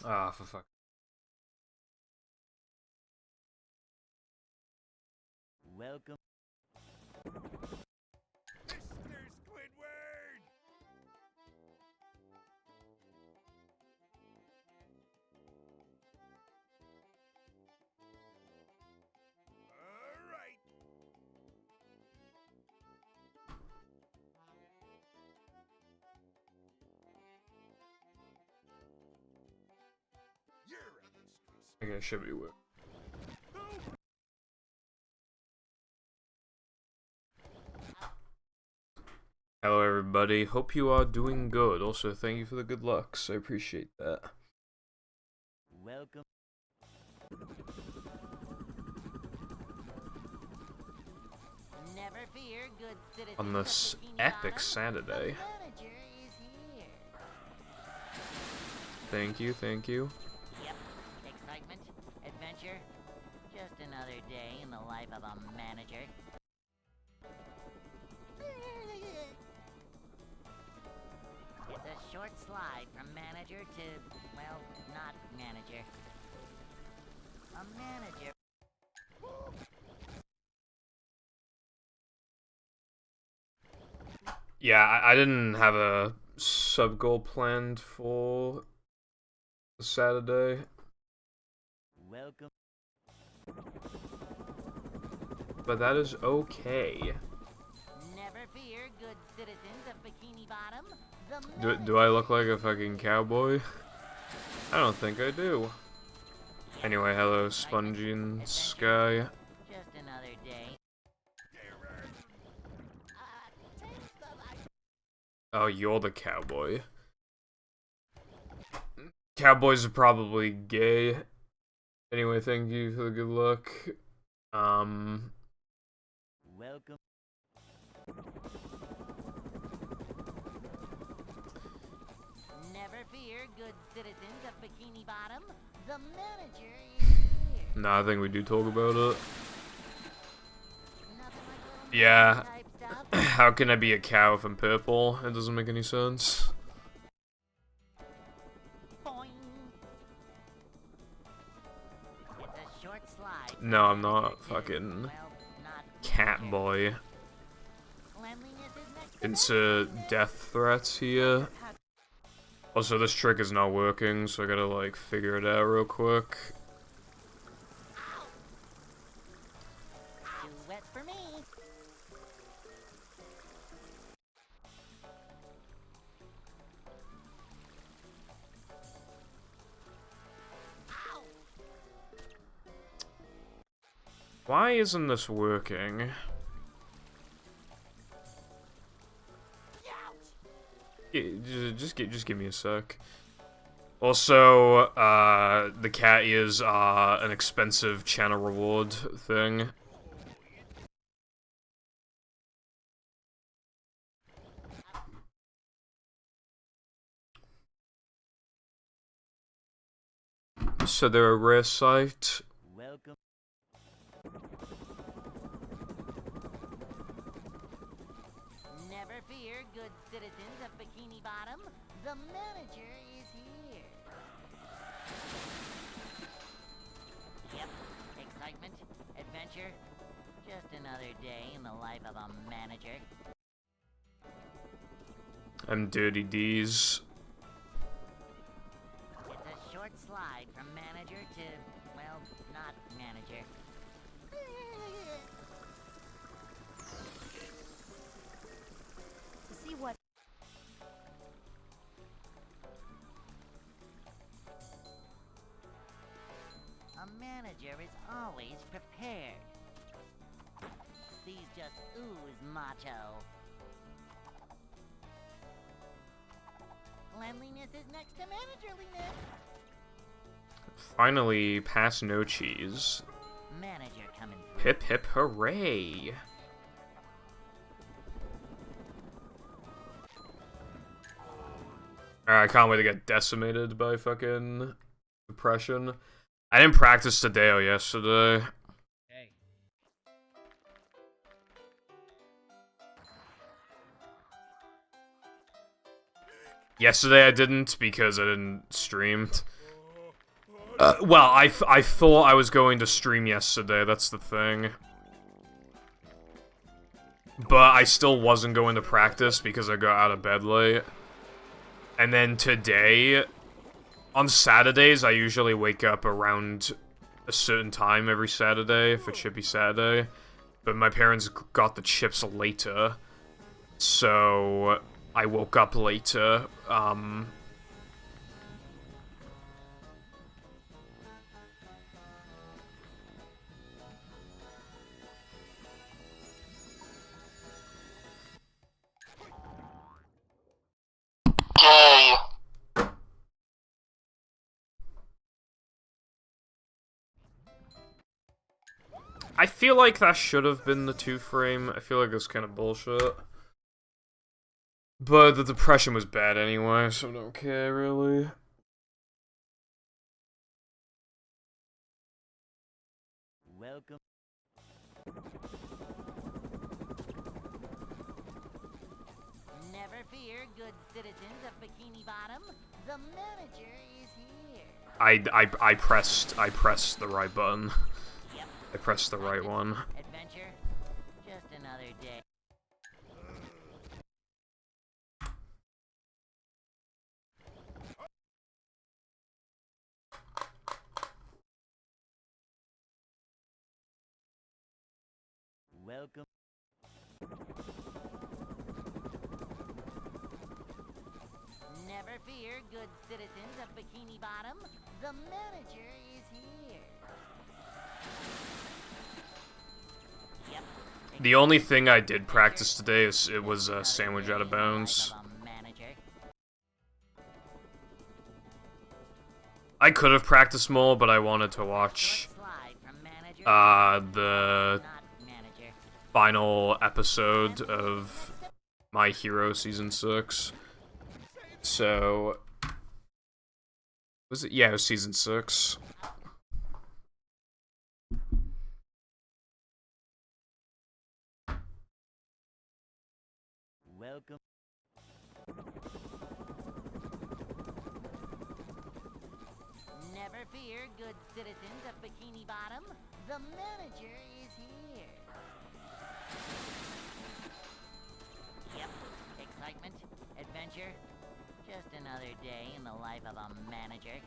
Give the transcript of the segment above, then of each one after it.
Ah, for fuck. Welcome. Mr. Squidward! Alright. You're a mystery. Okay, should be weird. Hello everybody, hope you are doing good. Also, thank you for the good lucks, I appreciate that. Welcome. Never fear, good citizens. On this epic Saturday. Manager is here. Thank you, thank you. Yep. Excitement, adventure. Just another day in the life of a manager. It's a short slide from manager to, well, not manager. A manager. Yeah, I didn't have a sub goal planned for Saturday. Welcome. But that is okay. Never fear, good citizens of Bikini Bottom. Do I look like a fucking cowboy? I don't think I do. Anyway, hello Spongy and Sky. Just another day. Oh, you're the cowboy. Cowboys are probably gay. Anyway, thank you for the good luck. Welcome. Never fear, good citizens of Bikini Bottom. The manager is here. Nah, I think we do talk about it. Nothing like little Yeah. type stuff. How can I be a cow if I'm purple? It doesn't make any sense. Boing. It's a short slide. No, I'm not fucking Well, not cat manager. boy. Cleanliness is next to Insert death threats here. Also, this trick is not working, so I gotta, like, figure it out real quick. Too wet for me. Ow. Why isn't this working? Just give me a sec. Also, the cat ears are an expensive channel reward thing. So they're a rare sight. Welcome. Never fear, good citizens of Bikini Bottom. The manager is here. Yep. Excitement, adventure. Just another day in the life of a manager. I'm Dirty D's. It's a short slide from manager to, well, not manager. See what? A manager is always prepared. These just ooze macho. Cleanliness is next to managerliness. Finally, pass no cheese. Manager coming through. Hip hip hooray! I can't wait to get decimated by fucking depression. I didn't practice today or yesterday. Hey. Yesterday I didn't because I didn't stream. Well, I thought I was going to stream yesterday, that's the thing. But I still wasn't going to practice because I got out of bed late. And then today, on Saturdays, I usually wake up around a certain time every Saturday for Chippy Saturday. But my parents got the chips later, so I woke up later. Gay. I feel like that should have been the 2-frame. I feel like it's kind of bullshit. But the depression was bad anyway, so I don't care, really. Welcome. Never fear, good citizens of Bikini Bottom. The manager is here. I pressed the right button. Yep. I pressed the right one. Adventure, just another day. Welcome. Never fear, good citizens of Bikini Bottom. The manager is here. Yep. The only thing I did practice today is it was a sandwich out of bounds. I could have practiced more, but I wanted to watch the final episode of My Hero Season 6. So, was it? Yeah, it was Season 6. Welcome. Never fear, good citizens of Bikini Bottom. The manager is here. Yep. Excitement, adventure, just another day in the life of a manager.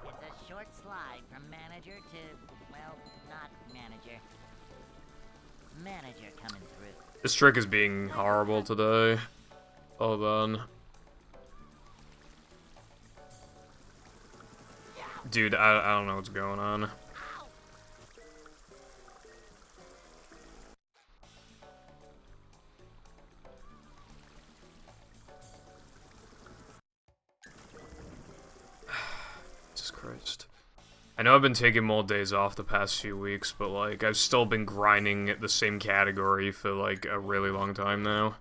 It's a short slide from manager to, well, not manager. Manager coming through. This trick is being horrible today. Hold on. Dude, I don't know what's going on. Jesus Christ. I know I've been taking more days off the past few weeks, but, like, I've still been grinding the same category for, like, a really long time now.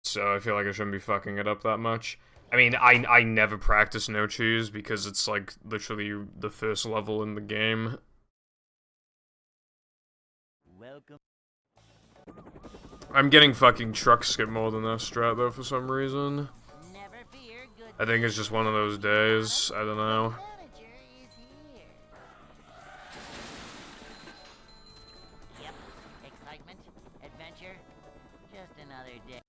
So I feel like I shouldn't be fucking it up that much. I mean, I never practice no choose because it's, like, literally the first level in the game. Welcome. I'm getting fucking truck skip more than that strat, though, for some reason. Never fear, good I think it's just one of those days. I don't know. manager is here. Yep. Excitement, adventure, just another day.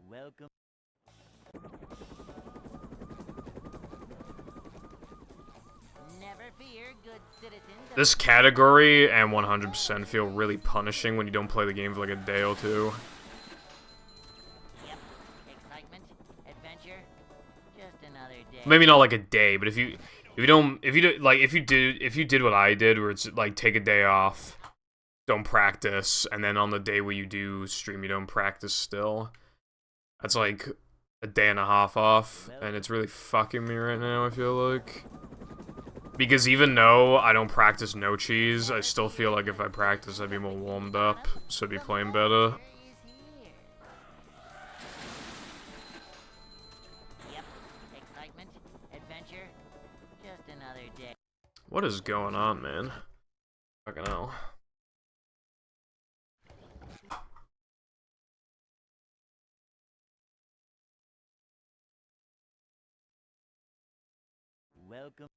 Welcome. Never fear, good citizens of This category and 100% feel really punishing when you don't play the game for like a day or two. Yep. Excitement, adventure, just another day. Maybe not like a day, but if you did what I did, where it's like take a day off, don't practice, and then on the day where you do stream, you don't practice still. That's like a day and a half off, and it's really fucking me right now, I feel like. Because even though I don't practice no cheese, I still feel like if I practice, I'd be more warmed up, so I'd be playing better. Yep. Excitement, What is going on, man? Fucking hell. Welcome.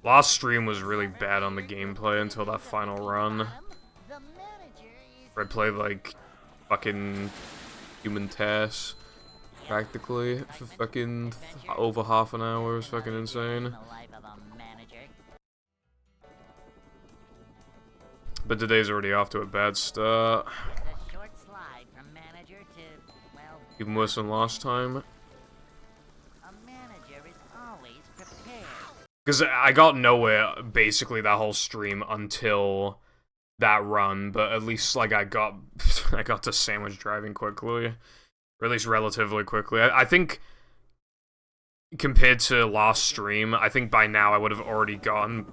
Last stream was really bad on the gameplay until that final run. Where I played like fucking human tasks practically for fucking over half an hour. It was fucking insane. But today's already off to a bad start. Even worse than last time. Because I got nowhere, basically, that whole stream until that run, but at least, like, I got to sandwich driving quickly. Or at least relatively quickly. I think, compared to last stream, I think by now I would have already gone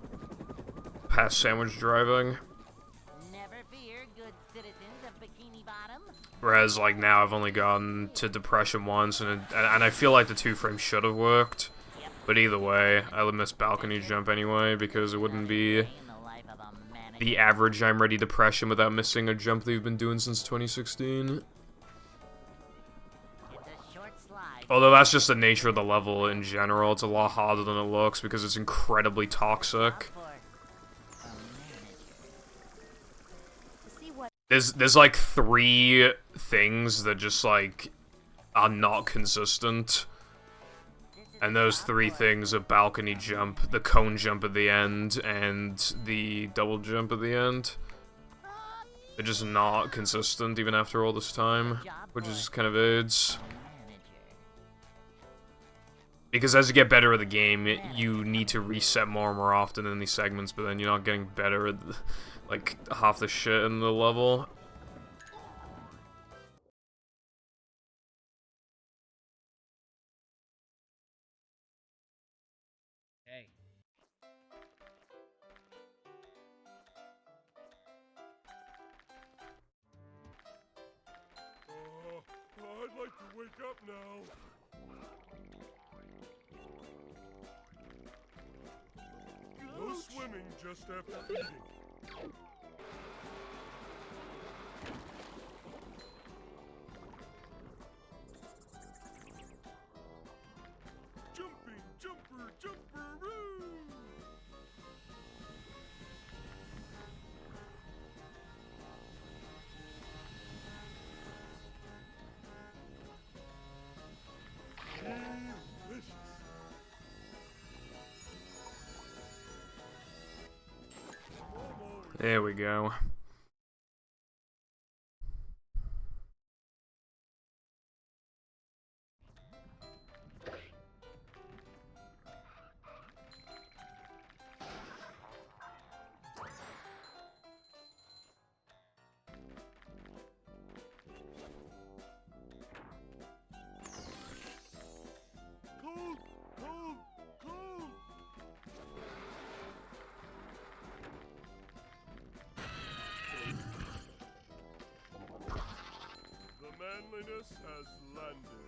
past sandwich driving. Never fear, good citizens of Bikini Bottom. Whereas, like, now I've only gone to depression once, and I feel like the 2-frame should have worked. But either way, I would miss balcony jump anyway, because it wouldn't be the average I'm ready depression without missing a jump they've been doing since 2016. Although that's just the nature of the level in general, it's a lot harder than it looks because it's incredibly toxic. There's like 3 things that just like are not consistent. And those 3 things are balcony jump, the cone jump at the end, and the double jump at the end. They're just not consistent even after all this time, which is kind of aids. Because as you get better at the game, you need to reset more and more often in these segments, but then you're not getting better at, like, half the shit in the level. I'd like to wake up now. No swimming just after eating. Jumping, jumper, jumperoo! Delicious. There we go. Cold, cold, cold. The manliness has landed.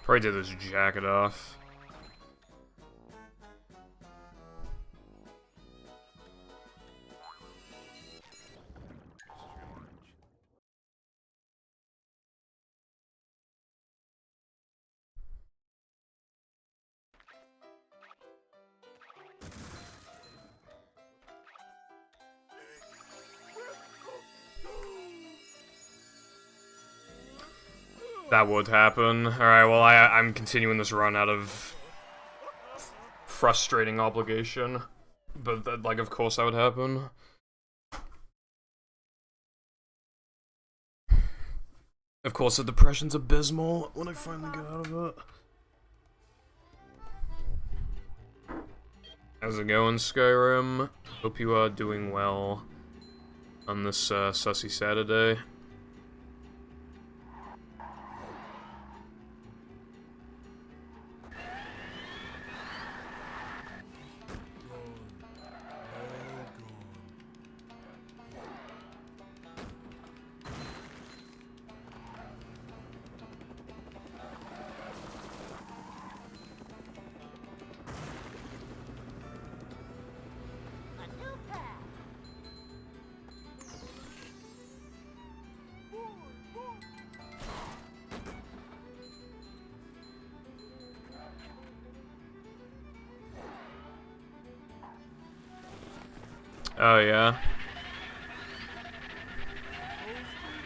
Probably did this jacket off. That would happen. Alright, well, I'm continuing this run out of frustrating obligation. But, like, of course that would happen. Of course, the depression's abysmal when I finally get out of it. How's it going, Skyrim? Hope you are doing well on this, sussy Saturday. Oh, yeah.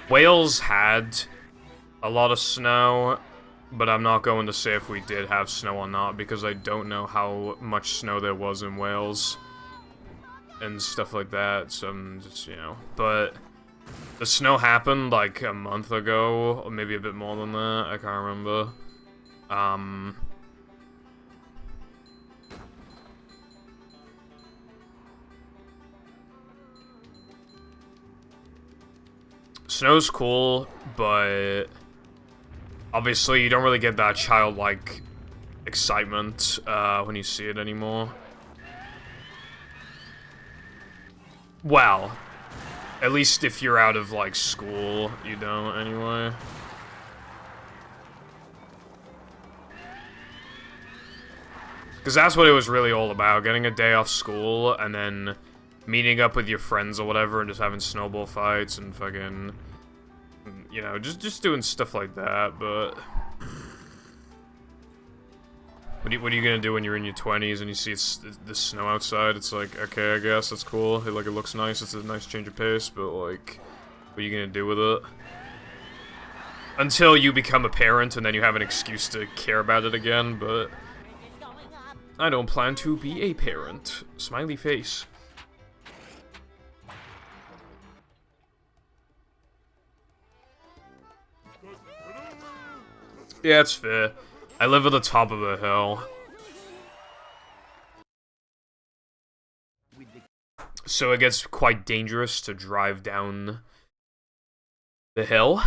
Wales had a lot of snow, but I'm not going to say if we did have snow or not, because I don't know how much snow there was in Wales and stuff like that, so I'm just, you know, but the snow happened like a month ago, or maybe a bit more than that, I can't remember. Snow's cool, but obviously you don't really get that childlike excitement when you see it anymore. Well, at least if you're out of, like, school, you don't anyway. Because that's what it was really all about, getting a day off school, and then meeting up with your friends or whatever, and just having snowball fights, and fucking, you know, just doing stuff like that, but... What are you gonna do when you're in your 20s and you see the snow outside? It's like, okay, I guess, that's cool. It looks nice, it's a nice change of pace, but, like, what are you gonna do with it? Until you become a parent, and then you have an excuse to care about it again, but... I don't plan to be a parent. Smiley face. Yeah, it's fair. I live at the top of a hill. So it gets quite dangerous to drive down the hill.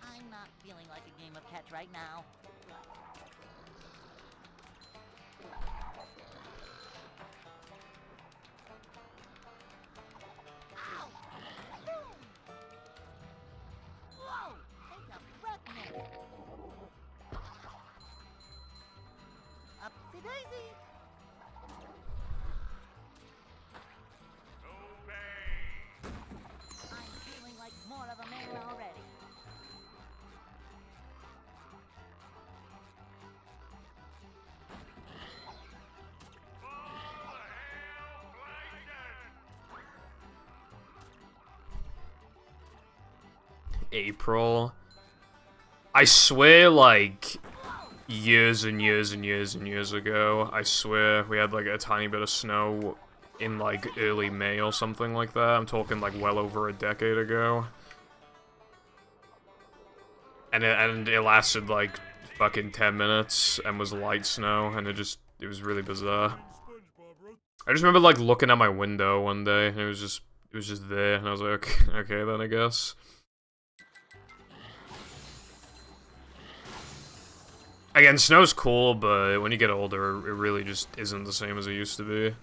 I'm not feeling like a game of catch right now. Ow! Whoa! Take a breath minute. Upsy daisy. I'm feeling like more of a man already. April. I swear, like, years and years and years and years ago, I swear we had, like, a tiny bit of snow in, like, early May or something like that. I'm talking, like, well over a decade ago. And it lasted, like, fucking 10 minutes and was light snow, and it was really bizarre. I just remember, like, looking at my window one day, and it was just there, and I was like, okay then, I guess. Again, snow's cool, but when you get older, it really just isn't the same as it used to be.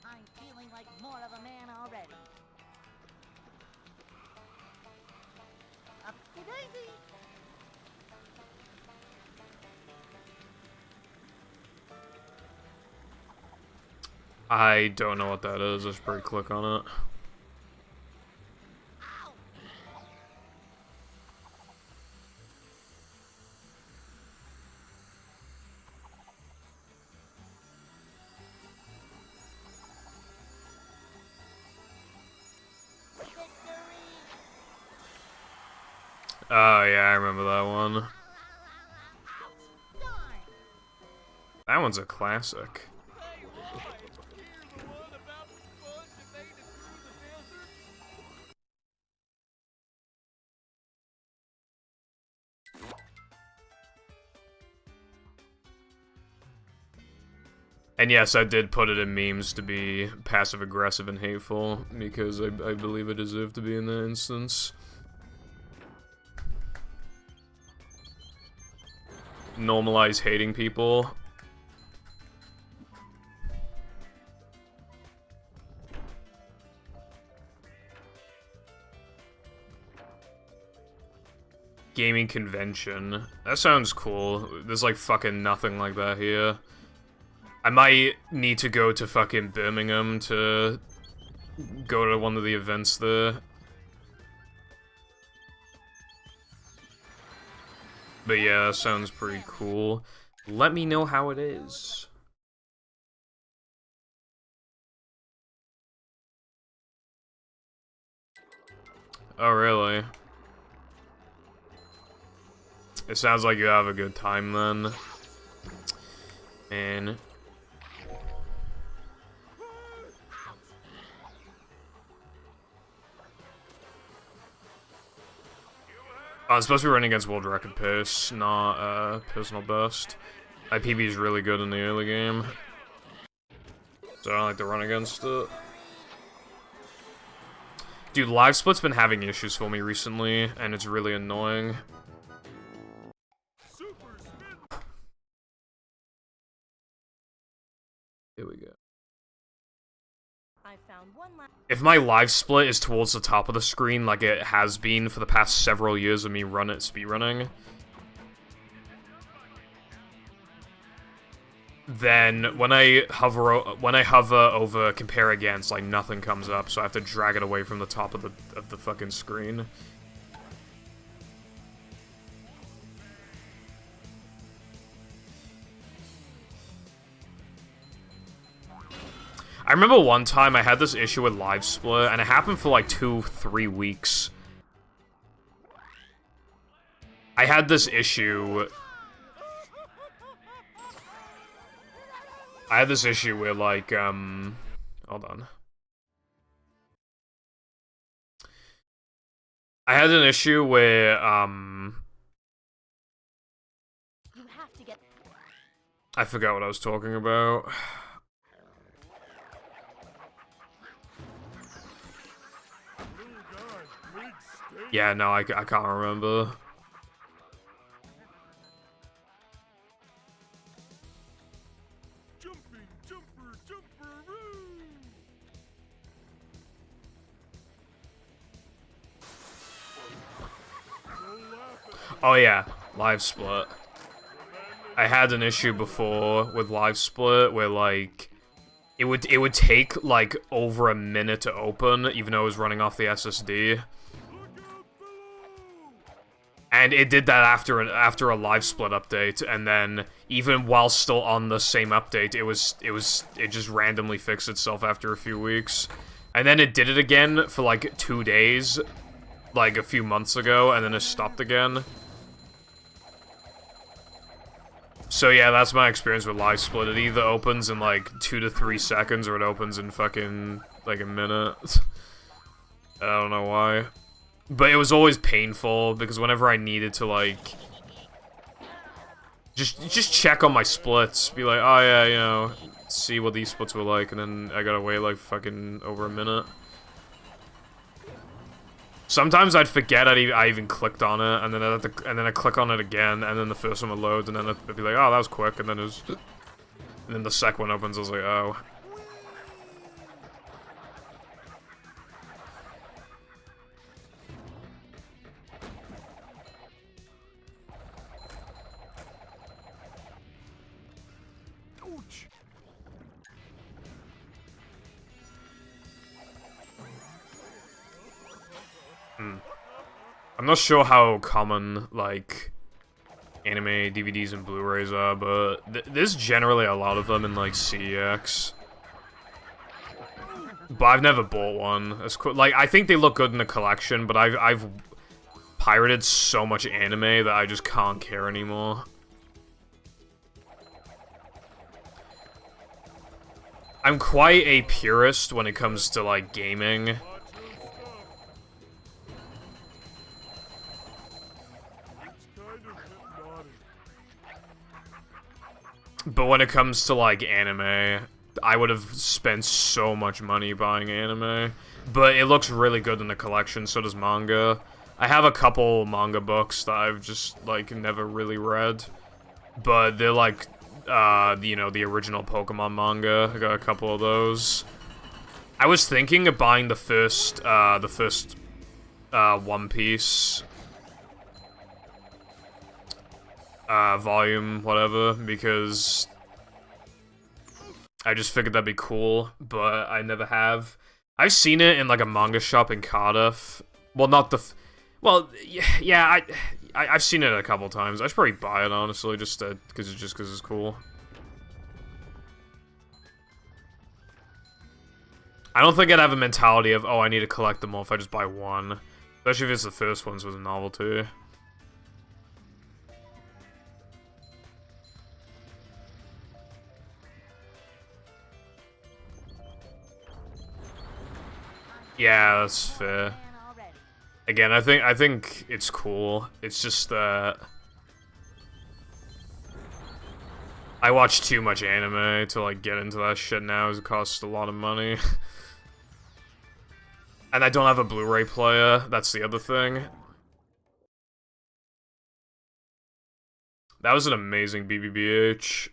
I'm feeling like more of a man already. Upsy daisy. I don't know what that is. I should probably click on it. Oh yeah, I remember that one. That one's a classic. And yes, I did put it in memes to be passive-aggressive and hateful, because I believe it deserved to be in that instance. Normalize hating people. gaming convention. That sounds cool. There's like fucking nothing like that here. I might need to go to fucking Birmingham to go to one of the events there. But yeah, that sounds pretty cool. Let me know how it is. Oh, really? It sounds like you have a good time then. And... oh, I'm supposed to be running against world record pace, not personal best. My PB is really good in the early game. So I don't like to run against it. Dude, Live Split's been having issues for me recently, and it's really annoying. Here we go. I found one If my Live Split is towards the top of the screen, like it has been for the past several years of me speedrunning, then when I hover over compare against, like nothing comes up, so I have to drag it away from the top of the fucking screen. I remember one time I had this issue with Live Split, and it happened for like 2-3 weeks. I had this issue... I had this issue where, like, hold on. I had an issue where, You have to get. I forgot what I was talking about. Yeah, no, I can't remember. Jumping, jumper, jumperoo! Don't laugh at me. Oh yeah, Live Split. I had an issue before with Live Split where, like, it would take like over a minute to open, even though it was running off the SSD. And it did that after a Live Split update, and then even while still on the same update, it just randomly fixed itself after a few weeks. And then it did it again for like 2 days, like a few months ago, and then it stopped again. So yeah, that's my experience with Live Split. It either opens in like 2 to 3 seconds, or it opens in fucking like a minute. I don't know why. But it was always painful, because whenever I needed to, like, just check on my splits, be like, oh yeah, you know, see what these splits were like, and then I gotta wait, like, fucking over a minute. Sometimes I'd forget I even clicked on it, and then I'd click on it again, and then the first one would load, and then I'd be like, oh, that was quick, and then it was... and then the second one opens, I was like, oh... I'm not sure how common, like, anime DVDs and Blu-rays are, but there's generally a lot of them in, like, CEX. But I've never bought one. It's cool. Like, I think they look good in the collection, but I've pirated so much anime that I just can't care anymore. I'm quite a purist when it comes to, like, gaming. But when it comes to, like, anime, I would have spent so much money buying anime. But it looks really good in the collection, so does manga. I have a couple manga books that I've just, like, never really read. But they're, like, you know, the original Pokemon manga. I got a couple of those. I was thinking of buying the first One Piece volume, whatever, because I just figured that'd be cool, but I never have. I've seen it in like a manga shop in Cardiff. Well, not the, well, yeah, I've seen it a couple times. I should probably buy it honestly, just because it's cool. I don't think I'd have a mentality of, oh, I need to collect them all if I just buy one, especially if it's the first ones with a novelty. Yeah, that's fair. Again, I think it's cool. It's just that I watch too much anime to like get into that shit now. It costs a lot of money. And I don't have a Blu-ray player. That's the other thing. That was an amazing BBBH.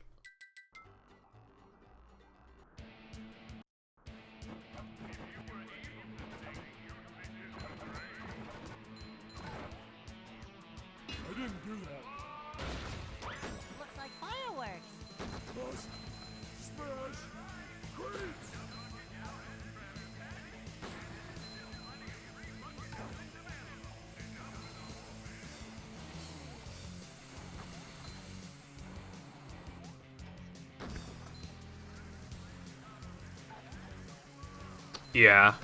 I didn't do that. Looks like fireworks. Bust, smash, crates. Yeah.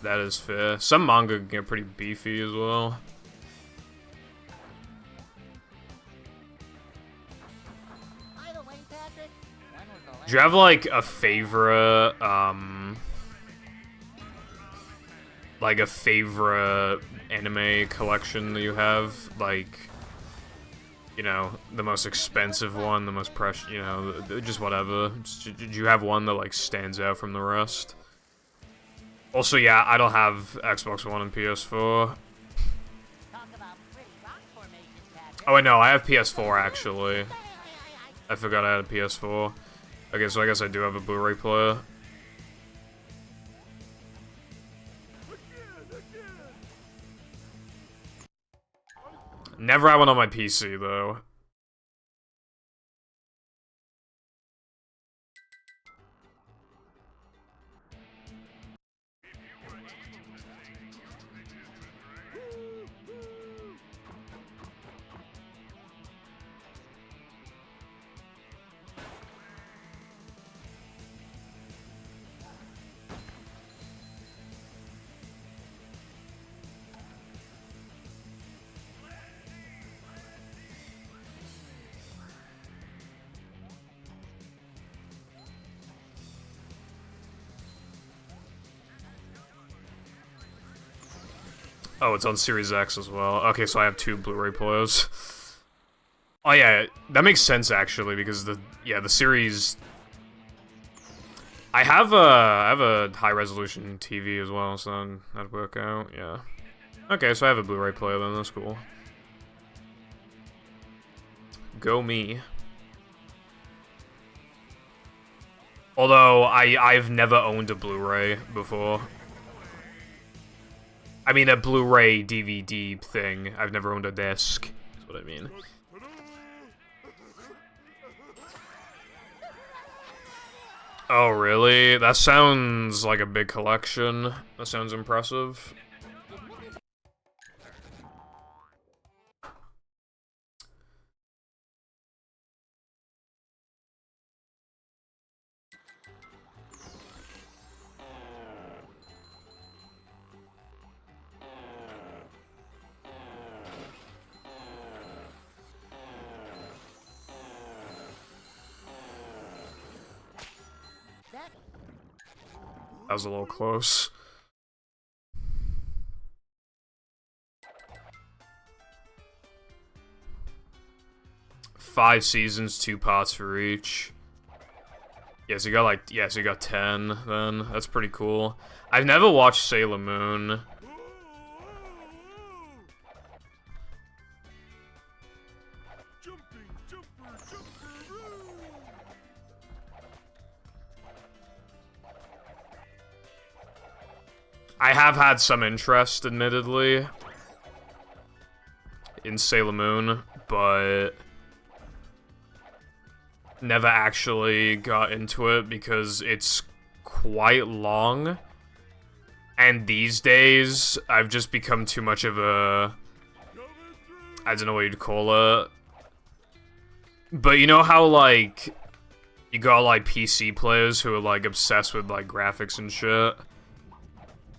That is fair. Some manga can get pretty beefy as well. By the way, Patrick, when was the last Do you have like a favorite, like a favorite anime collection that you have? Like, you know, the most expensive one, the most precious, you know, just whatever. Did you have one that like stands out from the rest? Also, yeah, I don't have Xbox One and PS4. talk about pretty rock formations, Patrick? Oh, I know, I have PS4 actually. I forgot I had a PS4. Okay, so I guess I do have a Blu-ray player. Never had one on my PC, though. Oh, it's on Series X as well. Okay, so I have two Blu-ray players. Oh yeah, that makes sense actually, because the series. I have a high-resolution TV as well, so that'd work out. Yeah. Okay, so I have a Blu-ray player then. That's cool. Go me. Although I've never owned a Blu-ray before. I mean, a Blu-ray DVD thing. I've never owned a disc. That's what I mean. Oh, really? That sounds like a big collection. That sounds impressive. That was a little close. Five seasons, 2 parts for each. Yeah, so you got like, yeah, so you got 10 then. That's pretty cool. I've never watched Sailor Moon. Jumping, jumper, jumperoo. I have had some interest, admittedly, in Sailor Moon, but never actually got into it because it's quite long. And these days, I've just become too much of a... I don't know what you'd call it. But you know how, like, you got, like, PC players who are, like, obsessed with, like, graphics and shit?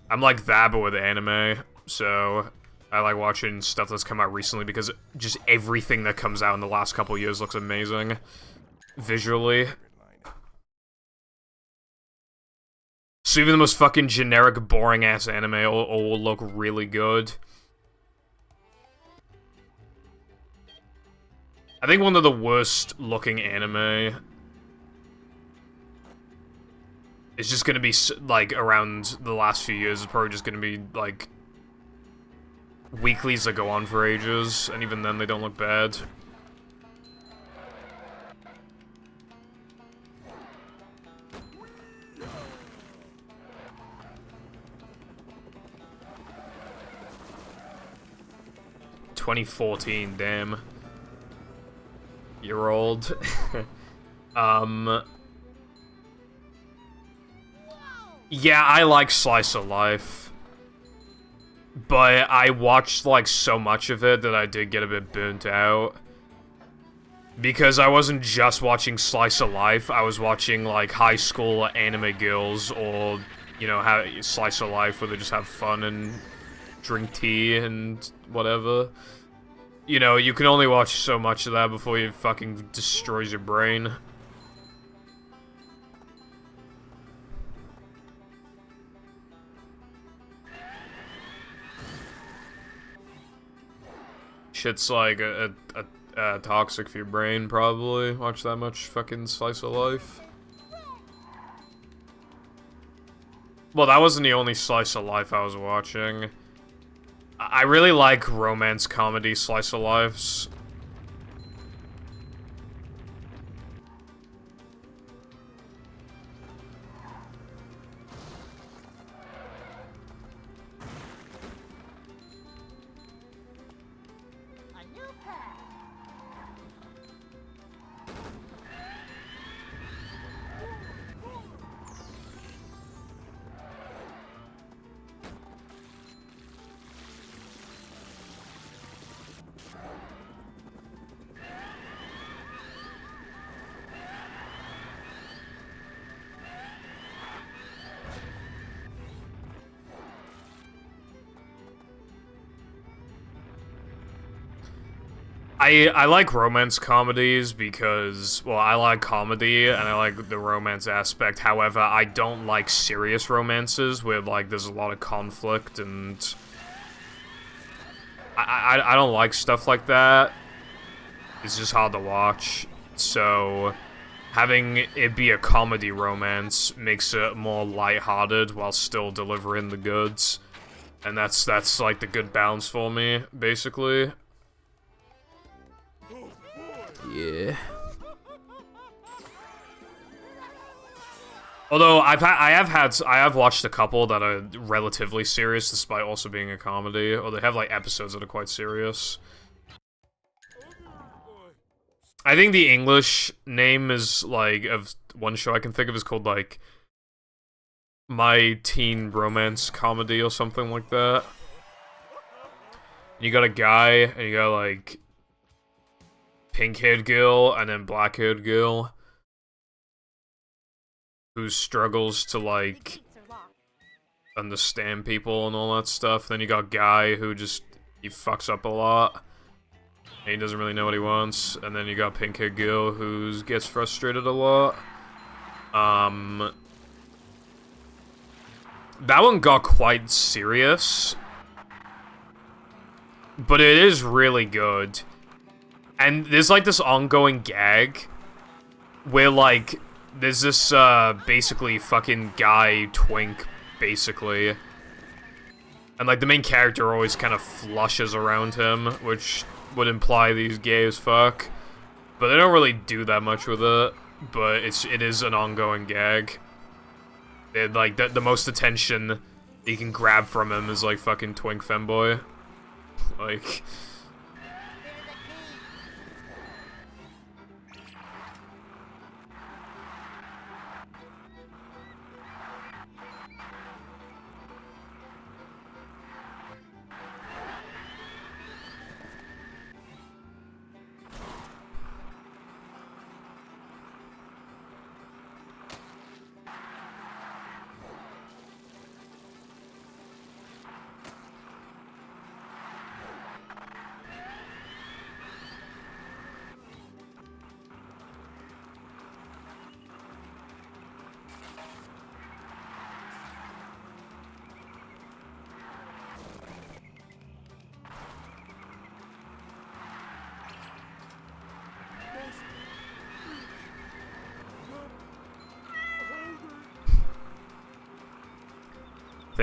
I'm like that, but with anime. So, I like watching stuff that's come out recently because just everything that comes out in the last couple years looks amazing. Visually. So even the most fucking generic, boring-ass anime will look really good. I think one of the worst-looking anime is just gonna be, like, around the last few years, is probably just gonna be, like, weeklies that go on for ages, and even then they don't look bad. "2014, damn. You're old." Yeah, I like Slice of Life. But I watched, like, so much of it that I did get a bit burnt out. Because I wasn't just watching Slice of Life, I was watching, like, high school anime girls, or, you know, how Slice of Life where they just have fun and drink tea and whatever. You know, you can only watch so much of that before it fucking destroys your brain. Shit's like toxic for your brain, probably. Watch that much fucking Slice of Life. Well, that wasn't the only Slice of Life I was watching. I really like romance comedy Slice of Lives. I like romance comedies because, well, I like comedy and I like the romance aspect. However, I don't like serious romances where, like, there's a lot of conflict and... I don't like stuff like that. It's just hard to watch. So, having it be a comedy romance makes it more lighthearted while still delivering the goods. And that's like, the good balance for me, basically. Yeah. Although I have watched a couple that are relatively serious despite also being a comedy, or they have like episodes that are quite serious. I think the English name is like of one show I can think of is called like My Teen Romance Comedy or something like that. You got a guy and you got like pink-haired girl and then black-haired girl who struggles to, like, understand people and all that stuff. Then you got guy who just, he fucks up a lot. And he doesn't really know what he wants. And then you got pink-haired girl who gets frustrated a lot. That one got quite serious. But it is really good. And there's, like, this ongoing gag where, like, there's this, basically fucking guy twink, basically. And, like, the main character always kind of flushes around him, which would imply that he's gay as fuck. But they don't really do that much with it, but it is an ongoing gag. Like, the most attention that you can grab from him is, like, fucking twink femboy. Like...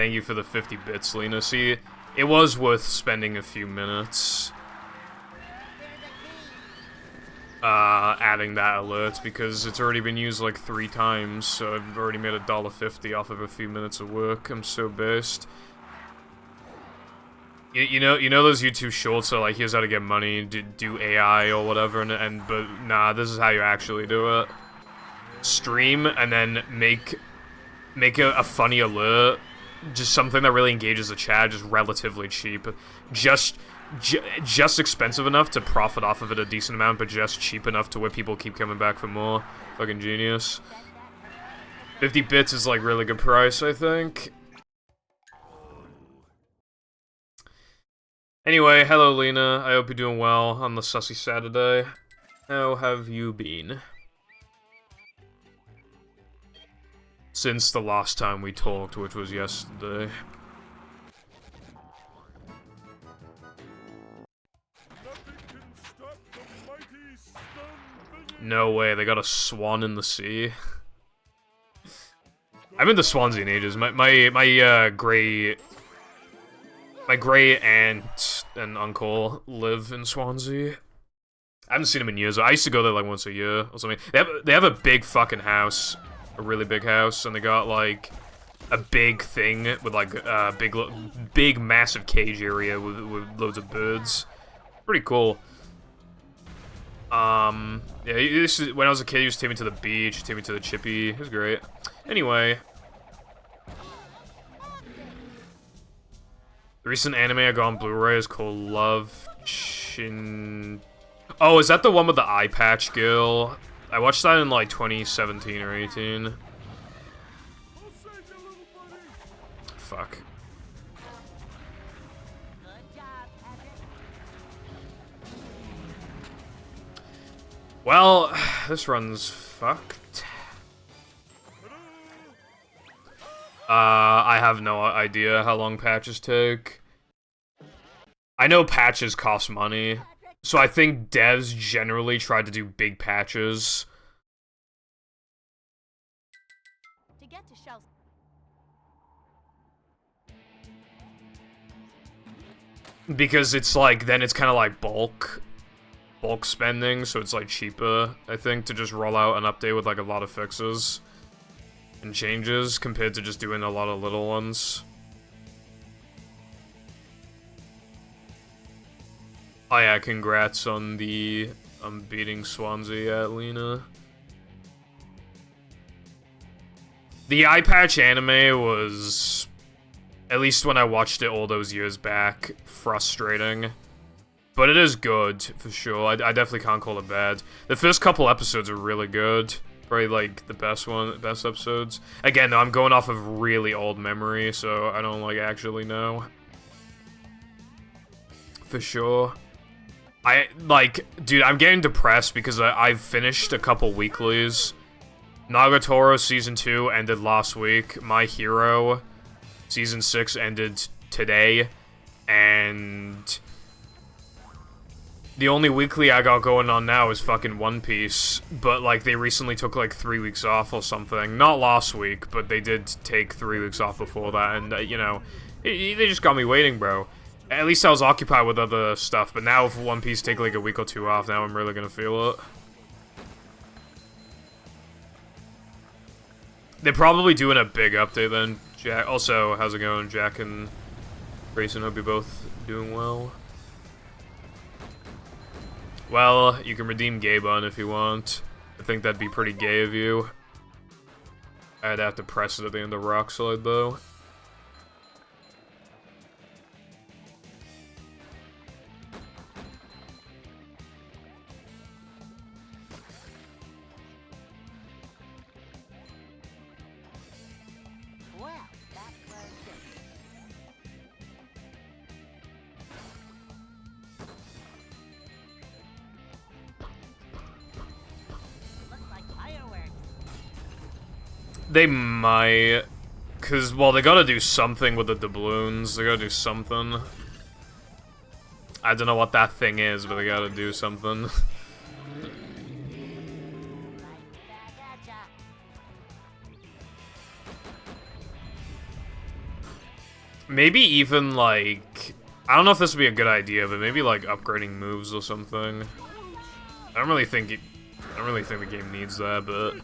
thank you for the 50 bits, Lena. See, it was worth spending a few minutes adding that alert, because it's already been used like 3 times, so I've already made $1.50 off of a few minutes of work. I'm so based. You know those YouTube shorts are like, here's how to get money, do AI or whatever, but nah, this is how you actually do it. Stream, and then make a funny alert, just something that really engages the chat, just relatively cheap. Just expensive enough to profit off of it a decent amount, but just cheap enough to where people keep coming back for more. Fucking genius. 50 bits is like really good price, I think. Anyway, hello Lena, I hope you're doing well on the sussy Saturday. How have you been? Since the last time we talked, which was yesterday. No way, they got a swan in the sea. I've been to Swansea in ages. My great aunt and uncle live in Swansea. I haven't seen them in years. I used to go there like once a year or something. They have a big fucking house, a really big house, and they got like a big thing with like a big massive cage area with loads of birds. Pretty cool. Yeah, when I was a kid, he used to take me to the beach, take me to the chippy. It was great. Anyway. The recent anime I got on Blu-ray is called Love Chin... Oh, is that the one with the eye patch girl? I watched that in like 2017 or 18. Fuck. Well, this run's fucked. I have no idea how long patches take. I know patches cost money, so I think devs generally try to do big patches. To get to shelves. Because it's like, then it's kind of like bulk spending, so it's like cheaper, I think, to just roll out an update with like a lot of fixes and changes compared to just doing a lot of little ones. Oh yeah, congrats on beating Swansea at Lena. The eye patch anime was, at least when I watched it all those years back, frustrating. But it is good, for sure. I definitely can't call it bad. The first couple episodes are really good. Probably, like, the best episodes. Again, though, I'm going off of really old memory, so I don't, like, actually know. For sure. Dude, I'm getting depressed because I've finished a couple weeklies. Nagatoro Season 2 ended last week. My Hero Season 6 ended today. And the only weekly I got going on now is fucking One Piece, but, like, they recently took, like, 3 weeks off or something. Not last week, but they did take 3 weeks off before that, and, you know, they just got me waiting, bro. At least I was occupied with other stuff, but now if One Piece take, like, a week or 2 off, now I'm really gonna feel it. They're probably doing a big update then. Jack, also, how's it going, Jack and Grayson? Hope you're both doing well. Well, you can redeem Gay Bun if you want. I think that'd be pretty gay of you. I'd have to press it at the end of Rock Slide, though. Well, that closed it. Looks like fireworks. They might, cause, well, they gotta do something with the doubloons. They gotta do something. I don't know what that thing is, but they gotta do something. Maybe even, like... I don't know if this would be a good idea, but maybe, like, upgrading moves or something. I don't really think the game needs that, but...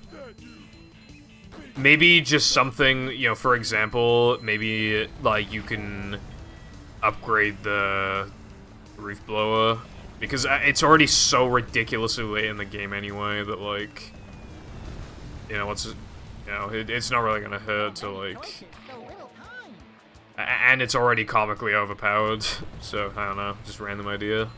Maybe just something, you know, for example, maybe, like, you can upgrade the roof blower. Because it's already so ridiculously late in the game anyway that, like... You know, it's not really gonna hurt to, like... And it's already comically overpowered, so, I don't know, just random idea.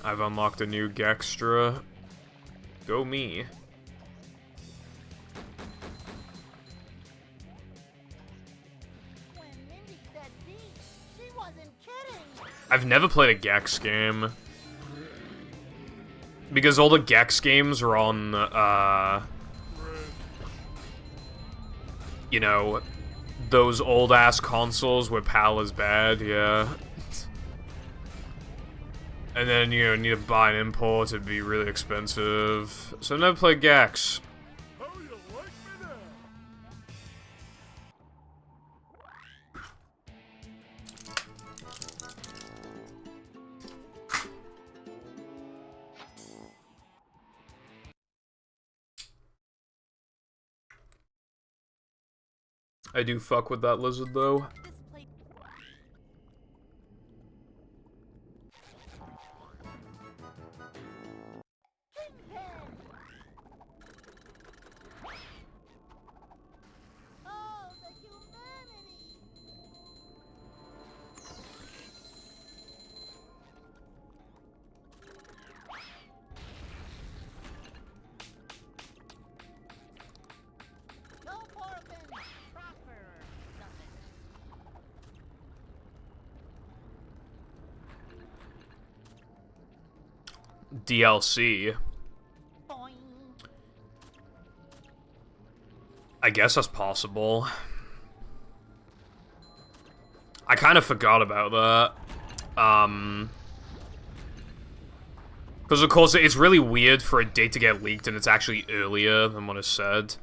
I've unlocked a new Gextra. Go me. When Mindy said D, she wasn't kidding. I've never played a Gex game. Because all the Gex games are on, you know, those old-ass consoles where PAL is bad, yeah. And then, you know, need to buy an import, it'd be really expensive. So I've never played Gex. How you like me now? I do fuck with that lizard, though. This plate. Oh, the humanity. Go forth and prosper. Something. DLC. Boing. I guess that's possible. I kind of forgot about that. Because of course it's really weird for a date to get leaked and it's actually earlier than what is said.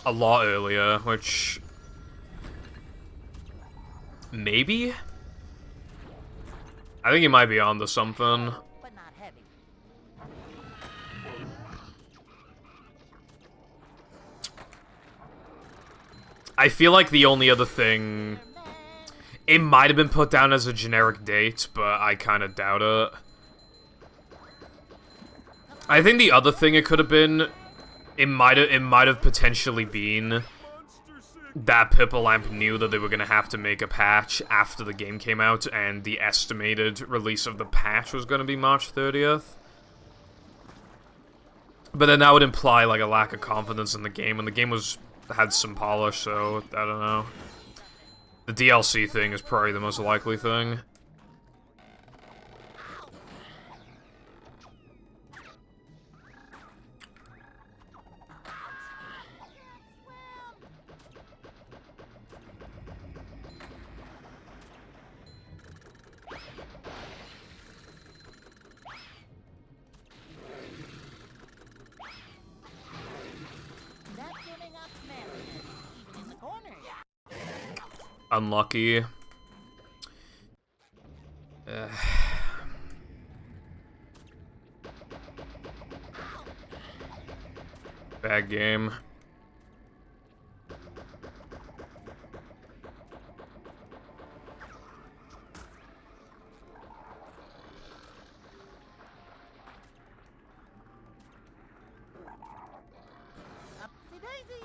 A lot earlier, which... Maybe? I think he might be onto something. But not heavy. I feel like the only other thing... It might have been put down as a generic date, but I kind of doubt it. I think the other thing it could have been... It might have potentially been that Pippalamp knew that they were going to have to make a patch after the game came out, and the estimated release of the patch was going to be March 30th. But then that would imply, like, a lack of confidence in the game, and the game had some polish, so, I don't know. The DLC thing is probably the most likely thing. Not giving up manliness, even in the corner. Unlucky. Bad game. Upsy daisy.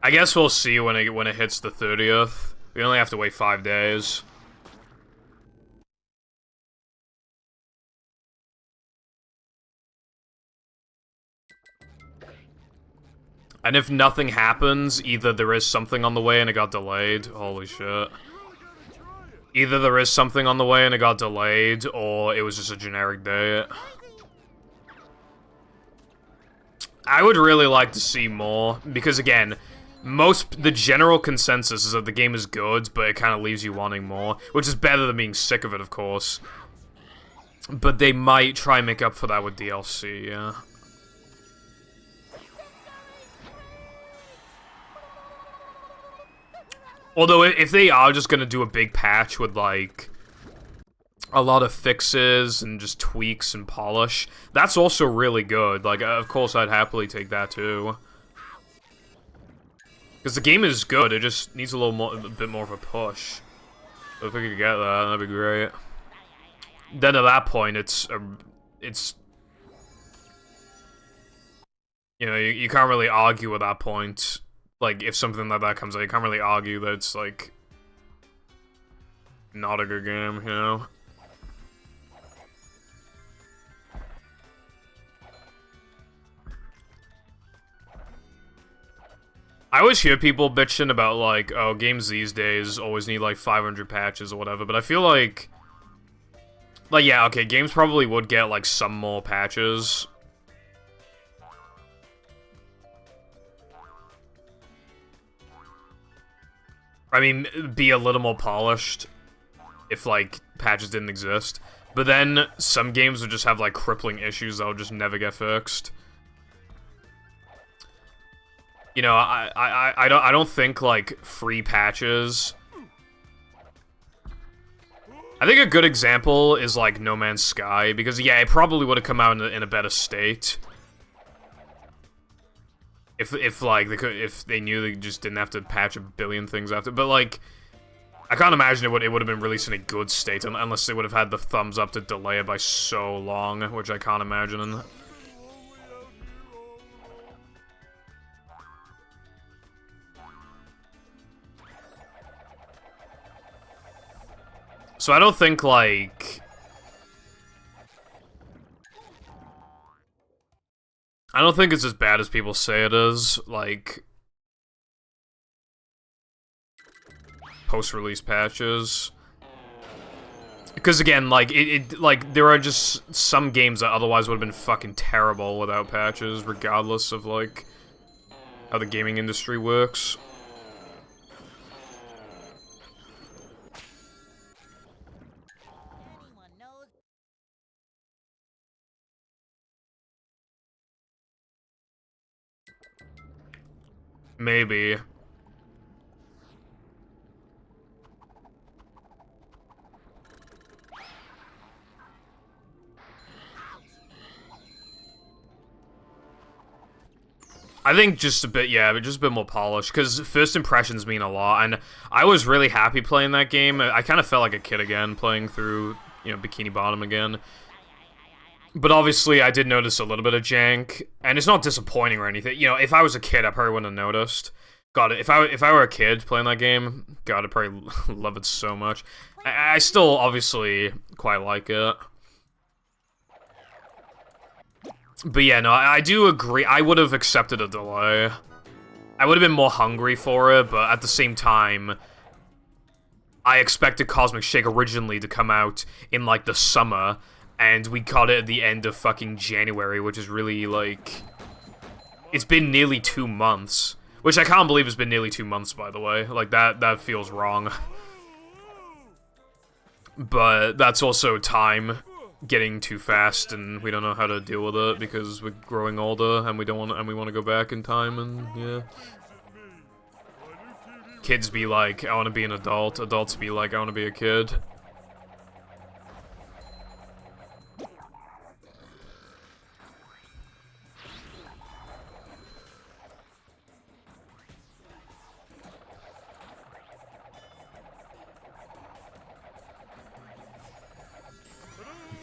I guess we'll see when it hits the 30th. We only have to wait 5 days. And if nothing happens, either there is something on the way and it got delayed. Holy shit. Either there is something on the way and it got delayed, or it was just a generic date. I would really like to see more, because again, the general consensus is that the game is good, but it kind of leaves you wanting more, which is better than being sick of it, of course. But they might try and make up for that with DLC, yeah. Although, if they are just gonna do a big patch with, like, a lot of fixes and just tweaks and polish, that's also really good. Like, of course, I'd happily take that, too. Because the game is good, it just needs a bit more of a push. So if we could get that, that'd be great. Then at that point, it's you know, you can't really argue at that point. Like, if something like that comes out, you can't really argue that it's, like, not a good game, you know? I always hear people bitching about, like, oh, games these days always need, like, 500 patches or whatever, but I feel like, yeah, okay, games probably would get, like, some more patches. I mean, be a little more polished if, like, patches didn't exist. But then, some games would just have, like, crippling issues that will just never get fixed. You know, I don't think, like, free patches... I think a good example is, like, No Man's Sky, because, yeah, it probably would have come out in a better state. If like, if they knew they just didn't have to patch a billion things after, but, like, I can't imagine it would have been released in a good state, unless they would have had the thumbs up to delay it by so long, which I can't imagine. So I don't think, like... I don't think it's as bad as people say it is, like... post-release patches. Because again, like, like, there are just some games that otherwise would have been fucking terrible without patches, regardless of, like, how the gaming industry works. Maybe. I think just a bit, yeah, but just a bit more polished, because first impressions mean a lot, and I was really happy playing that game. I kind of felt like a kid again, playing through, you know, Bikini Bottom again. But obviously, I did notice a little bit of jank, and it's not disappointing or anything. You know, if I was a kid, I probably wouldn't have noticed. God, if I were a kid playing that game, God, I'd probably love it so much. I still, obviously, quite like it. But yeah, no, I do agree. I would have accepted a delay. I would have been more hungry for it, but at the same time, I expected Cosmic Shake originally to come out in, like, the summer, and we got it at the end of fucking January, which is really, like... It's been nearly 2 months. Which I can't believe it's been nearly 2 months, by the way. Like, that feels wrong. But that's also time getting too fast, and we don't know how to deal with it because we're growing older, and we want to go back in time, and yeah. Kids be like, I want to be an adult. Adults be like, I want to be a kid.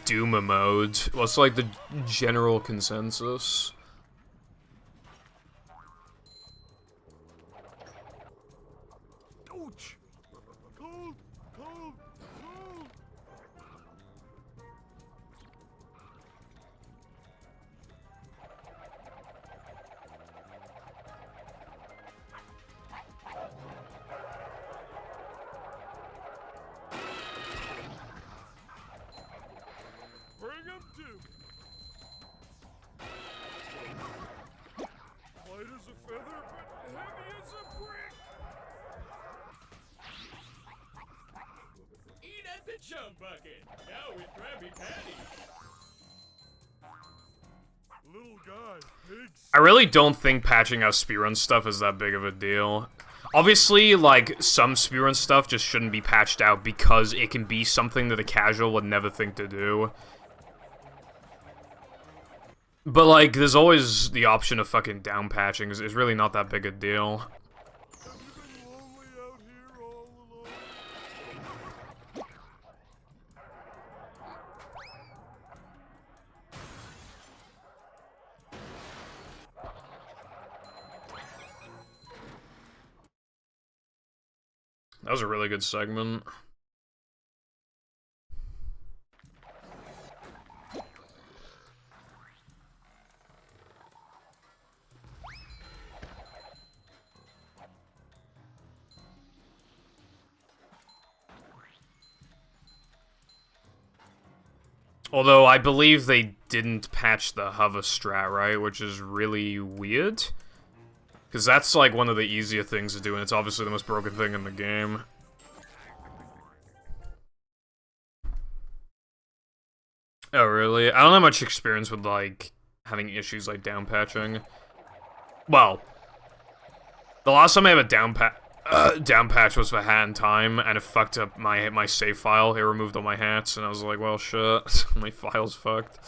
Duma mode. What's like the general consensus? Ouch! Cold! Cold! Cold! Bring him to me! Light as a feather, but heavy as a chum bucket. Now with Krabby Patty. Little guy, pigs. I really don't think patching out speedrun stuff is that big of a deal. Obviously, like, some speedrun stuff just shouldn't be patched out because it can be something that a casual would never think to do. But, like, there's always the option of fucking down patching. It's really not that big a deal. Have you been lonely out here all alone? That was a really good segment. Although, I believe they didn't patch the hover strat, right? Which is really weird. Because that's, like, one of the easier things to do, and it's obviously the most broken thing in the game. Oh, really? I don't have much experience with, like, having issues like down patching. Well, the last time I had a down patch was for Hat in Time, and it fucked up my save file. It removed all my hats, and I was like, well, shit. My file's fucked.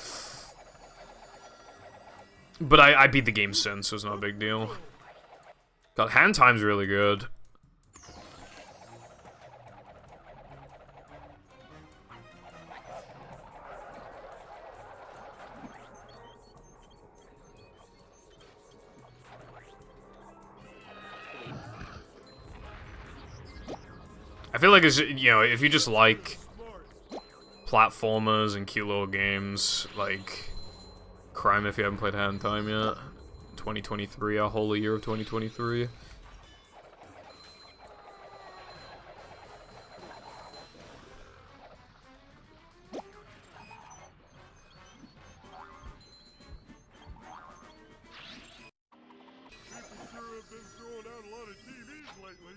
But I beat the game since, so it's not a big deal. God, Hat in Time's really good. I feel like it's, you know, if you just like platformers and cute little games, like Crime if you haven't played Hat in Time yet. 2023, a whole year of 2023. People sure have been throwing out a lot of TVs lately.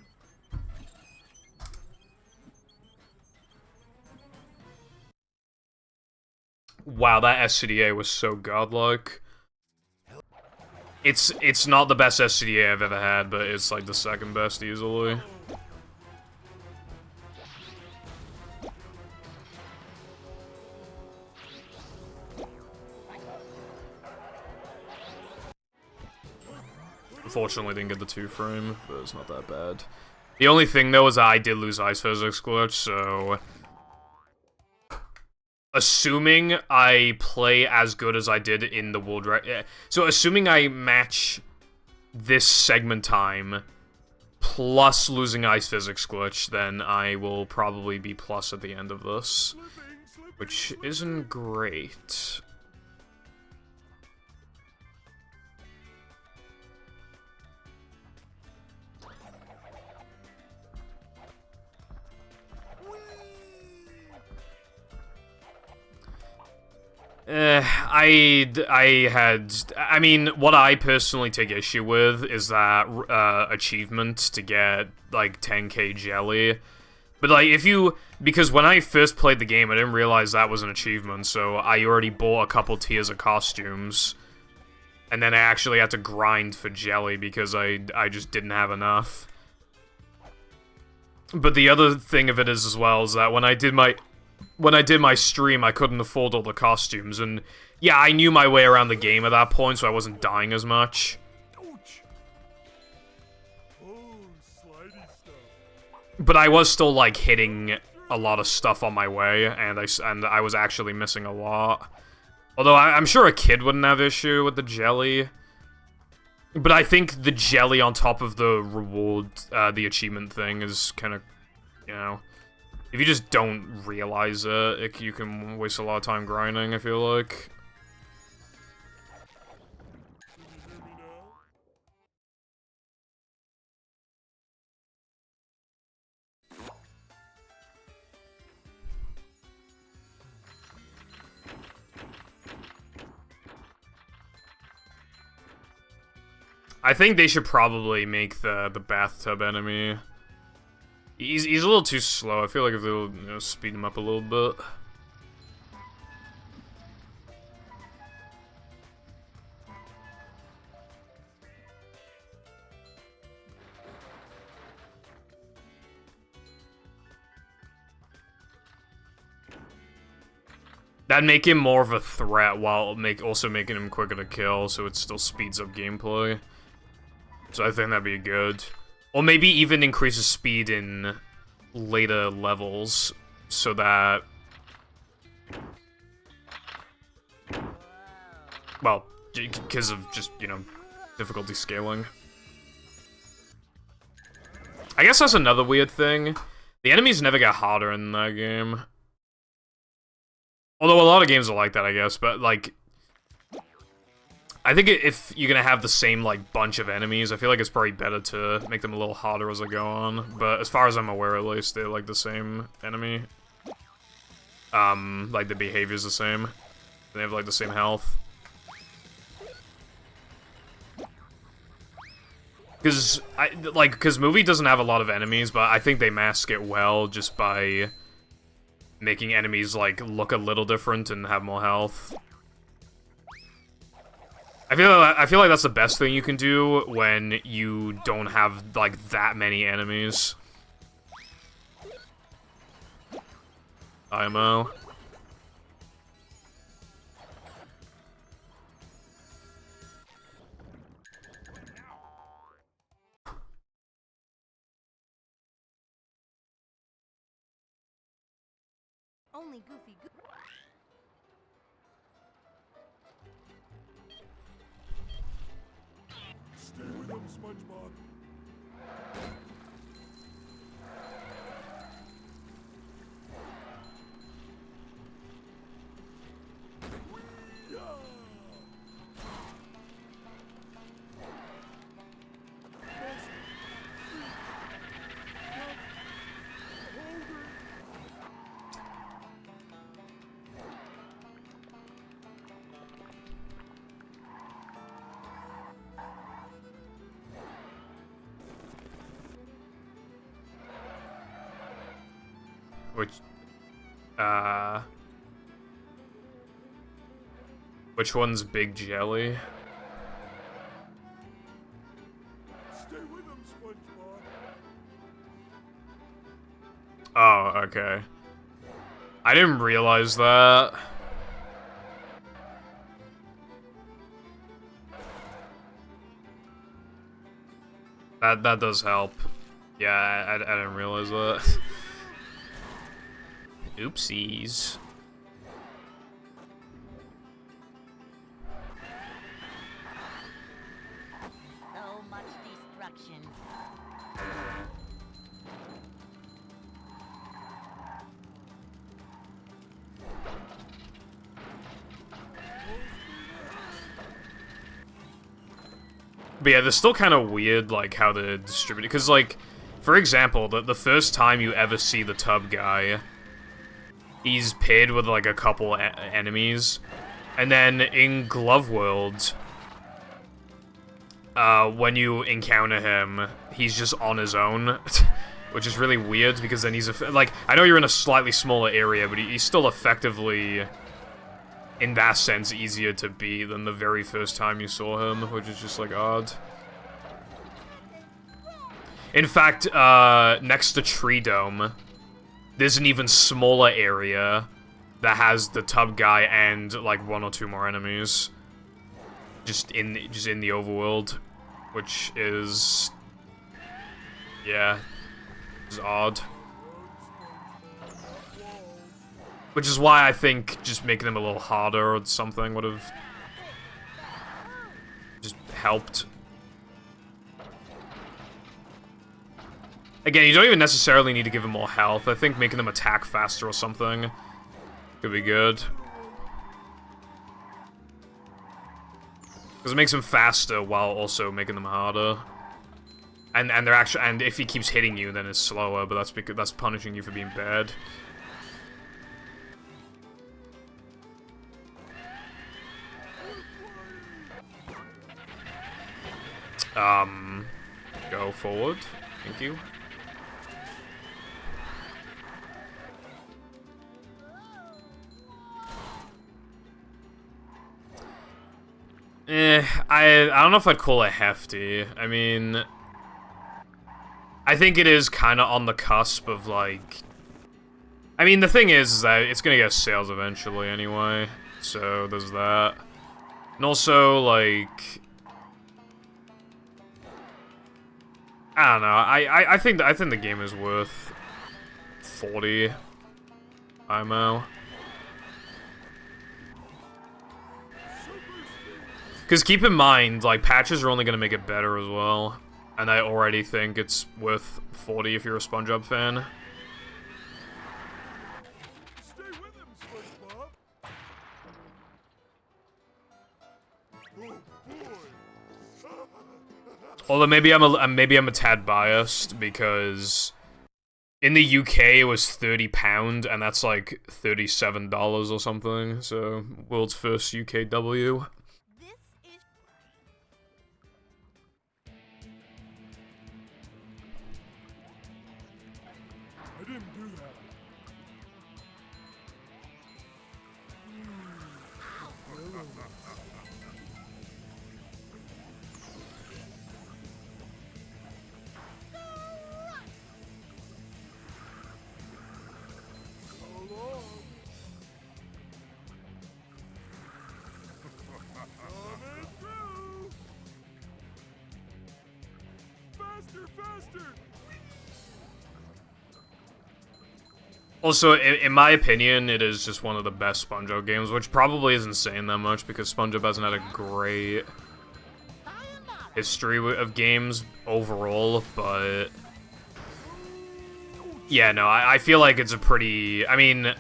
Wow, that SCDA was so godlike. It's not the best SCDA I've ever had, but it's like the second best easily. Unfortunately, didn't get the 2-frame, but it's not that bad. The only thing, though, is that I did lose Ice Physics Glitch, so... Assuming I play as good as I did in the World Record... So, assuming I match this segment time, plus losing Ice Physics Glitch, then I will probably be plus at the end of this. Which isn't great. I mean, what I personally take issue with is that achievement to get, like, 10k jelly. But, like, because when I first played the game, I didn't realize that was an achievement, so I already bought a couple tiers of costumes. And then I actually had to grind for jelly because I just didn't have enough. But the other thing of it is, as well, is that when I did my stream, I couldn't afford all the costumes, and yeah, I knew my way around the game at that point, so I wasn't dying as much. Ouch. Oh, slidey stuff. But I was still, like, hitting a lot of stuff on my way, and I was actually missing a lot. Although I'm sure a kid wouldn't have issue with the jelly. But I think the jelly on top of the reward, the achievement thing is kind of, you know... If you just don't realize it, you can waste a lot of time grinding, I feel like. Can you hear me now? I think they should probably make the bathtub enemy He's a little too slow. I feel like if they'll, you know, speed him up a little bit. That'd make him more of a threat while also making him quicker to kill, so it still speeds up gameplay. So I think that'd be good. Or maybe even increases speed in later levels, so that... Well, because of just, you know, difficulty scaling. I guess that's another weird thing. The enemies never get harder in that game. Although a lot of games are like that, I guess, but, like... I think if you're gonna have the same, like, bunch of enemies, I feel like it's probably better to make them a little harder as they go on. But as far as I'm aware, at least, they're, like, the same enemy. Like, the behavior's the same. They have, like, the same health. Because movie doesn't have a lot of enemies, but I think they mask it well just by making enemies, like, look a little different and have more health. I feel like that's the best thing you can do when you don't have, like, that many enemies. IMO. Only Goofy Goo. Stay with him, SpongeBob. Which one's Big Jelly? Stay with him, SpongeBob. Oh, okay. I didn't realize that. That does help. Yeah, I didn't realize that. Oopsies. So much destruction. But yeah, they're still kind of weird, like, how they're distributed. Because, like, for example, the first time you ever see the tub guy, he's paired with, like, a couple enemies. And then in Glove World, when you encounter him, he's just on his own. Which is really weird, because then he's, like, I know you're in a slightly smaller area, but he's still effectively, in that sense, easier to beat than the very first time you saw him, which is just, like, odd. In fact, next to Tree Dome, there's an even smaller area that has the tub guy and, like, one or two more enemies. Just in the overworld, which is... yeah, is odd. Which is why I think just making them a little harder or something would have just helped. Again, you don't even necessarily need to give them more health. I think making them attack faster or something could be good. Because it makes them faster while also making them harder. And they're actually, and if he keeps hitting you, then it's slower, but that's because that's punishing you for being bad. Go forward. Thank you. I don't know if I'd call it hefty. I mean, I think it is kind of on the cusp of, like... I mean, the thing is that it's gonna get sales eventually anyway, so there's that. And also, like... I don't know, I think the game is worth 40 IMO. Because keep in mind, like, patches are only gonna make it better as well. And I already think it's worth 40 if you're a SpongeBob fan. Stay with him, SpongeBob. Oh boy. Although maybe I'm a tad biased because in the UK it was £30 and that's like $37 or something. So world's first UK W. This is I didn't do that. Hello. Coming through. Faster, faster. Also, in my opinion, it is just one of the best SpongeBob games, which probably isn't saying that much because SpongeBob hasn't had a great history of games overall, but... Yeah, no, I feel like it's a pretty... I mean...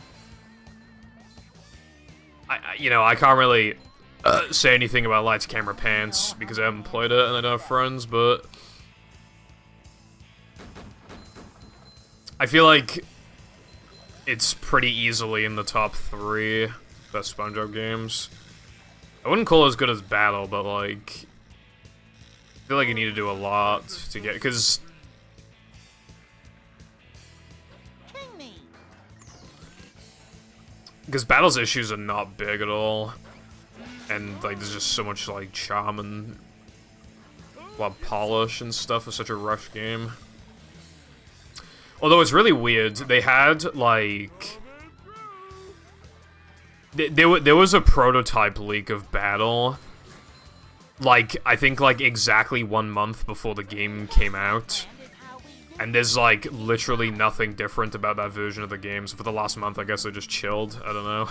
you know, I can't really say anything about Lights, Camera, Pants because I haven't played it and I don't have friends, but... I feel like it's pretty easily in the top 3 best SpongeBob games. I wouldn't call it as good as Battle, but like... I feel like you need to do a lot to get... Because... Because Battle's issues are not big at all. And like there's just so much like charm and... polish and stuff for such a rush game. Although it's really weird, they had, like... There was a prototype leak of Battle, like, I think, like, exactly 1 month before the game came out. And there's, like, literally nothing different about that version of the game, so for the last month, I guess they just chilled, I don't know.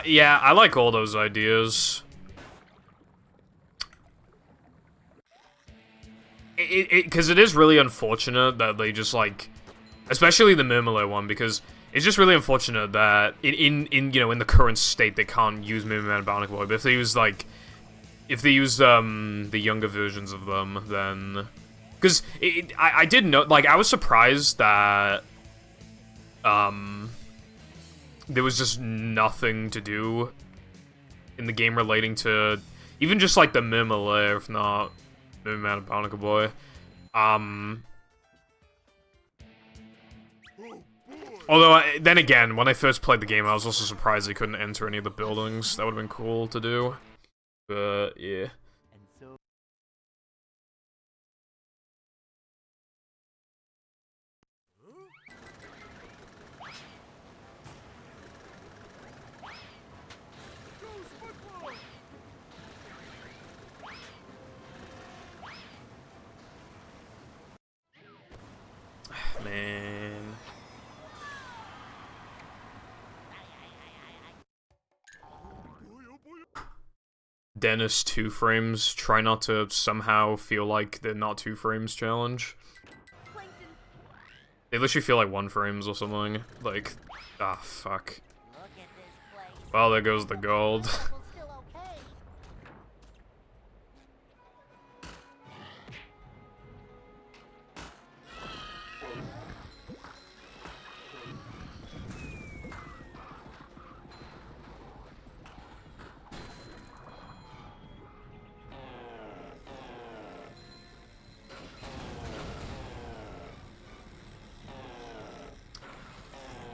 Yeah, I like all those ideas. Because it is really unfortunate that they just, like... Especially the Murmillo one, because it's just really unfortunate that in you know, in the current state, they can't use Moomin and Barnacle Boy, but if they use, like... If they use, the younger versions of them, then... Because I did know... Like, I was surprised that... there was just nothing to do in the game relating to even just like the Murmillo, if not Moomin and Barnacle Boy. Although, then again, when I first played the game, I was also surprised they couldn't enter any of the buildings. That would have been cool to do. But, yeah. Man. Dennis 2 frames, try not to somehow feel like they're not 2 frames challenge. They literally feel like 1 frames or something. Like, ah, fuck. Well, there goes the gold.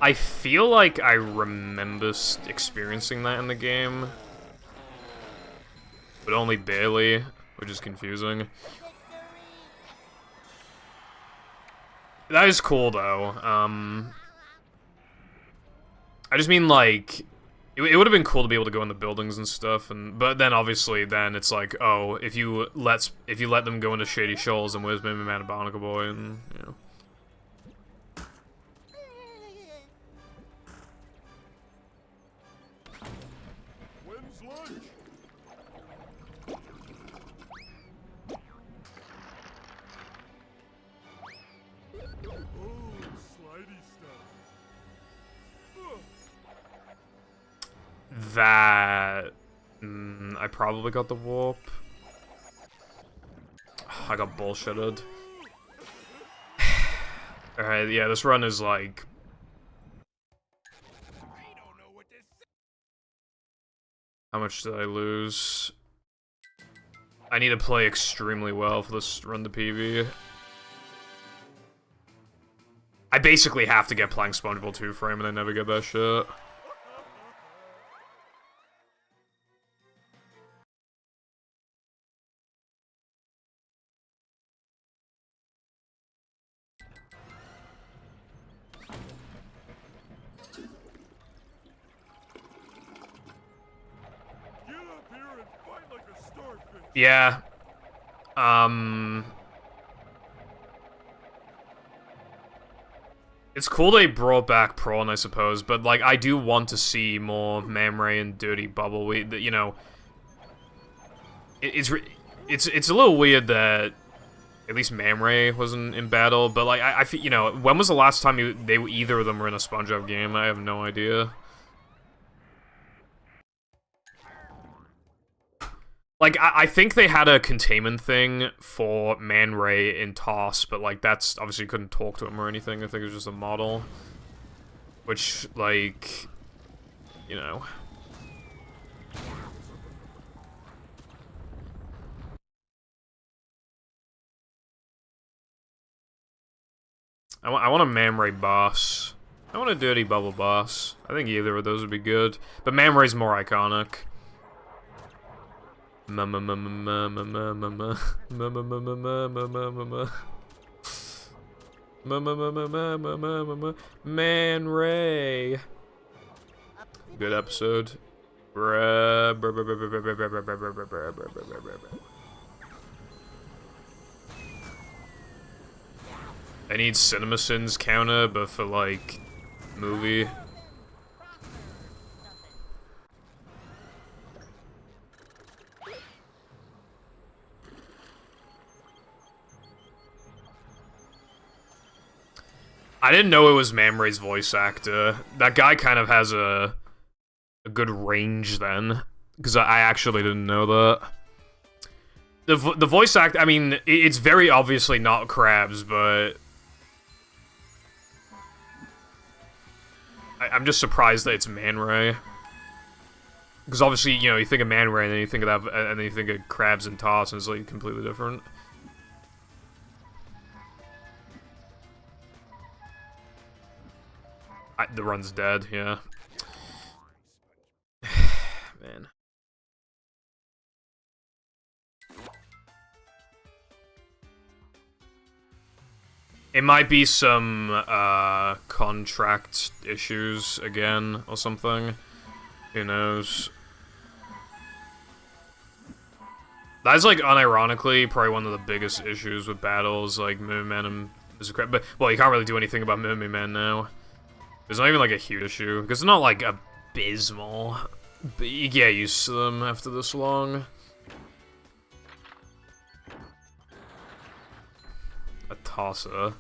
I feel like I remember experiencing that in the game. But only barely, which is confusing. That is cool, though. I just mean, like, it would have been cool to be able to go in the buildings and stuff, but then obviously, then it's like, oh, if you let them go into Shady Shoals, then where's Mimi Man and Barnacle Boy, and you know. When's lunch? Oh, slidey stuff. That... I probably got the warp. I got bullshitted. Alright, yeah, this run is like... How much did I lose? I need to play extremely well for this run to PB. I basically have to get playing SpongeBob 2 frame and I never get that shit. Get up here and fight like a starfish. Yeah. It's cool they brought back Prawn, I suppose, but, like, I do want to see more Mamray and Dirty Bubble. You know... It's a little weird that at least Mamray wasn't in battle, but, like, I feel, you know, when was the last time either of them were in a SpongeBob game? I have no idea. Like, I think they had a containment thing for Man Ray in Toss, but, like, that's obviously couldn't talk to him or anything. I think it was just a model. Which, like, you know. I want a Man Ray boss. I want a Dirty Bubble boss. I think either of those would be good. But Man Ray's more iconic. Man Ray. Good episode. I need CinemaSins counter, but for like movie. I didn't know it was Mamray's voice actor. That guy kind of has a good range then, because I actually didn't know that. The voice act, I mean, it's very obviously not Krabs, but I'm just surprised that it's Man Ray. Because obviously, you know, you think of Man Ray and then you think of that, and then you think of Krabs and Toss, and it's like completely different. The run's dead, yeah. Man. It might be some, contract issues again, or something. Who knows? That's, like, unironically, probably one of the biggest issues with battles, like, Moomin Man and Mr. Krabs. But, well, you can't really do anything about Moomin Man now. There's not even, like, a huge issue, because it's not, like, abysmal. But you get used to them after this long. A tosser.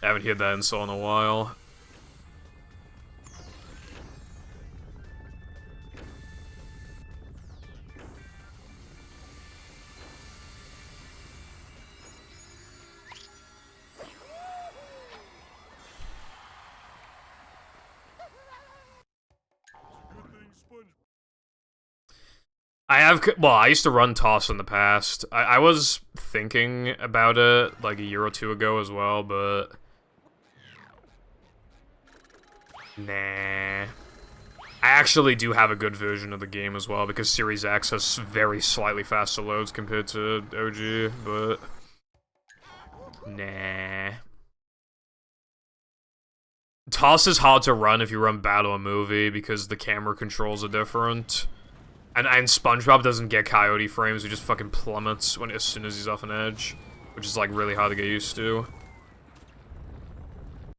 I haven't heard that insult in a while. Well, I used to run Toss in the past. I was thinking about it, like, a year or two ago as well, but Nah. I actually do have a good version of the game as well, because Series X has very slightly faster loads compared to OG, but... Nah. TOS is hard to run if you run Battle or Movie, because the camera controls are different. And SpongeBob doesn't get coyote frames, he just fucking plummets as soon as he's off an edge. Which is, like, really hard to get used to.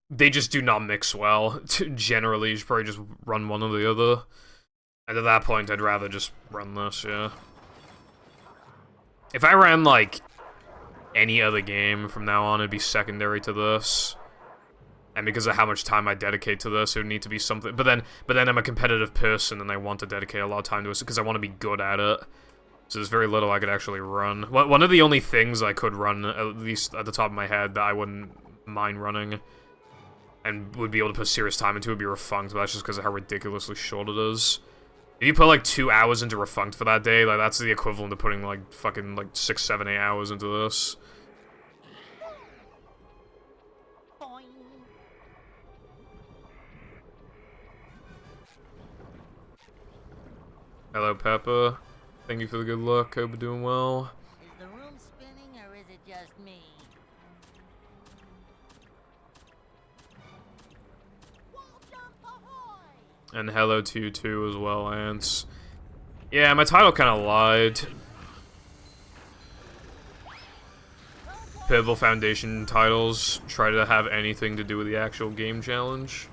They just do not mix well. Generally, you should probably just run one or the other. And at that point, I'd rather just run this, yeah. If I ran, like, any other game from now on, it'd be secondary to this. And because of how much time I dedicate to this, it would need to be something... But then I'm a competitive person, and I want to dedicate a lot of time to it, because I want to be good at it. So there's very little I could actually run. One of the only things I could run, at least at the top of my head, that I wouldn't mind running, and would be able to put serious time into, would be Refunct, but that's just because of how ridiculously short it is. If you put, like, 2 hours into Refunct for that day, like, that's the equivalent of putting, like, fucking, like, 6, 7, 8 hours into this. Boing. Hello, Peppa. Thank you for the good luck. Hope you're doing well. Is the room spinning or is it just me? Wall jump ahoy! And hello to you too as well, Ants. Yeah, my title kind of lied. Pebble Foundation titles try to have anything to do with the actual game challenge.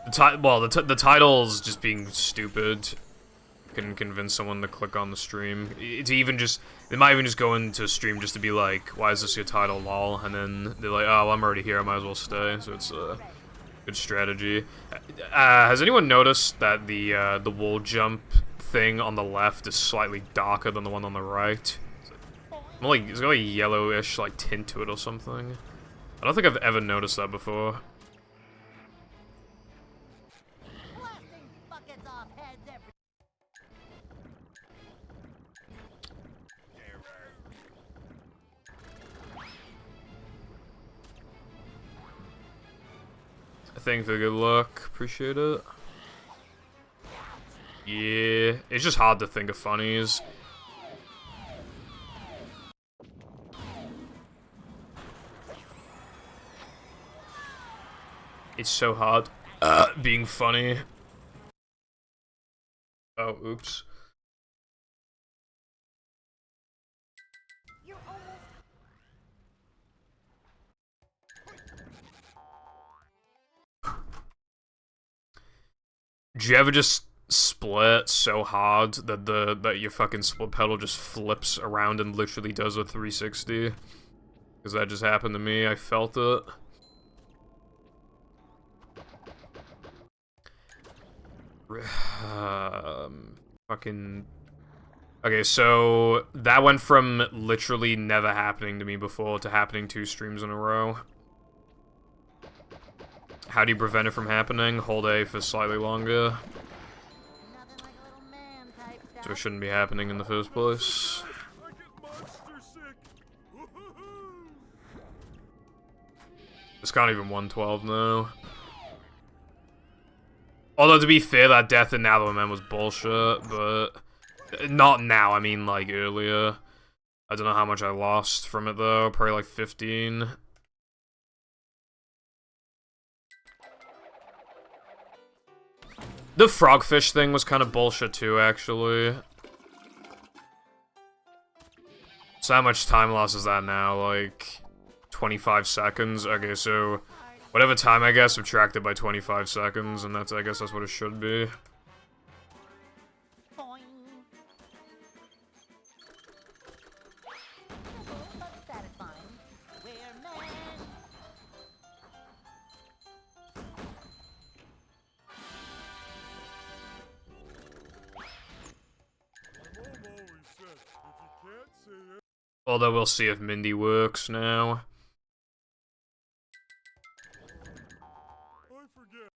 The titles just being stupid can convince someone to click on the stream. They might even just go into a stream just to be like, why is this your title, lol? And then they're like, oh, well, I'm already here, I might as well stay. So it's a good strategy. Has anyone noticed that the wall jump thing on the left is slightly darker than the one on the right? It's got like a yellowish like tint to it or something. I don't think I've ever noticed that before. Blasting buckets off heads every... Thank you for the good luck. Appreciate it. Yeah, it's just hard to think of funnies. It's so hard being funny. Oh, oops. You're almost. Do you ever just split so hard that that your fucking split pedal just flips around and literally does a 360? Because that just happened to me. I felt it. Fucking... Okay, so that went from literally never happening to me before to happening 2 streams in a row. How do you prevent it from happening? Hold A for slightly longer. Nothing like a little man type stuff. So it shouldn't be happening in the first place. I get monster sick. Woohoo! It's not even 112 now. Although, to be fair, that death in Now the Man was bullshit, but... Not now, I mean, like, earlier. I don't know how much I lost from it, though. Probably, like, 15. The frogfish thing was kind of bullshit, too, actually. So how much time loss is that now? Like, 25 seconds? Okay, so... Whatever time, I guess, subtracted by 25 seconds, and I guess that's what it should be. Boing. Simple but satisfying. We're men. My mom always said, if you can't say it, Although we'll see if Mindy works now. I forget.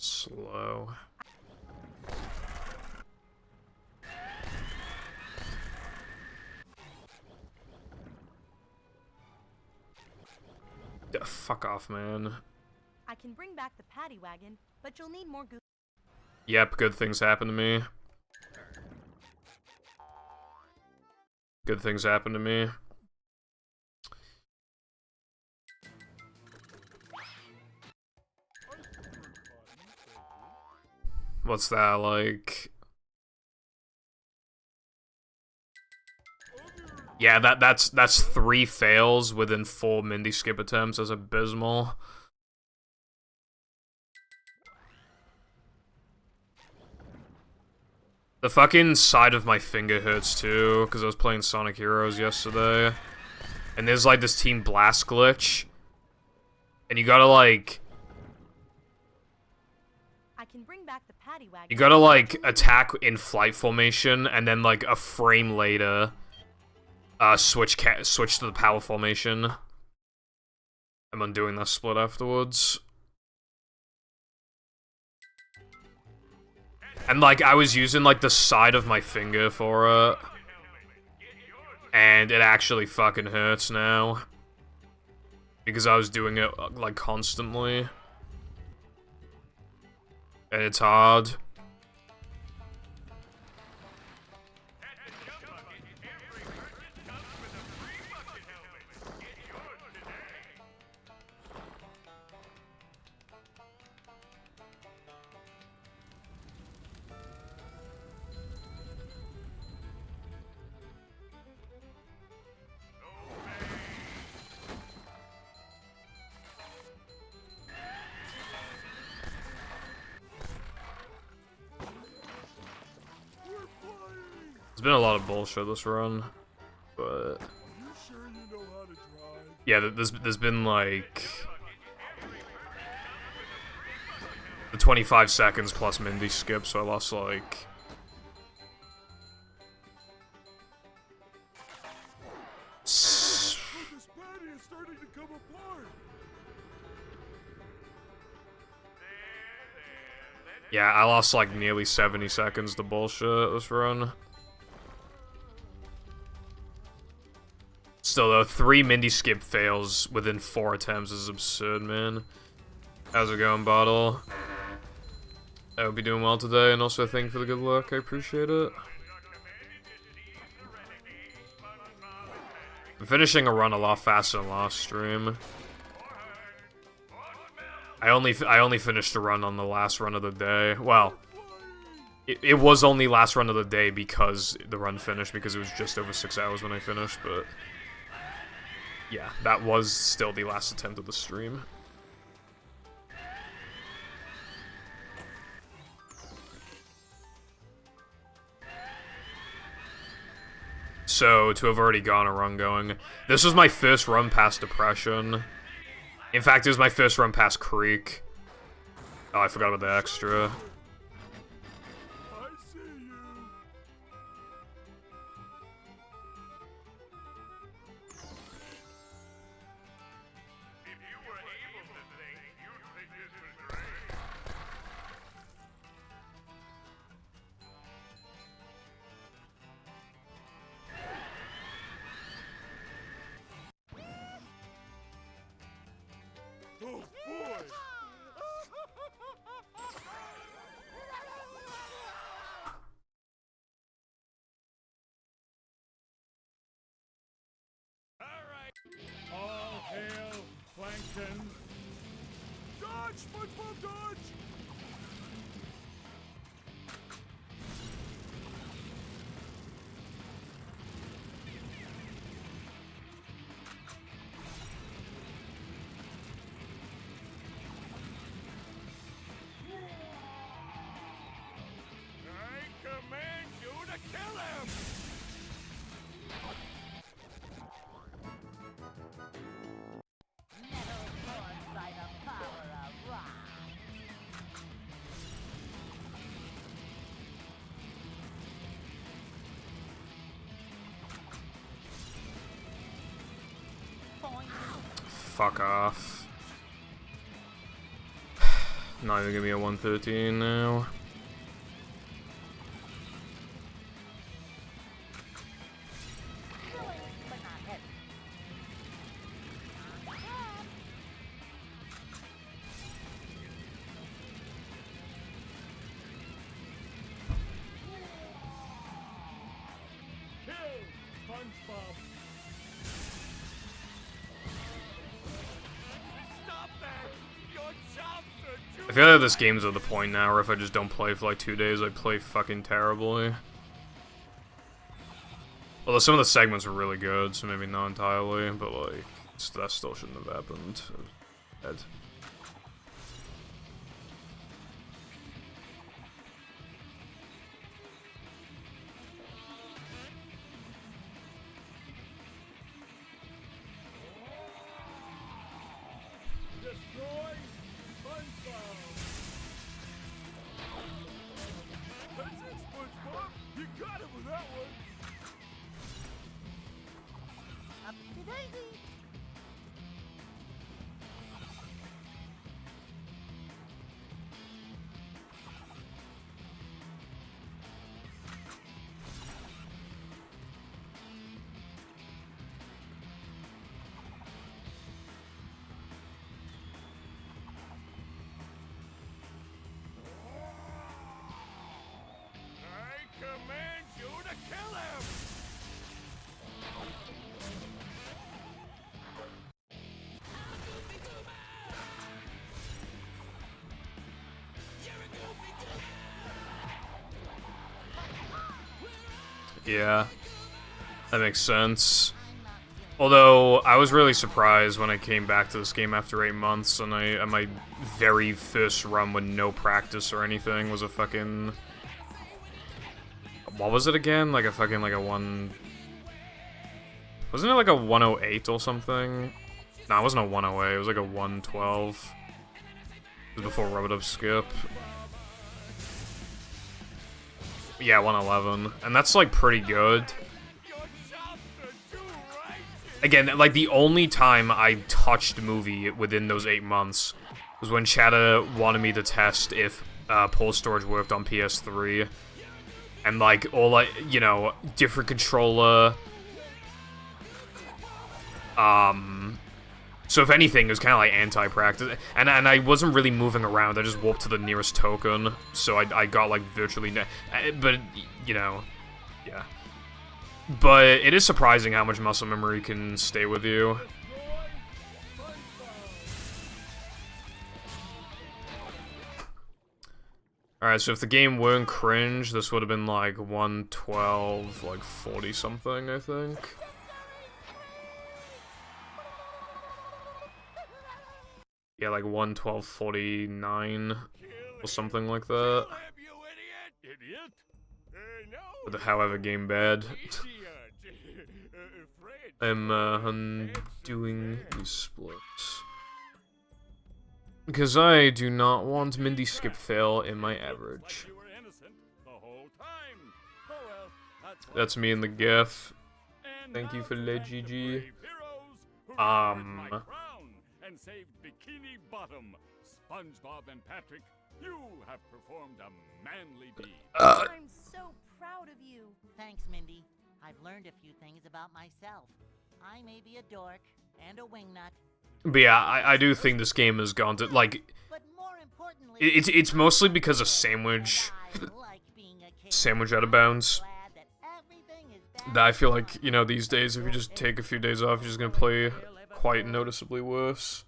Slow. Yeah, fuck off, man. I can bring back the paddy wagon, but you'll need more goofy. Yep, good things happen to me. Good things happen to me. What's that, like? Yeah, that's 3 fails within 4 Mindy skip attempts. That's abysmal. The fucking side of my finger hurts too, because I was playing Sonic Heroes yesterday. And there's like this Team Blast glitch. And you gotta like... I can bring back the paddy wagon. You gotta like attack in flight formation, and then like a frame later, switch to the power formation. I'm undoing that split afterwards. And like I was using like the side of my finger for it. And it actually fucking hurts now. Because I was doing it like constantly. And it's hard. There's been a lot of bullshit this run, but yeah, there's been like the 25 seconds plus Mindy skip, so I lost like yeah, I lost like nearly 70 seconds to bullshit this run. Still though, 3 Mindy skip fails within 4 attempts is absurd, man. How's it going, Bottle? I hope you're doing well today, and also thank you for the good luck, I appreciate it. I'm finishing a run a lot faster than last stream. I only finished a run on the last run of the day. Well, it was only last run of the day because the run finished, because it was just over 6 hours when I finished, but... yeah, that was still the last attempt of the stream. So, to have already gone a run going, this was my first run past Depression. In fact, it was my first run past Creek. Oh, I forgot about the extra. Oh boy! All hail, Plankton! Dodge, SpongeBob, dodge! I command you to kill him! Metal forged by the power of rock. Fuck off. Not even gonna be a 113 now. I feel like this game's at the point now where if I just don't play for like 2 days, I play fucking terribly. Although some of the segments were really good, so maybe not entirely, but like, that still shouldn't have happened. Dead. Command you to kill him! Yeah, that makes sense. Although, I was really surprised when I came back to this game after 8 months, and my very first run with no practice or anything was a fucking... What was it again? Like a fucking, like a one... Wasn't it like a 108 or something? No, it wasn't a 108, it was like a 112. It was before Rub-a-Dub Skip. Yeah, 111. And that's, like, pretty good. Again, like, the only time I touched movie within those 8 months was when Chatta wanted me to test if pull storage worked on PS3. And, like, all, like, you know, different controller. So if anything, it was kind of like anti-practice. And I wasn't really moving around, I just walked to the nearest token. So I got, like, virtually... But, you know, yeah. But it is surprising how much muscle memory can stay with you. Alright, so if the game weren't cringe, this would have been like 112, like 40 something, I think. Yeah, like 112.49 or something like that. But however, game bad. I'm undoing these splits. Because I do not want Mindy Skip fail in my average. That's me in the GIF. Thank you for the GG. And saved Bikini Bottom. SpongeBob and Patrick, you have performed a manly deed. I'm so proud of you. Thanks, Mindy. I've learned a few things about myself. I may be a dork and a wingnut. But yeah, I do think this game has gone to, like... But more importantly, It's mostly because of Sandwich. Sandwich out of bounds. That I feel like, you know, these days, if you just take a few days off, you're just gonna play quite noticeably worse.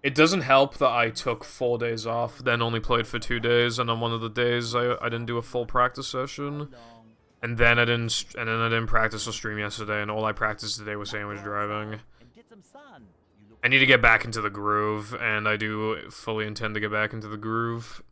It doesn't help that I took 4 days off, then only played for 2 days, and on one of the days I didn't do a full practice session. And then I didn't practice or stream yesterday, and all I practiced today was sandwich driving. I need to get back into the groove, and I do fully intend to get back into the groove.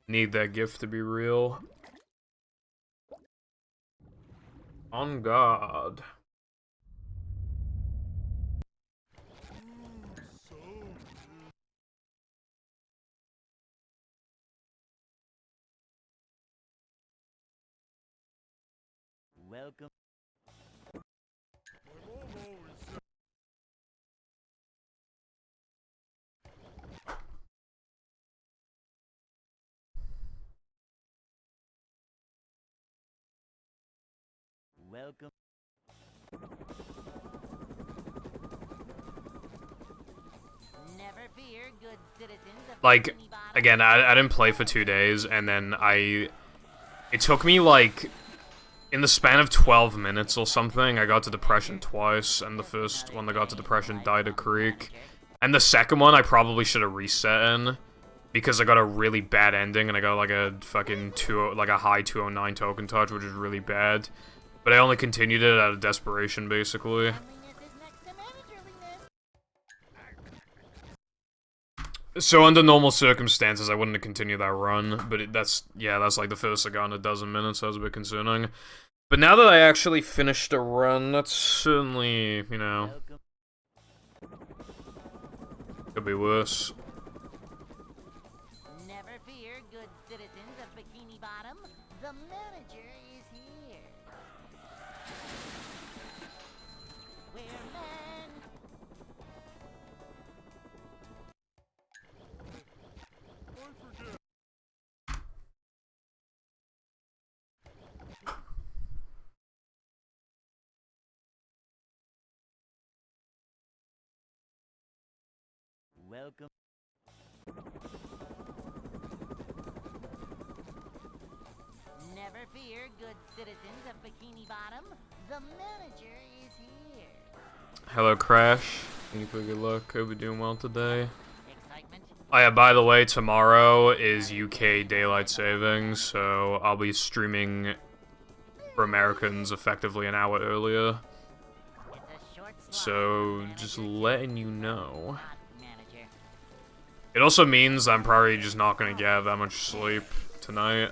Need that gift to be real. On guard. Welcome. Welcome. Never fear, good citizens of Like, Bikini Bottom. again, I didn't play for 2 days, and then it took me, like, in the span of 12 minutes or something, I got to Depression twice, and the first one that got to Depression died a creek. And the second one I probably should have reset in, because I got a really bad ending, and I got, like, a fucking a high 209 token touch, which is really bad. But I only continued it out of desperation, basically. Manliness is next to managerliness. So under normal circumstances, I wouldn't have continued that run, but that's like the first I got in a dozen minutes, so that was a bit concerning. But now that I actually finished a run, that's certainly, you know, Welcome. could be worse. Never fear, good citizens of Bikini Bottom. The manager is here. We're men. Welcome. Never fear, good citizens of Bikini Bottom. The manager is here. Hello, Crash. Thank you for good luck. Hope you're doing well today. Excitement. Oh yeah, by the way, tomorrow is UK Daylight Savings, so I'll be streaming for Americans effectively an hour earlier. It's a short slide So, from just manager letting you know. not manager. It also means I'm probably just not gonna get that much sleep tonight.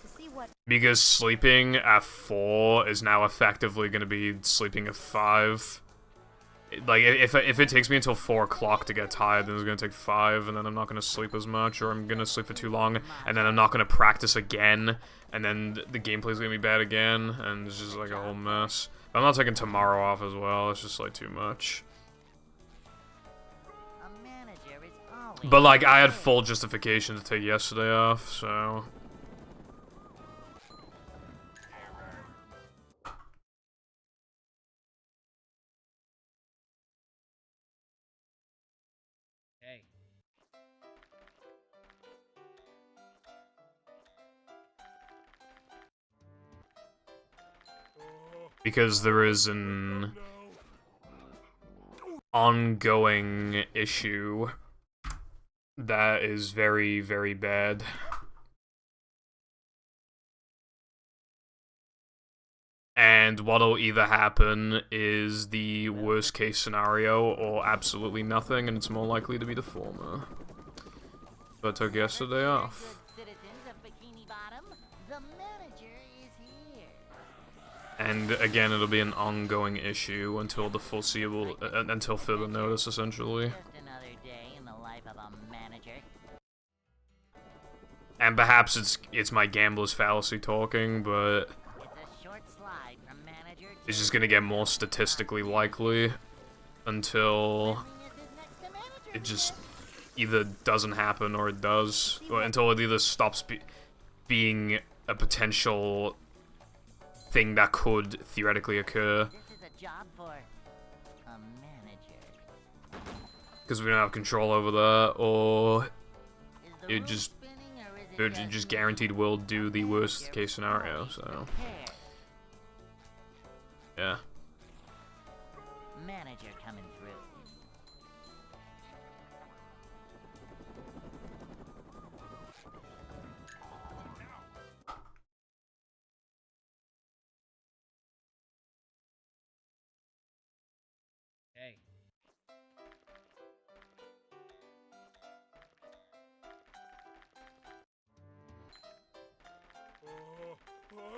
To see what Because sleeping at 4 is now effectively gonna be sleeping at 5. Like, if it takes me until 4 o'clock to get tired, then it's gonna take 5, and then I'm not gonna sleep as much, or I'm gonna sleep for too long, and then I'm not gonna practice again, and then the gameplay's gonna be bad again, and it's just like a whole mess. But I'm not taking tomorrow off as well, it's just like too much. A manager is always But like, I had there. full justification to take yesterday off, so... Hey. Because there is an ongoing issue that is very, very bad. And what'll either happen is the worst case scenario or absolutely nothing, and it's more likely to be the former. So I took yesterday off. Good citizens of Bikini Bottom, the manager is here. And again, it'll be an ongoing issue until the foreseeable, until further notice, essentially. Just another day in the life of a manager. And perhaps it's my gambler's fallacy talking, but It's a short slide from manager to it's just gonna get more statistically likely until manliness is next to manager. it just either doesn't happen or it does, or until it either stops being a potential thing that could theoretically occur, This is a job for a manager. because we don't have control over that, or Is the it room just spinning or is it it just guaranteed will do the worst case scenario, so Prepare. yeah. Manager coming through. Hey.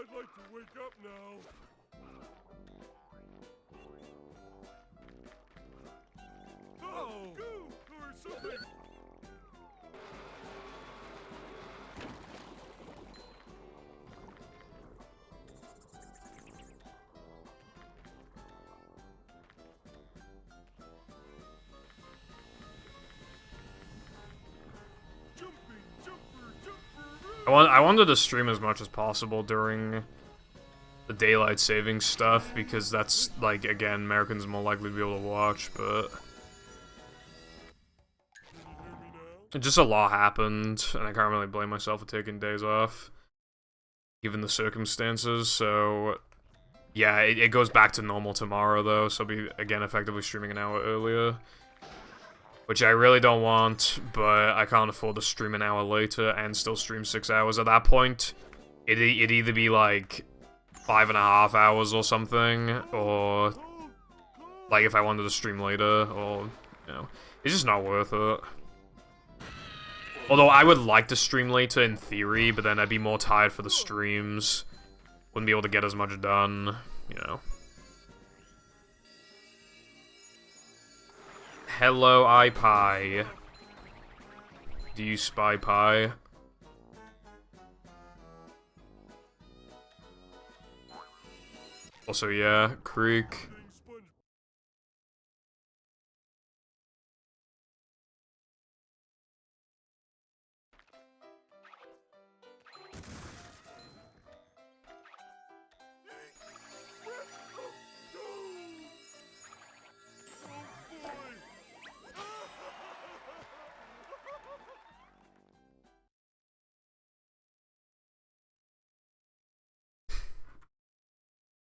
I'd like to wake up now. Oh, goo or something. I wanted to stream as much as possible during the daylight saving stuff, because that's, like, again, Americans are more likely to be able to watch, but... just a lot happened, and I can't really blame myself for taking days off, given the circumstances, so... yeah, it goes back to normal tomorrow, though, so I'll be, again, effectively streaming an hour earlier. Which I really don't want, but I can't afford to stream an hour later and still stream 6 hours. At that point, it'd either be like 5.5 hours or something, or like if I wanted to stream later, or, you know, it's just not worth it. Although I would like to stream later in theory, but then I'd be more tired for the streams. Wouldn't be able to get as much done, you know. Hello, iPie. Do you spy pie? Also, yeah, Creek.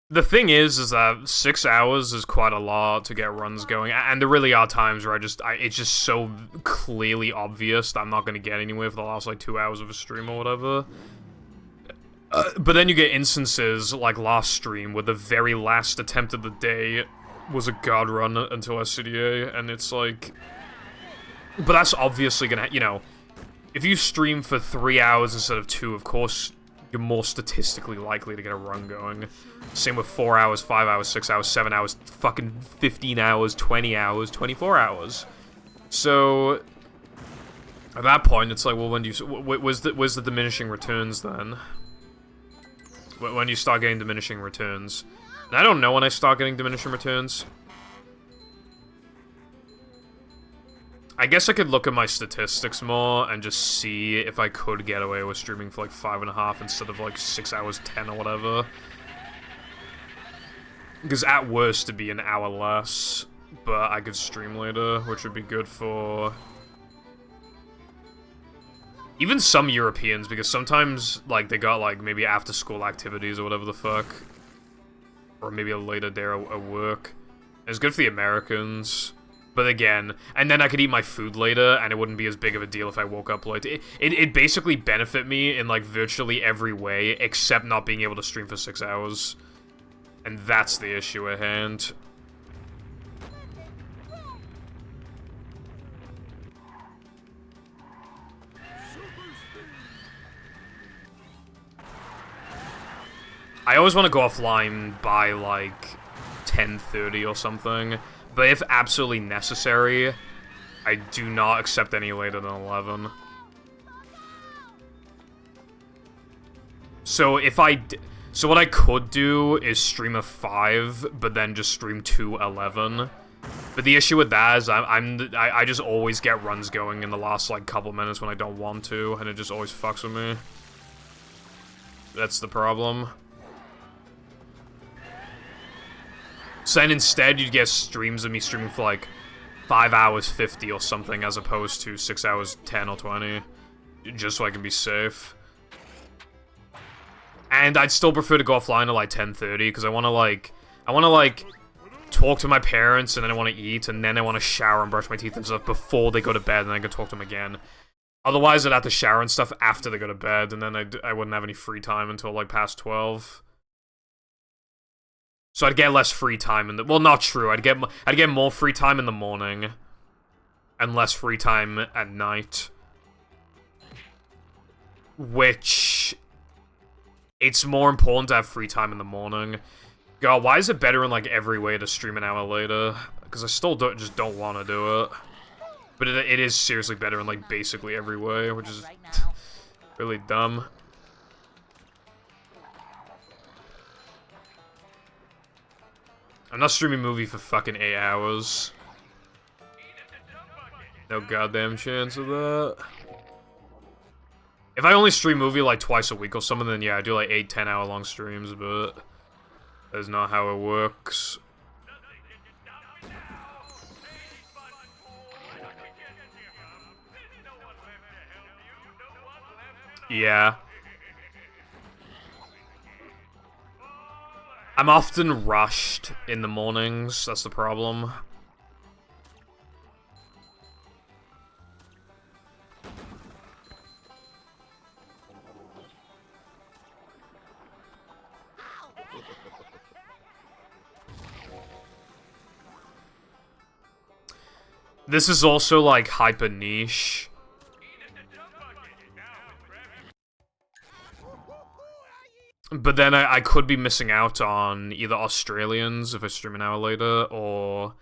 The thing is that 6 hours is quite a lot to get runs going, and there really are times where it's just so clearly obvious that I'm not going to get anywhere for the last, like, 2 hours of a stream or whatever. But then you get instances, like last stream, where the very last attempt of the day was a guard run until SCDA, and it's like... but that's obviously gonna, you know... if you stream for 3 hours instead of 2, of course, you're more statistically likely to get a run going. Same with 4 hours, 5 hours, 6 hours, 7 hours, fucking 15 hours, 20 hours, 24 hours. So, at that point, it's like, well, when do you... where's the diminishing returns, then? When do you start getting diminishing returns? And I don't know when I start getting diminishing returns. I guess I could look at my statistics more and just see if I could get away with streaming for like 5.5 instead of like 6 hours 10 or whatever. Because at worst it'd be an hour less, but I could stream later, which would be good for even some Europeans, because sometimes like they got like maybe after school activities or whatever the fuck, or maybe a later day at work. And it's good for the Americans. But again, and then I could eat my food later, and it wouldn't be as big of a deal if I woke up late. It basically benefit me in, like, virtually every way, except not being able to stream for 6 hours. And that's the issue at hand. I always want to go offline by, like, 10:30 or something. But if absolutely necessary, I do not accept any later than 11. So if so what I could do is stream a 5, but then just stream 2:11. But the issue with that is I just always get runs going in the last like couple minutes when I don't want to, and it just always fucks with me. That's the problem. So then instead, you'd get streams of me streaming for like 5 hours 50 or something, as opposed to 6 hours 10 or 20, just so I can be safe. And I'd still prefer to go offline at like 10:30, because I want to like talk to my parents, and then I want to eat, and then I want to shower and brush my teeth and stuff before they go to bed, and I can talk to them again. Otherwise, I'd have to shower and stuff after they go to bed, and then I wouldn't have any free time until like past 12. So I'd get less free time in the... well, not true. I'd get more free time in the morning. And less free time at night. Which it's more important to have free time in the morning. God, why is it better in, like, every way to stream an hour later? Because I still just don't want to do it. But it is seriously better in, like, basically every way, which is really dumb. I'm not streaming movie for fucking 8 hours. No goddamn chance of that. If I only stream movie like twice a week or something, then yeah, I do like 8-10 hour long streams, but that's not how it works. Yeah. I'm often rushed in the mornings, that's the problem. This is also, like, hyper niche. But then I could be missing out on either Australians if I stream an hour later, or,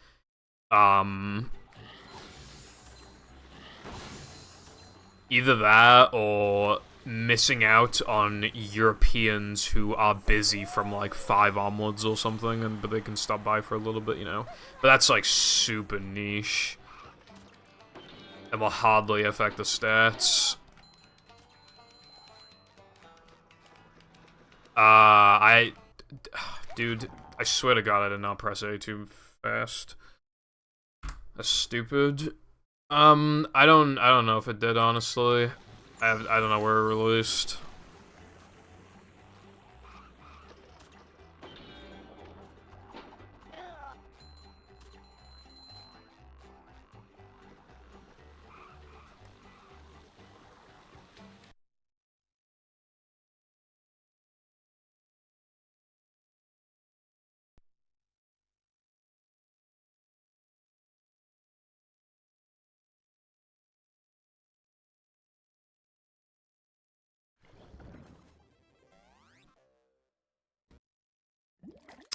either that, or missing out on Europeans who are busy from, like, 5 onwards or something, but they can stop by for a little bit, you know? But that's, like, super niche. And will hardly affect the stats. Dude, I swear to God I did not press A too fast. That's stupid. I don't know if it did, honestly. I don't know where it released.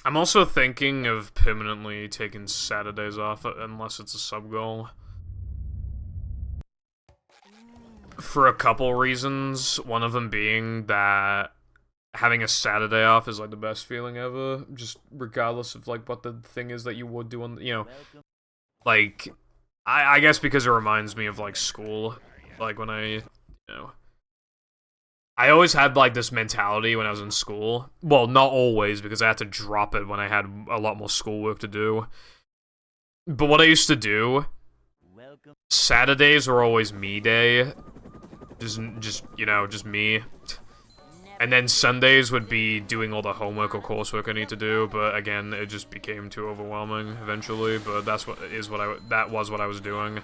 I'm also thinking of permanently taking Saturdays off, unless it's a sub-goal. For a couple reasons, one of them being that having a Saturday off is, like, the best feeling ever, just regardless of, like, what the thing is that you would do on, you know, like, I guess because it reminds me of, like, school, like, when you know, I always had, like, this mentality when I was in school. Well, not always, because I had to drop it when I had a lot more schoolwork to do. But what I used to do, Saturdays were always me day. Just you know, just me. And then Sundays would be doing all the homework or coursework I need to do, but again, it just became too overwhelming eventually, but that was what I was doing.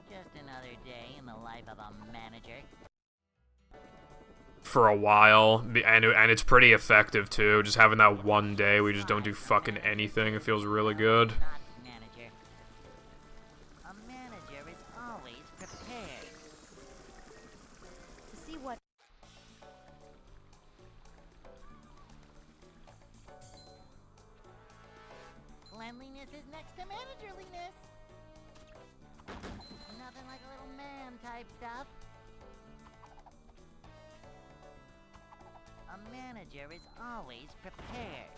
Just another day in the life of a manager. For a while, and it's pretty effective too, just having that one day we just don't do fucking anything, it feels really good. Not manager. A manager is always prepared. To see what Cleanliness is next to managerliness. Nothing like a little man type stuff. A manager is always prepared.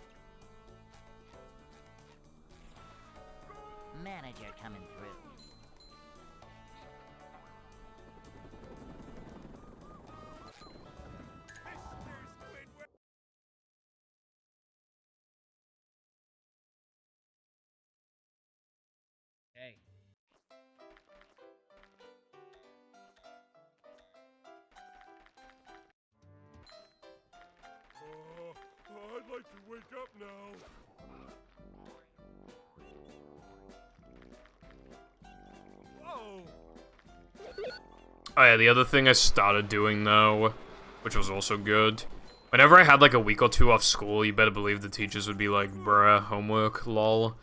Manager coming through. Hey. I'd like to wake up now. Whoa! Oh yeah, the other thing I started doing, though, which was also good, whenever I had, like, a week or two off school, you better believe the teachers would be like, bruh, homework, lol.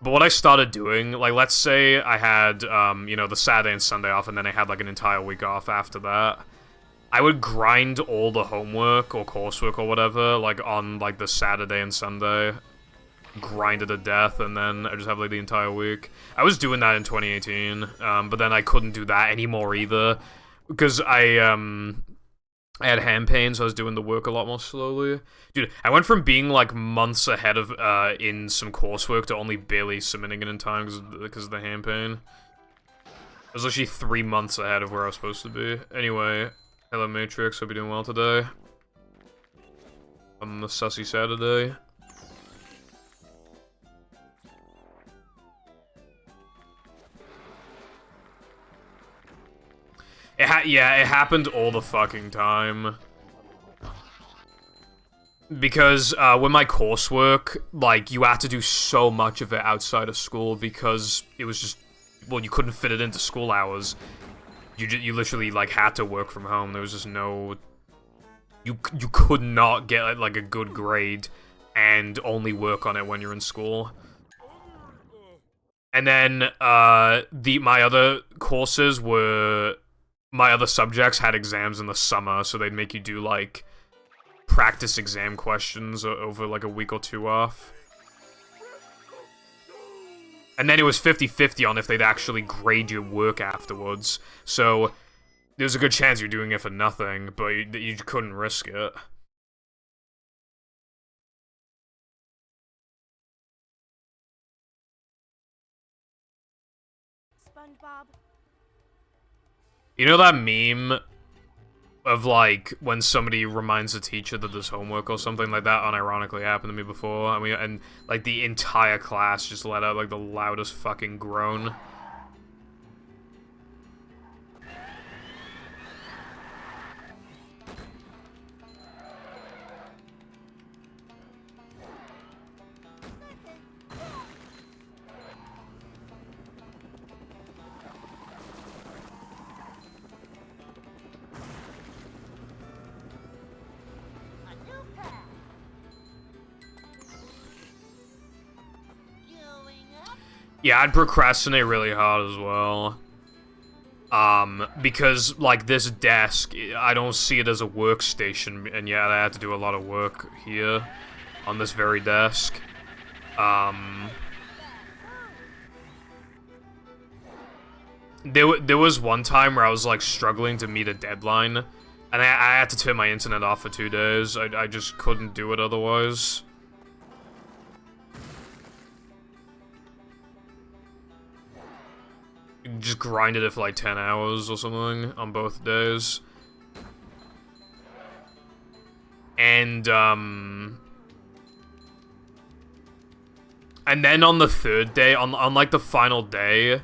But what I started doing, like, let's say I had, you know, the Saturday and Sunday off, and then I had, like, an entire week off after that. I would grind all the homework or coursework or whatever, like, on, like, the Saturday and Sunday. Grind it to death, and then I just have, like, the entire week. I was doing that in 2018, but then I couldn't do that anymore either. Because I had hand pain, so I was doing the work a lot more slowly. Dude, I went from being, like, months ahead of, in some coursework to only barely submitting it in time because of the hand pain. I was actually 3 months ahead of where I was supposed to be. Anyway, hello Matrix, hope you're doing well today. On the sussy Saturday. Yeah, it happened all the fucking time. Because, with my coursework, like, you had to do so much of it outside of school because it was just, well, you couldn't fit it into school hours. You literally, like, had to work from home. There was just no... You could not get, like, a good grade and only work on it when you're in school. And then, my other courses were... My other subjects had exams in the summer, so they'd make you do, like, practice exam questions over, like, a week or two off. And then it was 50-50 on if they'd actually grade your work afterwards. So, there's a good chance you're doing it for nothing, but you couldn't risk it. SpongeBob. You know that meme of, like, when somebody reminds a teacher that there's homework or something like that unironically happened to me before? I mean, and, like, the entire class just let out, like, the loudest fucking groan. A new path. Going up. Yeah, I'd procrastinate really hard as well. Because, like, this desk, I don't see it as a workstation, and yet I had to do a lot of work here on this very desk. There was one time where I was, like, struggling to meet a deadline, and I had to turn my internet off for 2 days. I just couldn't do it otherwise. Just grinded it for like 10 hours or something on both days. And then on the third day, on like the final day,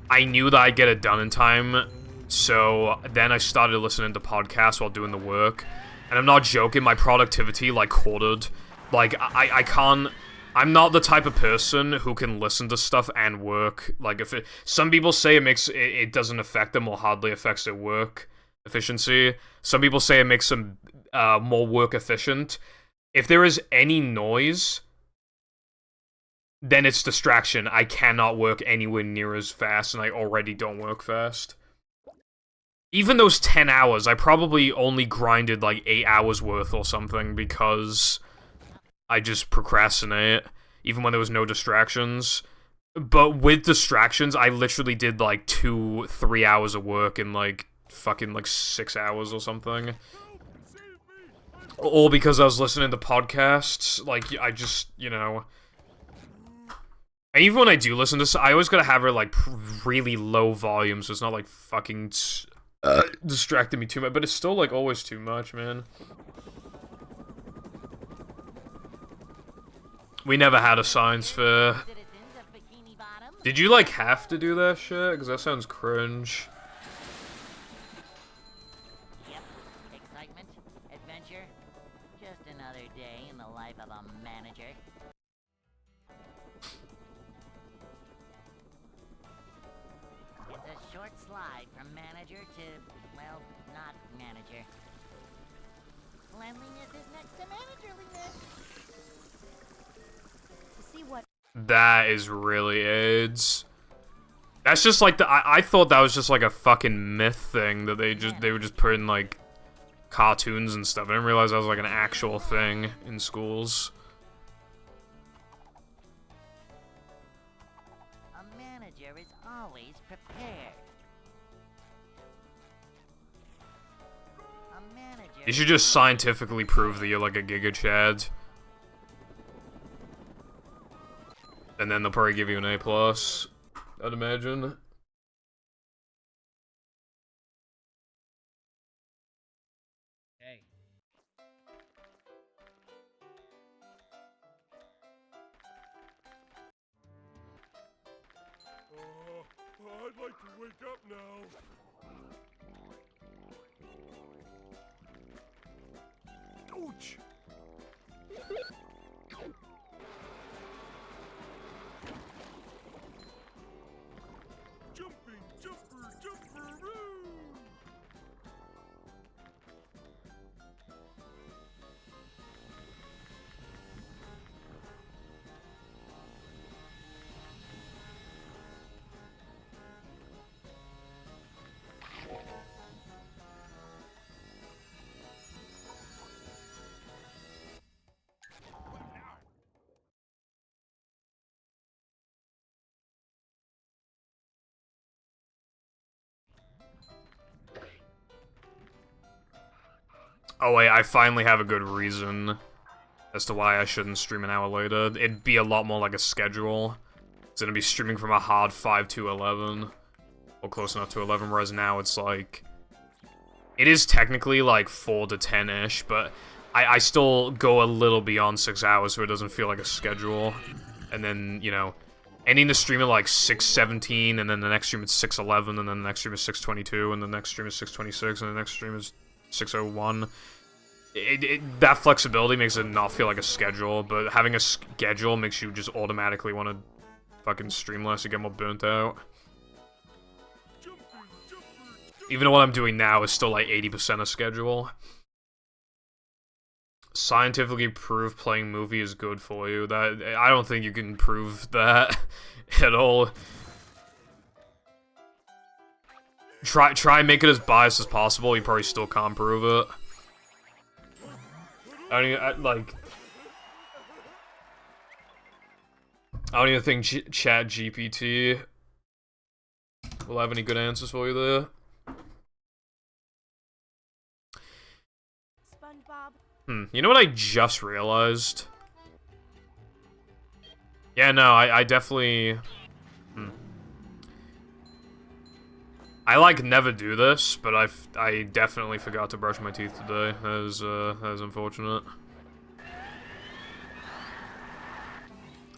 I knew that I'd get it done in time. So then I started listening to podcasts while doing the work. And I'm not joking, my productivity like quartered. Like I can't... I'm not the type of person who can listen to stuff and work. Like, if some people say it doesn't affect them or hardly affects their work efficiency. Some people say it makes them more work efficient. If there is any noise, then it's distraction. I cannot work anywhere near as fast, and I already don't work fast. Even those 10 hours, I probably only grinded like 8 hours worth or something because I just procrastinate, even when there was no distractions. But with distractions, I literally did like 2-3 hours of work in like fucking like 6 hours or something. All because I was listening to podcasts. Like, I just, you know... And even when I do listen to... I always gotta have it like really low volume, so it's not like fucking distracting me too much. But it's still like always too much, man. We never had a science fair. Citizens of Bikini Bottom. Did you, like, have to do that shit? Because that sounds cringe. Yep. Excitement, adventure, just another day in the life of a manager. It's a short slide from manager to, well, not manager. Cleanliness is next to managerliness. To see what That is really AIDS. That's just like the... I thought that was just like a fucking myth thing that they would just put in like cartoons and stuff. I didn't realize that was like an actual thing in schools. A manager is always prepared. A manager. You should just scientifically prove that you're like a Giga Chad. And then they'll probably give you an A+, I'd imagine. Hey. I'd like to wake up now. Ouch! Jumping, jumper, jumperoo! Oh wait, I finally have a good reason as to why I shouldn't stream an hour later. It'd be a lot more like a schedule. It's gonna be streaming from a hard 5 to 11. Or close enough to 11, whereas now it's like... It is technically like 4 to 10-ish, but I still go a little beyond 6 hours so it doesn't feel like a schedule. And then, you know, ending the stream at like 6:17, and then the next stream is 6:11, and then the next stream is 6:22, and the next stream is 6:26, and the next stream is 6:01. That flexibility makes it not feel like a schedule, but having a schedule makes you just automatically want to fucking stream less and get more burnt out. Even though what I'm doing now is still like 80% a schedule. Scientifically prove playing movie is good for you. That I don't think you can prove that at all. Try and make it as biased as possible. You probably still can't prove it. I don't even think Chat GPT will have any good answers for you there. SpongeBob. You know what I just realized? Yeah, no, I definitely... I, like, never do this, but I definitely forgot to brush my teeth today. That is unfortunate.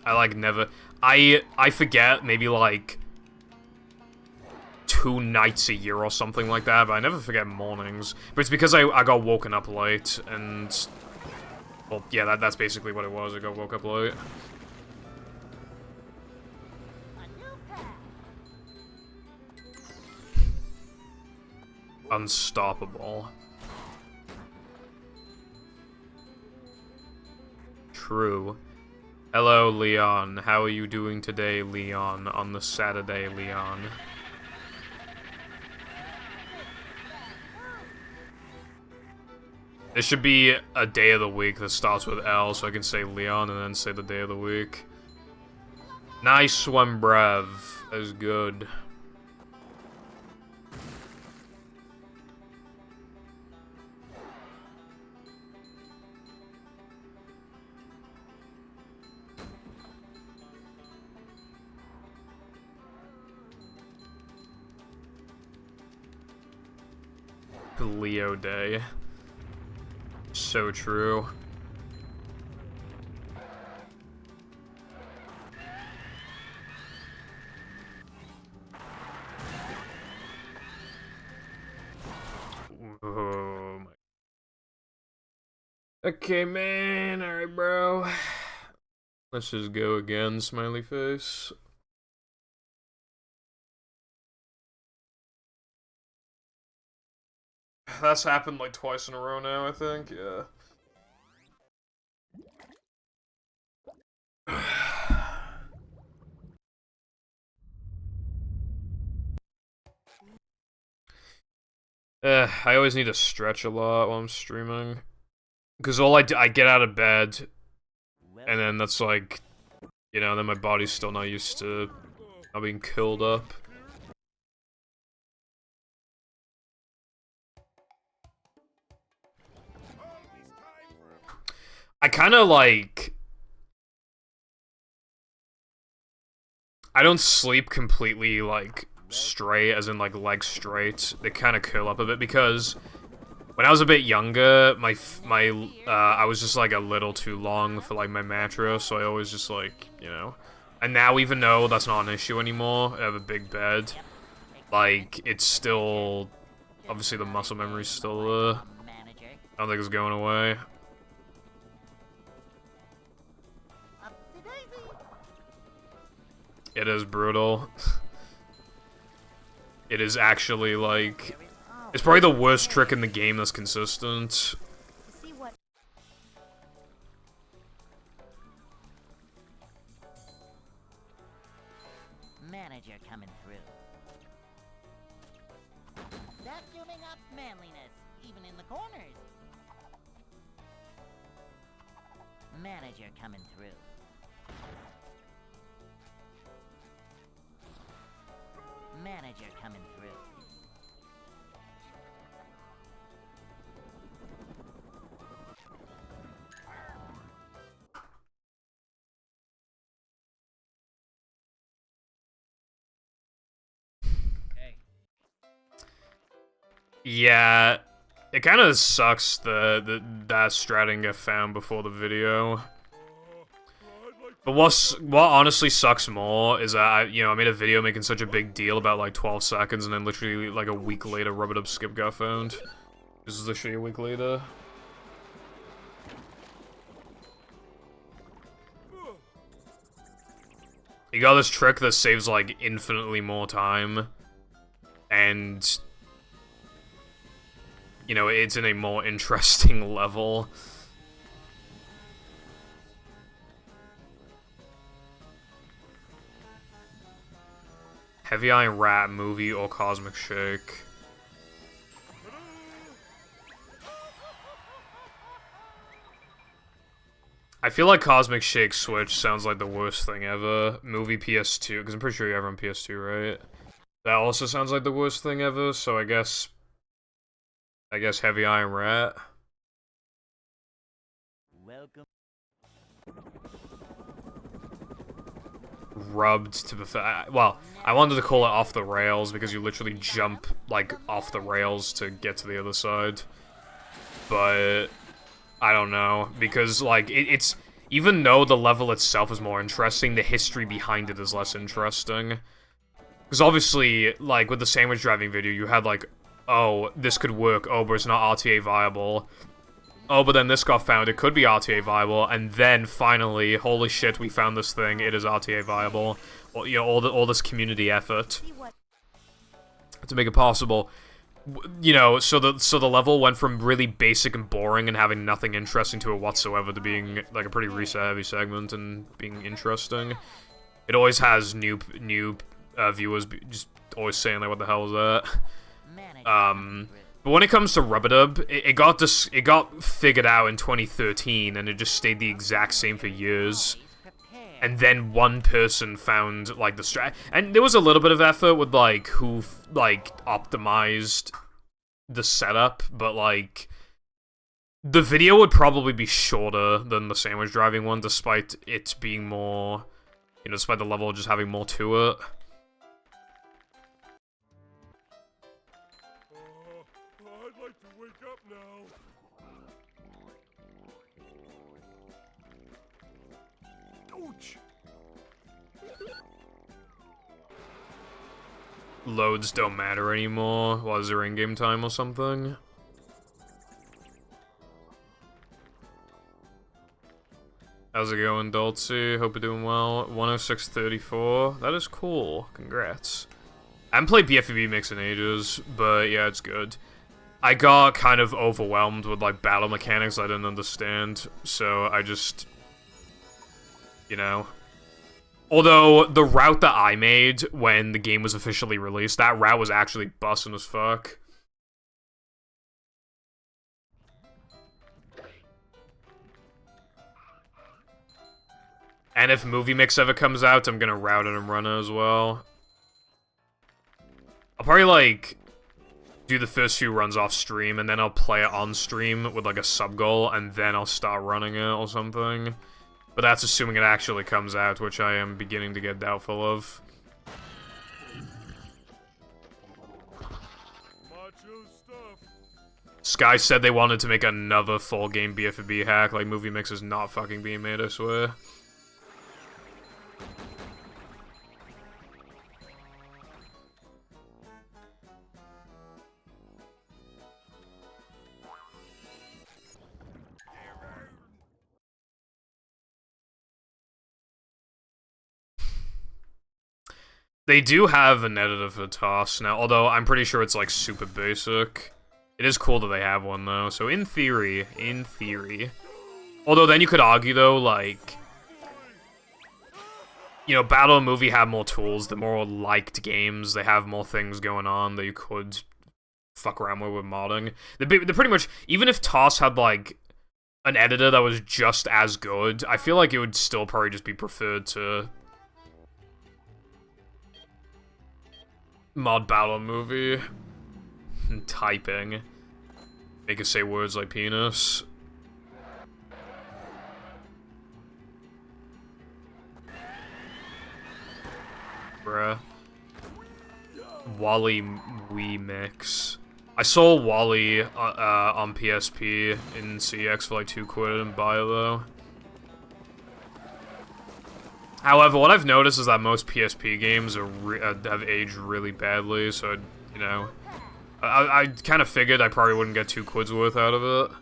I, like, never... I forget maybe, like, 2 nights a year or something like that, but I never forget mornings. But it's because I got woken up late, and... Well, yeah, that's basically what it was. I got woke up late. Unstoppable. True. Hello, Leon. How are you doing today, Leon? On the Saturday, Leon. There should be a day of the week that starts with L, so I can say Leon and then say the day of the week. Nice one, bruv. That is good. Leo Day. So true. Oh my. Okay, man. Alright, bro. Let's just go again, smiley face. That's happened like twice in a row now, I think, yeah. I always need to stretch a lot while I'm streaming. Because all I get out of bed, and then that's like, you know, then my body's still not used to not being killed up. I kind of like... I don't sleep completely, like, straight, as in, like, legs straight. They kind of curl up a bit, because when I was a bit younger, I was just, like, a little too long for, like, my mattress, so I always just, like, you know. And now, even though that's not an issue anymore, I have a big bed, like, it's still... Obviously, the muscle memory's still there. I don't think it's going away. It is brutal. It is actually, like... It's probably the worst trick in the game that's consistent. To see what Manager coming through. Vacuuming up manliness, even in the corners. Manager coming through. Manager coming through. Hey. Yeah, it kind of sucks that stratting got found before the video. But what honestly sucks more is that I made a video making such a big deal about like 12 seconds, and then literally like a week later, Rub It Up Skip got found. This is literally a week later. You got this trick that saves like infinitely more time, and you know, it's in a more interesting level. Heavy Iron Rat movie or Cosmic Shake? I feel like Cosmic Shake Switch sounds like the worst thing ever. Movie PS2, because I'm pretty sure you have it on PS2, right? That also sounds like the worst thing ever, so I guess Heavy Iron Rat. Welcome. Rubbed to the well, I wanted to call it Off the Rails because you literally jump like off the rails to get to the other side, but I don't know, because like it's even though the level itself is more interesting, the history behind it is less interesting. Because obviously, like with the sandwich driving video, you had like, oh, this could work, oh, but it's not RTA viable. Oh, but then this got found, it could be RTA viable, and then finally, holy shit, we found this thing, it is RTA viable. Well, you know, all this community effort to make it possible. You know, so the level went from really basic and boring and having nothing interesting to it whatsoever to being like a pretty reset-heavy segment and being interesting. It always has new viewers just always saying like, what the hell is that? But when it comes to Rub-a-Dub, it got figured out in 2013, and it just stayed the exact same for years. And then one person found, like, the strat... And there was a little bit of effort with, like, who, like, optimized the setup, but, like... The video would probably be shorter than the sandwich driving one, despite it being more... You know, despite the level just having more to it. I'd like to wake up now. Ouch! Loads don't matter anymore. Was there in-game time or something? How's it going, Dolce? Hope you're doing well. 106.34. That is cool. Congrats. I haven't played BFB Mix in ages, but yeah, it's good. I got kind of overwhelmed with, like, battle mechanics I didn't understand, so I just... You know... Although, the route that I made when the game was officially released, that route was actually bussin' as fuck. And if Movie Mix ever comes out, I'm gonna route it and run it as well. I'll probably, like, do the first few runs off stream, and then I'll play it on stream with, like, a sub-goal, and then I'll start running it or something. But that's assuming it actually comes out, which I am beginning to get doubtful of. Sky said they wanted to make another full game BFB hack. Like, Movie Mix is not fucking being made, I swear. They do have an editor for TOS now, although I'm pretty sure it's, like, super basic. It is cool that they have one, though, so in theory... Although then you could argue, though, like... You know, Battle and Movie have more tools, they're more liked games, they have more things going on that you could fuck around with modding. They're pretty much... Even if TOS had, like, an editor that was just as good, I feel like it would still probably just be preferred to... mod Battle and Movie. Typing. Make it say words like penis. Bruh. Wally Wii Mix. I saw Wally on PSP in CX for like £2 and buy it though. However, what I've noticed is that most PSP games are have aged really badly, so, you know... I kind of figured I probably wouldn't get £2 worth out of it.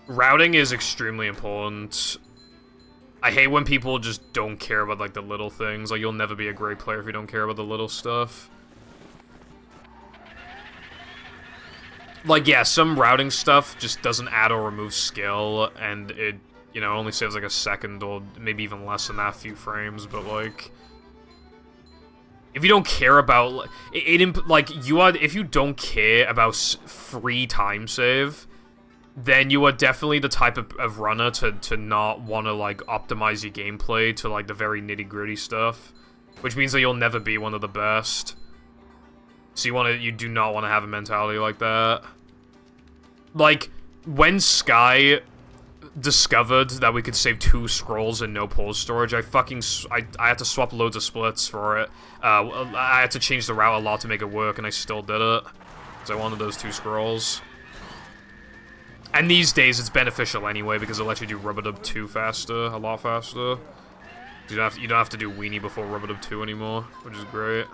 Routing is extremely important. I hate when people just don't care about, like, the little things. Like, you'll never be a great player if you don't care about the little stuff. Like, yeah, some routing stuff just doesn't add or remove skill, and it, you know, only saves, like, a second or maybe even less than that few frames, but, like... If you don't care about, if you don't care about free time save, then you are definitely the type of runner to not want to, like, optimize your gameplay to, like, the very nitty-gritty stuff. Which means that you'll never be one of the best. So you do not want to have a mentality like that. Like, when Sky discovered that we could save 2 scrolls and no pause storage, I had to swap loads of splits for it. I had to change the route a lot to make it work, and I still did it. Because I wanted those 2 scrolls. And these days, it's beneficial anyway, because it lets you do Rub-a-Dub 2 faster, a lot faster. You don't have to do Weenie before Rub-a-Dub 2 anymore, which is great.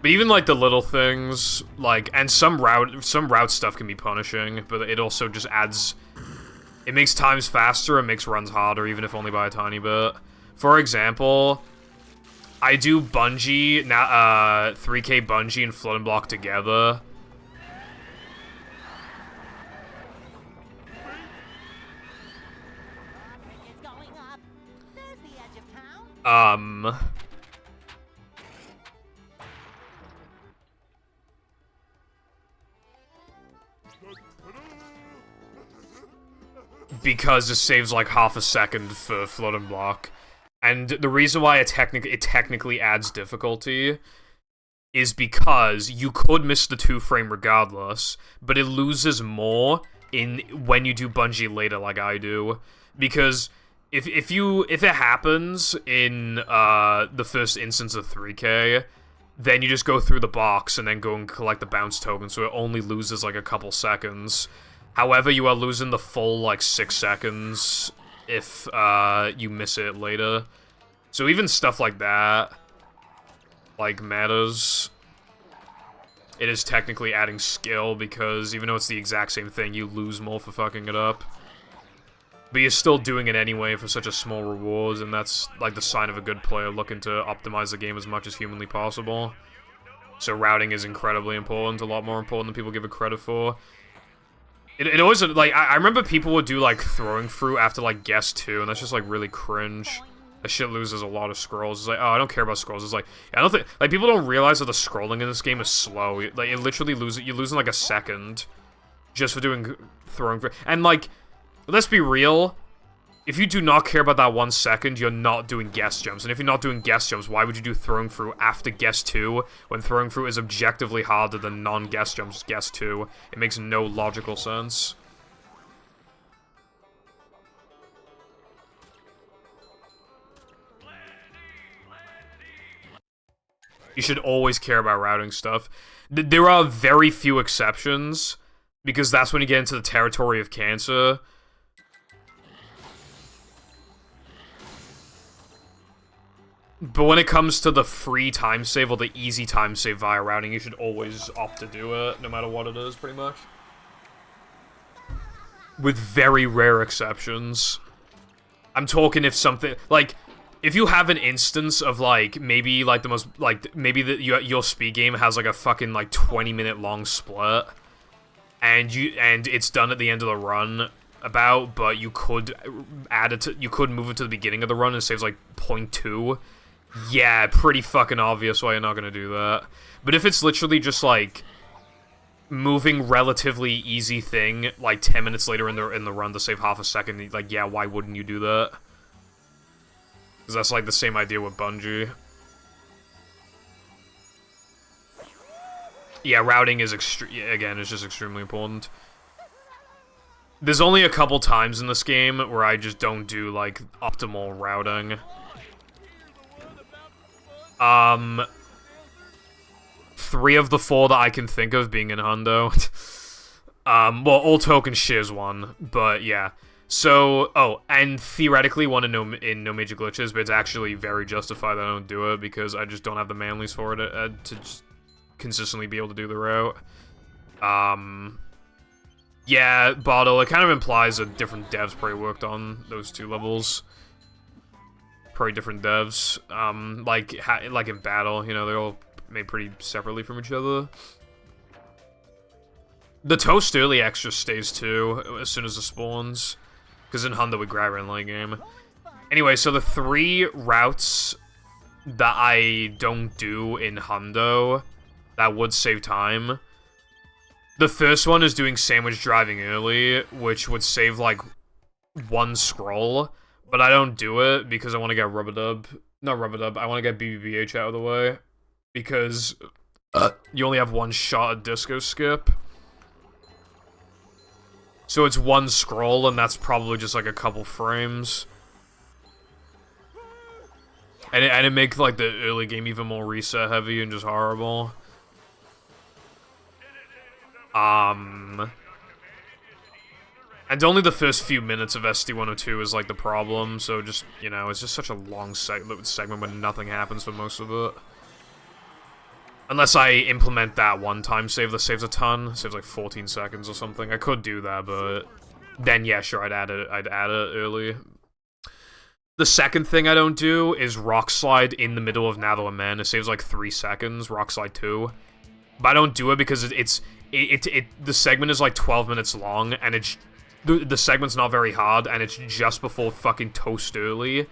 But even, like, the little things, like, and some route stuff can be punishing, but it also just adds... It makes times faster, it makes runs harder, even if only by a tiny bit. For example, I do Bungee, 3K Bungee and Flood and Block together. It's going up. There's the edge of town. Because it saves like half a second for Flood and Block. And the reason why it technically adds difficulty is because you could miss the 2 frame regardless, but it loses more when you do Bungee later like I do. Because if it happens in the first instance of 3K, then you just go through the box and then go and collect the bounce token, so it only loses like a couple seconds. However, you are losing the full, like, 6 seconds if you miss it later. So even stuff like that, like, matters. It is technically adding skill, because even though it's the exact same thing, you lose more for fucking it up. But you're still doing it anyway for such a small reward, and that's, like, the sign of a good player looking to optimize the game as much as humanly possible. So routing is incredibly important, a lot more important than people give it credit for. It always, like, I remember people would do, like, throwing fruit after, like, guess 2, and that's just, like, really cringe. That shit loses a lot of scrolls. It's like, oh, I don't care about scrolls. It's like, I don't think, like, people don't realize that the scrolling in this game is slow. Like, it literally you're losing, like, a second just for doing throwing fruit. And, like, let's be real. If you do not care about that 1 second, you're not doing guess jumps. And if you're not doing guess jumps, why would you do throwing through after guess 2, when throwing through is objectively harder than non-guess jumps guess 2? It makes no logical sense. You should always care about routing stuff. There are very few exceptions, because that's when you get into the territory of cancer. But when it comes to the free time save or the easy time save via routing, you should always opt to do it, no matter what it is, pretty much. With very rare exceptions. I'm talking if something, like, if you have an instance of, like, maybe, like, the most, like, maybe your speed game has, like, a fucking, like, 20-minute long split, and it's done at the end of the run about, but you could add it to, you could move it to the beginning of the run and it saves, like, 0.2. Yeah, pretty fucking obvious why you're not gonna do that. But if it's literally just, like, moving relatively easy thing, like, 10 minutes later in the run to save half a second, like, yeah, why wouldn't you do that? Because that's, like, the same idea with Bungie. Yeah, routing is again, it's just extremely important. There's only a couple times in this game where I just don't do, like, optimal routing. 3 of the 4 that I can think of being in Hundo. Well, all token shiz one, but yeah. So, oh, and theoretically one in No Major Glitches, but it's actually very justified that I don't do it, because I just don't have the manlies for it to just consistently be able to do the route. Yeah, Bottle, it kind of implies that different devs probably worked on those 2 levels. Probably different devs, like in Battle, you know, they're all made pretty separately from each other. The Toast Early extra stays too, as soon as it spawns, because in Hundo we grab it in late game. Anyway, so the 3 routes that I don't do in Hundo that would save time. The first one is doing sandwich driving early, which would save, like, 1 scroll. But I don't do it because I want to get Rub-a-Dub. Not Rub-a-Dub, I want to get BBBH out of the way. Because you only have 1 shot at Disco Skip. So it's 1 scroll, and that's probably just like a couple frames. And it makes, like, the early game even more reset heavy and just horrible. And only the first few minutes of SD-102 is, like, the problem, so just, you know, it's just such a long segment when nothing happens for most of it. Unless I implement that one time save that saves a ton, saves like 14 seconds or something. I could do that, but then yeah, sure, I'd add it early. The second thing I don't do is Rock Slide in the middle of Nather and Men. It saves like 3 seconds, Rock Slide 2. But I don't do it because the segment is like 12 minutes long, and the segment's not very hard, and it's just before fucking Toast Early.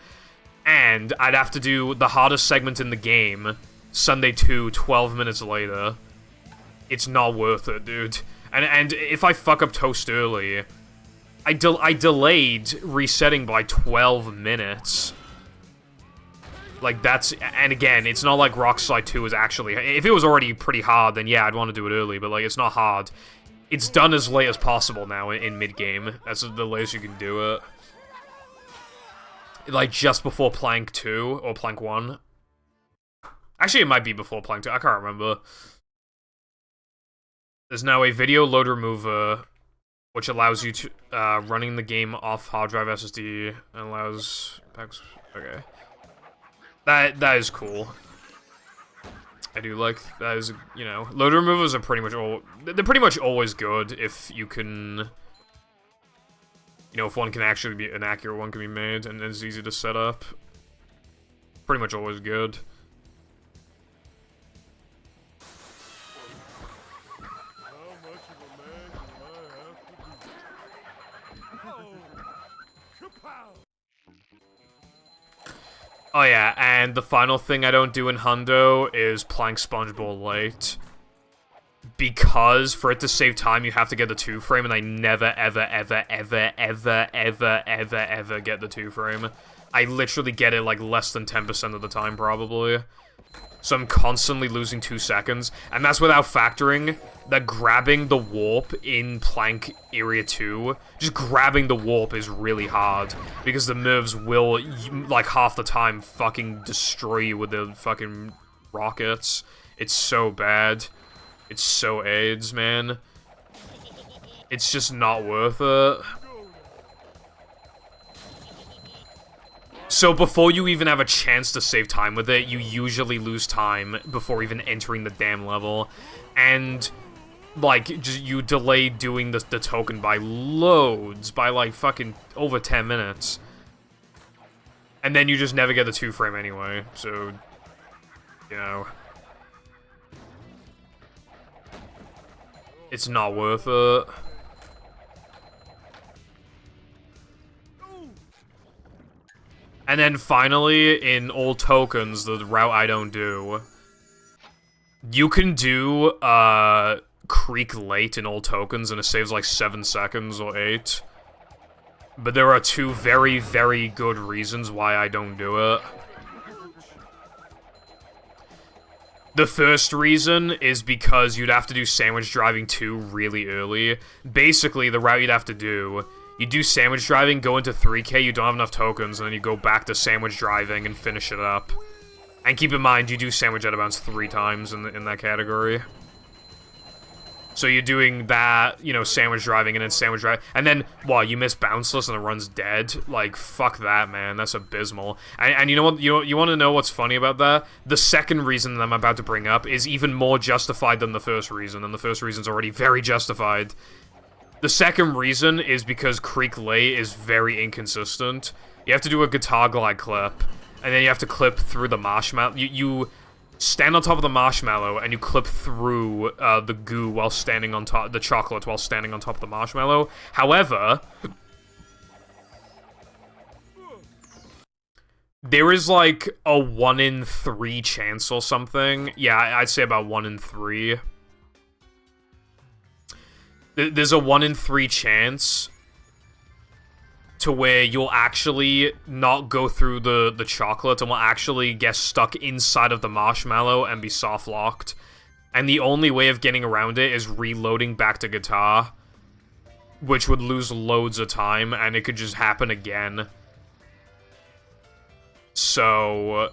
And I'd have to do the hardest segment in the game, Sunday 2, 12 minutes later. It's not worth it, dude. And if I fuck up Toast Early, I delayed resetting by 12 minutes. Like, that's... And again, it's not like Rock Slide 2 is actually... If it was already pretty hard, then yeah, I'd want to do it early, but, like, it's not hard. It's done as late as possible now in mid-game. That's the latest you can do it. Like, just before Plank 2, or Plank 1. Actually, it might be before Plank 2, I can't remember. There's now a video load remover, which allows you to, running the game off hard drive SSD, and allows... Okay. That is cool. I do like that is, you know, load removers are pretty much they're pretty much always good if you can, you know, if one can actually be an accurate one can be made and it's easy to set up. Pretty much always good. Oh yeah, and the final thing I don't do in Hundo is Plank Spongeball late. because for it to save time, you have to get the 2-frame, and I never, ever, ever, ever, ever, ever, ever, ever get the 2-frame. I literally get it, like, less than 10% of the time, probably. So I'm constantly losing 2 seconds, and that's without factoring that grabbing the warp in Plank Area 2, just grabbing the warp is really hard, because the Mervs will, like, half the time fucking destroy you with the fucking rockets. It's so bad. It's so AIDS, man. It's just not worth it. So before you even have a chance to save time with it, you usually lose time before even entering the damn level. And, like, just, you delay doing the token by loads, by, like, fucking over 10 minutes. And then you just never get the 2-frame anyway, so, you know. It's not worth it. And then finally, in all tokens, the route I don't do, you can do Creek Late in all tokens, and it saves like 7 seconds or 8. But there are 2 very, very good reasons why I don't do it. The first reason is because you'd have to do Sandwich Driving 2 really early. Basically, the route you'd have to do, you do Sandwich Driving, go into 3K, you don't have enough tokens, and then you go back to Sandwich Driving and finish it up. And keep in mind, you do Sandwich out of bounds 3 times in that category. So you're doing that, you know, Sandwich Driving, and then Sandwich Driving, and then, wow, you miss Bounceless and it runs dead? Like, fuck that, man, that's abysmal. And you know what, you want to know what's funny about that? The second reason that I'm about to bring up is even more justified than the first reason, and the first reason's already very justified. The second reason is because Creek Lay is very inconsistent. You have to do a guitar glide clip, and then you have to clip through the marshmallow. You stand on top of the marshmallow, and you clip through the goo while standing on top, the chocolate while standing on top of the marshmallow. However, there is like a 1 in 3 chance or something. Yeah, I'd say about 1 in 3. There's a 1 in 3 chance to where you'll actually not go through the chocolate and will actually get stuck inside of the marshmallow and be soft locked. And the only way of getting around it is reloading back to guitar, which would lose loads of time, and it could just happen again. So,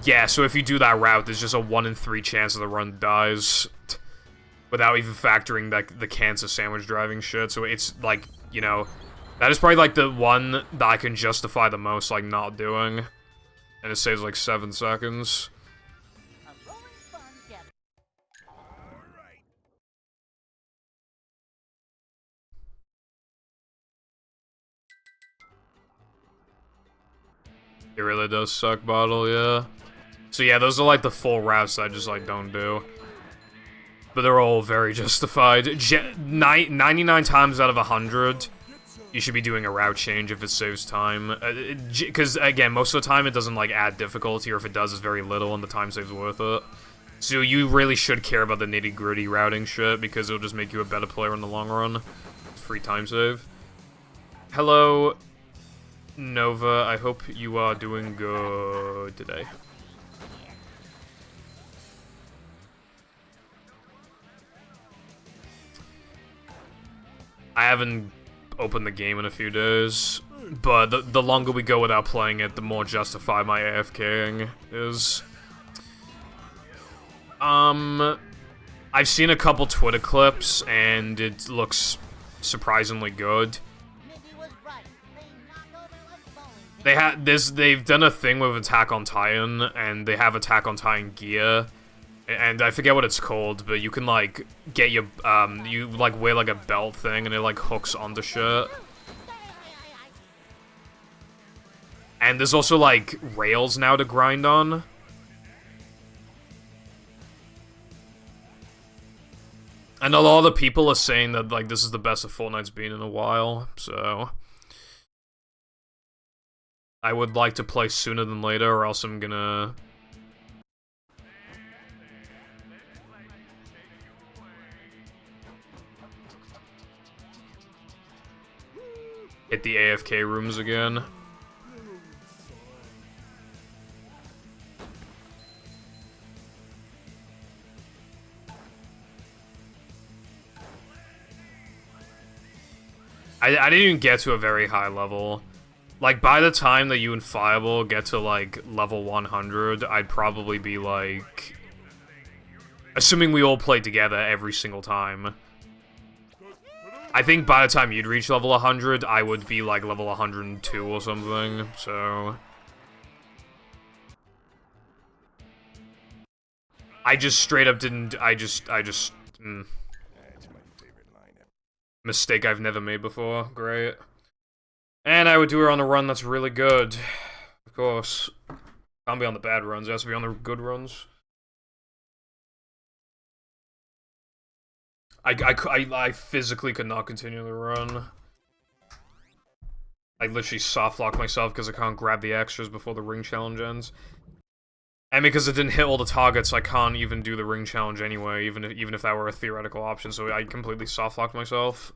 yeah, so if you do that route, there's just a 1 in 3 chance that the run dies. Without even factoring the cancer sandwich driving shit, so it's, like, you know, that is probably, like, the one that I can justify the most, like, not doing. And it saves, like, 7 seconds. It really does suck, Bottle, yeah. So yeah, those are, like, the full routes that I just, like, don't do. But they're all very justified. 99 times out of 100, you should be doing a route change if it saves time. Because, again, most of the time it doesn't, like, add difficulty, or if it does, it's very little, and the time save's worth it. So you really should care about the nitty-gritty routing shit, because it'll just make you a better player in the long run. It's free time save. Hello, Nova. I hope you are doing good today. I haven't opened the game in a few days, but the longer we go without playing it, the more justified my AFKing is. I've seen a couple Twitter clips, and it looks surprisingly good. They've done a thing with Attack on Titan, and they have Attack on Titan gear. And I forget what it's called, but you can, like, get your, you, like, wear, like, a belt thing, and it, like, hooks onto shit. And there's also, like, rails now to grind on. And a lot of the people are saying that, like, this is the best that Fortnite's been in a while, so I would like to play sooner than later, or else I'm gonna hit the AFK rooms again. I didn't even get to a very high level. Like, by the time that you and Fireball get to, like, level 100, I'd probably be, like... Assuming we all played together every single time. I think by the time you'd reach level 100, I would be, like, level 102 or something, so... I just straight up didn't... Mistake I've never made before. Great. And I would do her on a run that's really good. Of course. Can't be on the bad runs, it has to be on the good runs. I physically could not continue the run. I literally soft-locked myself because I can't grab the extras before the ring challenge ends. And because it didn't hit all the targets, I can't even do the ring challenge anyway, even if that were a theoretical option, so I completely soft-locked myself.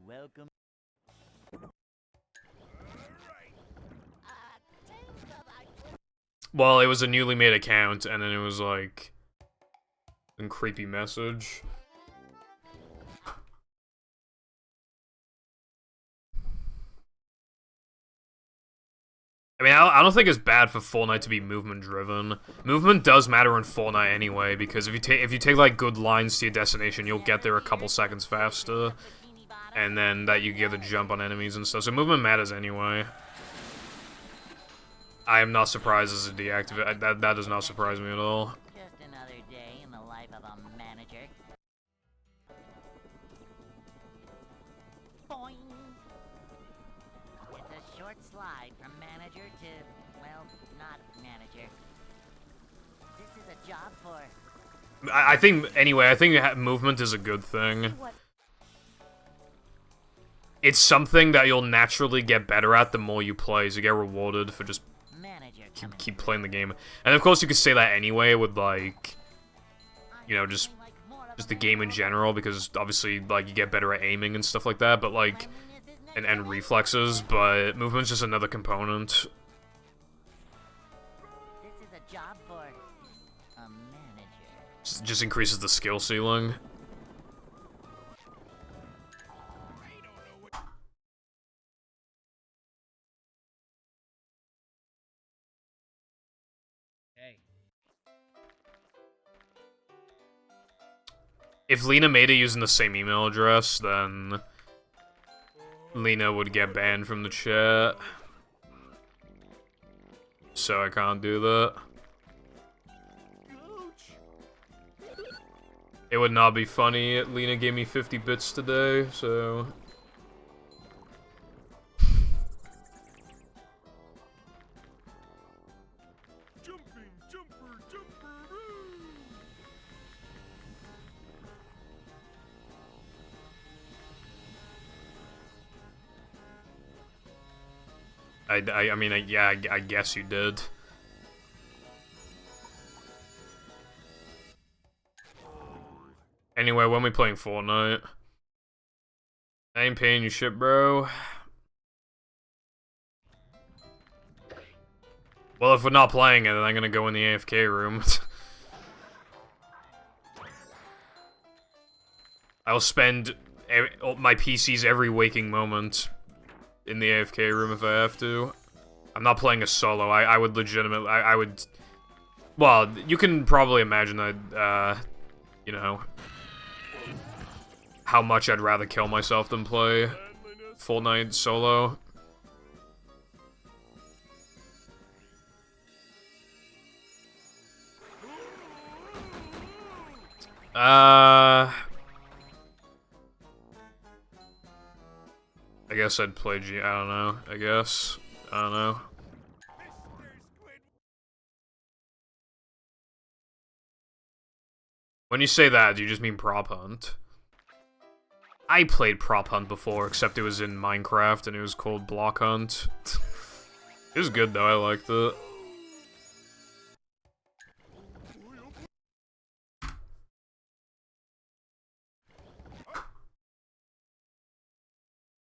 Welcome. Well, it was a newly made account, and then it was like... a creepy message. I mean, I don't think it's bad for Fortnite to be movement-driven. Movement does matter in Fortnite anyway, because if you take like good lines to your destination, you'll get there a couple seconds faster, and then that you get a jump on enemies and stuff. So movement matters anyway. I am not surprised as a deactivate. That does not surprise me at all. Just another day in the life of a manager. Boing. It's a short slide from manager to, well, not manager. This is a job for... I think, anyway, I think movement is a good thing. It's something that you'll naturally get better at the more you play, so you get rewarded for just keep playing the game. And of course you could say that anyway with, like, you know, just the game in general, because obviously, like, you get better at aiming and stuff like that, but, like, and reflexes, but movement's just another component. This is a job for a manager. Just increases the skill ceiling. Hey. If Lena made it using the same email address, then Lena would get banned from the chat. So I can't do that. It would not be funny. Lena gave me 50 bits today, so... I mean, yeah, I guess you did. Anyway, when we playing Fortnite? I ain't paying you shit, bro. Well, if we're not playing it, then I'm gonna go in the AFK room. I'll spend my PC's every waking moment in the AFK room if I have to. I'm not playing a solo. I would legitimately... I would... Well, you can probably imagine that, you know, how much I'd rather kill myself than play Fortnite solo. I guess I'd play I don't know. I guess. I don't know. When you say that, do you just mean Prop Hunt? I played Prop Hunt before, except it was in Minecraft and it was called Block Hunt. It was good though, I liked it.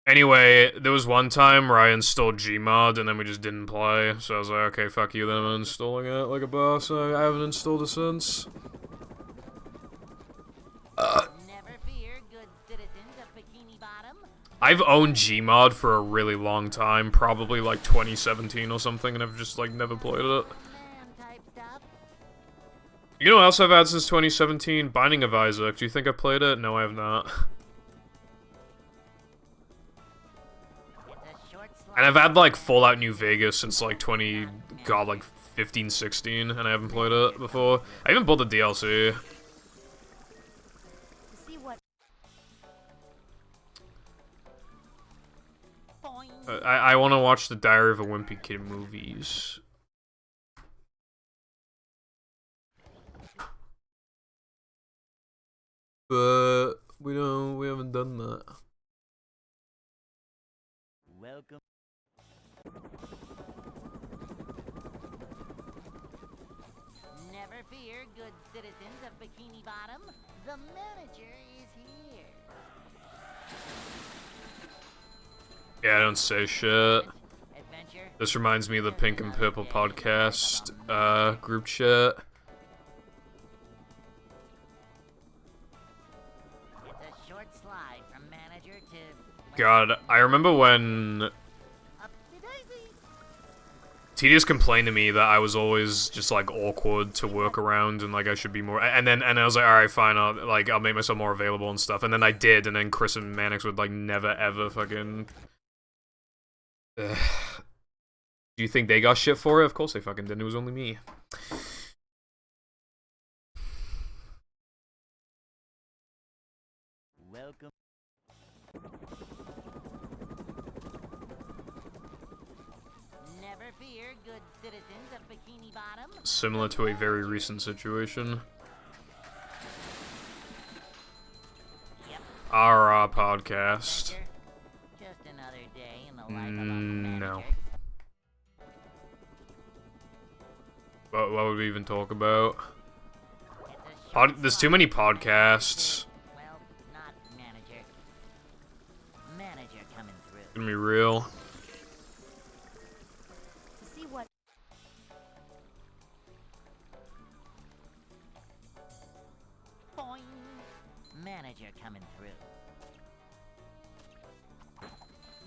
Anyway, there was one time where I installed Gmod and then we just didn't play, so I was like, okay, fuck you, then I'm uninstalling it like a boss. I haven't installed it since. Never fear, good citizens of Bikini Bottom. I've owned Gmod for a really long time, probably like 2017 or something, and I've just like never played it. Man type stuff. You know what else I've had since 2017? Binding of Isaac. Do you think I've played it? No, I have not. It's a short slide. And I've had like Fallout New Vegas since like 15, 16, and I haven't played it before. I even bought the DLC. To see what Boing. I want to watch the Diary of a Wimpy Kid movies. But we haven't done that. Welcome. Never fear, good citizens of Bikini Bottom. The manager is here. Yeah, I don't say shit. Adventure. This reminds me of the Pink and Purple podcast group chat. It's a short slide from manager to. God, I remember when Up to Daisy. Tedious complained to me that I was always just like awkward to work around and like I should be more, and I was like, alright, fine, I'll make myself more available and stuff, and then I did, and then Chris and Mannix would like never ever fucking. Do you think they got shit for it? Of course they fucking didn't. It was only me. Welcome. Never fear, good citizens of Bikini Bottom. Similar to a very recent situation. Yep. Our podcast. Adventure. Just another day in the life of a manager. No. What would we even talk about? It's a short There's too many slide. podcasts. Well, not manager. Manager coming through. Gonna be real. to see what Boing. Manager coming through.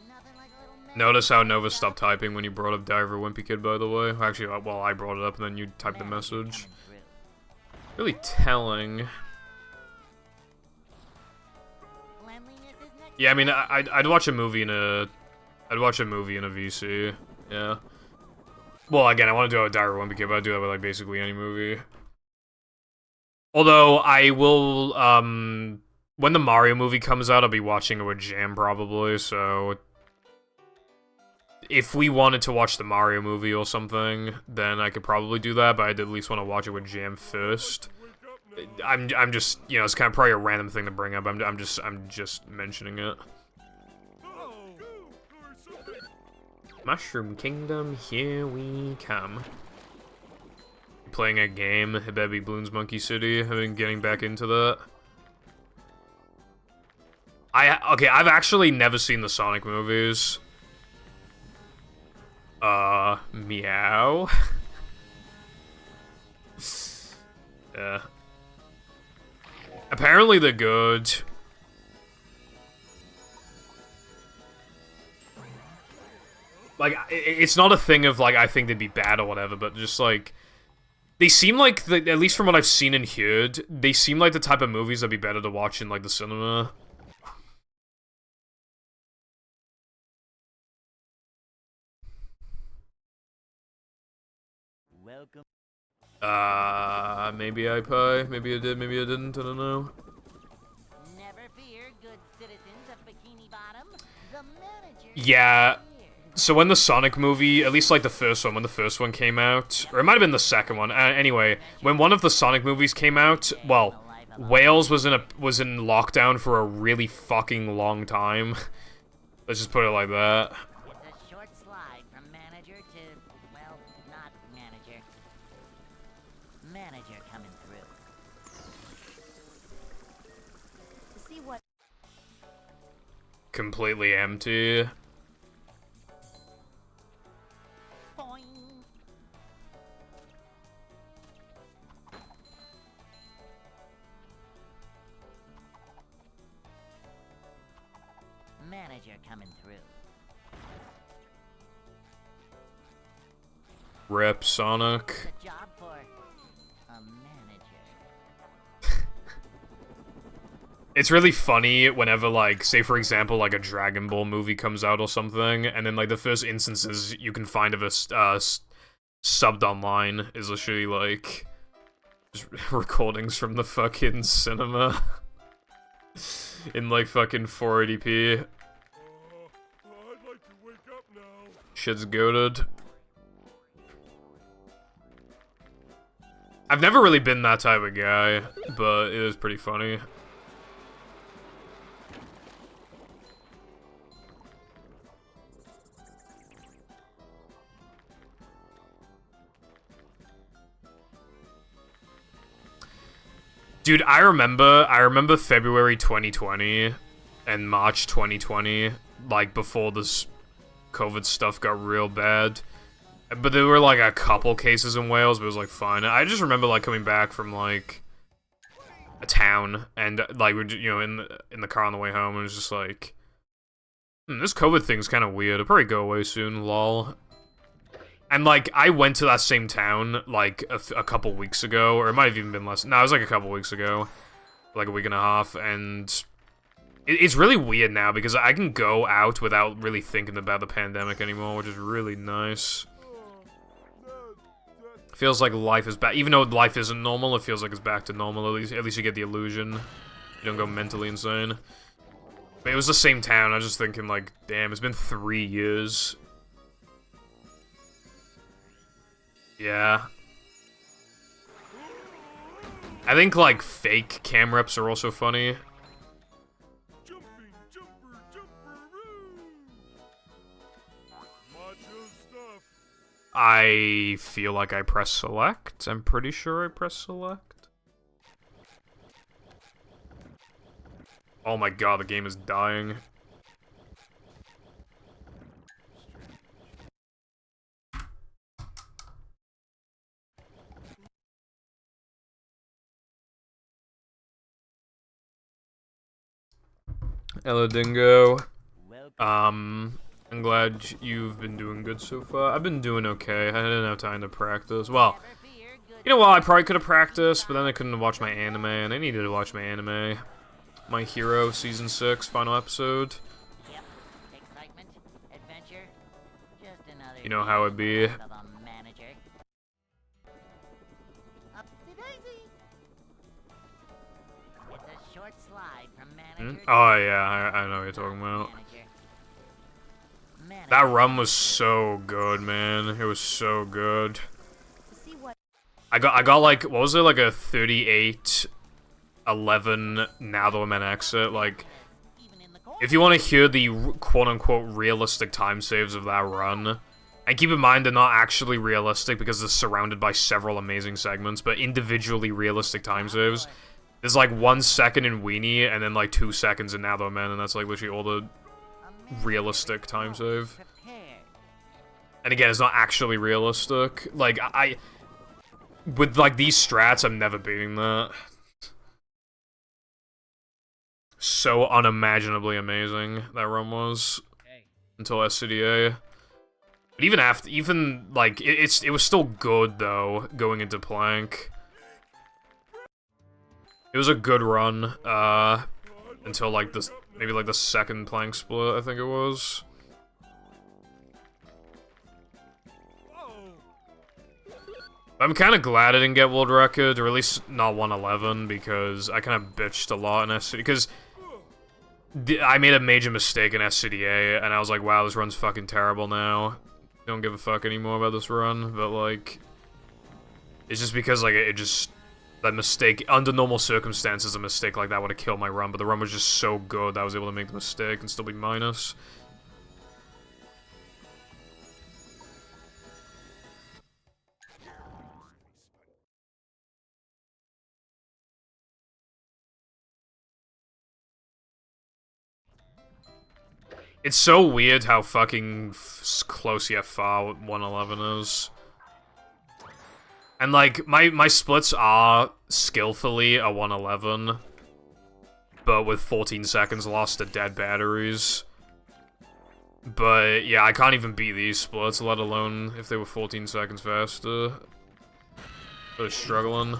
Nothing like a little Notice how Nova stopped typing when you brought up Diver Wimpy Kid, by the way. Actually, well, I brought it up and then you typed the manager message. coming through. Really telling. Cleanliness is next. Yeah, I mean, I'd watch a movie in a... I'd watch a movie in a VC. Yeah. Well, again, I want to do it with Diver Wimpy Kid, but I'd do that with, like, basically any movie. Although, I will, when the Mario movie comes out, I'll be watching it with Jam, probably, so... If we wanted to watch the Mario movie or something, then I could probably do that, but I'd at least want to watch it with Jam first. I'm just, you know, it's kind of probably a random thing to bring up. I'm just mentioning it. Mushroom Kingdom, here we come. Playing a game, it better be Bloons Monkey City. I've been getting back into that. Okay, I've actually never seen the Sonic movies. Meow. Yeah. Apparently they're good. Like, it's not a thing of, like, I think they'd be bad or whatever, but just, like... They seem like, at least from what I've seen and heard, they seem like the type of movies that'd be better to watch in, like, the cinema. Welcome. Maybe I pie, maybe I did, maybe I didn't, I don't know. Never fear, good citizens of Bikini Bottom. The manager. Yeah. is here. So when the Sonic movie, at least like the first one, when the first one came out, or it might have been the second one. Anyway, when one of the Sonic movies came out, well, Wales was in lockdown for a really fucking long time. Let's just put it like that. It's a short slide from manager to, well, not manager. Manager coming through. 'To see what completely empty. Boing. Manager coming through. Rip Sonic. It's a job for a manager. It's really funny whenever, like, say for example, like a Dragon Ball movie comes out or something, and then like the first instances you can find of a subbed online is literally like just recordings from the fucking cinema in like fucking 480p. I'd like to wake up now. Shit's goated. I've never really been that type of guy, but it is pretty funny. Dude, I remember February 2020 and March 2020, like before this COVID stuff got real bad. But there were like a couple cases in Wales, but it was like fine. I just remember like coming back from like a town and like we're in the car on the way home and it was just like, this COVID thing's kind of weird. It'll probably go away soon, lol. And like I went to that same town like a couple weeks ago, or it might have even been less. No, it was like a couple weeks ago, like a week and a half, and it's really weird now because I can go out without really thinking about the pandemic anymore, which is really nice. Feels like life is back, even though life isn't normal. It feels like it's back to normal. At least you get the illusion. You don't go mentally insane. But it was the same town. I was just thinking, like, damn, it's been 3 years. Yeah. I think like fake cam reps are also funny. Jumping, jumper, jumperoo. Macho stuff. I feel like I press select. I'm pretty sure I press select. Oh my god, the game is dying. Hello, Dingo. I'm glad you've been doing good so far. I've been doing okay. I didn't have time to practice. Well, you know what? I probably could have practiced, but then I couldn't watch my anime, and I needed to watch my anime. My Hero Season 6 final episode. Yep. Excitement, adventure, just another You know how it be. life of a manager. Upsy-daisy. It's a short slide from manager. Oh yeah, I know what you're talking about. That run was so good, man. It was so good. To see what I got like, what was it, like a 38-11 now that I'm an exit, like, if you want to hear the quote-unquote realistic time saves of that run, and keep in mind they're not actually realistic because they're surrounded by several amazing segments, but individually realistic time saves, there's like 1 second in Weenie, and then like 2 seconds in Now That I'm In, and that's like literally all the realistic time save. And again, it's not actually realistic. Like, with like these strats, I'm never beating that. So unimaginably amazing that run was until SCDA. But even after, like it was still good though going into Plank. It was a good run until like this, maybe like the second Plank split, I think it was. I'm kind of glad I didn't get world record, or at least not 111, because I kind of bitched a lot in SCDA, because I made a major mistake in SCDA, and I was like, wow, this run's fucking terrible now. Don't give a fuck anymore about this run, but like, it's just because like, that mistake, under normal circumstances, a mistake like that would have killed my run, but the run was just so good that I was able to make the mistake and still be minus. It's so weird how fucking close yet far 111 is. And, like, my splits are skillfully a 111, but with 14 seconds lost to dead batteries. But, yeah, I can't even beat these splits, let alone if they were 14 seconds faster. Really struggling.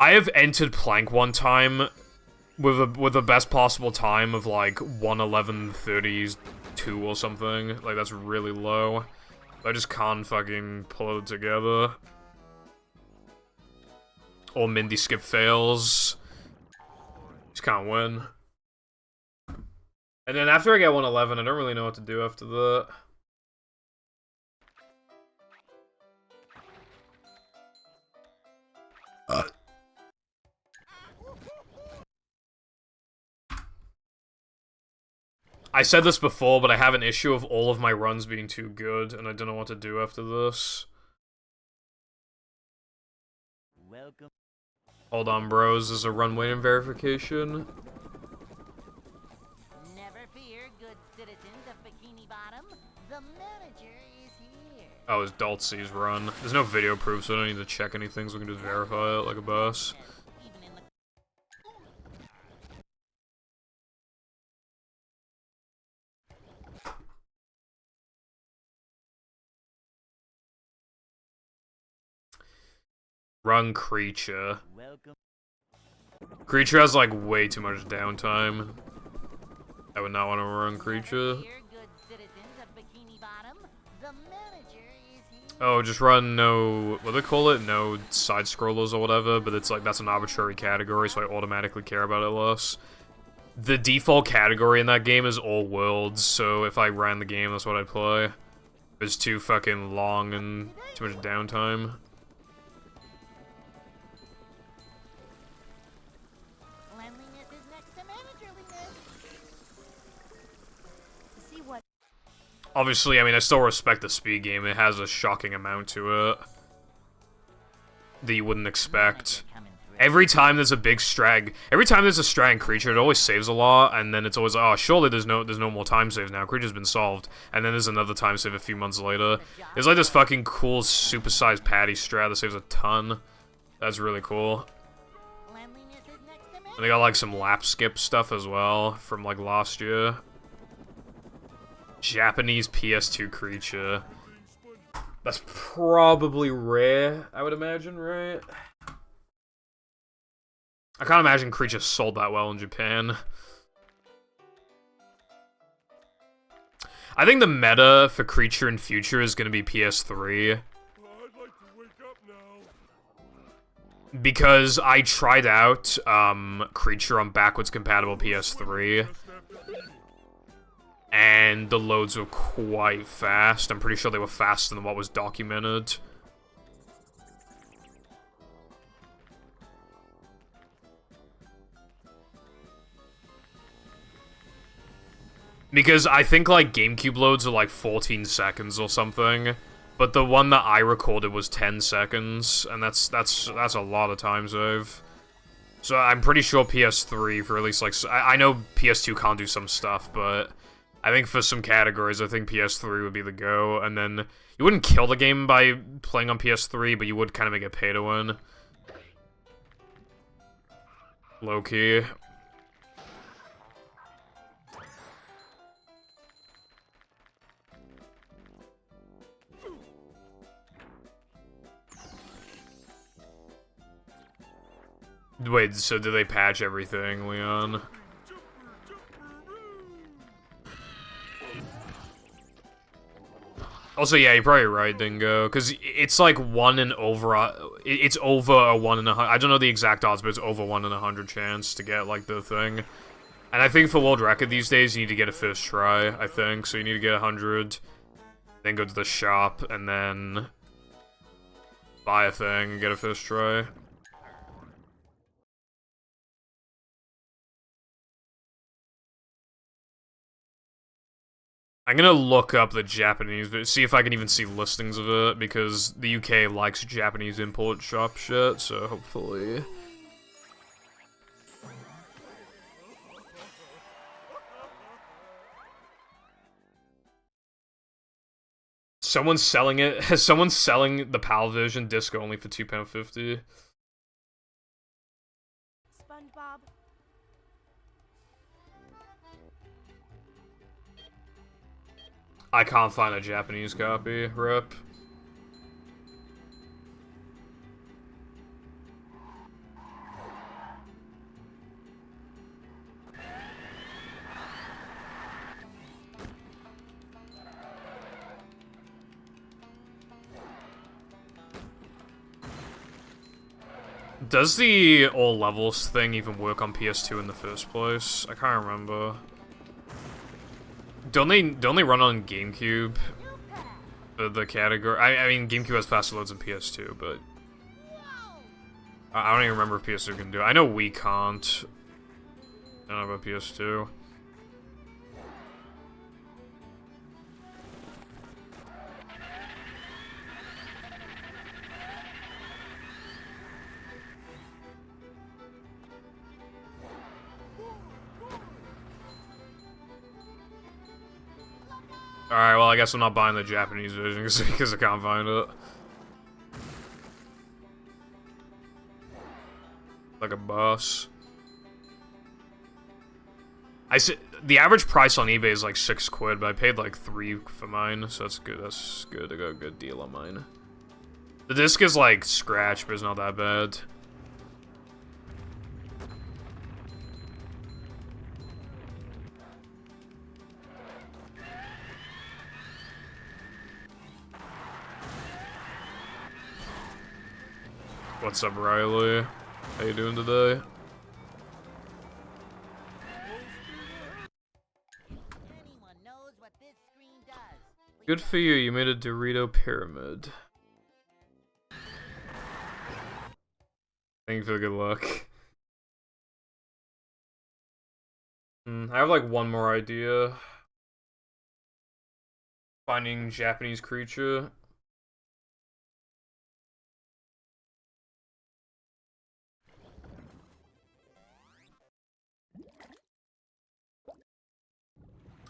I have entered Plank one time with the best possible time of, like, 1:11:32 or something. Like, that's really low. I just can't fucking pull it together. Or Mindy skip fails. Just can't win. And then after I get 111, I don't really know what to do after that. I said this before, but I have an issue of all of my runs being too good, and I don't know what to do after this. Welcome. Hold on, bros. There's a run waiting verification. Never fear, good citizens of Bikini Bottom. The manager is here. Oh, it's Daltsy's run. There's no video proof, so I don't need to check anything, so we can just verify it like a boss. Even in the Run Creature. welcome. Creature has, like, way too much downtime. I would not want to run Creature. Never fear, good citizens of Bikini Bottom. The manager is here. Oh, just run no... what do they call it? No side-scrollers or whatever, but it's like, that's an arbitrary category, so I automatically care about it less. The default category in that game is all worlds, so if I ran the game, that's what I'd play. It's too fucking long and too much downtime. Cleanliness is next to managerliness. To see what Obviously, I mean, I still respect the speed game. It has a shocking amount to it that you wouldn't expect. Coming through. Every time there's a big strag, every time there's a strag creature, it always saves a lot, and then it's always like, oh, surely there's no more time saves now. Creature's been solved, and then there's another time save a few months later. There's like this fucking cool supersized patty strat that saves a ton. That's really cool. Cleanliness is next to And they got like some lap skip stuff as well from like last year. Japanese PS2 creature. That's probably rare, I would imagine, right? I can't imagine creatures sold that well in Japan. I think the meta for creature in future is going to be PS3. I'd like to wake up now. Because I tried out creature on backwards compatible PS3. And the loads were quite fast. I'm pretty sure they were faster than what was documented. Because I think, like, GameCube loads are, like, 14 seconds or something. But the one that I recorded was 10 seconds. And that's a lot of time save. So I'm pretty sure PS3 for at least, like... I know PS2 can't do some stuff, but... I think for some categories, I think PS3 would be the go. And then... You wouldn't kill the game by playing on PS3, but you would kind of make it pay to win. Low-key. Wait, so did they patch everything, Leon? Also, yeah, you're probably right, Dingo, because it's like 1 in over... It's over a 1 in 100... I don't know the exact odds, but it's over 1 in 100 chance to get, like, the thing. And I think for world record these days, you need to get a first try, I think. So you need to get 100, then go to the shop, and then... buy a thing and get a first try. I'm gonna look up the Japanese, but see if I can even see listings of it, because the UK likes Japanese import shop shit, so hopefully... someone selling it? Has someone selling the PAL version disc only for £2.50? SpongeBob. I can't find a Japanese copy. Rip. Does the all levels thing even work on PS2 in the first place? I can't remember. Don't they run on GameCube? The category. I mean, GameCube has faster loads than PS2, but I don't even remember if PS2 can do it. I know Wii can't. I don't know about PS2. Alright, well, I guess I'm not buying the Japanese version because I can't find it. Like a boss. The average price on eBay is like £6, but I paid like $3 for mine, so that's good. That's good. I got a good deal on mine. The disc is like scratched, but it's not that bad. What's up, Riley? How you doing today? Anyone knows what this screen does? Good for you, you made a Dorito pyramid. Thank you for the good luck. I have like one more idea. Finding Japanese creature.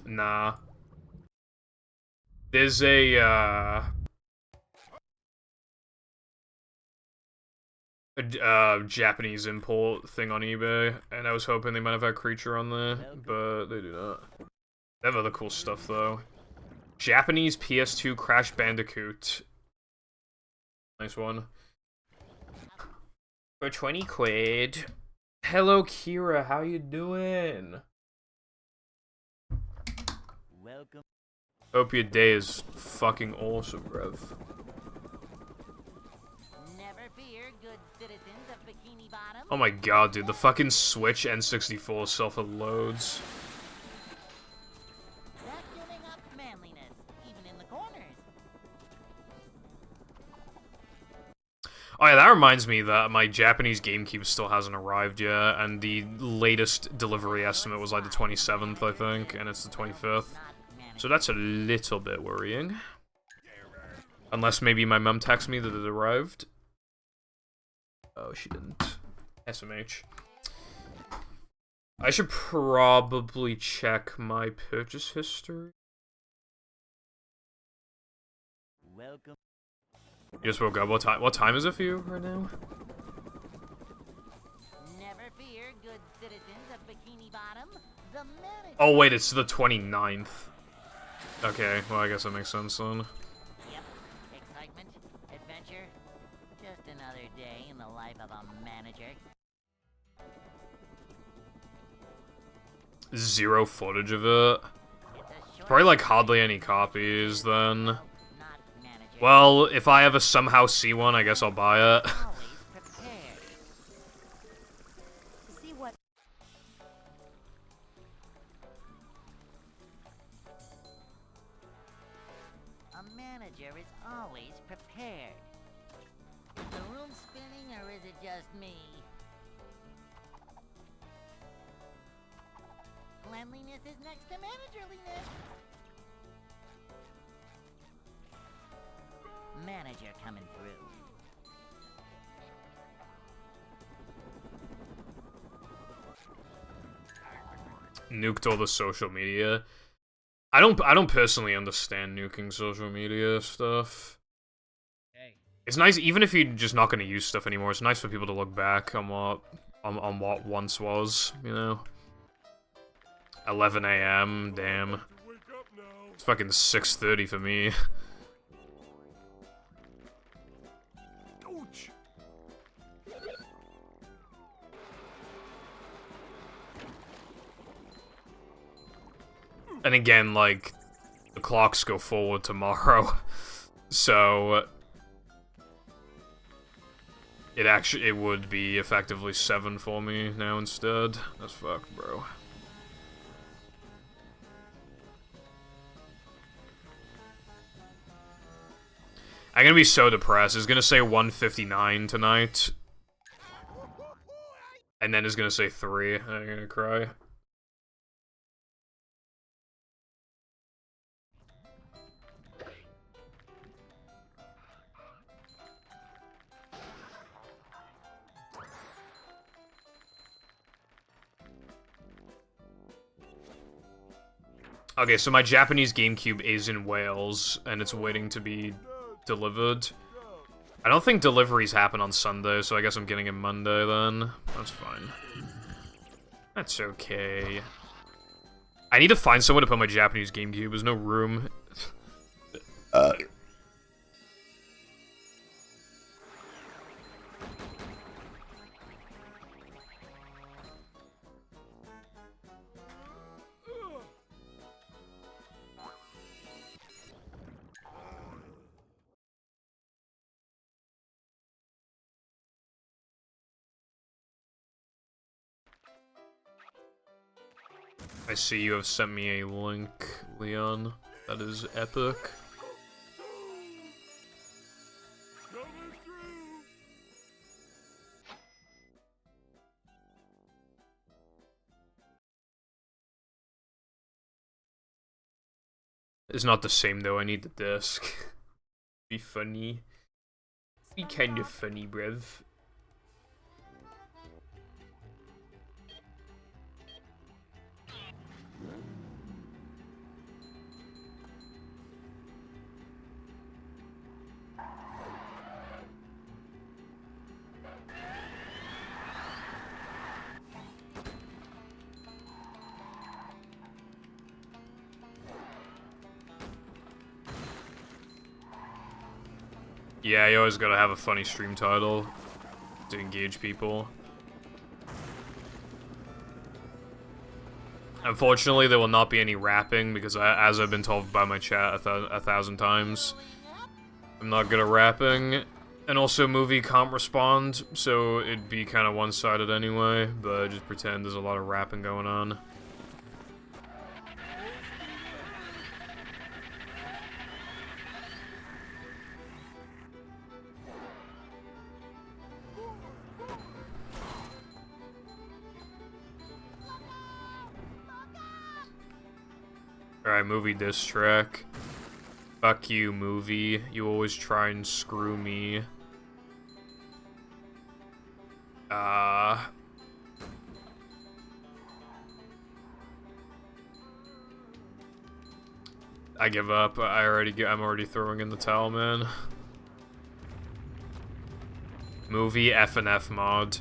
Nah. There's a Japanese import thing on eBay, and I was hoping they might have had creature on there, but they do not. They have other cool stuff though. Japanese PS2 Crash Bandicoot. Nice one. For 20 quid. Hello Kira, how you doing? Welcome. Hope your day is fucking awesome, bruv. Never fear, good citizens of Bikini Bottom. Oh my god, dude, the fucking Switch N64 self-loads. Not giving up manliness, even in the corners. Oh yeah, that reminds me that my Japanese GameCube still hasn't arrived yet, and the latest delivery estimate was like the 27th, I think, and it's the 25th. So that's a little bit worrying. Unless maybe my mum texted me that it arrived. Oh, she didn't. SMH. I should probably check my purchase history. Welcome. You just woke up. What time is it for you right now? Never fear, good citizens of Bikini Bottom. The manager. Oh wait, it's the 29th. Okay, well I guess that makes sense then. Yep. Excitement, adventure. Just another day in the life of a manager. Zero footage of it. It's a short Probably like hardly any copies then. not manager. Well, if I ever somehow see one, I guess I'll buy it. Always prepared. To see what A manager is always prepared. Is the room spinning or is it just me? Cleanliness is next to managerliness. Manager coming through. Nuked all the social media. I don't personally understand nuking social media stuff. Hey. It's nice, even if you're just not going to use stuff anymore, it's nice for people to look back on what once was, you know? 11 a.m., damn. It's fucking 6:30 for me. And again, like, the clocks go forward tomorrow, so it would be effectively 7 for me now instead. That's fucked, bro. I'm gonna be so depressed. It's gonna say 1:59 tonight, and then it's gonna say 3. I'm gonna cry. Okay, so my Japanese GameCube is in Wales, and it's waiting to be delivered. I don't think deliveries happen on Sunday, so I guess I'm getting it Monday then. That's fine. That's okay. I need to find somewhere to put my Japanese GameCube. There's no room. I see you have sent me a link, Leon. That is epic. It's not the same though, I need the disc. Be funny. Be kind of funny, bruv. Yeah, you always gotta have a funny stream title to engage people. Unfortunately, there will not be any rapping because, as I've been told by my chat a thousand times, I'm not good at rapping. And also, movie can't respond, so it'd be kind of one-sided anyway, but just pretend there's a lot of rapping going on. Alright, movie diss track. Fuck you, movie. You always try and screw me. I give up. I'm already throwing in the towel, man. Movie FNF mod.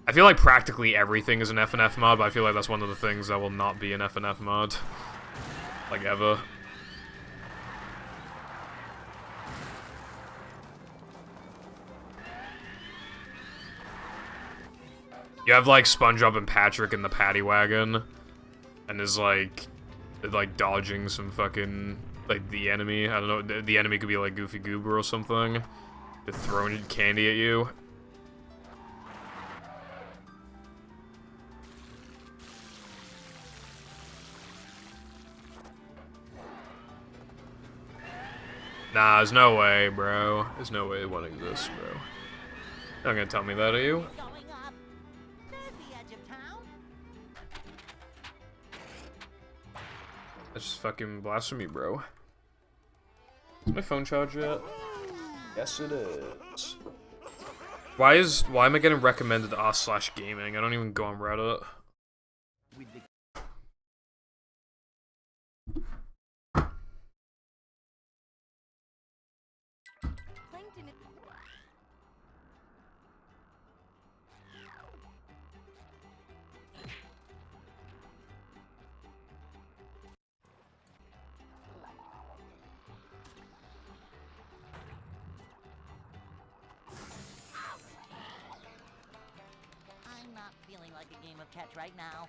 I feel like practically everything is an FNF mod, but I feel like that's one of the things that will not be an FNF mod. Like, ever. You have, like, SpongeBob and Patrick in the paddy wagon, and there's, like dodging some fucking, like, the enemy. I don't know, the enemy could be, like, Goofy Goober or something. They're throwing candy at you. Nah, there's no way, bro. There's no way one exists, bro. You're not gonna tell me that, are you? Going up. There's the edge of town. That's just fucking blasphemy, bro. Is my phone charged yet? Yes, it is. Why am I getting recommended r/gaming? I don't even go on Reddit. like a game of catch right now?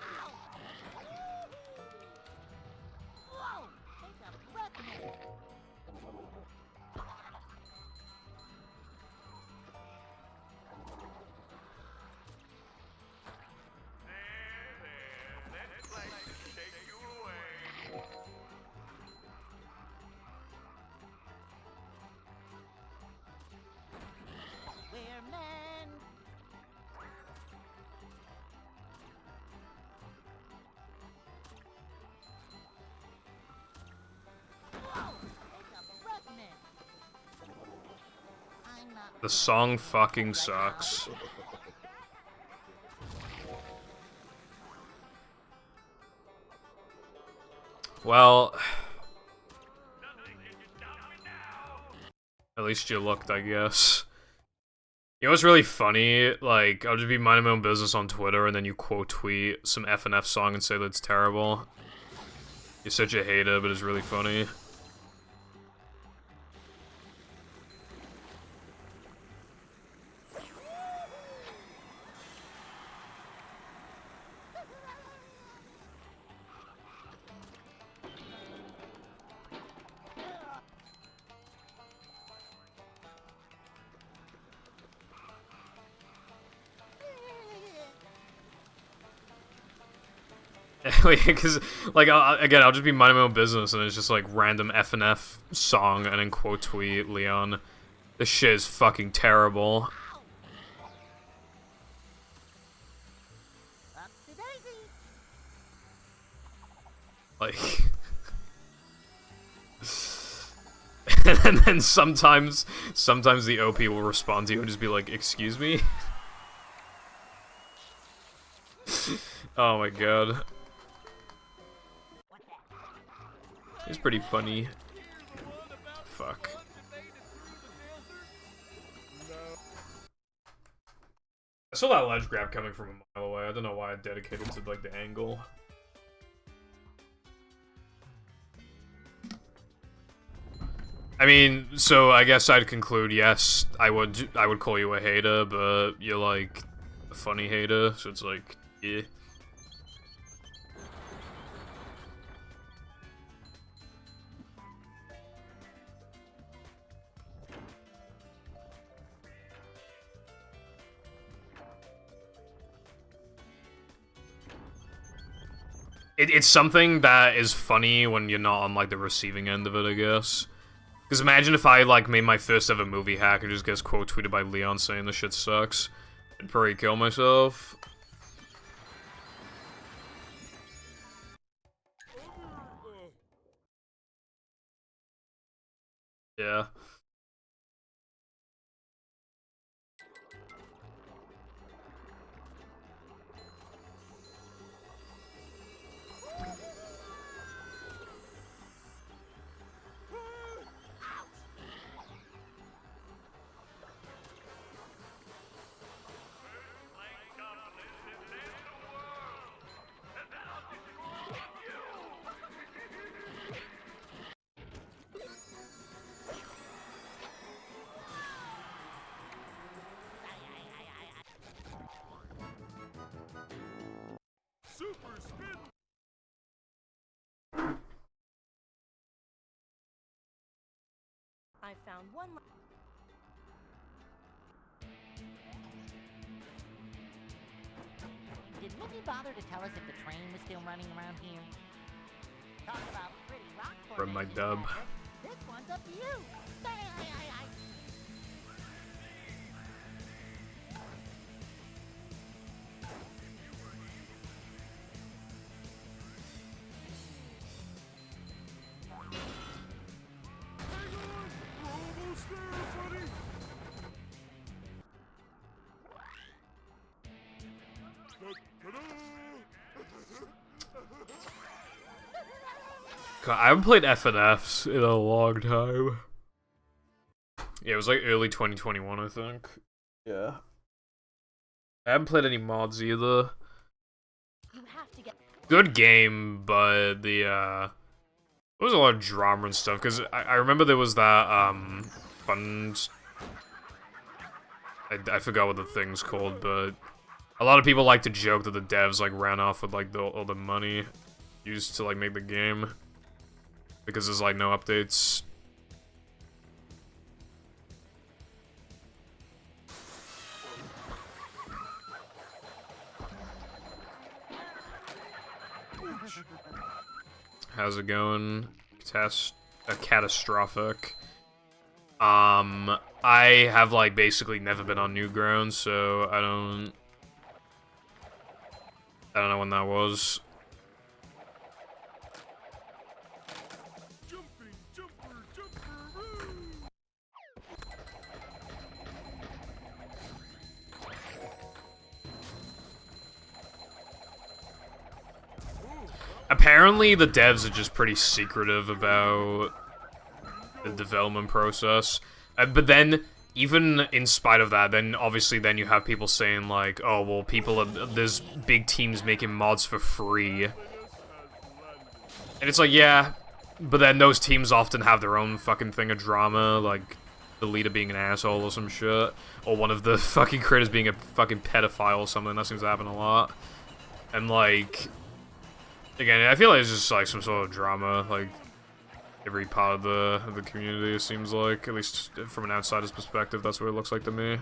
Ow! Whoa! Take a breath minute. We're men. Whoa! Take a breath mint. I'm not The song fucking sucks. Well, at least you looked, I guess. You know what's really funny? Like, I'll just be minding my own business on Twitter, and then you quote tweet some FNF song and say that it's terrible. You're such a hater, but it's really funny. Because, like, again, I'll just be minding my own business, and it's just, like, random FNF song, and then quote tweet Leon. This shit is fucking terrible. Up to Daisy. Like... and then sometimes the OP will respond to you and just be like, excuse me? Oh my god. It's pretty funny. Fuck. I saw that ledge grab coming from a mile away. I don't know why I dedicated to, like, the angle. I mean, so I guess I'd conclude, yes, I would call you a hater, but you're, like, a funny hater, so it's like, yeah. It's something that is funny when you're not on, like, the receiving end of it, I guess. Because imagine if I, like, made my first ever movie hack and just gets quote tweeted by Leon saying this shit sucks. I'd probably kill myself. Yeah. Super spin. I found one. Did Minnie bother to tell us if the train was still running around here? Talk about pretty rock From my formation dub. magic. This one's up to you. We're almost there, buddy. God, I haven't played FNFs in a long time. Yeah, it was like early 2021, I think. Yeah. I haven't played any mods either. You have to get. Good game, but the There was a lot of drama and stuff, because I remember there was that, fund... I forgot what the thing's called, but... A lot of people like to joke that the devs, like, ran off with, like, all the money used to, like, make the game. Because there's, like, no updates. How's it going? Catastrophic. I have, like, basically never been on Newgrounds, so I don't know when that was. Apparently, the devs are just pretty secretive about the development process. But then, even in spite of that, then obviously then you have people saying like, oh, well, there's big teams making mods for free. And it's like, yeah, but then those teams often have their own fucking thing of drama, like the leader being an asshole or some shit. Or one of the fucking creators being a fucking pedophile or something. That seems to happen a lot. And like... Again, I feel like it's just like some sort of drama, like every part of the community, it seems like, at least from an outsider's perspective, that's what it looks like to me.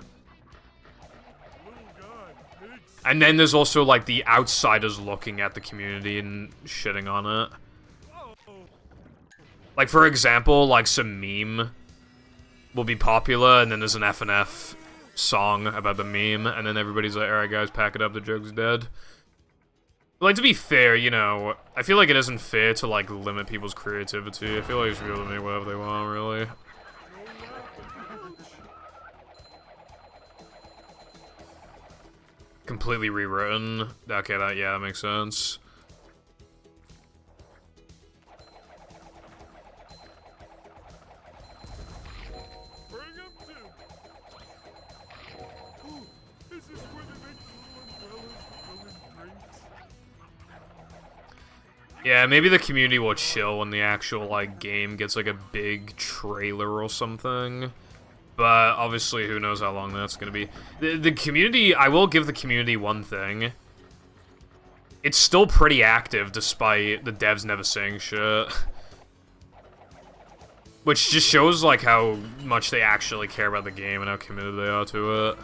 And then there's also like the outsiders looking at the community and shitting on it. Like for example, like some meme will be popular, and then there's an FNF song about the meme, and then everybody's like, alright guys, pack it up, the joke's dead. Like, to be fair, you know, I feel like it isn't fair to, like, limit people's creativity. I feel like they should be able to make whatever they want, really. Completely rewritten. Okay, yeah, that makes sense. Yeah, maybe the community will chill when the actual, like, game gets, like, a big trailer or something. But, obviously, who knows how long that's gonna be. The community, I will give the community one thing. It's still pretty active, despite the devs never saying shit. Which just shows, like, how much they actually care about the game and how committed they are to it.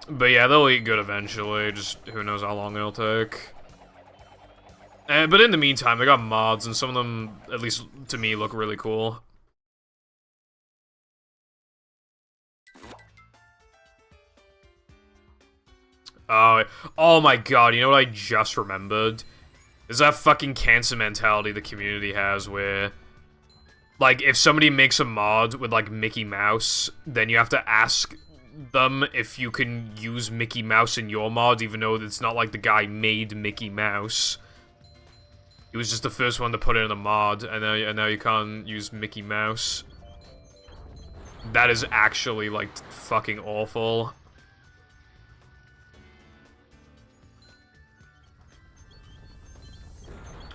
But yeah, they'll eat good eventually, just who knows how long it'll take. But in the meantime, they got mods, and some of them, at least to me, look really cool. Oh my god, you know what I just remembered? Is that fucking cancer mentality the community has where... Like, if somebody makes a mod with, like, Mickey Mouse, then you have to ask them if you can use Mickey Mouse in your mod, even though it's not like the guy made Mickey Mouse. He was just the first one to put it in a mod, and now you can't use Mickey Mouse. That is actually, like, fucking awful.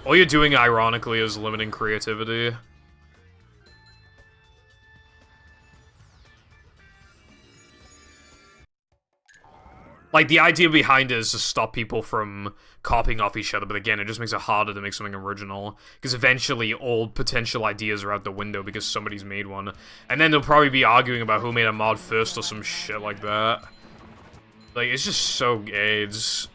All you're doing, ironically, is limiting creativity. Like, the idea behind it is to stop people from copying off each other, but again, it just makes it harder to make something original. Because eventually, all potential ideas are out the window because somebody's made one. And then they'll probably be arguing about who made a mod first or some shit like that. Like, it's just so AIDS.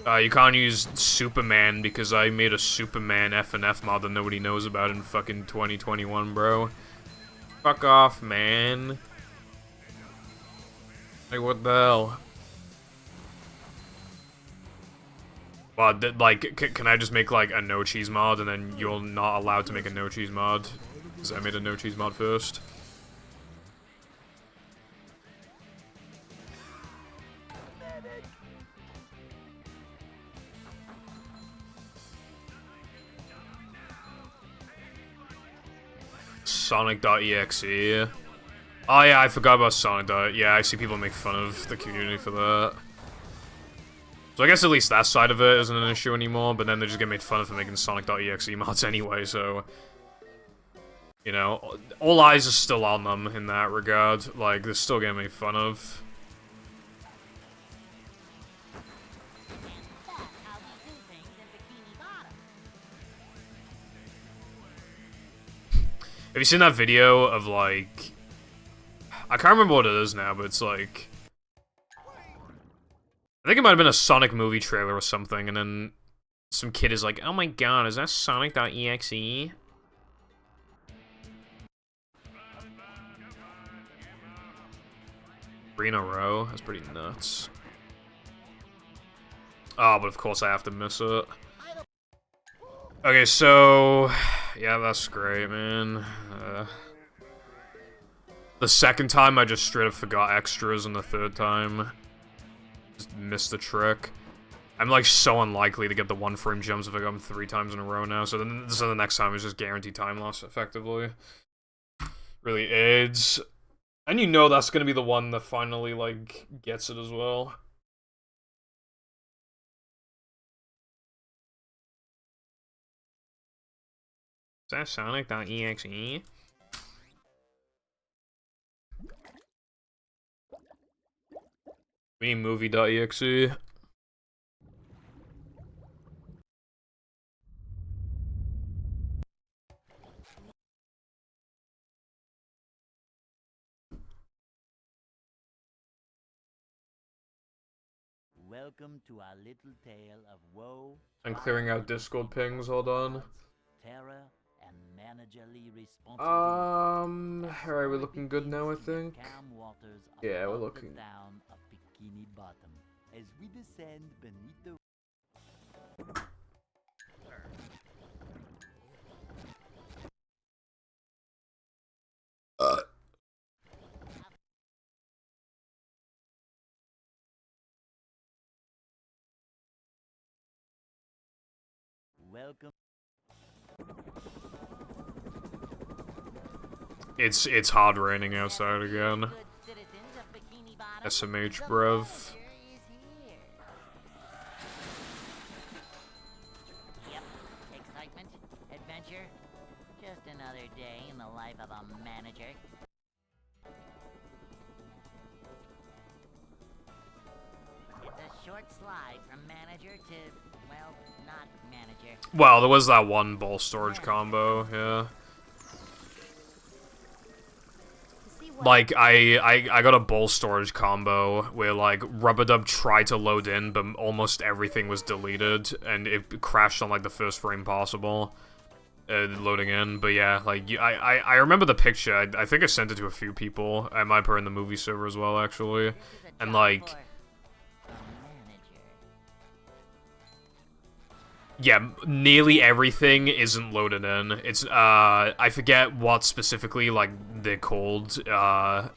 You can't use Superman because I made a Superman FNF mod that nobody knows about in fucking 2021, bro. Fuck off, man. Like, what the hell? Well, like, can I just make, like, a no-cheese mod, and then you're not allowed to make a no-cheese mod? Because I made a no-cheese mod first. Sonic.exe. Oh yeah, I forgot about Sonic. Yeah, I see people make fun of the community for that. So I guess at least that side of it isn't an issue anymore, but then they just get made fun of for making Sonic.exe mods anyway, so... You know, all eyes are still on them in that regard. Like, they're still getting made fun of. And that's how we do things in Bikini Bottom. Have you seen that video of, like... I can't remember what it is now, but it's like... I think it might have been a Sonic movie trailer or something, and then some kid is like, oh my god, is that Sonic.exe? 3 in a row? That's pretty nuts. Oh, but of course I have to miss it. Okay, so... Yeah, that's great, man. The second time, I just straight up forgot extras, and the third time... just missed the trick. I'm, like, so unlikely to get the 1-frame jumps if I got them 3 times in a row now, so the next time is just guaranteed time loss, effectively. Really aids. And you know that's gonna be the one that finally, like, gets it as well. Is that Sonic.exe? We need movie.exe. Welcome to our little tale of woe. I'm clearing out Discord pings, hold on. Terror and managerly responsibility. Alright, we're looking good now, I think. Yeah, we're looking. Down of Bikini Bottom as we descend beneath the welcome. It's hard raining outside again. Good citizens of Bikini Bottom, SMH, the bruv. pleasure is here. Yep, excitement, adventure, just another day in the life of a manager. It's a short slide from manager to, well, not manager. Well, there was that one ball storage combo, yeah. To see what Like, I got a bowl storage combo where, like, Rubber tried to load in, but almost everything was deleted, and it crashed on, like, the first frame possible, loading in. But yeah, like, I remember the picture. I think I sent it to a few people. I might put it in the movie server as well, actually. This is a And, job like, for a manager. yeah, nearly everything isn't loaded in. It's, I forget what specifically, like, they're called, but,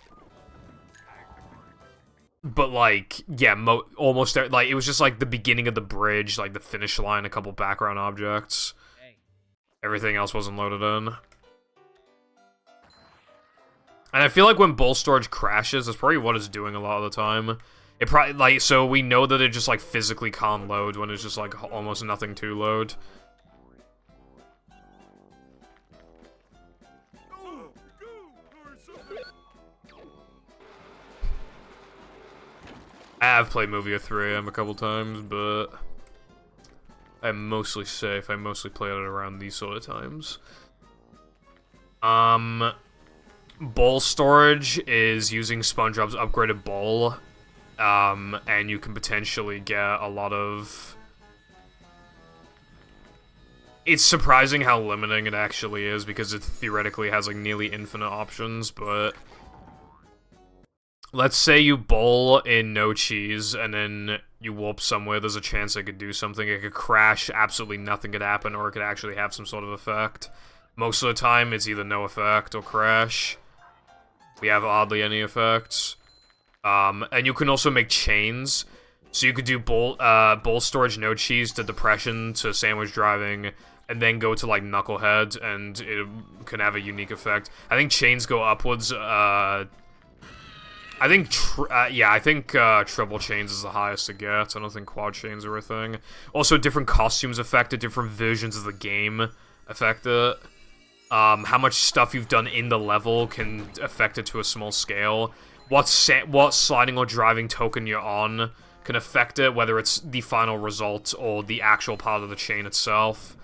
like, yeah, almost, like, it was just, like, the beginning of the bridge, like, the finish line, a couple background objects. Hey. Everything else wasn't loaded in. And I feel like when bowl storage crashes, that's probably what it's doing a lot of the time. It probably, like, so we know that it just, like, physically can't load when it's just, like, almost nothing to load. I have played Movie of 3AM a couple times, but I'm mostly safe. I mostly play it around these sort of times. Bowl storage is using SpongeBob's upgraded bowl, and you can potentially get a lot of... It's surprising how limiting it actually is, because it theoretically has, like, nearly infinite options, but... Let's say you bowl in no cheese, and then you warp somewhere, there's a chance it could do something. It could crash, absolutely nothing could happen, or it could actually have some sort of effect. Most of the time, it's either no effect or crash. We have hardly any effects. And you can also make chains. So you could do bowl storage, no cheese, to depression, to sandwich driving, and then go to, like, knucklehead, and it can have a unique effect. I think chains go upwards, I think, triple chains is the highest it gets. I don't think quad chains are a thing. Also, different costumes affect it, different versions of the game affect it. How much stuff you've done in the level can affect it to a small scale. What sliding or driving token you're on can affect it, whether it's the final result or the actual part of the chain itself.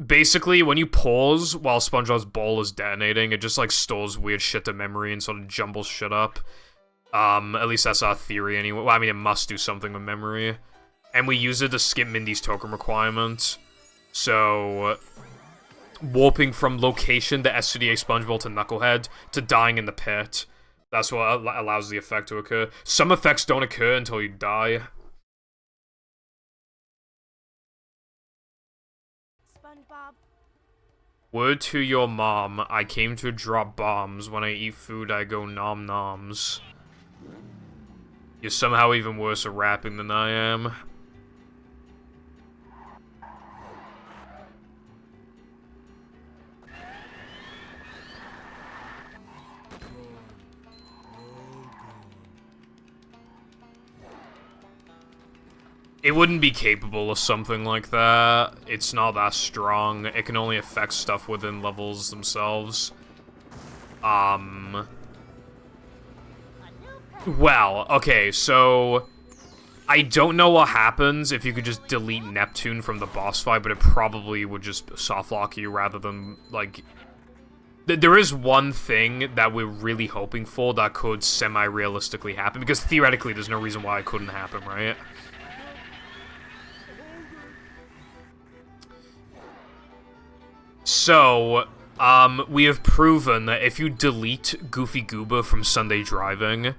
Basically, when you pause while SpongeBob's ball is detonating, it just, like, stores weird shit to memory and sort of jumbles shit up. At least that's our theory anyway. Well, I mean, it must do something with memory. And we use it to skip Mindy's token requirement. So, warping from location the SCDA SpongeBob to Knucklehead to dying in the pit. That's what allows the effect to occur. Some effects don't occur until you die. SpongeBob. Word to your mom, I came to drop bombs. When I eat food, I go nom noms. You're somehow even worse at rapping than I am. It wouldn't be capable of something like that. It's not that strong. It can only affect stuff within levels themselves. Well, okay, so I don't know what happens if you could just delete Neptune from the boss fight, but it probably would just softlock you rather than, like... There is one thing that we're really hoping for that could semi-realistically happen, because theoretically there's no reason why it couldn't happen, right? So, we have proven that if you delete Goofy Goober from Sunday Driving,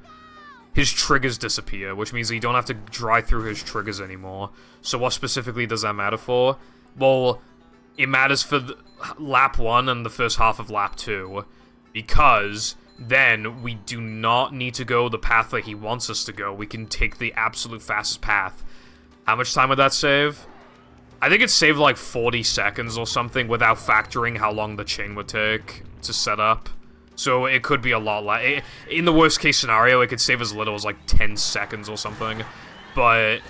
his triggers disappear, which means that you don't have to drive through his triggers anymore. So what specifically does that matter for? Well, it matters for lap 1 and the first half of lap 2, because then we do not need to go the path that he wants us to go. We can take the absolute fastest path. How much time would that save? I think it saved like 40 seconds or something without factoring how long the chain would take to set up. So it could be a lot less. In the worst case scenario, it could save as little as like 10 seconds or something. But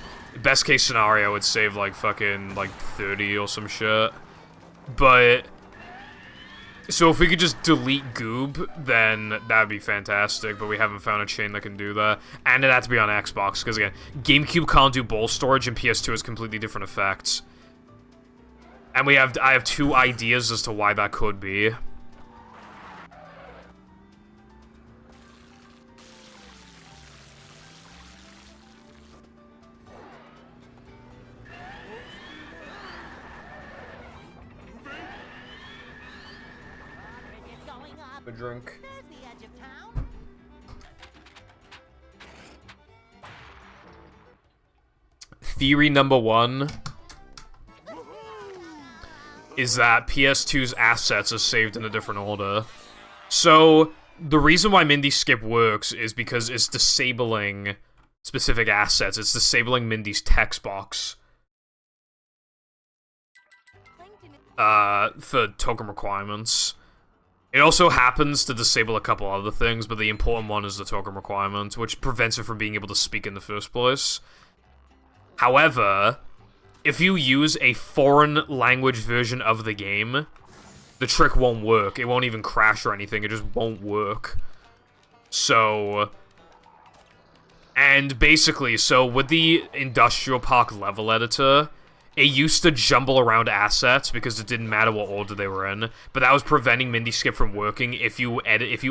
best case scenario, it'd save like fucking like 30 or some shit. But so if we could just delete Goob, then that'd be fantastic, but we haven't found a chain that can do that. And it had to be on Xbox, because again, GameCube can't do ball storage, and PS2 has completely different effects. And I have two ideas as to why that could be. A drink. There's the edge of town. Theory number 1 is that PS2's assets are saved in a different order. So, the reason why Mindy Skip works is because it's disabling specific assets. It's disabling Mindy's text box. For token requirements. It also happens to disable a couple other things, but the important one is the token requirement, which prevents it from being able to speak in the first place. However, if you use a foreign language version of the game, the trick won't work. It won't even crash or anything, it just won't work. So... And basically, so with the Industrial Park level editor, it used to jumble around assets because it didn't matter what order they were in, but that was preventing Mindy Skip from working if you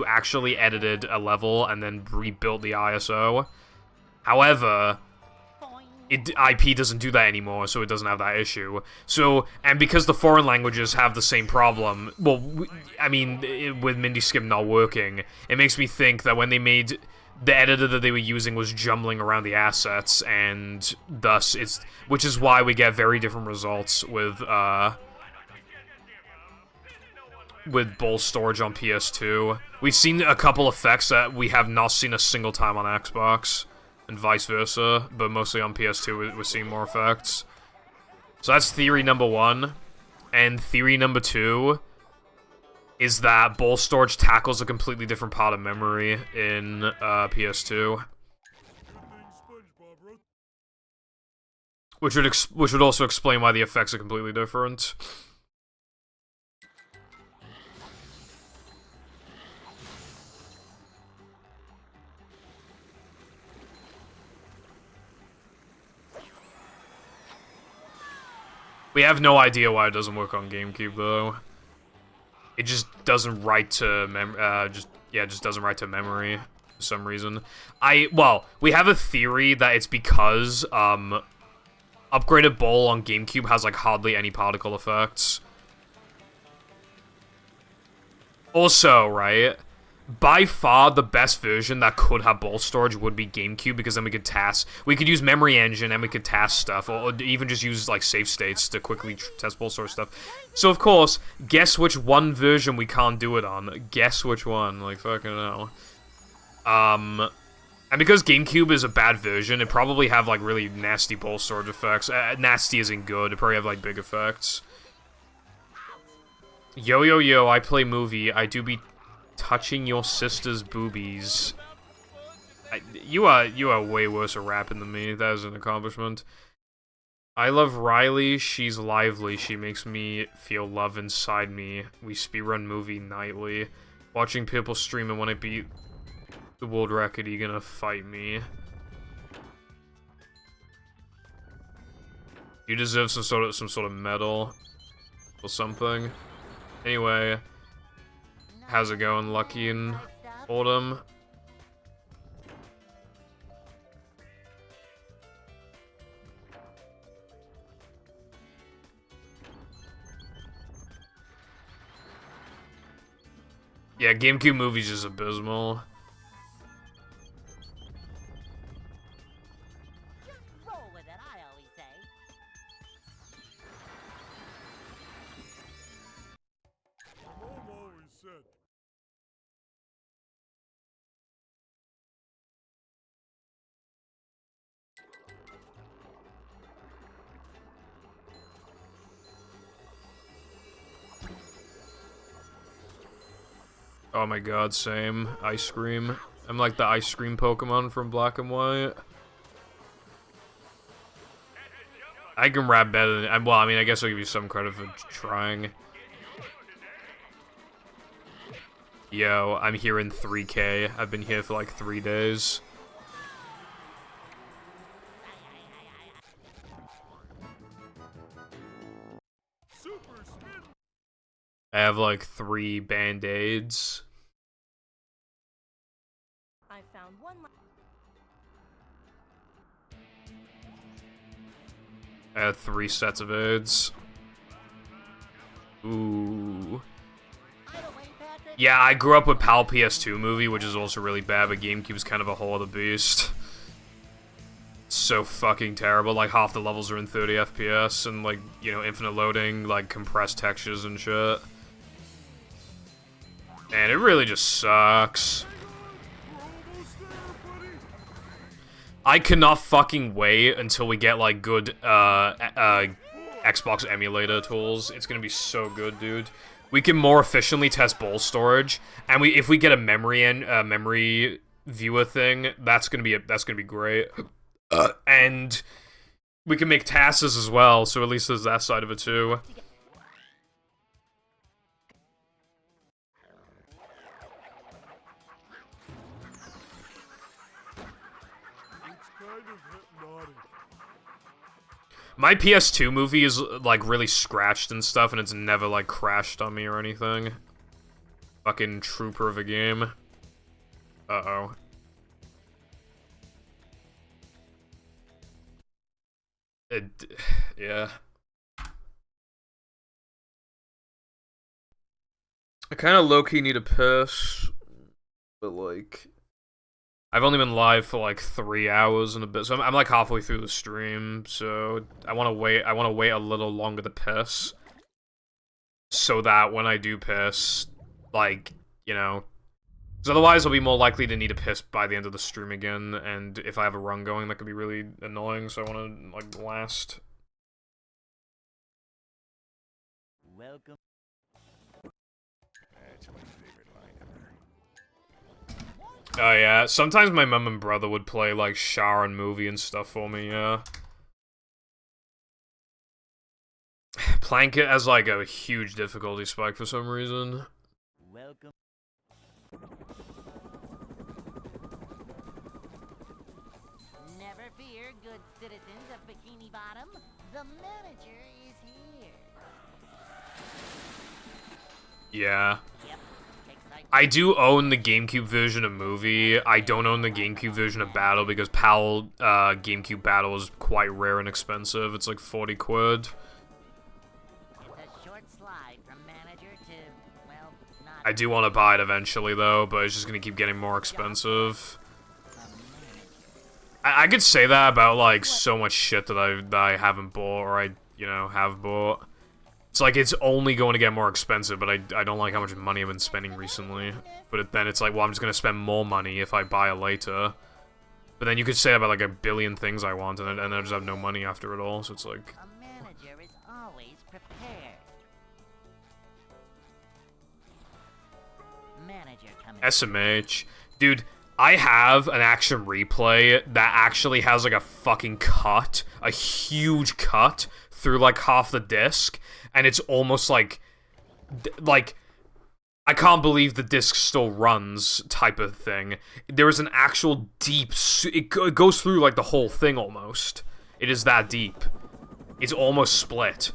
actually edited a level and then rebuilt the ISO. However, IP doesn't do that anymore, so it doesn't have that issue. So, and because the foreign languages have the same problem, well, with Mindy Skip not working, it makes me think that when they made... The editor that they were using was jumbling around the assets, and thus which is why we get very different results with ball storage on PS2. We've seen a couple effects that we have not seen a single time on Xbox, and vice versa, but mostly on PS2 we're seeing more effects. So that's theory number 1, and theory number 2 is that ball storage tackles a completely different part of memory in PS2. Which would also explain why the effects are completely different. We have no idea why it doesn't work on GameCube though. It just doesn't write to just doesn't write to memory for some reason. We have a theory that it's because upgraded ball on GameCube has like hardly any particle effects. Also, right, by far the best version that could have ball storage would be GameCube, because then we could use memory engine and we could task stuff, or even just use like save states to quickly test ball storage stuff. So of course, guess which one version we can't do it on. Guess which one, like fucking hell. And because GameCube is a bad version, it probably have like really nasty ball storage effects. Nasty isn't good, it probably have like big effects. Yo yo yo, I play movie, I do be touching your sister's boobies. You are way worse at rapping than me. That is an accomplishment. I love Riley. She's lively. She makes me feel love inside me. We speedrun movie nightly. Watching people stream, and when I beat the world record, you gonna fight me? You deserve some sort of medal or something. Anyway. How's it going, Lucky and Autumn? Yeah, GameCube movies is abysmal. Just roll with it, I always say. Mom always said. Oh my god, same. Ice cream. I'm like the ice cream Pokemon from Black and White. I can rap better than... Well, I mean, I guess I'll give you some credit for trying. Yo, I'm here in 3K. I've been here for like 3 days. I have like 3 band-aids. I found one. I have 3 sets of aids. Ooh. Yeah, I grew up with PAL PS2 movie, which is also really bad, but GameCube's kind of a whole other beast. So fucking terrible. Like, half the levels are in 30 FPS, and like, you know, infinite loading, like compressed textures and shit. And it really just sucks. I cannot fucking wait until we get like good Xbox emulator tools. It's gonna be so good, dude. We can more efficiently test ball storage, and if we get a memory viewer thing, that's gonna be great. And we can make tasks as well, so at least there's that side of it too. My PS2 movie is, like, really scratched and stuff, and it's never, like, crashed on me or anything. Fucking trooper of a game. Uh-oh. Yeah. I kind of low-key need a piss, but, like... I've only been live for like 3 hours and a bit, so I'm like halfway through the stream, so I want to wait a little longer to piss, so that when I do piss, like, you know, because otherwise I'll be more likely to need to piss by the end of the stream again, and if I have a run going, that could be really annoying, so I want to, like, last. Welcome. Oh yeah, sometimes my mum and brother would play like Sharon movie and stuff for me, yeah. Plank it has like a huge difficulty spike for some reason. Welcome. Never fear, good citizens of Bikini Bottom. The manager is here. Yeah. Yep. Excitement. I do own the GameCube version of movie. I don't own the GameCube version of Battle because PAL GameCube Battle is quite rare and expensive. It's like 40 quid. It's a short slide from manager to, well, not I do want to buy it eventually though, but it's just gonna keep getting more expensive. a manager. I could say that about like so much shit that I haven't bought or I have bought. It's like it's only going to get more expensive, but I don't like how much money I've been spending recently. But then it's like, well, I'm just gonna spend more money if I buy it later. But then you could say about like a billion things I want, and I just have no money after it all. So it's like, A manager is always prepared. Manager coming. SMH, dude. I have an action replay that actually has like a fucking cut, a huge cut through like half the disc, and it's almost like I can't believe the disc still runs type of thing. There is an actual deep, it goes through like the whole thing almost. It is that deep. It's almost split,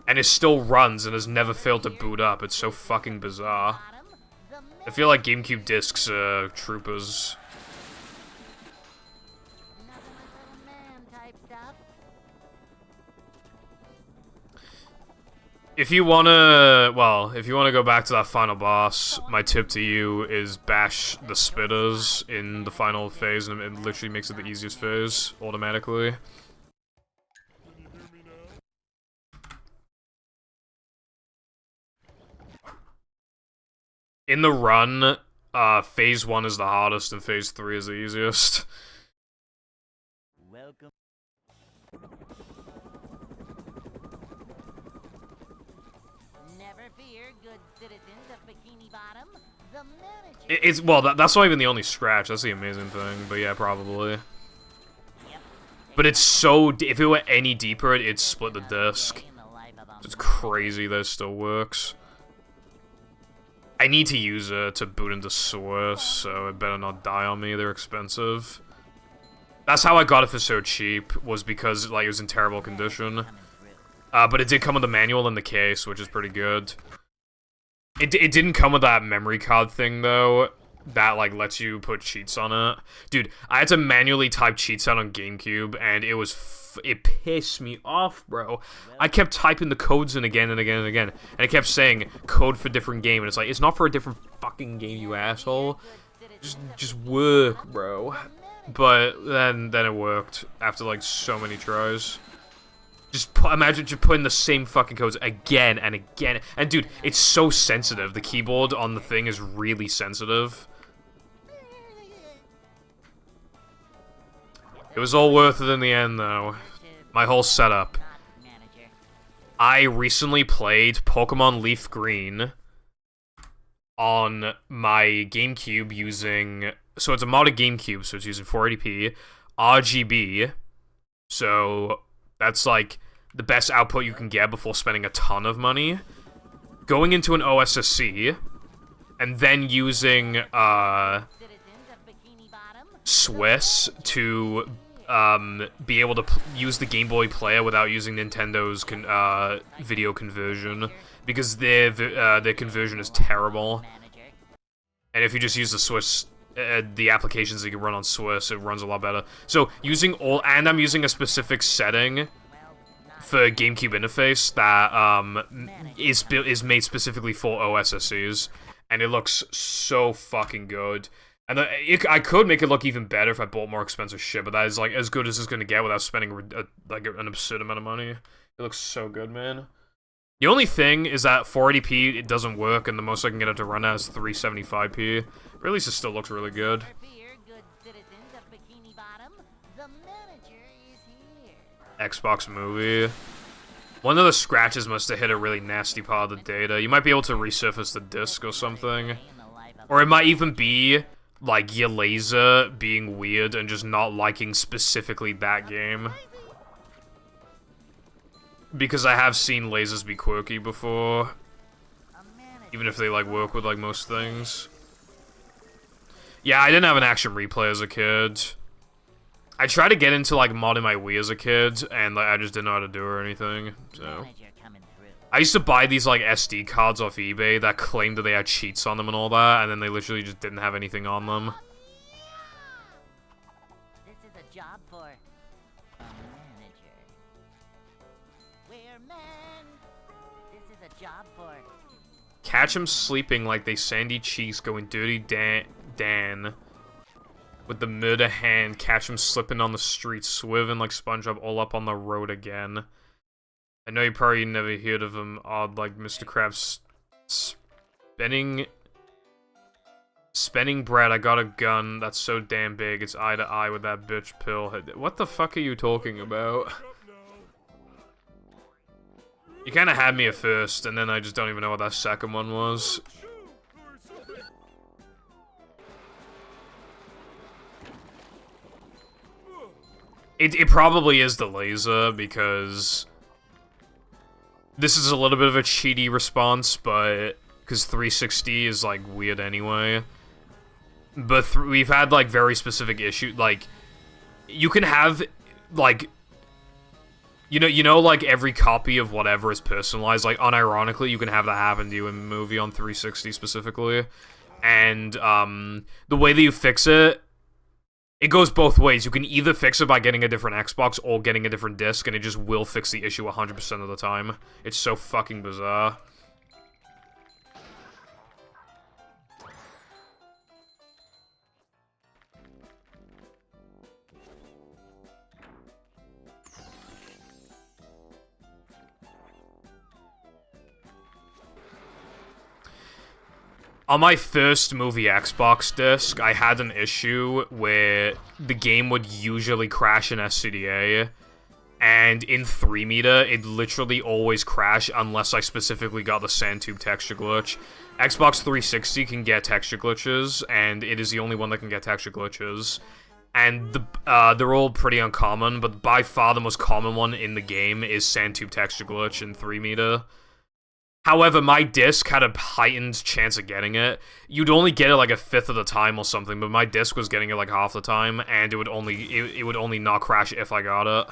and it still runs and has never failed to boot up. It's so fucking bizarre. I feel like GameCube discs are troopers. Nothing but little man type stuff. If you wanna go back to that final boss, my tip to you is bash the spitters in the final phase, and it literally makes it the easiest phase automatically. In the run, phase 1 is the hardest and phase 3 is the easiest. Welcome. Never fear, good citizens of Bikini Bottom. The manager. Well, that's not even the only scratch, that's the amazing thing, but yeah, probably. Yep. But it's so, if it were any deeper, it'd split the disc. In the life of a It's crazy that it still works. I need to use it to boot into Source, so it better not die on me, they're expensive. That's how I got it for so cheap, was because like it was in terrible condition. coming through. But it did come with the manual in the case, which is pretty good. It didn't come with that memory card thing, though, that, like, lets you put cheats on it. Dude, I had to manually type cheats out on GameCube, and it was it pissed me off, bro. I kept typing the codes in again and again and again, and it kept saying, code for different game, and it's like, it's not for a different fucking game, you asshole. Just work, bro. But then it worked, after, like, so many tries. Imagine just putting the same fucking codes again and again. And dude, it's so sensitive. The keyboard on the thing is really sensitive. It was all worth it in the end, though. My whole setup. Not manager. I recently played Pokemon Leaf Green on my GameCube using... So it's a modded GameCube, so it's using 480p, RGB. So that's like the best output you can get before spending a ton of money. Going into an OSSC, and then using Citizens of Bikini Bottom. Swiss to be able to use the Game Boy Player without using Nintendo's video conversion, because their conversion is terrible. Manager. And if you just use the Swiss, the applications that you can run on Swiss, it runs a lot better. So using and I'm using a specific setting Well, not for GameCube interface that is made specifically for OSSCs, and it looks so fucking good. And I could make it look even better if I bought more expensive shit, but that is like as good as it's gonna get without spending like an absurd amount of money. It looks so good, man. The only thing is that 480p it doesn't work, and the most I can get it to run at is 375p. But at least it still looks really good. never fear, good citizens of Bikini Bottom. The manager is here. Xbox Movie. One of the scratches must have hit a really nasty part of the data. You might be able to resurface the disc or something. In the life of Or it might even be like, your laser being weird and just not liking specifically that game. Because I have seen lasers be quirky before. Even if they, like, work with, like, most things. Yeah, I didn't have an action replay as a kid. I tried to get into, like, modding my Wii as a kid, and, like, I just didn't know how to do or anything, so... I used to buy these, like, SD cards off eBay that claimed that they had cheats on them and all that, and then they literally just didn't have anything on them. This is a job for a manager. We're men. This is a job for... Catch him sleeping like they sandy cheeks going dirty Dan. With the murder hand, catch him slipping on the street, swerving like SpongeBob all up on the road again. I know you probably never heard of him, odd like Mr. Krabs spinning bread. I got a gun that's so damn big, it's eye to eye with that bitch pill. What the fuck are you talking about? You kinda had me at first, and then I just don't even know what that second one was. It probably is the laser, because... This is a little bit of a cheaty response, but... Because 360 is, like, weird anyway. But we've had, like, very specific issues, like... You can have, like... You know, like, every copy of whatever is personalized, like, unironically, you can have that happen to you in a movie on 360 specifically. And, the way that you fix it... It goes both ways. You can either fix it by getting a different Xbox or getting a different disc, and it just will fix the issue 100% of the time. It's so fucking bizarre. On my first movie Xbox disc, I had an issue where the game would usually crash in SCDA, and in 3-meter, it literally always crashed unless I specifically got the sand tube texture glitch. Xbox 360 can get texture glitches, and it is the only one that can get texture glitches. And they're all pretty uncommon, but by far the most common one in the game is sand tube texture glitch in 3-meter. However, my disc had a heightened chance of getting it. You'd only get it like a fifth of the time or something, but my disc was getting it like half the time, and it would only not crash if I got it.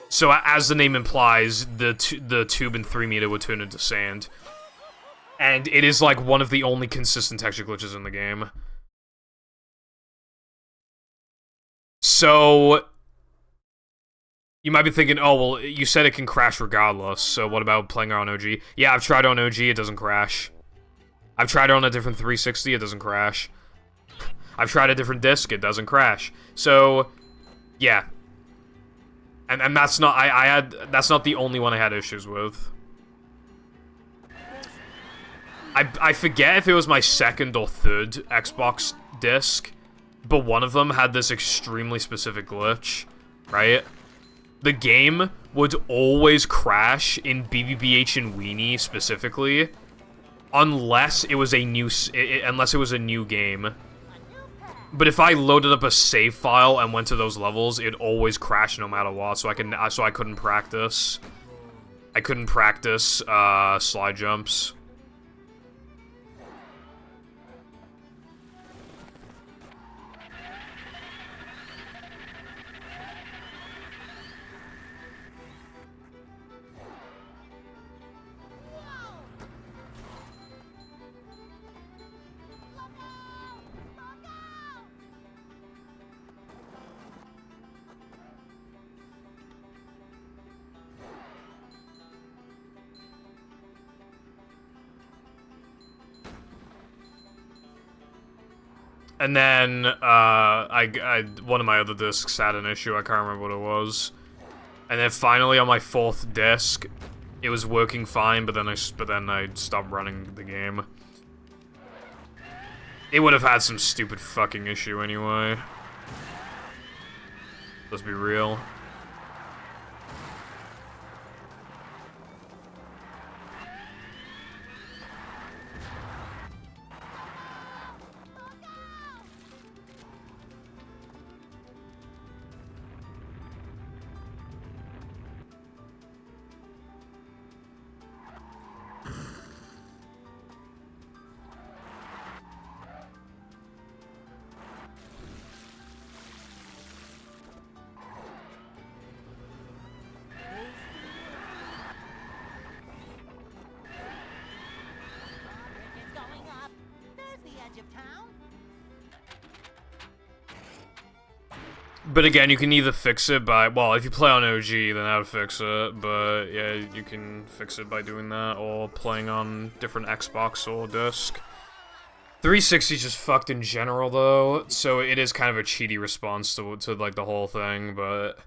So, as the name implies, the tube in 3-meter would turn into sand. And it is like one of the only consistent texture glitches in the game. So... You might be thinking, oh, well, you said it can crash regardless, so what about playing on OG? Yeah, I've tried on OG, it doesn't crash. I've tried it on a different 360, it doesn't crash. I've tried a different disc, it doesn't crash. So, yeah. And that's not, that's not the only one I had issues with. I forget if it was my second or third Xbox disc, but one of them had this extremely specific glitch, right? The game would always crash in BBBH and Weenie specifically, unless it was a new game. But if I loaded up a save file and went to those levels, it'd always crash no matter what. So I couldn't practice. I couldn't practice slide jumps. And then, one of my other discs had an issue, I can't remember what it was. And then finally, on my fourth disc, it was working fine, but then I stopped running the game. It would have had some stupid fucking issue anyway. Let's be real. of town? But again, you can either fix it by, well, if you play on OG, then that would fix it, but yeah, you can fix it by doing that, or playing on different Xbox or disc. 360 is just fucked in general, though, so it is kind of a cheaty response to like, the whole thing, but...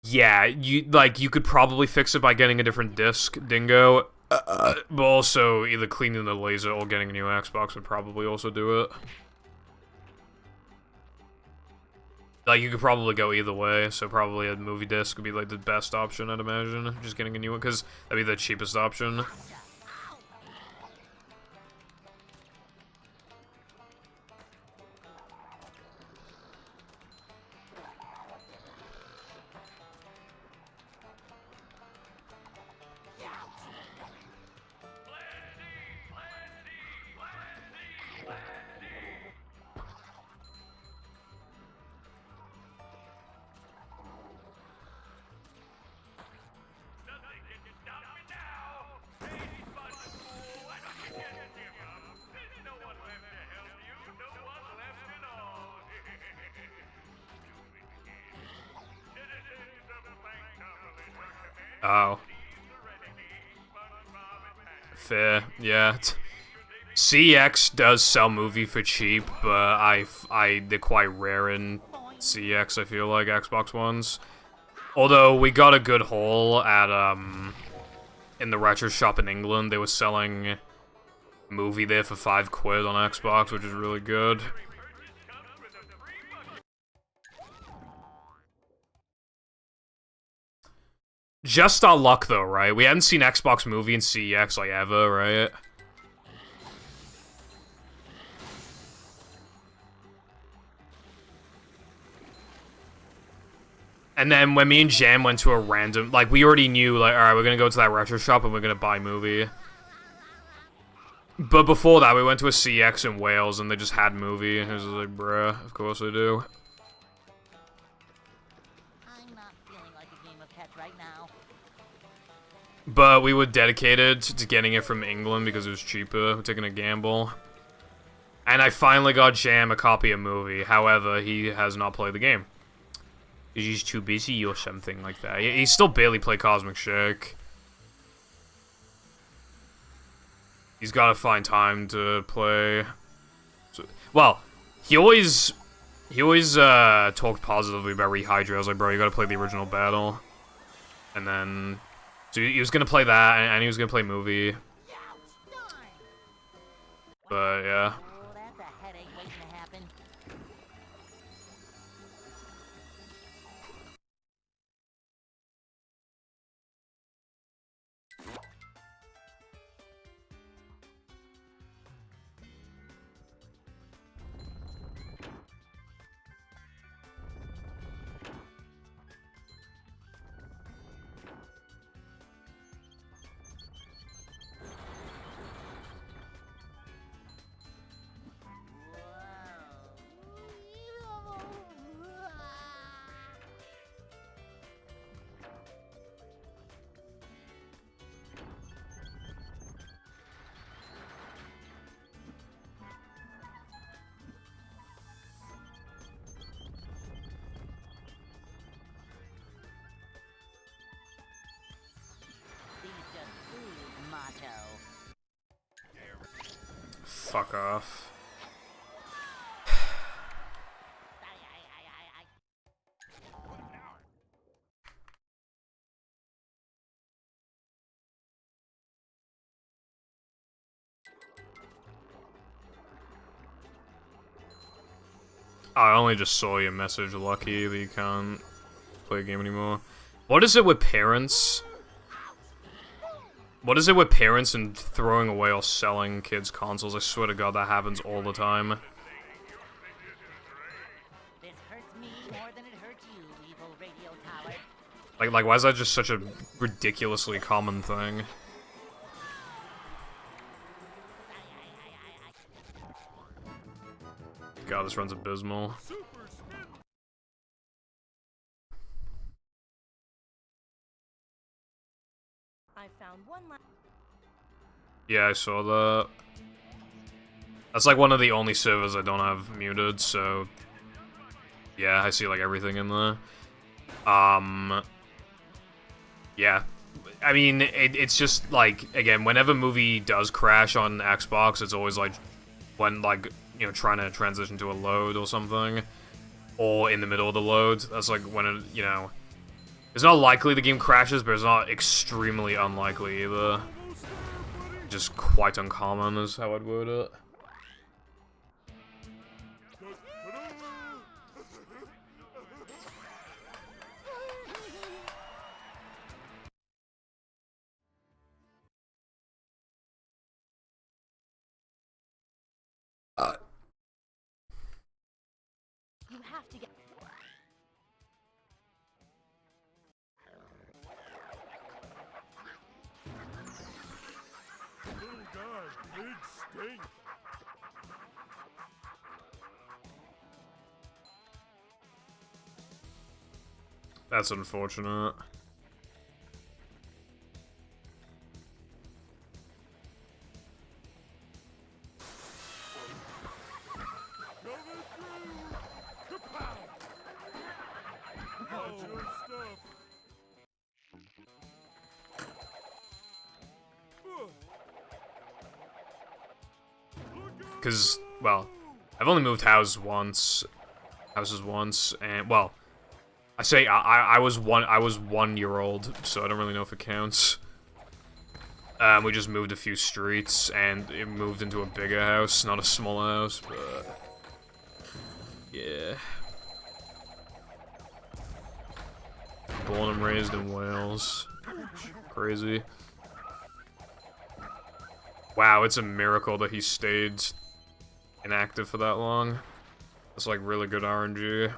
Yeah, you could probably fix it by getting a different disc, Dingo, but also either cleaning the laser or getting a new Xbox would probably also do it. Like, you could probably go either way, so probably a movie disc would be, like, the best option, I'd imagine. Just getting a new one, because that'd be the cheapest option. Oh. Fair, yeah. CX does sell movie for cheap, but they're quite rare in CX, I feel like, Xbox Ones. Although, we got a good haul at, in the retro shop in England. They were selling movie there for £5 on Xbox, which is really good. Just our luck, though, right? We hadn't seen Xbox movie in CEX, like, ever, right? And then when me and Jam went to a random... Like, we already knew, like, alright, we're gonna go to that retro shop and we're gonna buy movie. But before that, we went to a CX in Wales and they just had movie. And it was like, bruh, of course they do. I'm not feeling like a game of pets right now. But we were dedicated to getting it from England because it was cheaper. We're taking a gamble. And I finally got Jam a copy of movie. However, he has not played the game. He's too busy or something like that. He still barely played Cosmic Shake. He's got to find time to play. So, well, he always talked positively about Rehydra. I was like, bro, you got to play the original battle. And then, so he was gonna play that, and he was gonna play movie. But yeah. Oh, that's a headache waiting to happen. Fuck off. I only just saw your message, Lucky, that you can't play a game anymore. What is it with parents? What is it with parents and throwing away or selling kids' consoles? I swear to God, that happens all the time. This hurts me more than it hurts you, evil radio tower. Like, why is that just such a ridiculously common thing? God, this run's abysmal. I found one last. Yeah, I saw that. That's like one of the only servers I don't have muted, so yeah, I see like everything in there. Yeah. I mean, it's just like, again, whenever movie does crash on Xbox, it's always like when, like, you know, trying to transition to a load or something, or in the middle of the load. That's like when it, you know, it's not likely the game crashes, but it's not extremely unlikely either. Just quite uncommon is how I'd word it. You have to get. Little guy, big stink. That's unfortunate. Coming through. Kapow! Watch your stuff. Because, well, I've only moved houses once, and, well, I say I was 1 year old, so I don't really know if it counts. We just moved a few streets, and it moved into a bigger house, not a smaller house, but yeah. Born and raised in Wales. Crazy. Wow, it's a miracle that he stayed inactive for that long. That's like really good RNG.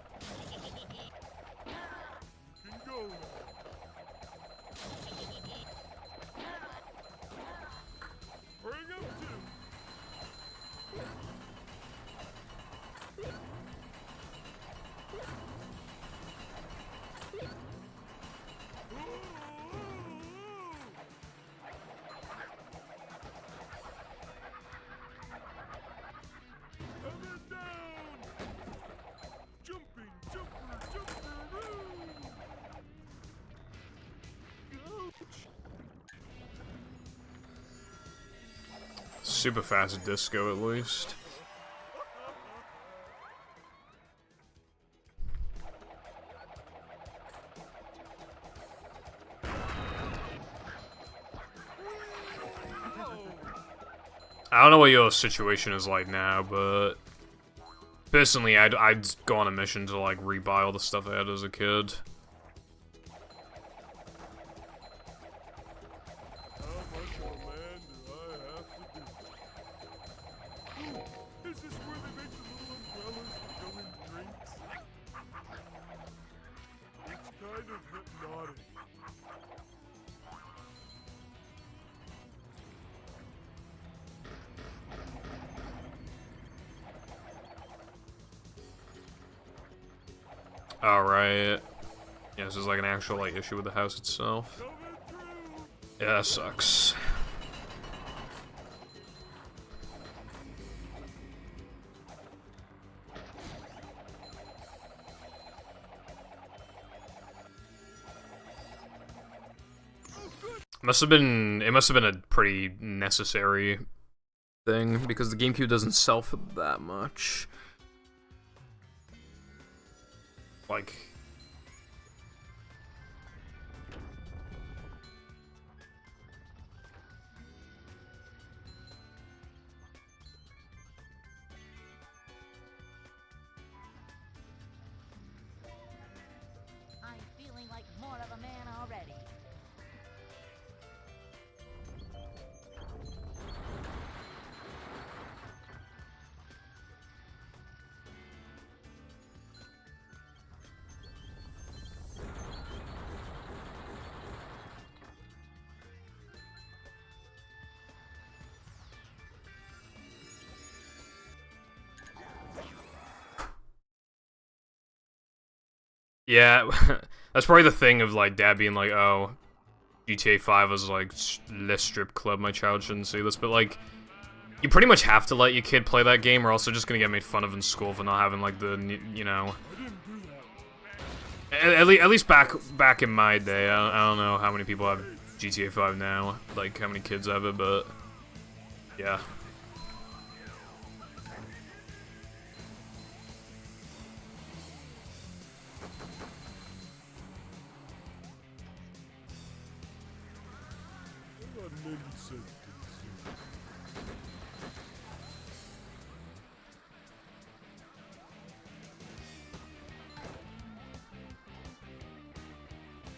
Super fast disco, at least. I don't know what your situation is like now, but personally, I'd go on a mission to like rebuy all the stuff I had as a kid. Alright. Yeah, this is like an actual like issue with the house itself. Yeah, that sucks. It must have been a pretty necessary thing because the GameCube doesn't sell for that much. Like, I'm feeling like more of a man already. yeah, that's probably the thing of like Dad being like, oh, GTA 5 was like less strip club, my child shouldn't see this, but like, You pretty much have to let your kid play that game, or else they're just gonna get made fun of in school for not having like the, you know. At least back in my day, I don't know how many people have GTA 5 now, like how many kids have it, but yeah.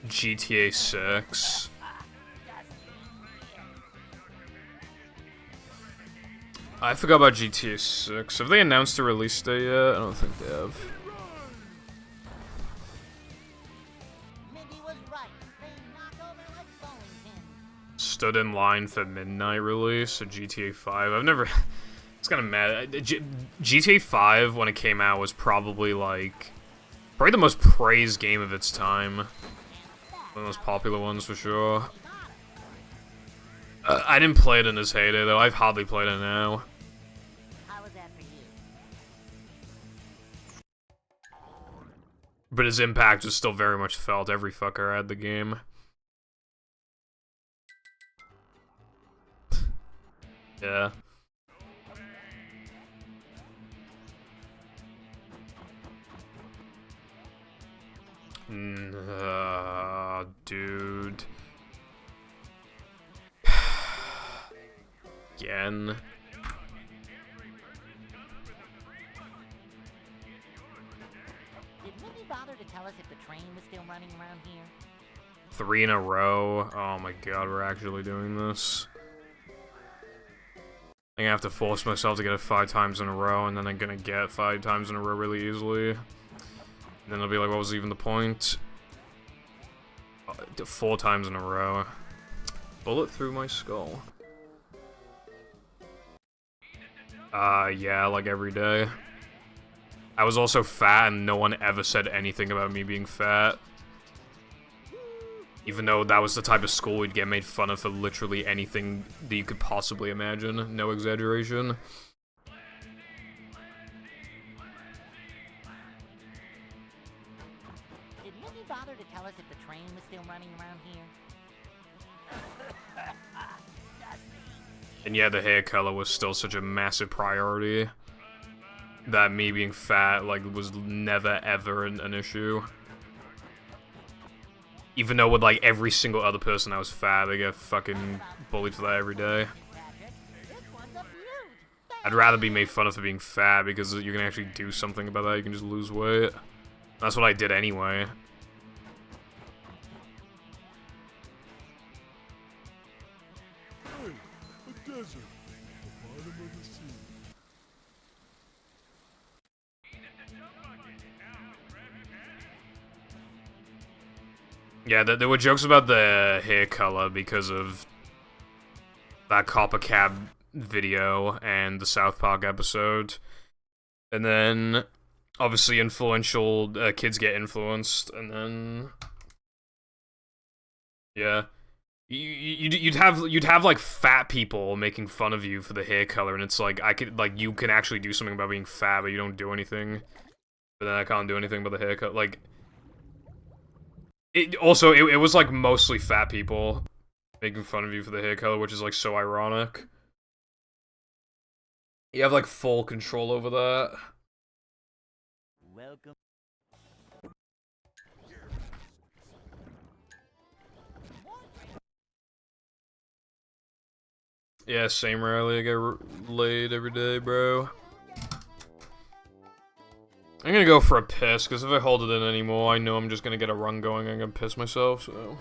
GTA 6. I forgot about GTA 6. Have they announced a release date yet? I don't think they have. Mindy was right. They knock over like bowling pins. Stood in line for midnight release of GTA 5. I've never... It's kind of mad. GTA 5, when it came out, was probably the most praised game of its time. One of the most popular ones for sure. I didn't play it in its heyday though. I've hardly played it now. How was that for you? But its impact was still very much felt. Every fucker had the game. Yeah. Dude. Again. Did Mindy bother to tell us if the train was still running around here? 3 in a row. Oh my god, we're actually doing this. I'm gonna have to force myself to get it 5 times in a row, and then I'm gonna get 5 times in a row really easily. And then I'll be like, what was even the point? 4 times in a row. Bullet through my skull. Yeah, like every day. I was also fat, and no one ever said anything about me being fat. Even though that was the type of school we'd get made fun of for literally anything that you could possibly imagine. No exaggeration. Did Mindy bother to tell us if the train was still running around here? And yeah, the hair color was still such a massive priority that me being fat, was never ever an issue. Even though with, every single other person that was fat, they get fucking bullied for that every day. This one's a beaut. I'd rather be made fun of for being fat, because you can actually do something about that, you can just lose weight. That's what I did anyway. Yeah, there were jokes about the hair color because of that Copper Cab video and the South Park episode. And then, obviously, influential kids get influenced, and then... Yeah. You'd have like fat people making fun of you for the hair color, and it's like you can actually do something about being fat, but you don't do anything. But then I can't do anything about the haircut. It was like mostly fat people making fun of you for the hair color, which is like so ironic. You have like full control over that. Welcome. Yeah, same Riley. I get laid every day, bro. I'm gonna go for a piss, because if I hold it in anymore, I know I'm just gonna get a run going and I'm gonna piss myself, so...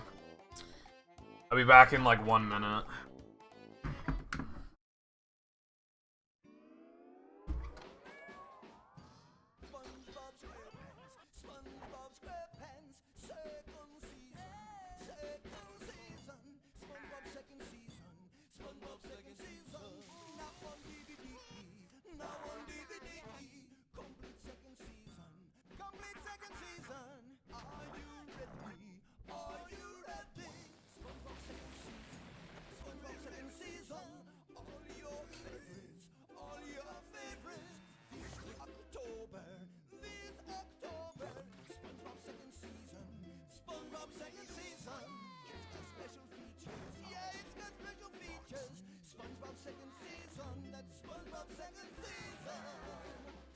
I'll be back in like 1 minute.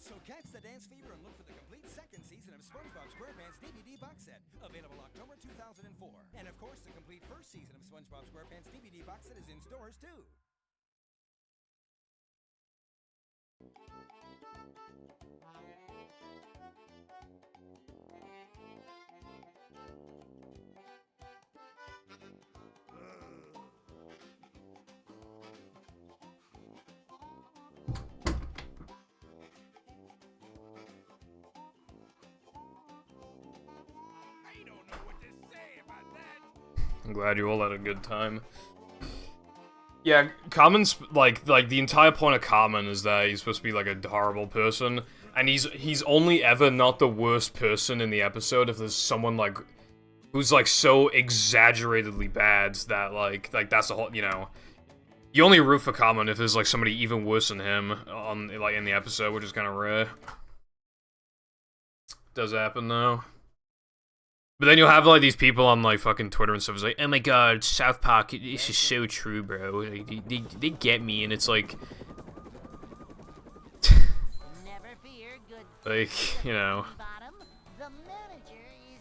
So catch the dance fever and look for the complete second season of SpongeBob SquarePants DVD box set, available October 2004. And of course, the complete first season of SpongeBob SquarePants DVD box set is in stores too. I'm glad you all had a good time. Yeah, Common's like the entire point of Common is that he's supposed to be like a horrible person, and he's only ever not the worst person in the episode if there's someone like who's like so exaggeratedly bad that like that's the whole, you know. You only root for Common if there's like somebody even worse than him on like in the episode, which is kind of rare. Does happen though. But then you'll have like these people on like fucking Twitter and stuff. It's like, oh my god, South Park, this is so true, bro. Like, they get me, and it's like, Never fear, good like, you know. bottom. The manager is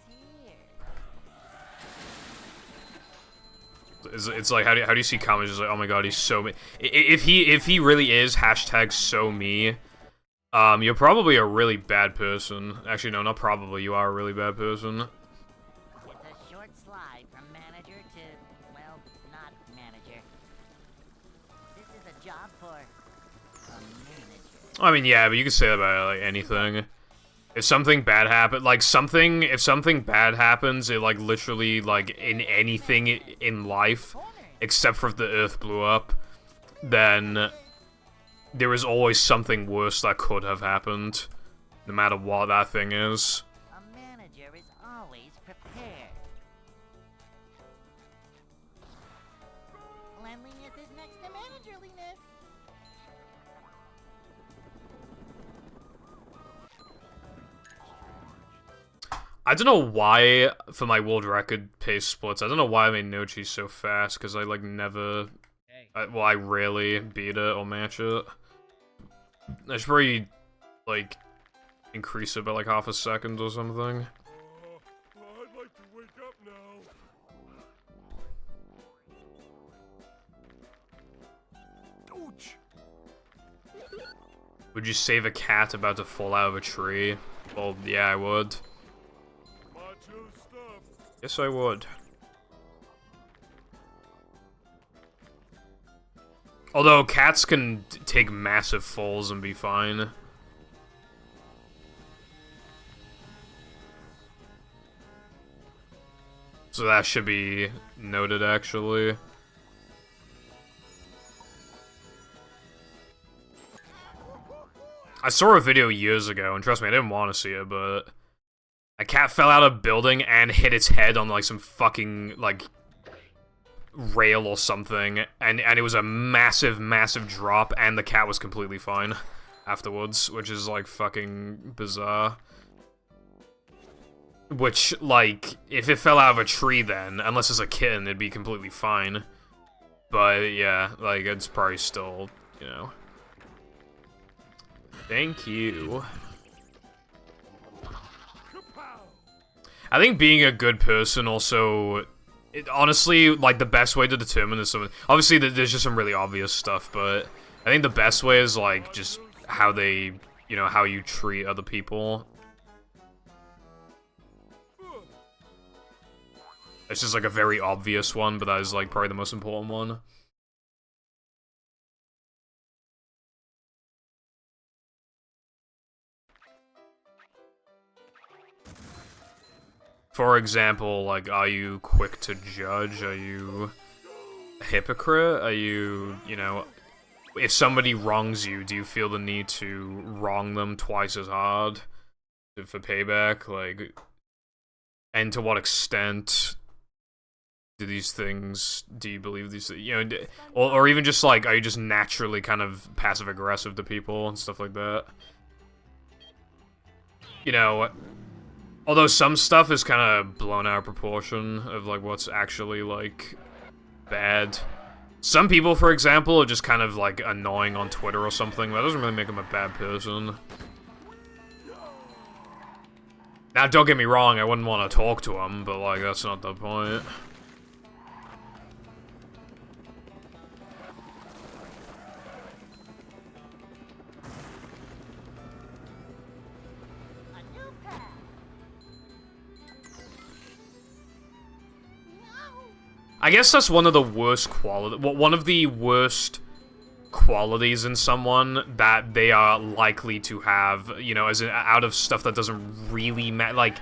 here. It's like, how do you see comments just like, oh my god, he's so me. If he really is hashtag so me, you're probably a really bad person. Actually, no, not probably. You are a really bad person. It's a short slide from manager to, well, not manager. This is a job for a manager. I mean, yeah, but you can say that about like anything. If something bad happens, like if something bad happens, it like literally like in anything in life, except for if the Earth blew up, then there is always something worse that could have happened, no matter what that thing is. A manager is always prepared. Cleanliness is next to managerliness. I don't know why, for my world record pace splits, I don't know why I made Nochi so fast, because I like never, I rarely beat it or match it. I should probably, like, increase it by like half a second or something. I'd like to wake up now. Ouch! Would you save a cat about to fall out of a tree? Well, yeah, I would. Macho stuff. Yes, I would. Although cats can take massive falls and be fine. So that should be noted, actually. I saw a video years ago, and trust me, I didn't want to see it, but a cat fell out of a building and hit its head on like some fucking like rail or something, and it was a massive drop, and the cat was completely fine afterwards, which is like fucking bizarre. Which, like, if it fell out of a tree then, unless it's a kitten, it'd be completely fine. But yeah, like, it's probably still, you know. Thank you. I think being a good person also, honestly, like, the best way to determine is something. Obviously, there's just some really obvious stuff, but I think the best way is, like, just how they, you know, how you treat other people. It's just, like, a very obvious one, but that is, like, probably the most important one. For example, like, are you quick to judge? Are you a hypocrite? Are you, you know, if somebody wrongs you, do you feel the need to wrong them twice as hard for payback? Like, and to what extent do these things, do you believe these, you know, or even just, like, are you just naturally kind of passive-aggressive to people and stuff like that? You know, although some stuff is kind of blown out of proportion of, like, what's actually, like, bad. Some people, for example, are just kind of, like, annoying on Twitter or something. That doesn't really make them a bad person. Now, don't get me wrong, I wouldn't want to talk to them, but, like, that's not the point. I guess that's one of the worst one of the worst qualities in someone that they are likely to have, you know, as in, out of stuff that doesn't really matter. Like,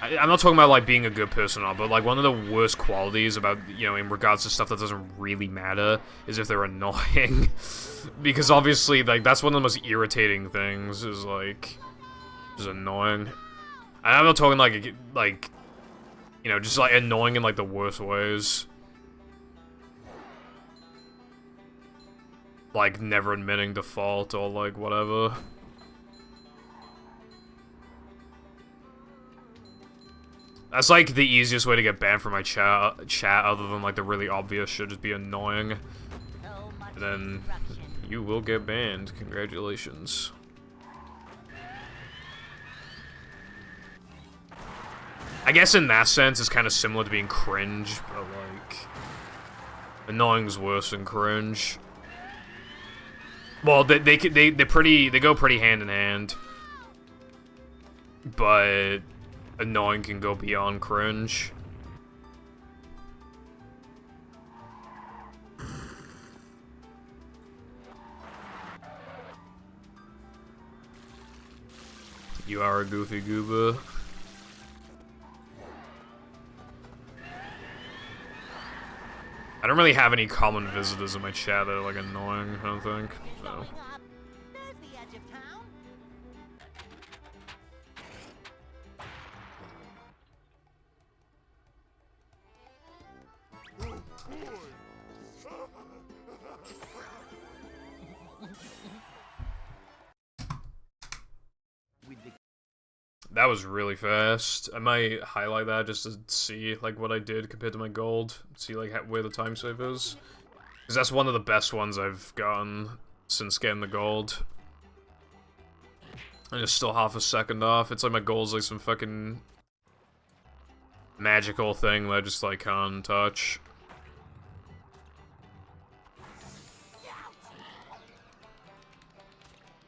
I'm not talking about, like, being a good person or not, but, like, one of the worst qualities about, you know, in regards to stuff that doesn't really matter is if they're annoying. Because, obviously, like, that's one of the most irritating things, is, like, just annoying. And I'm not talking, like, you know, just, like, annoying in, like, the worst ways. Like, never admitting to fault or, like, whatever. That's, like, the easiest way to get banned from my chat other than, like, the really obvious shit, just be annoying. And then, you will get banned. Congratulations. I guess in that sense, it's kind of similar to being cringe, but, like, annoying's worse than cringe. Well, they go pretty hand in hand, but annoying can go beyond cringe. You are a goofy goober. I don't really have any common visitors in my chat that are, like, annoying, I don't think, so. There's the edge of town. That was really fast. I might highlight that just to see, like, what I did compared to my gold. See, like, where the time save is. Because that's one of the best ones I've gotten since getting the gold. And it's still half a second off. It's like my gold's like some fucking magical thing that I just, like, can't touch.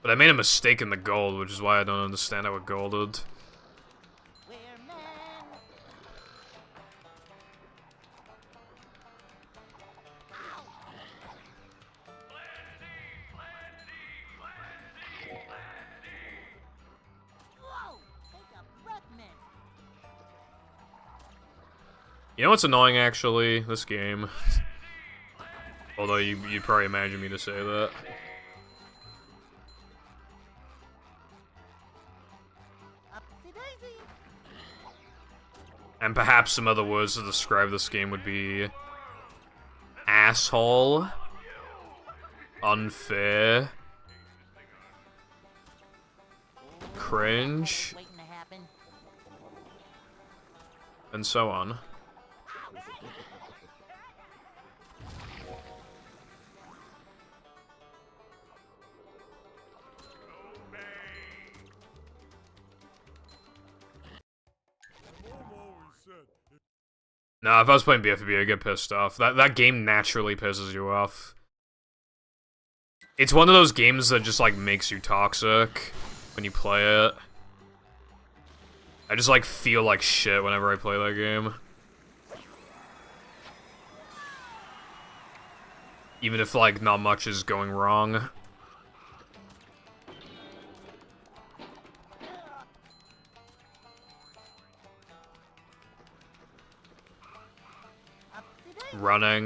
But I made a mistake in the gold, which is why I don't understand how it golded. We're men. Whoa! Take a breath, mint. You know what's annoying, actually? This game. Although you'd probably imagine me to say that. Upsy-daisy. And perhaps some other words to describe this game would be asshole, unfair, cringe, Waiting to happen. and so on. Nah, if I was playing BFB, I'd get pissed off. That game naturally pisses you off. It's one of those games that just, like, makes you toxic when you play it. I just, like, feel like shit whenever I play that game. Even if, like, not much is going wrong.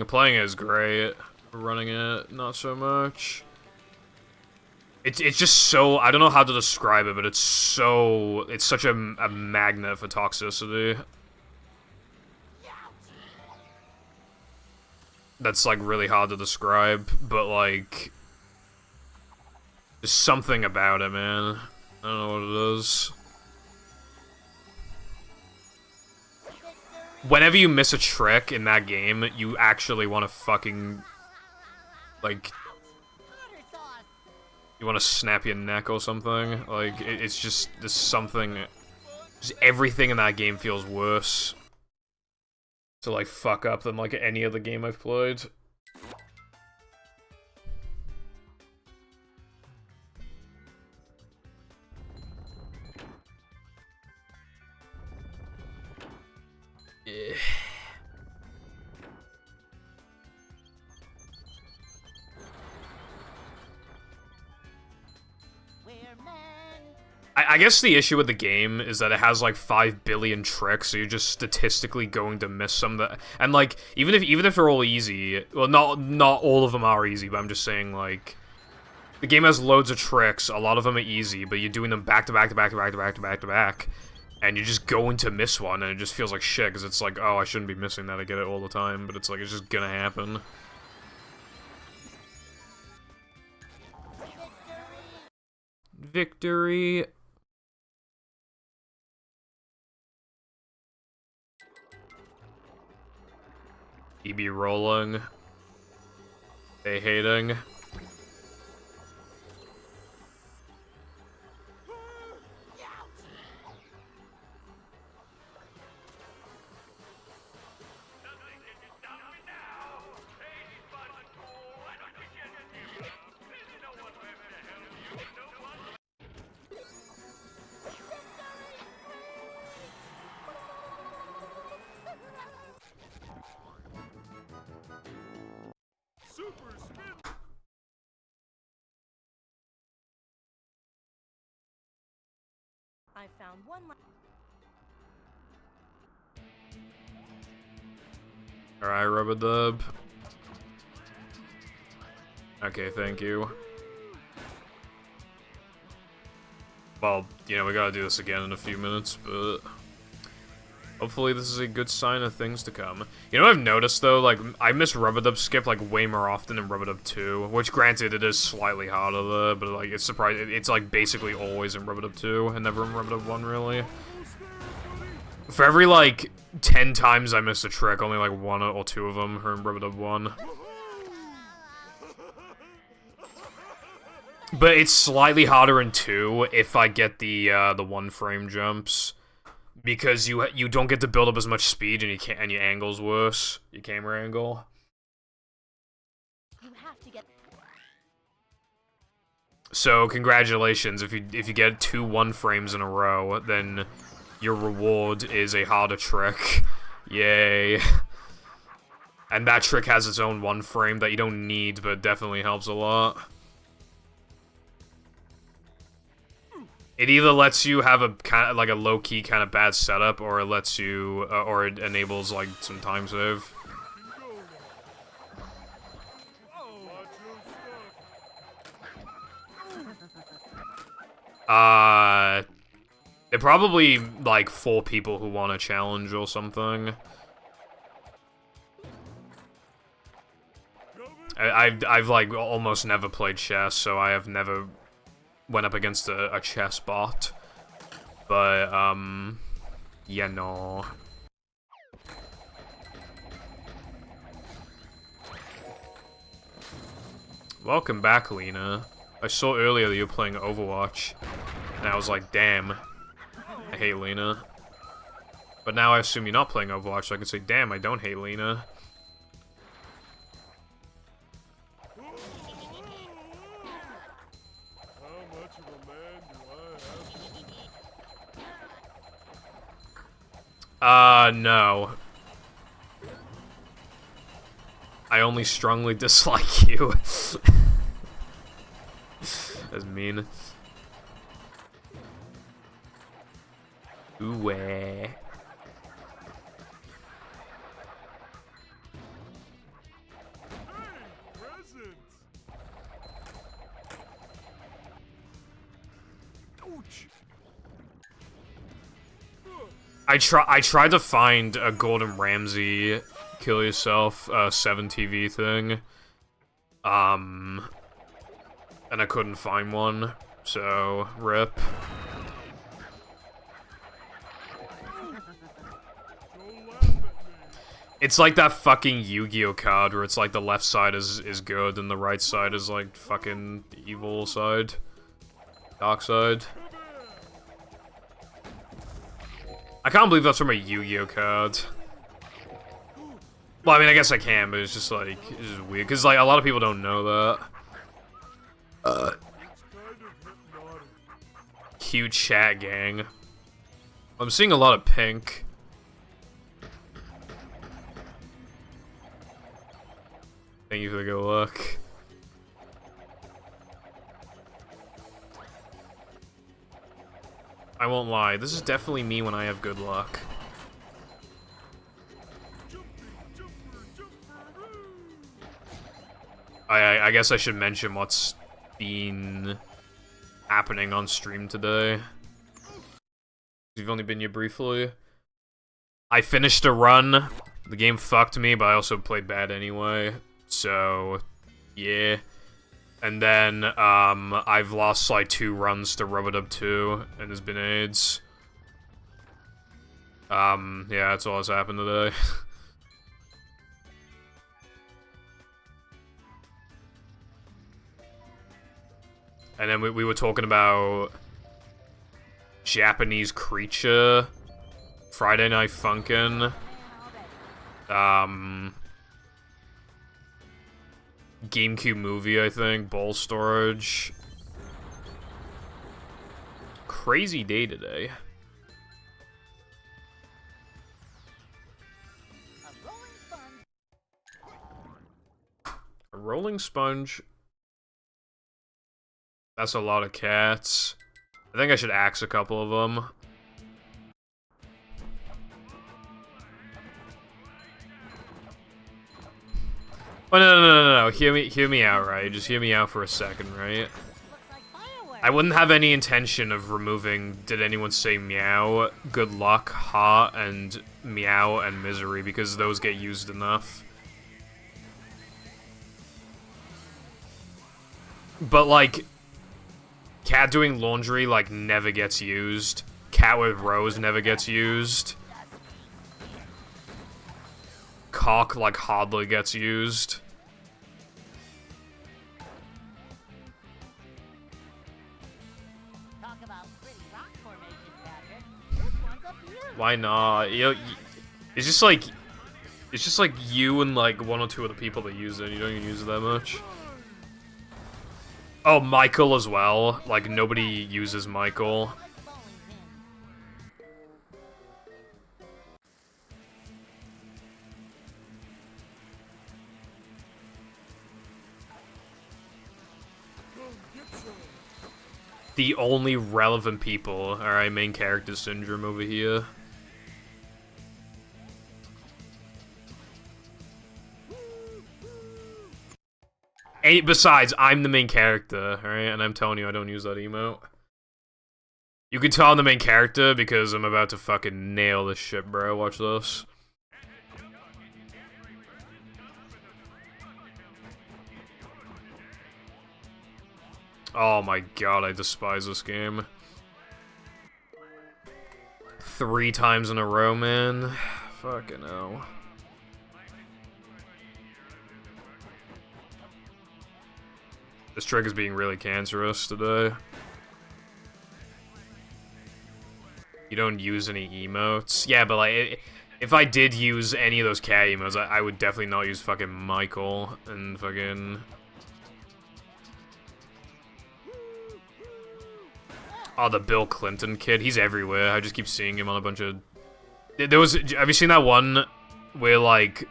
Playing it is great. Running it, not so much. It's just so, I don't know how to describe it, but it's such a magnet for toxicity. That's, like, really hard to describe, but, like, there's something about it, man. I don't know what it is. Whenever you miss a trick in that game, you actually want to fucking Like, Hotter sauce. you want to snap your neck or something. Like, it's just, there's something, just everything in that game feels worse to, like, fuck up than, like, any other game I've played. Yeah. We're men. I guess the issue with the game is that it has like 5 billion tricks, so you're just statistically going to miss some that, and like even if they're all easy, well, not all of them are easy, but I'm just saying like the game has loads of tricks, a lot of them are easy, but you're doing them back to back to back to back to back to back to back, and you're just going to miss one, and it just feels like shit because it's like, oh, I shouldn't be missing that, I get it all the time, but it's like it's just gonna happen. Victory. EB rolling. They hating. Super spin. I found one. Alright, Rub-a-Dub. Okay, thank you. Well, you know, we gotta do this again in a few minutes, but hopefully this is a good sign of things to come. You know what I've noticed, though? Like, I miss Rub-a-Dub Skip, like, way more often than Rub-a-Dub 2, which, granted, it is slightly harder, though, but, like, it's surprising. It's, like, basically always in Rub-a-Dub 2, and never in Rub-a-Dub 1, really. For every, like, 10 times I miss a trick, only, like, 1 or 2 of them are in Rub-a-Dub 1. But it's slightly harder in 2 if I get the 1-frame jumps. Because you don't get to build up as much speed and your angle's worse. Your camera angle. You have to get. So congratulations, if you get 2 1-frames in a row, then your reward is a harder trick. Yay. And that trick has its own 1-frame that you don't need, but definitely helps a lot. It either lets you have a kind of like a low-key kind of bad setup, or it lets you, or it enables like some time save. There are probably like 4 people who want a challenge or something. I've like almost never played chess, so I have never went up against a chess bot. But yeah, no. Welcome back, Lena. I saw earlier that you were playing Overwatch, and I was like, damn, I hate Lena. But now I assume you're not playing Overwatch, so I can say, damn, I don't hate Lena. No. I only strongly dislike you. That's mean. Ooh, I tried to find a Gordon Ramsay kill yourself 7 TV thing. And I couldn't find one, so rip. It's like that fucking Yu-Gi-Oh card where it's like the left side is good and the right side is like fucking evil side. Dark side. I can't believe that's from a Yu-Gi-Oh card. Well, I mean, I guess I can, but it's just like, it's just weird. Because, like, a lot of people don't know that. Cute chat, gang. I'm seeing a lot of pink. Thank you for the good luck. I won't lie, this is definitely me when I have good luck. I guess I should mention what's been happening on stream today. You've only been here briefly. I finished a run. The game fucked me, but I also played bad anyway. So, yeah. And then, I've lost like 2 runs to Rub-a-Dub 2, and there's been AIDS. Yeah, that's all that's happened today. And then we were talking about Japanese Creature, Friday Night Funkin', GameCube movie, I think, Ball Storage. Crazy day today. A rolling sponge. That's a lot of cats. I think I should axe a couple of them. Oh, no. Hear me out, right? Just hear me out for a second, right? I wouldn't have any intention of removing Did Anyone Say Meow, Good Luck, Ha, and Meow and Misery, because those get used enough. But, like, Cat doing laundry, like, never gets used. Cat with Rose never gets used. Cock, like, hardly gets used. Talk about pretty rock formation, Patrick. This one's a beauty. Why not? You know, it's just like you and like 1 or 2 other people that use it. You don't even use it that much. Oh, Michael as well. Like, nobody uses Michael. The only relevant people. Alright, main character syndrome over here. Besides, I'm the main character, alright? And I'm telling you, I don't use that emote. You can tell I'm the main character because I'm about to fucking nail this shit, bro. Watch this. Oh my god, I despise this game. 3 times in a row, man. Fucking hell. This trick is being really cancerous today. You don't use any emotes? Yeah, but like, if I did use any of those cat emotes, I would definitely not use fucking Michael and fucking... Oh, the Bill Clinton kid. He's everywhere. I just keep seeing him on a bunch of... There was... Have you seen that one where, like,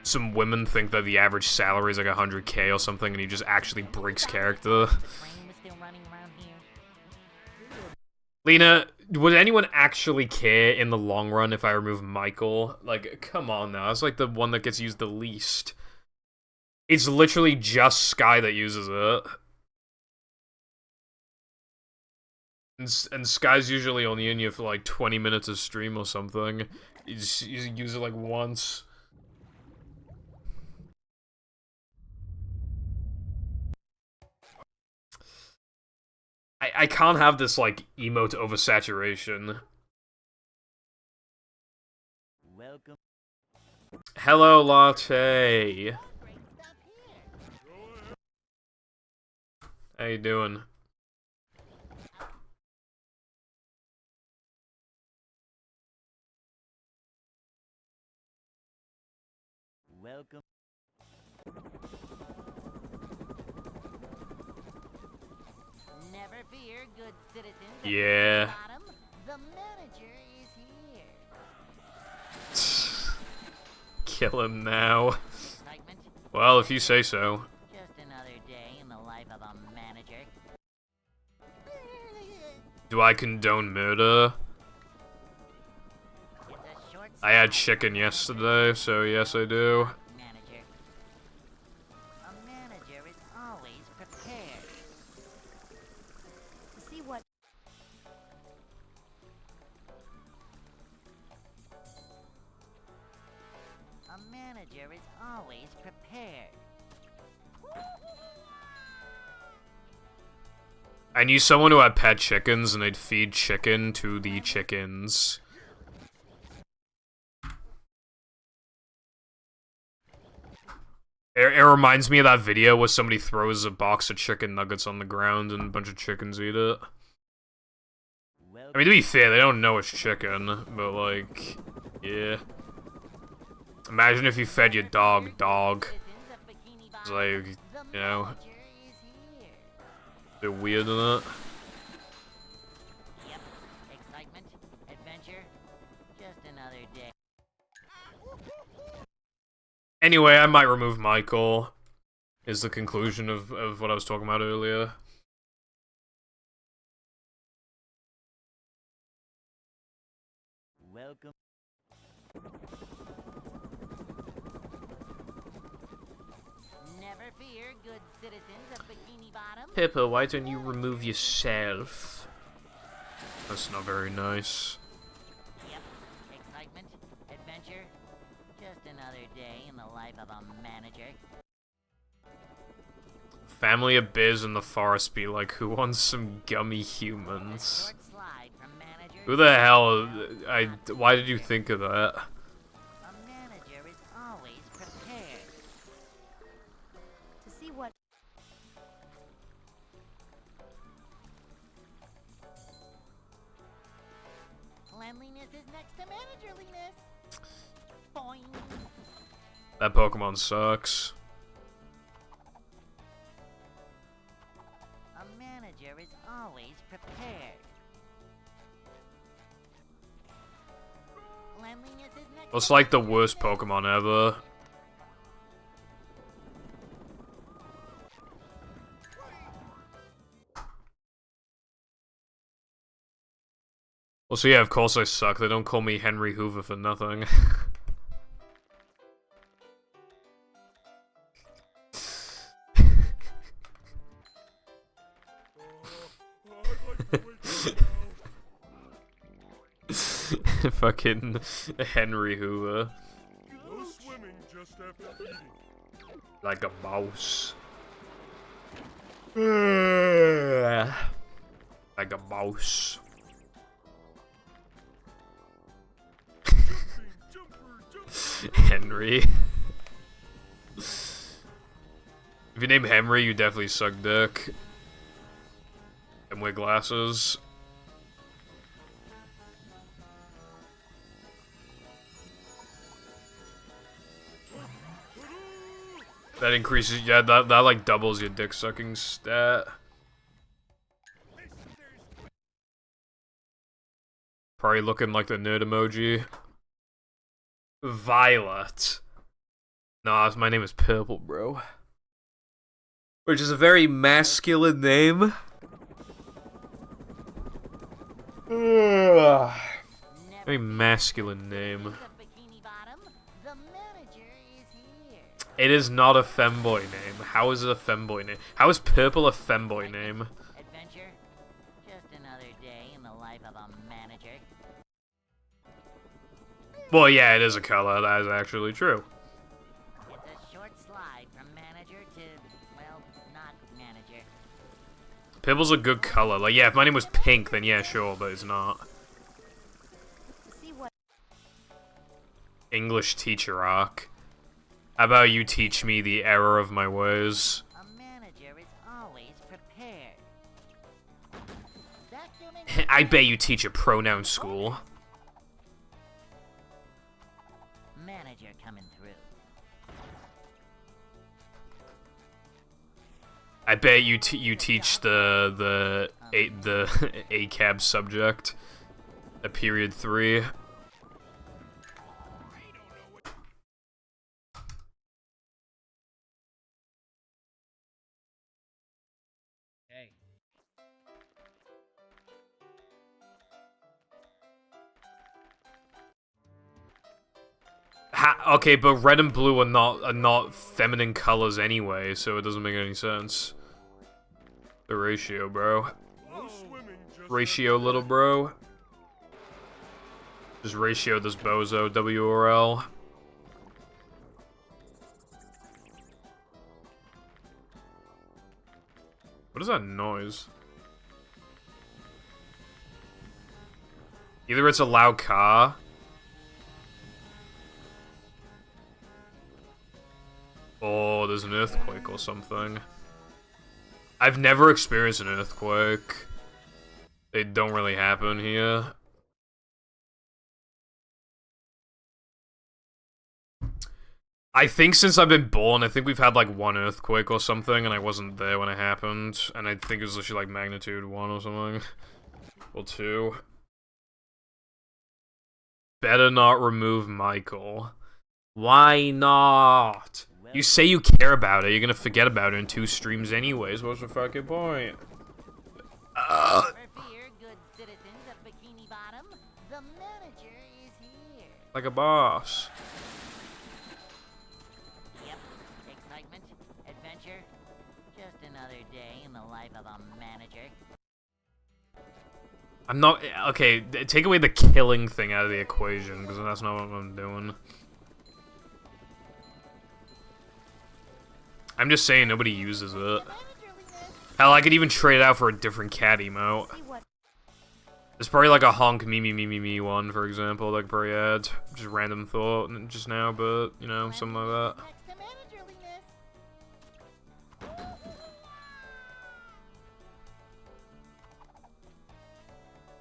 some women think that the average salary is like 100K or something, and he just actually breaks character? Lena, would anyone actually care in the long run if I remove Michael? Like, come on now. That's like the one that gets used the least. It's literally just Sky that uses it. And Sky's usually only in you for like 20 minutes of stream or something. You use it like once. I can't have this like emote oversaturation. Welcome. Hello, Latte. How you doing? Welcome. Never fear, good citizens. of Yeah. Bikini Bottom. The manager is here. Kill him now. Excitement. Well, if you say so. Just another day in the life of a manager. Do I condone murder? It's a short I had slide chicken from yesterday, so yes I do. manager. A manager is always prepared. To see what A manager is always prepared. I knew someone who had pet chickens and they'd feed chicken to the chickens. It reminds me of that video where somebody throws a box of chicken nuggets on the ground and a bunch of chickens eat it. I mean, to be fair, they don't know it's chicken, but like, yeah. Imagine if you fed your dog dog. Citizens of Bikini It's Bottom, like, the you know, manager is here. a bit weird, isn't it? Yep. Excitement, adventure, just another day. Anyway, I might remove Michael, is the conclusion of what I was talking about earlier. Welcome. Never fear, good citizens of Bikini Bottom. Pippa, why don't you remove yourself? That's not very nice. Yep. Excitement, adventure, just another day in the life of a manager. Family of Biz in the forest be like, who wants some gummy humans? Short slide from manager. Who the hell? Why did you think of that? A manager is always prepared. to see what Cleanliness is next to managerliness. Boing. That Pokemon sucks. A manager is always prepared. Cleanliness is next It's to like the worst Pokemon ever. Well, so yeah, of course I suck. They don't call me Henry Hoover for nothing. Fucking Henry Hoover. No swimming just after eating. Like a mouse. Like a mouse. Henry. If you name Henry, you definitely suck dick. And wear glasses. That increases, yeah, that like doubles your dick sucking stat. Probably looking like the nerd emoji. Violet. Nah, my name is Purple, bro. Which is a very masculine name. Never Very fear, masculine name. citizens of Bikini Bottom. The manager is here. It is not a femboy name. How is it a femboy name? How is Purple a femboy name? Adventure, just another day in the life of a manager. Well, yeah, it is a color. That is actually true. It's a short slide from manager to, well, not manager. Purple's a good color. Like, yeah, if my name was pink, then yeah, sure, but it's not. to see what English teacher arc. How about you teach me the error of my ways? A manager is always prepared. Vacuuming I bet you teach a pronoun school. manager coming through. I bet you teach the ACAB subject at period 3. Hey. Okay, but red and blue are not feminine colors anyway, so it doesn't make any sense. The ratio, bro. Ratio, little bro. Just ratio this bozo, WRL. What is that noise? Either it's a loud car. Or there's an earthquake or something. I've never experienced an earthquake. They don't really happen here. I think since I've been born, I think we've had like one earthquake or something, and I wasn't there when it happened. And I think it was literally like magnitude 1 or something. Or 2. Better not remove Michael. Why not? You say you care about it, you're gonna forget about it in 2 streams anyways. What's the fucking point? Never fear, good citizens of Bikini Bottom. The manager is here. Like a boss. Yep. Excitement, adventure. Just another day in the life of a manager. I'm not... Okay, take away the killing thing out of the equation, because that's not what I'm doing. I'm just saying nobody uses it. Hell, I could even trade it out for a different cat emote. There's probably like a honk me me me me me one, for example, like probably add. Just random thought just now, but, you know, something like that.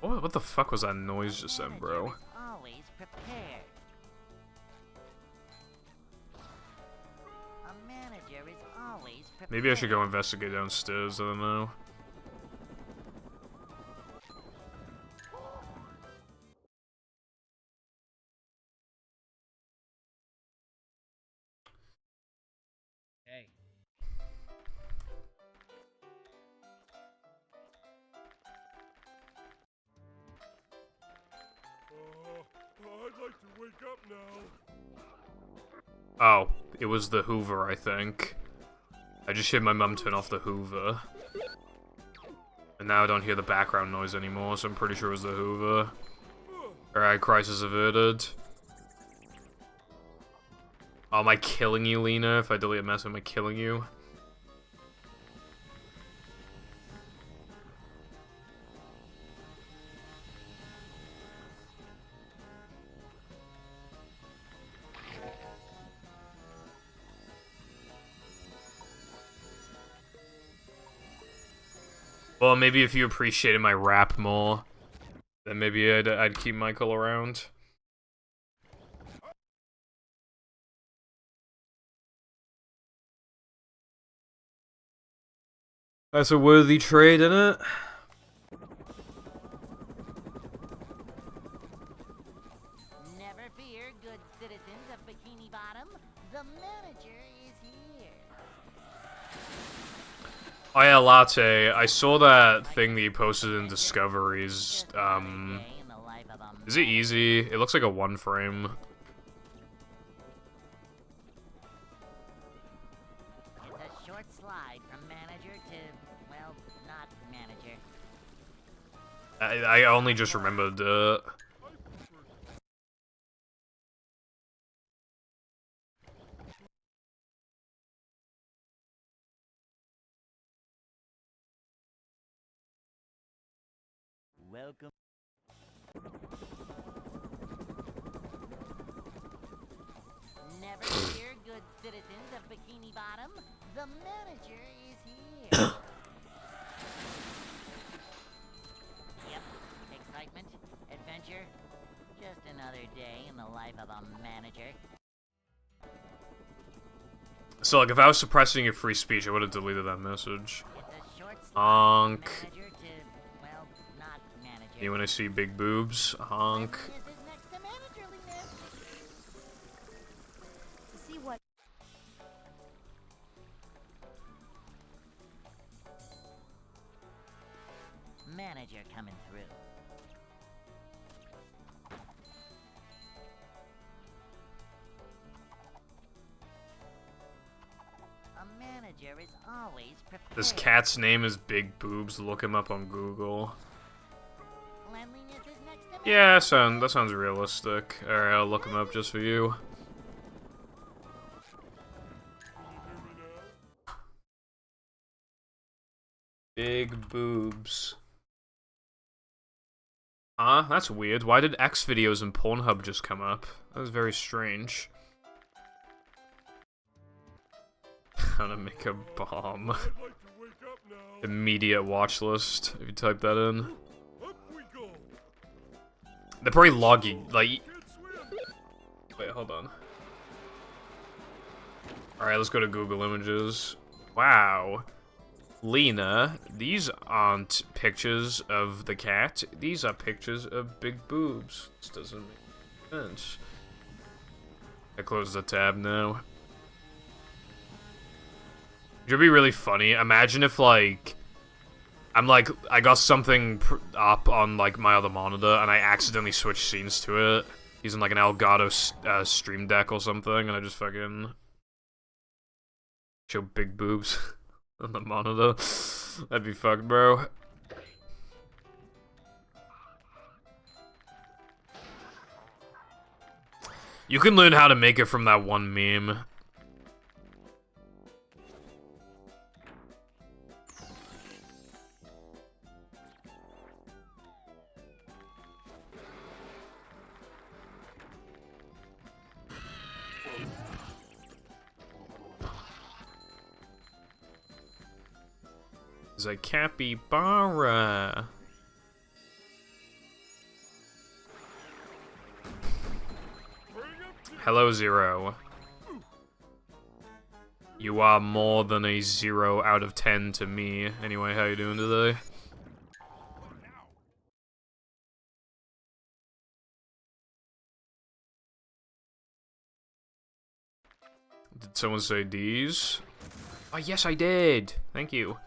What the fuck was that noise just then, bro? Always prepared. A manager is always prepared. Maybe I should go investigate downstairs, I don't know. Hey. I'd like to wake up now. Oh, it was the Hoover, I think. I just heard my mum turn off the Hoover. And now I don't hear the background noise anymore, so I'm pretty sure it was the Hoover. Alright, crisis averted. Oh, am I killing you, Lena? If I delete a mess, am I killing you? Well, maybe if you appreciated my rap more, then maybe I'd keep Michael around. That's a worthy trade, isn't it? Never fear, good citizens of Bikini Bottom. The manager is here. Oh yeah, Latte, I saw that thing that you posted in Discoveries. Just another day in the life of a Is it easy? It looks like a 1 frame. It's a short slide from manager to, well, not manager. I only just remembered Welcome. Never fear, good citizens of Bikini Bottom. The manager is here. Yep, excitement, adventure. Just another day in the life of a manager. So, like, if I was suppressing your free speech, I would have deleted that message. It's a short slide Honk. from manager to, well, not manager. You wanna see big boobs? Honk. Cleanliness is next to managerliness. See what? Manager coming through. A manager is always prepared. This cat's name is Big Boobs. Look him up on Google. Cleanliness is next to Yeah, that sounds realistic. Alright, I'll look him up just for you. Big boobs. Huh? That's weird. Why did X videos and Pornhub just come up? That was very strange. How to make a bomb. I'd like to wake up now. Immediate watch list, if you type that in. Up we go. They're probably logging, like... Can't swim. Wait, hold on. Alright, let's go to Google Images. Wow. Lena, these aren't pictures of the cat. These are pictures of big boobs. This doesn't make sense. I close the tab now. It would be really funny. Imagine if, like, I got something up on, like, my other monitor, and I accidentally switched scenes to it, using, like, an Elgato Stream Deck or something, and I just fucking show big boobs on the monitor. That'd be fucked, bro. You can learn how to make it from that one meme. Is a capybara. Hello, Zero. You are more than a 0 out of 10 to me. Anyway, how you doing today? Did someone say D's? Oh, yes, I did. Thank you.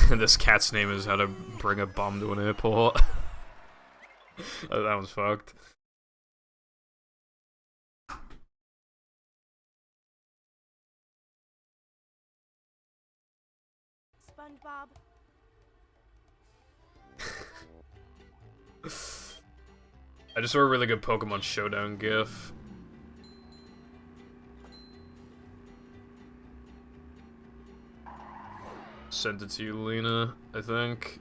This cat's name is How to Bring a Bomb to an Airport. Oh, that one's fucked. SpongeBob. I just saw a really good Pokemon Showdown gif. Sent it to you, Lena, I think.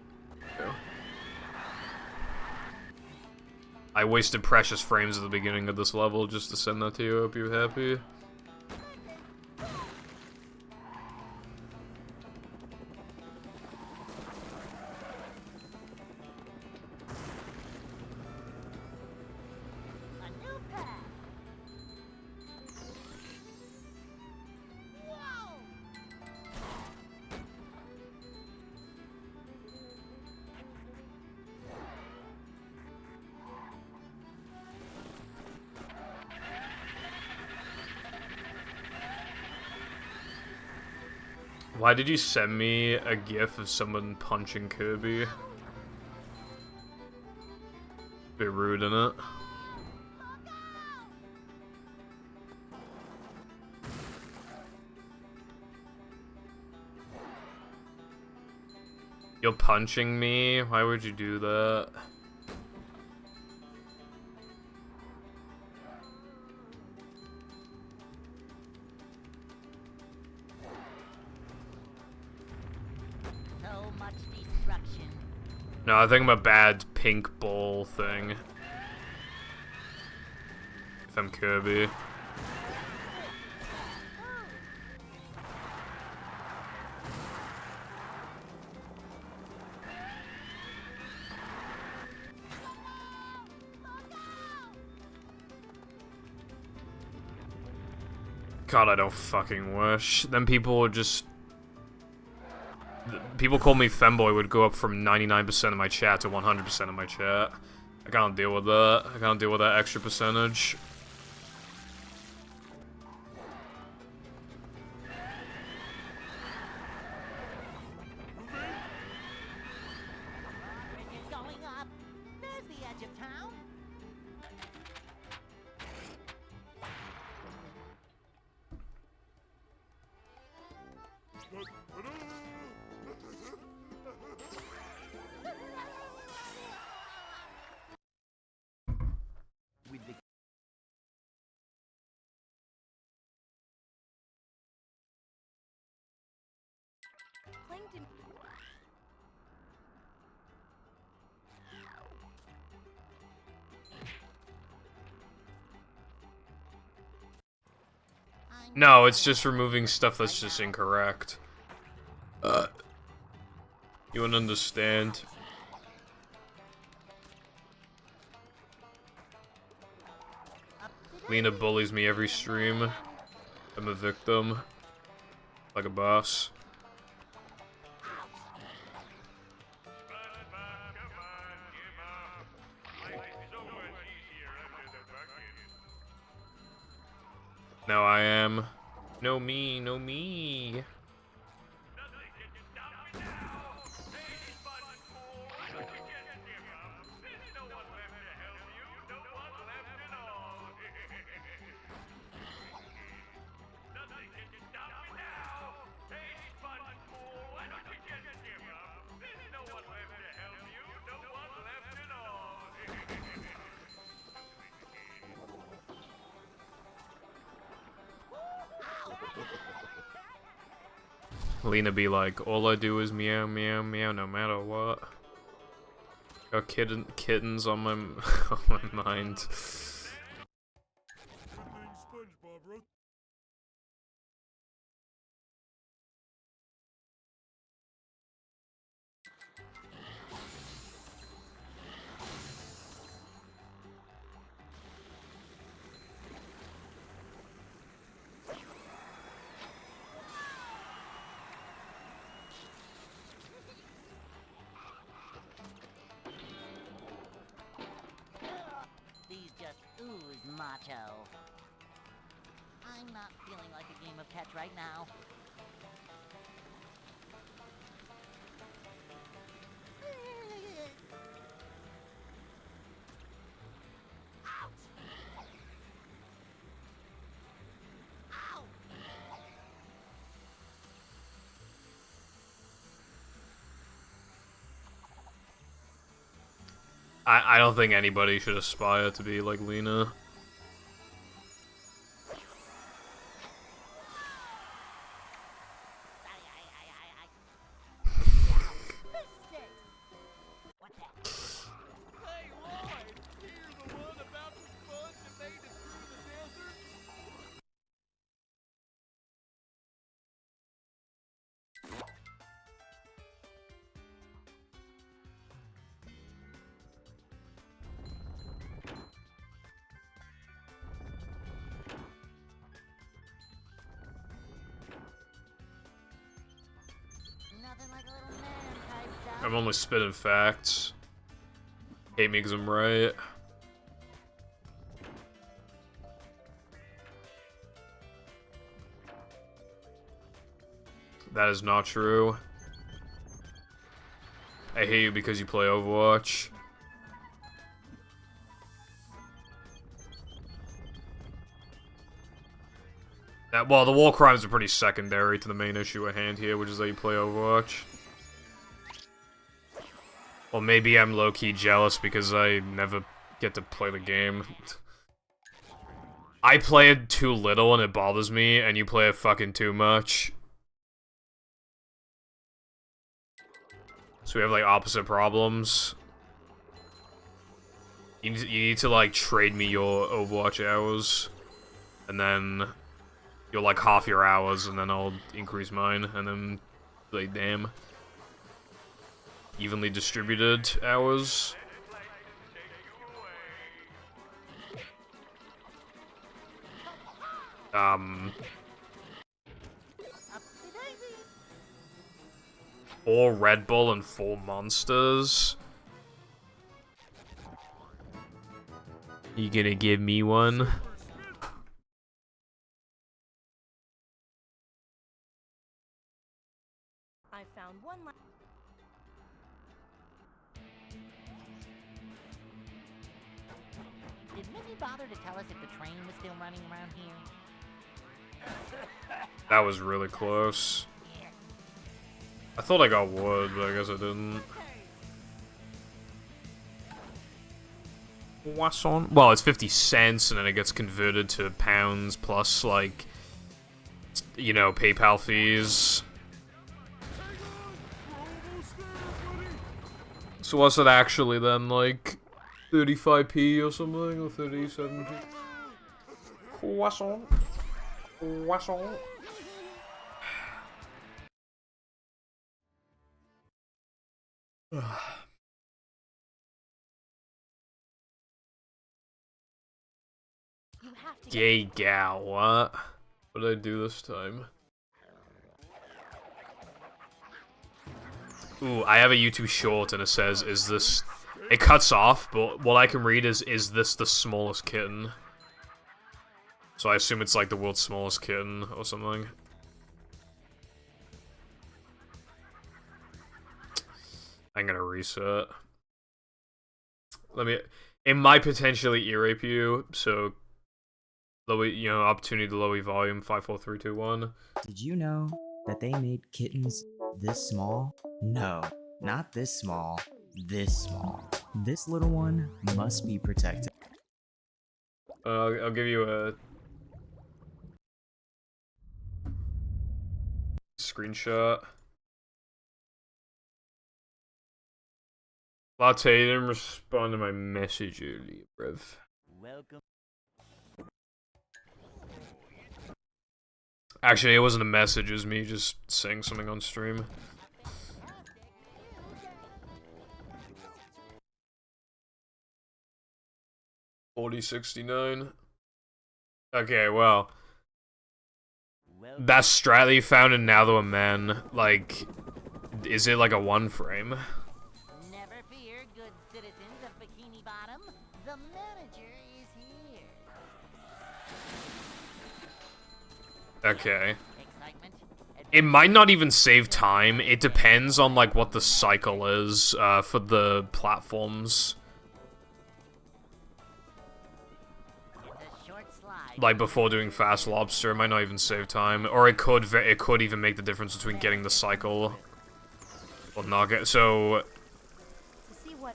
Yeah. I wasted precious frames at the beginning of this level just to send that to you. Hope you're happy. A new path. Whoa! Why did you send me a gif of someone punching Kirby? Bit rude, innit? You're punching me? Why would you do that? So much destruction. No, I think I'm a bad pink bull thing. If I'm Kirby. God, I don't fucking wish. Then people would just... People call me femboy would go up from 99% of my chat to 100% of my chat. I can't deal with that. I can't deal with that extra percentage. Bridge is going up. There's the edge of town. With the Plankton. No, it's just removing stuff that's just incorrect. You wouldn't understand. Lena bullies me every stream. I'm a victim. Like a boss. No, I am. No me, no me. Lena be like, all I do is meow, meow, meow, no matter what. Got kittens on my on my mind. SpongeBob wrote. These just ooze macho. I'm not feeling like a game of catch right now. I don't think anybody should aspire to be like Lena. What's that? Hey, Lloyd! You're the one about the sponge that made it through the desert? Nothing like a little man type stuff. I'm only spitting facts. Hate me because I'm right. That is not true. I hate you because you play Overwatch. Well, the war crimes are pretty secondary to the main issue at hand here, which is that you play Overwatch. Well, maybe I'm low-key jealous because I never get to play the game. I play it too little and it bothers me, and you play it fucking too much. So we have, like, opposite problems. You need to, like, trade me your Overwatch hours. And then you're, like, half your hours, and then I'll increase mine. And then, like, damn. Evenly distributed hours. Four Red Bull and 4 Monsters. You gonna give me one? I found one. Did Minnie bother to tell us if the train was still running around here? That was really close. I thought I got wood, but I guess I didn't. What's on? Well, it's 50 cents, and then it gets converted to pounds plus, like, you know, PayPal fees. So what's it actually then, like 35p or something, or 37p? Croissant. Croissant. You have to Gay gal, what? What did I do this time? Ooh, I have a YouTube short and it says, is this... It cuts off, but what I can read is this the smallest kitten? So I assume it's like the world's smallest kitten or something. I'm gonna reset. Let me... It might potentially ear-rape you, so... Low, you know, opportunity to lower volume, 5, 4, 3, 2, 1. Did you know that they made kittens this small? No, not this small, this small. This little one must be protected. I'll give you a... screenshot. Latte, you didn't respond to my message earlier, bruv. Welcome. Actually, it wasn't a message, it was me just saying something on stream. $40.69. Okay, well. That strat that you found in Now That We're Men, like, is it like a one frame? Never fear, good citizens of Bikini Bottom. The manager is here. Okay. Excitement. It might not even save time. It depends on, like, what the cycle is, for the platforms. It's a short slide. Like, before doing Fast Lobster, it might not even save time. Or it could even make the difference between getting the cycle or not get... So... to see what.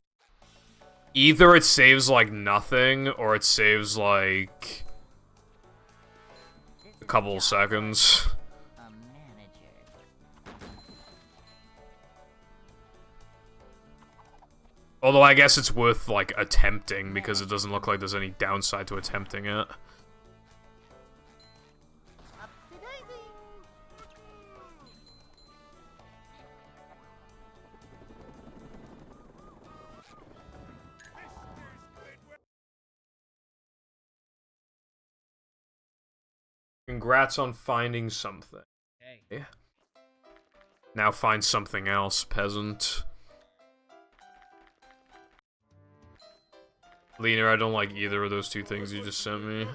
Either it saves, like, nothing, or it saves, like... a couple of seconds. A manager. Although I guess it's worth, like, attempting, because it doesn't look like there's any downside to attempting it. Upsy-daisy. Congrats on finding something. Hey. Now find something else, peasant. Lena, I don't like either of those two things you just sent me.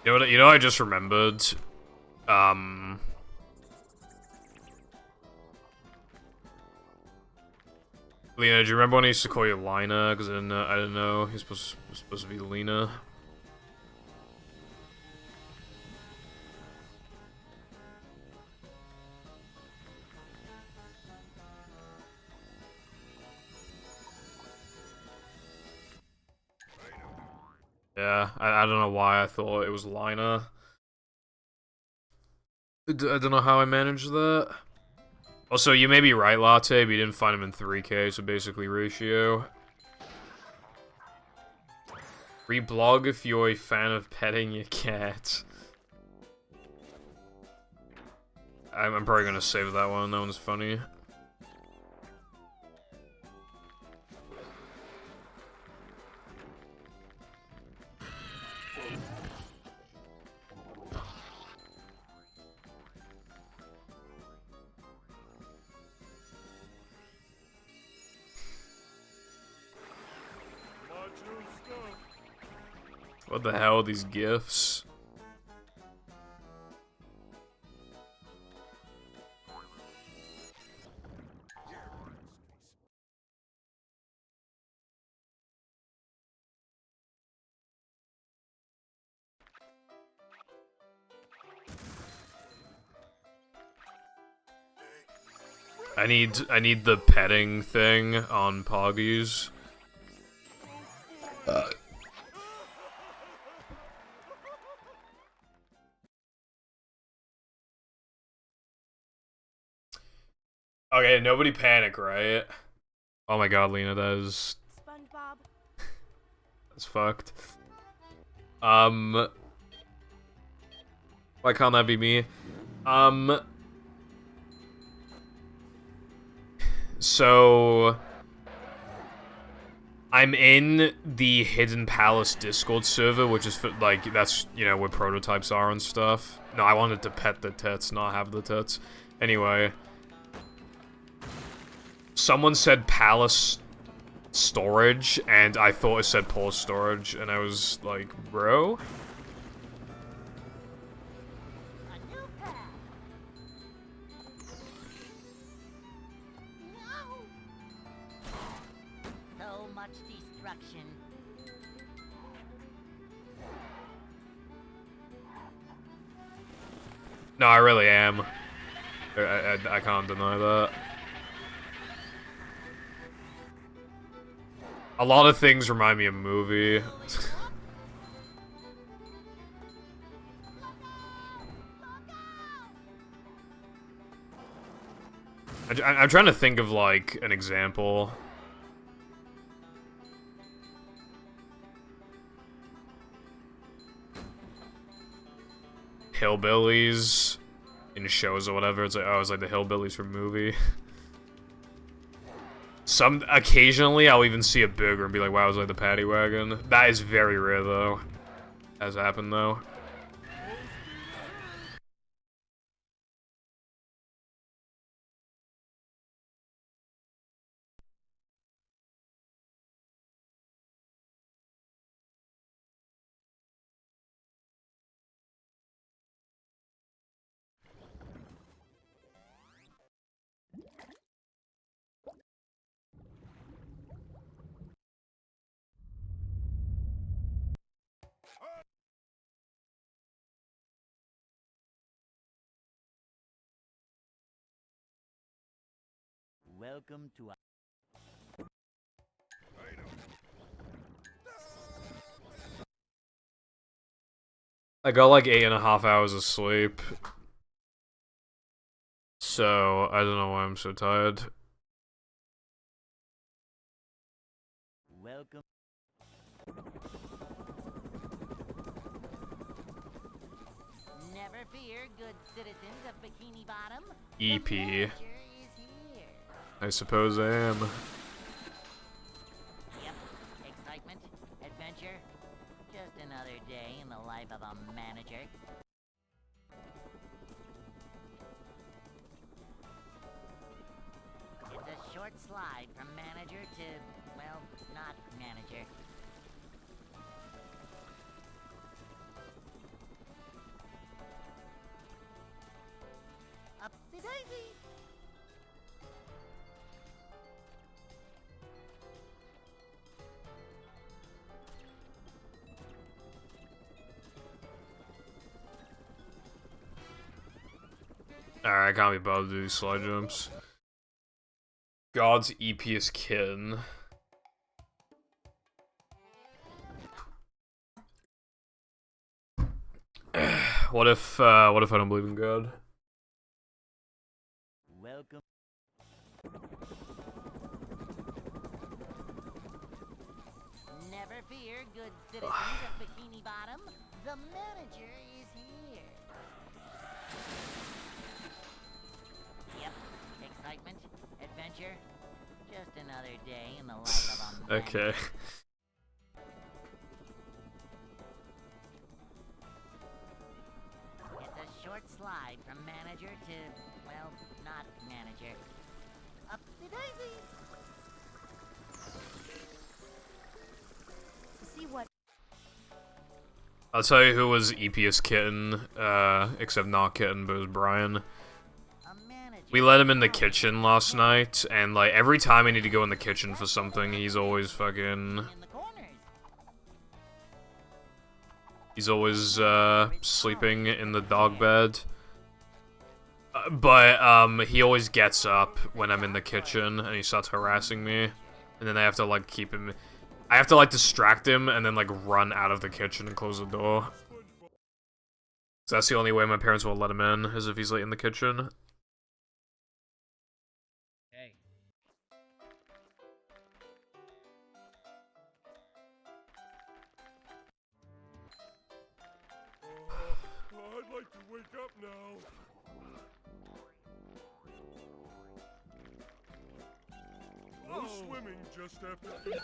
You know what I just remembered? Lena, do you remember when I used to call you Lina? Because I didn't know. You're supposed to be Lena. Yeah, I don't know why I thought it was Lina. I don't know how I managed that. Also, you may be right, Latte, but you didn't find him in 3K, so basically ratio. Reblog if you're a fan of petting your cat. I'm probably gonna save that one. That one's funny. What the hell are these gifts? I need the petting thing on Poggies. Okay, nobody panic, right? Oh my god, Lena, that is... SpongeBob. That's fucked. Why can't that be me? So... I'm in the Hidden Palace Discord server, which is, for, like, that's, you know, where prototypes are and stuff. No, I wanted to pet the tits, not have the tits. Anyway. Someone said Palace Storage, and I thought it said Pause Storage, and I was like, bro? A new path. No. So much destruction. No, I really am. I can't deny that. A lot of things remind me of a movie. I'm trying to think of, like, an example. Hillbillies in shows or whatever. It's like, oh, it's like the hillbillies from movie. Occasionally, I'll even see a burger and be like, wow, it's like the paddy wagon. That is very rare, though. Has happened, though. Welcome to I got like 8.5 hours of sleep. So, I don't know why I'm so tired. welcome. Never fear, good citizens of Bikini Bottom. The EP. manager is here. I suppose I am. Yep. Excitement, adventure. Just another day in the life of a manager. It's a short slide from manager to, well, not manager. Upsy daisy! Alright, I can't be bothered to do these slide jumps. God's eepiest kin. What if I don't believe in God? Welcome. Never fear, good citizens of Bikini Bottom. The manager is here. Yep, excitement, adventure. Just another day in the life of a manager. Okay. It's a short slide from manager to, well, not manager. Up the daisy! See what? I'll tell you who was EPS Kitten, except not Kitten, but it was Brian. A manager. We let him in the kitchen last night, and like every time I need to go in the kitchen for something, he's always fucking... In the corners. He's always, sleeping in the dog bed. But he always gets up when I'm in the kitchen, and he starts harassing me. And then I have to, like, keep him... I have to, like, distract him, and then, like, run out of the kitchen and close the door. So that's the only way my parents will let him in, is if he's, like, in the kitchen. Hey. I'd like to wake up now. No swimming just after eating.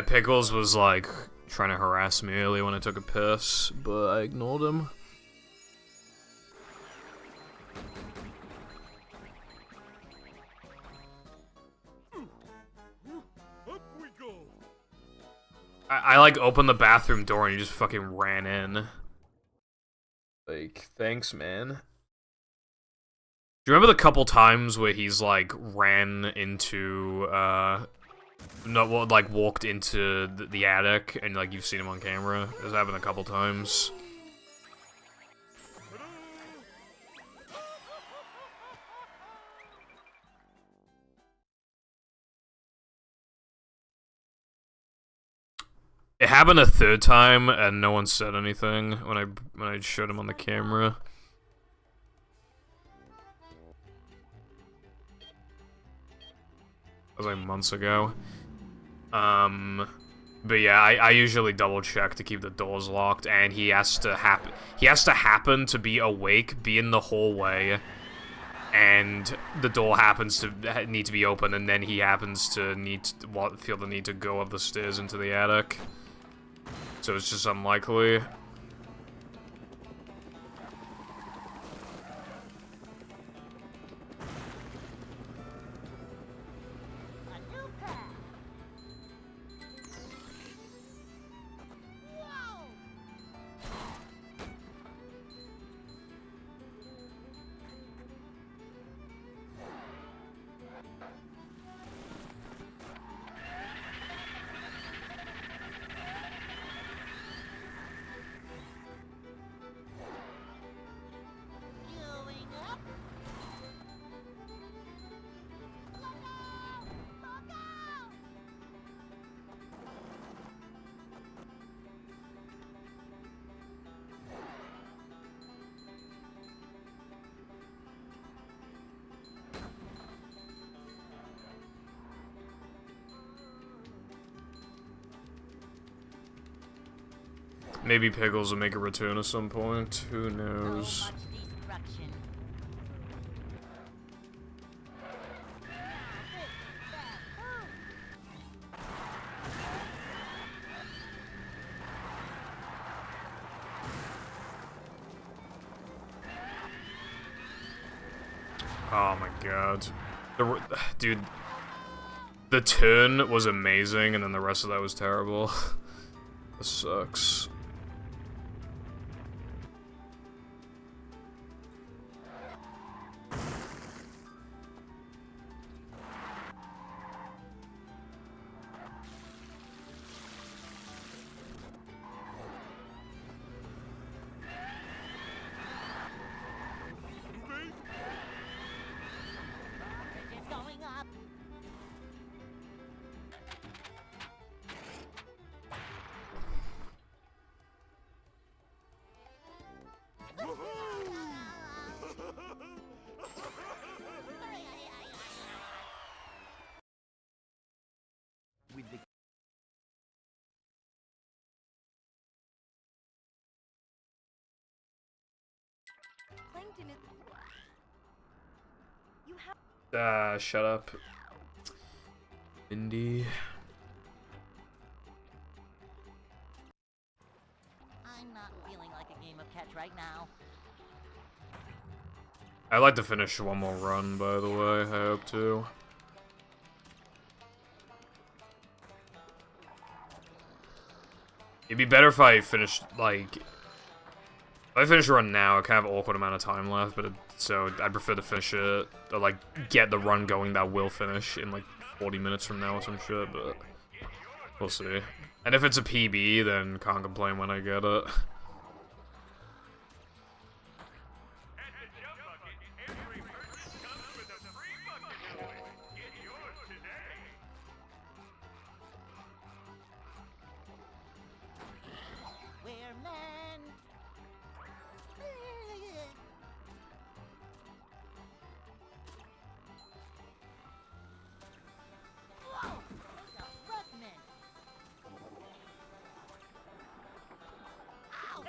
Pickles was, like, trying to harass me earlier when I took a piss, but I ignored him. Up we go. I like, opened the bathroom door and he just fucking ran in. Like, thanks, man. Do you remember the couple times where he's, like, ran into, walked into the attic, and, like, you've seen him on camera? This happened a couple times. It happened a third time, and no one said anything when I showed him on the camera. That was like months ago. But yeah, I usually double check to keep the doors locked, and he has to happen to be awake, be in the hallway, and the door happens to need to be open, and then he happens to feel the need to go up the stairs into the attic. So it's just unlikely. A new path. Whoa! Maybe Pickles will make a return at some point. Who So knows? much destruction. Oh my god. Dude, the turn was amazing, and then the rest of that was terrible. This sucks. It's going up. With the Plankton is. You have. Shut up. Indy. I'm not feeling like a game of catch right now. I'd like to finish one more run, by the way. I hope to. It'd be better if I finished, like... If I finish a run now, I kind of have an awkward amount of time left, but so I prefer to finish it, or like, get the run going that will finish in like 40 minutes from now or some shit, but we'll see. And if it's a PB, then can't complain when I get it. We're men. Whoa! Those are frogmen. Ow!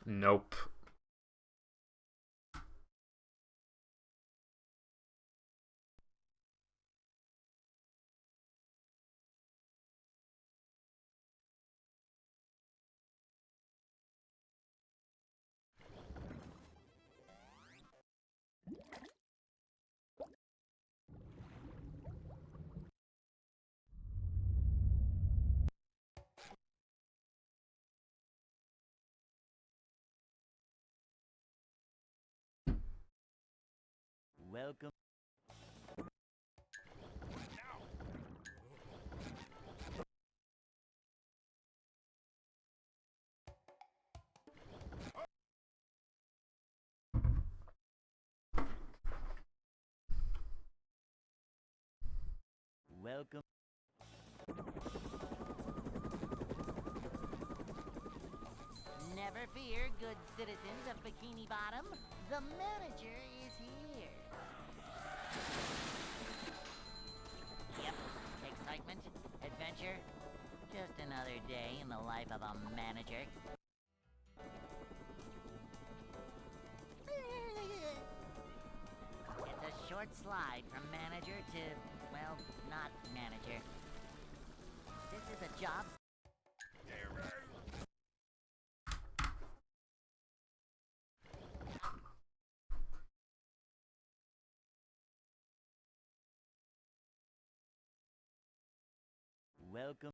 Nope. Welcome. Welcome. Never fear, good citizens of Bikini Bottom. The manager is here. Yep, excitement, adventure. Just another day in the life of a manager. It's a short slide from manager to, well, not manager. This is a job. Welcome.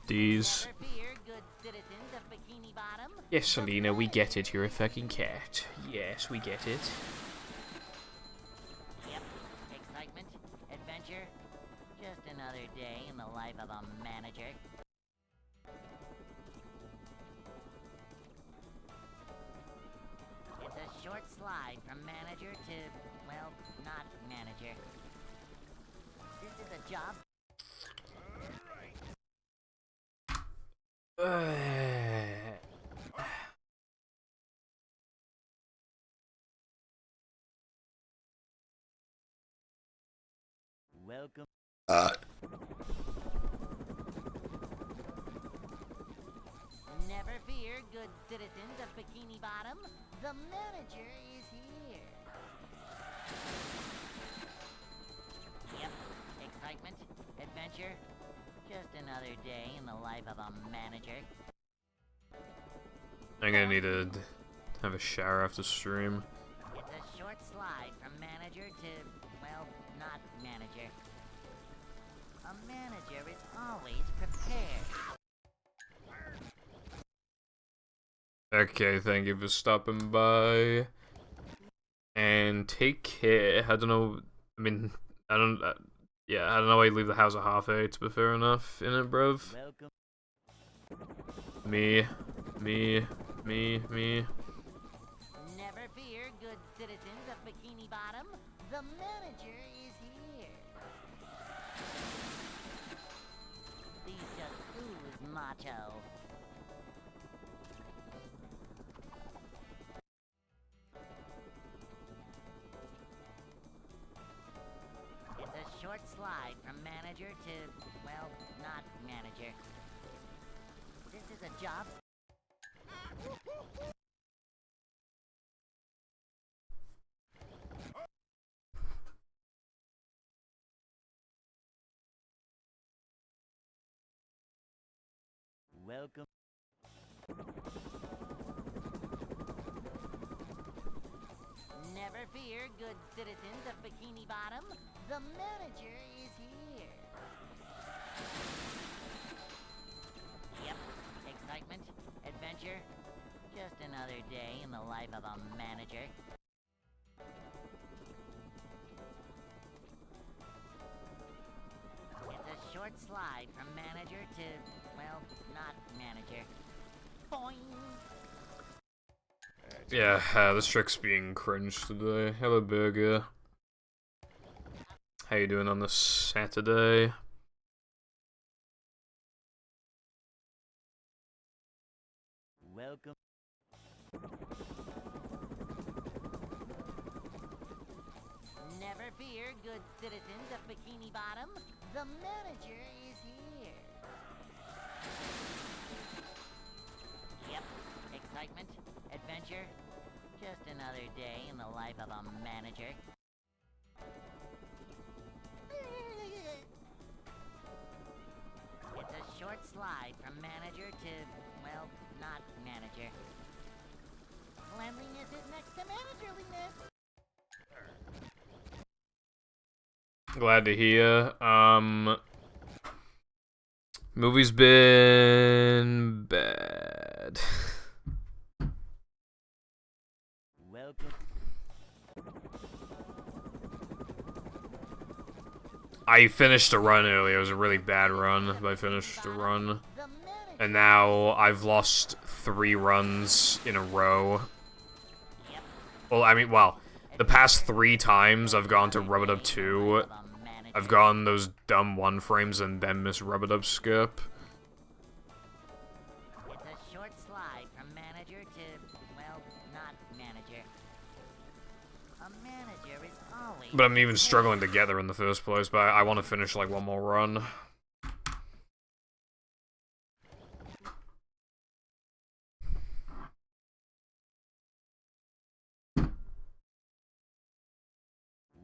These. Never fear, good citizens of Bikini Bottom. Yes, Selena, we get it. You're a fucking cat. Yes, we get it. Yep, excitement, adventure. Just another day in the life of a manager. It's a short slide from manager to, well, not manager. This is a job. Welcome. Never fear, good citizens of Bikini Bottom. The manager is here. Yep, excitement, adventure. Just another day in the life of a manager. I'm gonna need to have a shower after stream. It's a short slide from manager to, well, not manager. A manager is always prepared. Okay, thank you for stopping by. And take care. I don't know. I mean, I don't. Yeah, I don't know why you leave the house at 8:30, but fair enough, innit, bruv? Welcome. Me. Never fear, good citizens of Bikini Bottom. The manager is here. These just ooze macho. It's a short slide from manager to, well, not manager. This is a job. Welcome. Never fear, good citizens of Bikini Bottom. The manager is here. Yep, excitement, adventure. Just another day in the life of a manager. It's a short slide from manager to, well, not manager. Boing! Yeah, this trick's being cringe today. Hello, Burger. How you doing on this Saturday? Welcome. Never fear, good citizens of Bikini Bottom. The manager is here. Yep, excitement, adventure. Just another day in the life of a manager. It's a short slide from manager to, well, not manager. Cleanliness is next to managerliness. Glad to hear. Movie's been bad. Welcome. I finished a run earlier. It was a really bad run, but I finished a run. And now I've lost 3 runs in a row. Well, I mean, the past 3 times I've gone to Rub It Up 2, I've gotten those dumb 1 frames and then missed Rub It Up skip. It's a short slide from manager to, well, not manager. A manager is always... But I'm even struggling to get there in the first place, but I want to finish, like, 1 more run.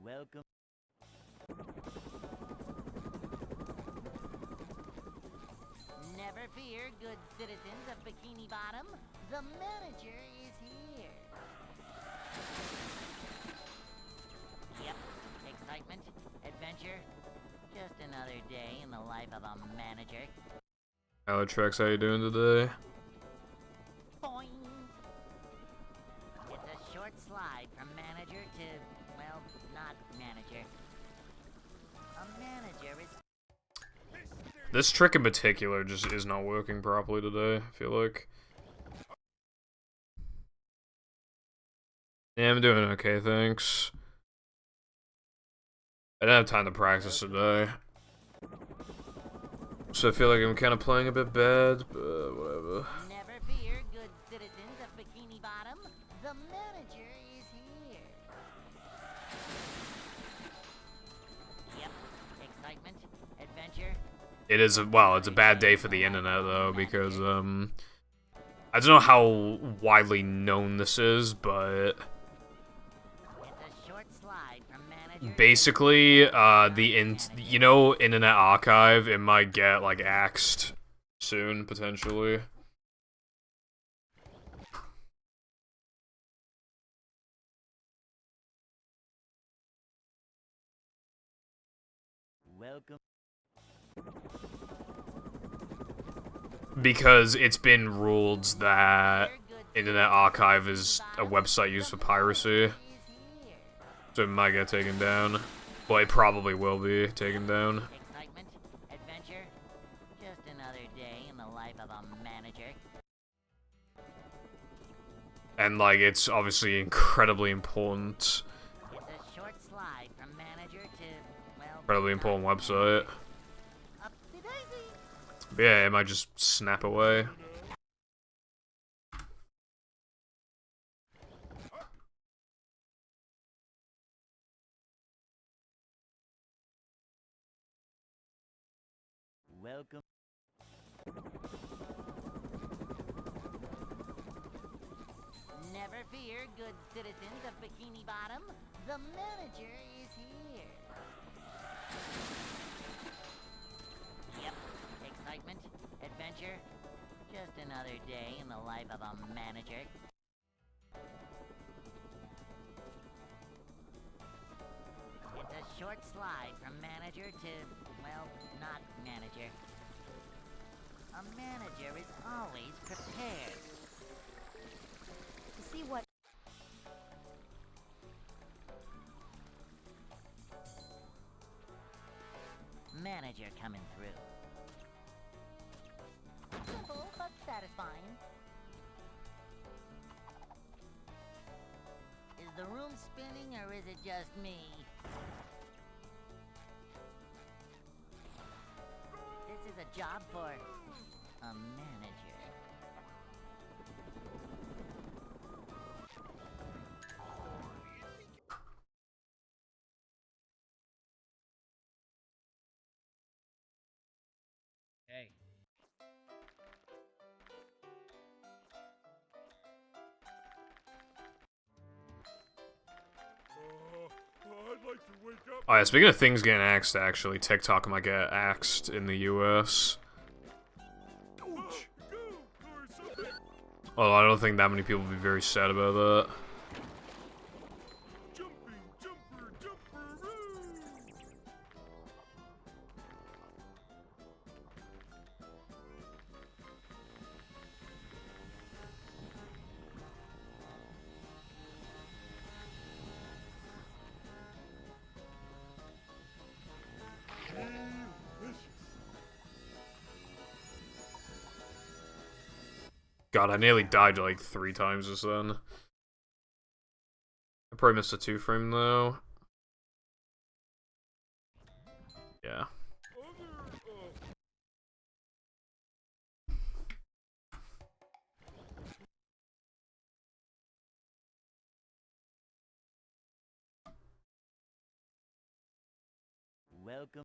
Welcome. Never fear, good citizens of Bikini Bottom. The manager is here. Yep, excitement, adventure. Just another day in the life of a manager. Alex, how you doing today? Boing! It's a short slide from manager to, well, not manager. A manager is... This trick in particular just is not working properly today, I feel like. Yeah, I'm doing okay, thanks. I didn't have time to practice today. So I feel like I'm kind of playing a bit bad, but whatever. Never fear, good citizens of Bikini Bottom. The manager is here. Yep, it is well, it's a bad day for the internet though, because I don't know how widely known this is, but It's a short slide from manager. basically, you know, Internet Archive, it might get like axed soon potentially. Welcome. Because it's been ruled that Internet Archive is a website used for piracy. So it might get taken down. Well, it probably will be taken down. Excitement, adventure, just another day in the life of a manager. And, like, it's obviously incredibly important. It's a short slide from manager to, well, Incredibly important website. up to daisy. But yeah, it might just snap away. Welcome. Never fear, good citizens of Bikini Bottom. The manager is here. Yep, excitement, adventure, just another day in the life of a manager. It's a short slide from manager to, well, not manager. A manager is always prepared. To see what Manager coming through. simple but satisfying. Is the room spinning or is it just me? This is a job for a manager. Hey. I'd like to wake up. Oh yeah, speaking of things getting axed, actually, TikTok might get axed in the US. Go or something. Although I don't think that many people will be very sad about that. Jumping, jumper, jumperoo. God, I nearly died like 3 times just then. I probably missed a 2-frame though. Yeah. Welcome.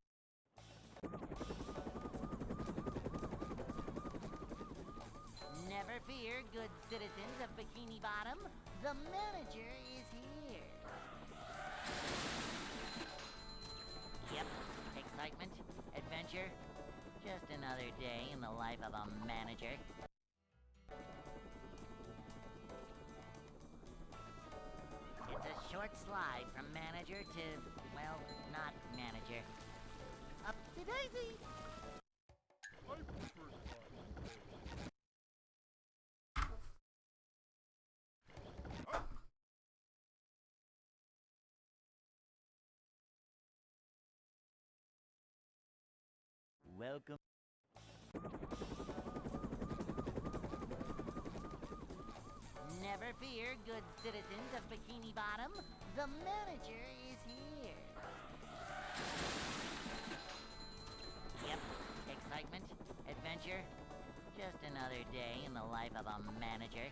Never fear, good citizens of Bikini Bottom. The manager is here. Yep, excitement, adventure, just another day in the life of a manager. It's a short slide from manager to, well, not manager. Up to daisy. I prefer flying. Welcome. Never fear, good citizens of Bikini Bottom. The manager is here. Yep, excitement, adventure, just another day in the life of a manager.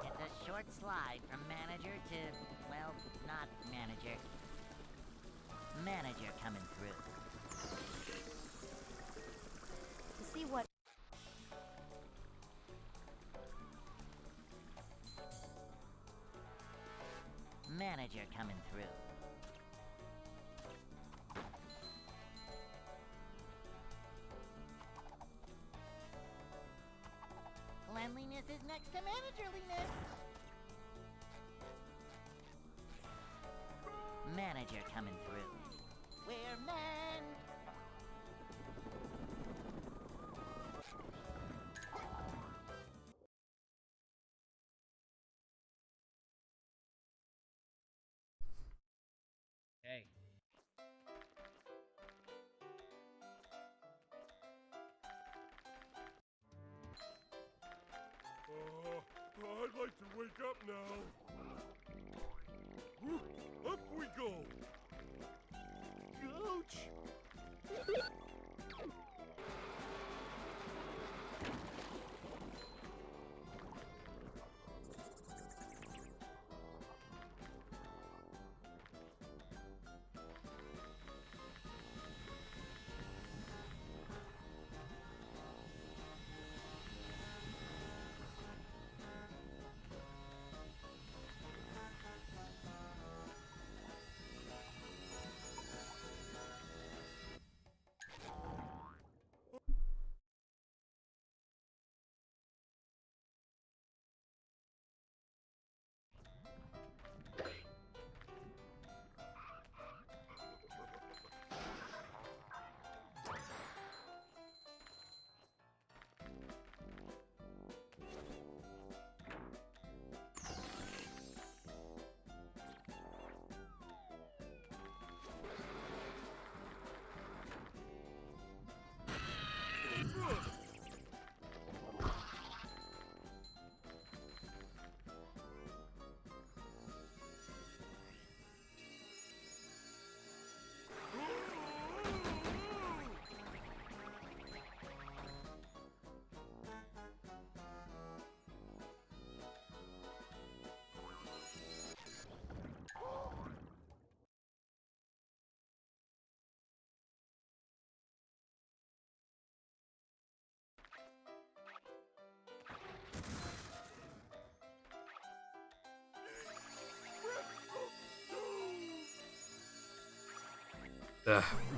It's a short slide from manager to, well, not manager. Manager coming through. To see what. Manager coming through. Cleanliness is next to managerliness. Manager coming through. We're men. Hey. I'd like to wake up now. Up we go. Ouch!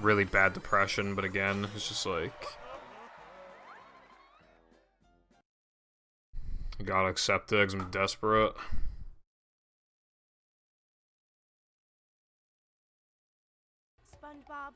Really bad depression, but again, it's just like... I gotta accept it because I'm desperate. SpongeBob.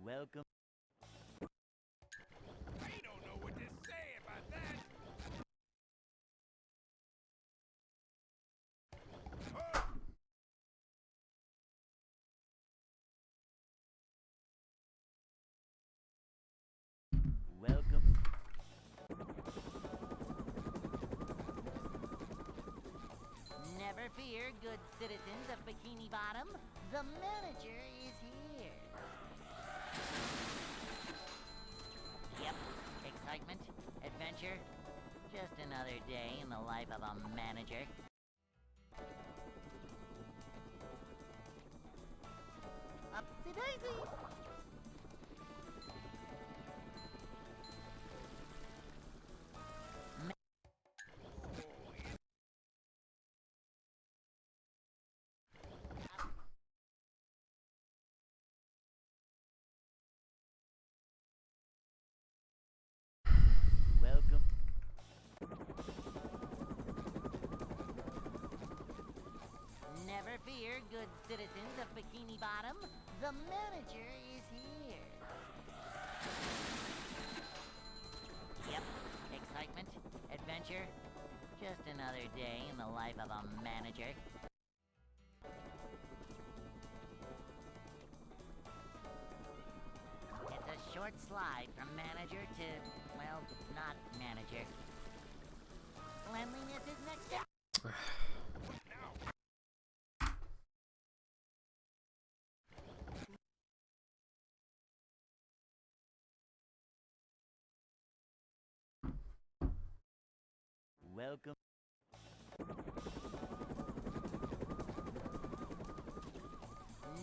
Welcome. I don't know what to say about that. Welcome. Never fear, good citizens of Bikini Bottom. The manager is here. Yep, excitement, adventure. Just another day in the life of a manager. Upsy daisy! Welcome. Never fear, good citizens of Bikini Bottom. The manager is here. Yep, excitement, adventure. Just another day in the life of a manager. It's a short slide from manager to, well, not manager. Cleanliness is next step. Welcome.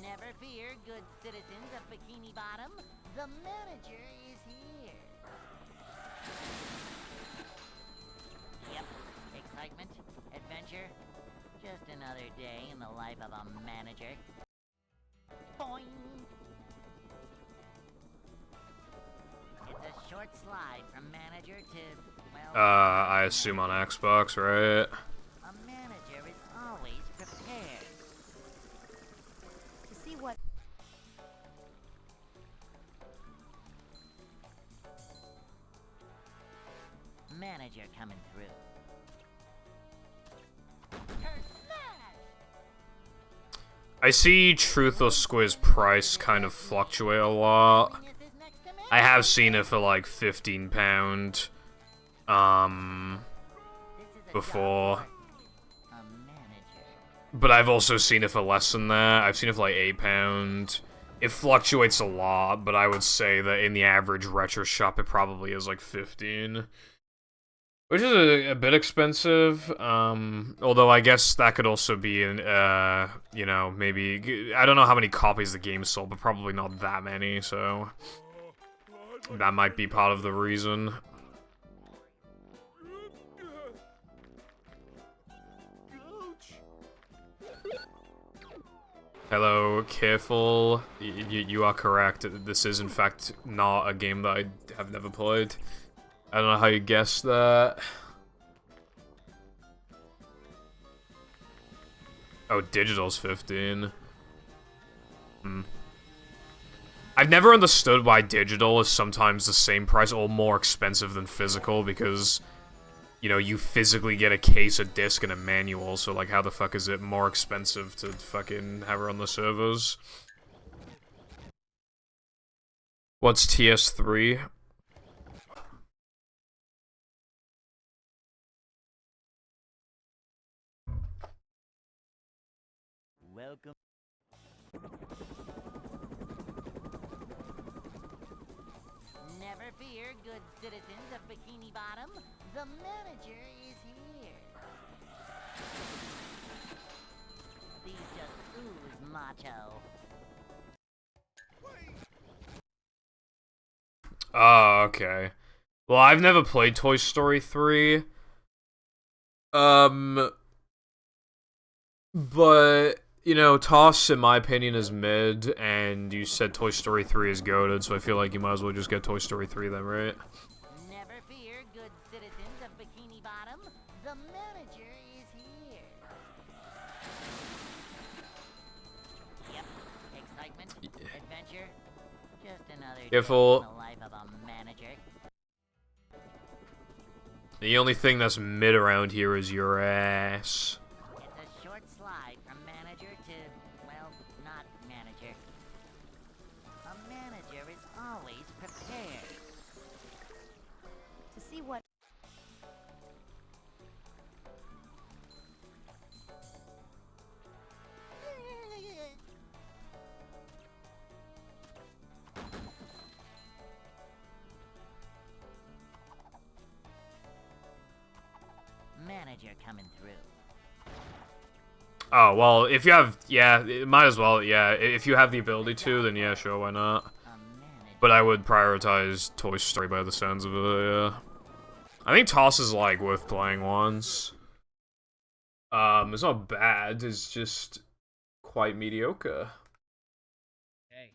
Never fear, good citizens of Bikini Bottom. The manager is here. Yep, excitement, adventure. Just another day in the life of a manager. Boing! It's a short slide from manager to, well... I assume on Xbox, right? A manager is always prepared. To see what Manager coming through. I see Truth or Squiz price kind of fluctuate a lot. I have seen it for like £15, before. But I've also seen it for less than that. I've seen it for like £8. It fluctuates a lot, but I would say that in the average retro shop, it probably is like 15. Which is a bit expensive, although I guess that could also be, you know, maybe, I don't know how many copies the game sold, but probably not that many, so that might be part of the reason. Hello, careful, you are correct, this is in fact not a game that I have never played. I don't know how you guessed that. Oh, digital's 15. I've never understood why digital is sometimes the same price or more expensive than physical, because, you know, you physically get a case, a disc, and a manual, so, like, how the fuck is it more expensive to fucking have her on the servers? What's TS3? Welcome. Never fear, good citizens of Bikini Bottom. The manager is here. These just ooze macho. Oh, okay. Well, I've never played Toy Story 3. But, you know, Toss, in my opinion, is mid, and you said Toy Story 3 is goated, so I feel like you might as well just get Toy Story 3 then, right? Never fear, good citizens of Bikini Bottom. The manager is here. Yep, excitement, adventure. Just another day Careful. in the life of a manager. The only thing that's mid around here is your ass. It's a short slide from manager to, well, not manager. A manager is always prepared. To see what Manager coming through. Oh, well, if you have, yeah, it might as well, yeah. If you have the ability to, then yeah, sure, why not? A manager. But I would prioritize Toy Story by the sounds of it, yeah. I think Toss is, like, worth playing once. It's not bad, it's just quite mediocre. Hey.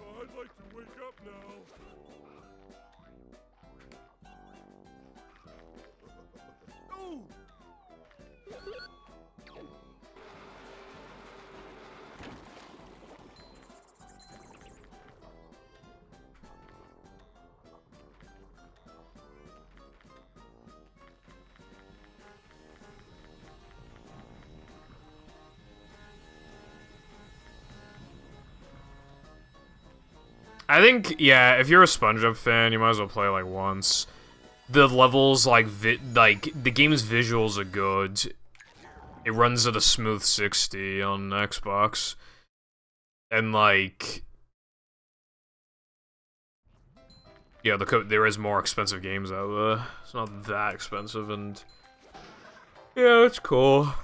I'd like to wake up now. Oh! I think, yeah, if you're a SpongeBob fan, you might as well play, like, once. The levels, like, the game's visuals are good. It runs at a smooth 60 on Xbox. And, like... yeah, there is more expensive games out there. It's not that expensive, and... yeah, it's cool.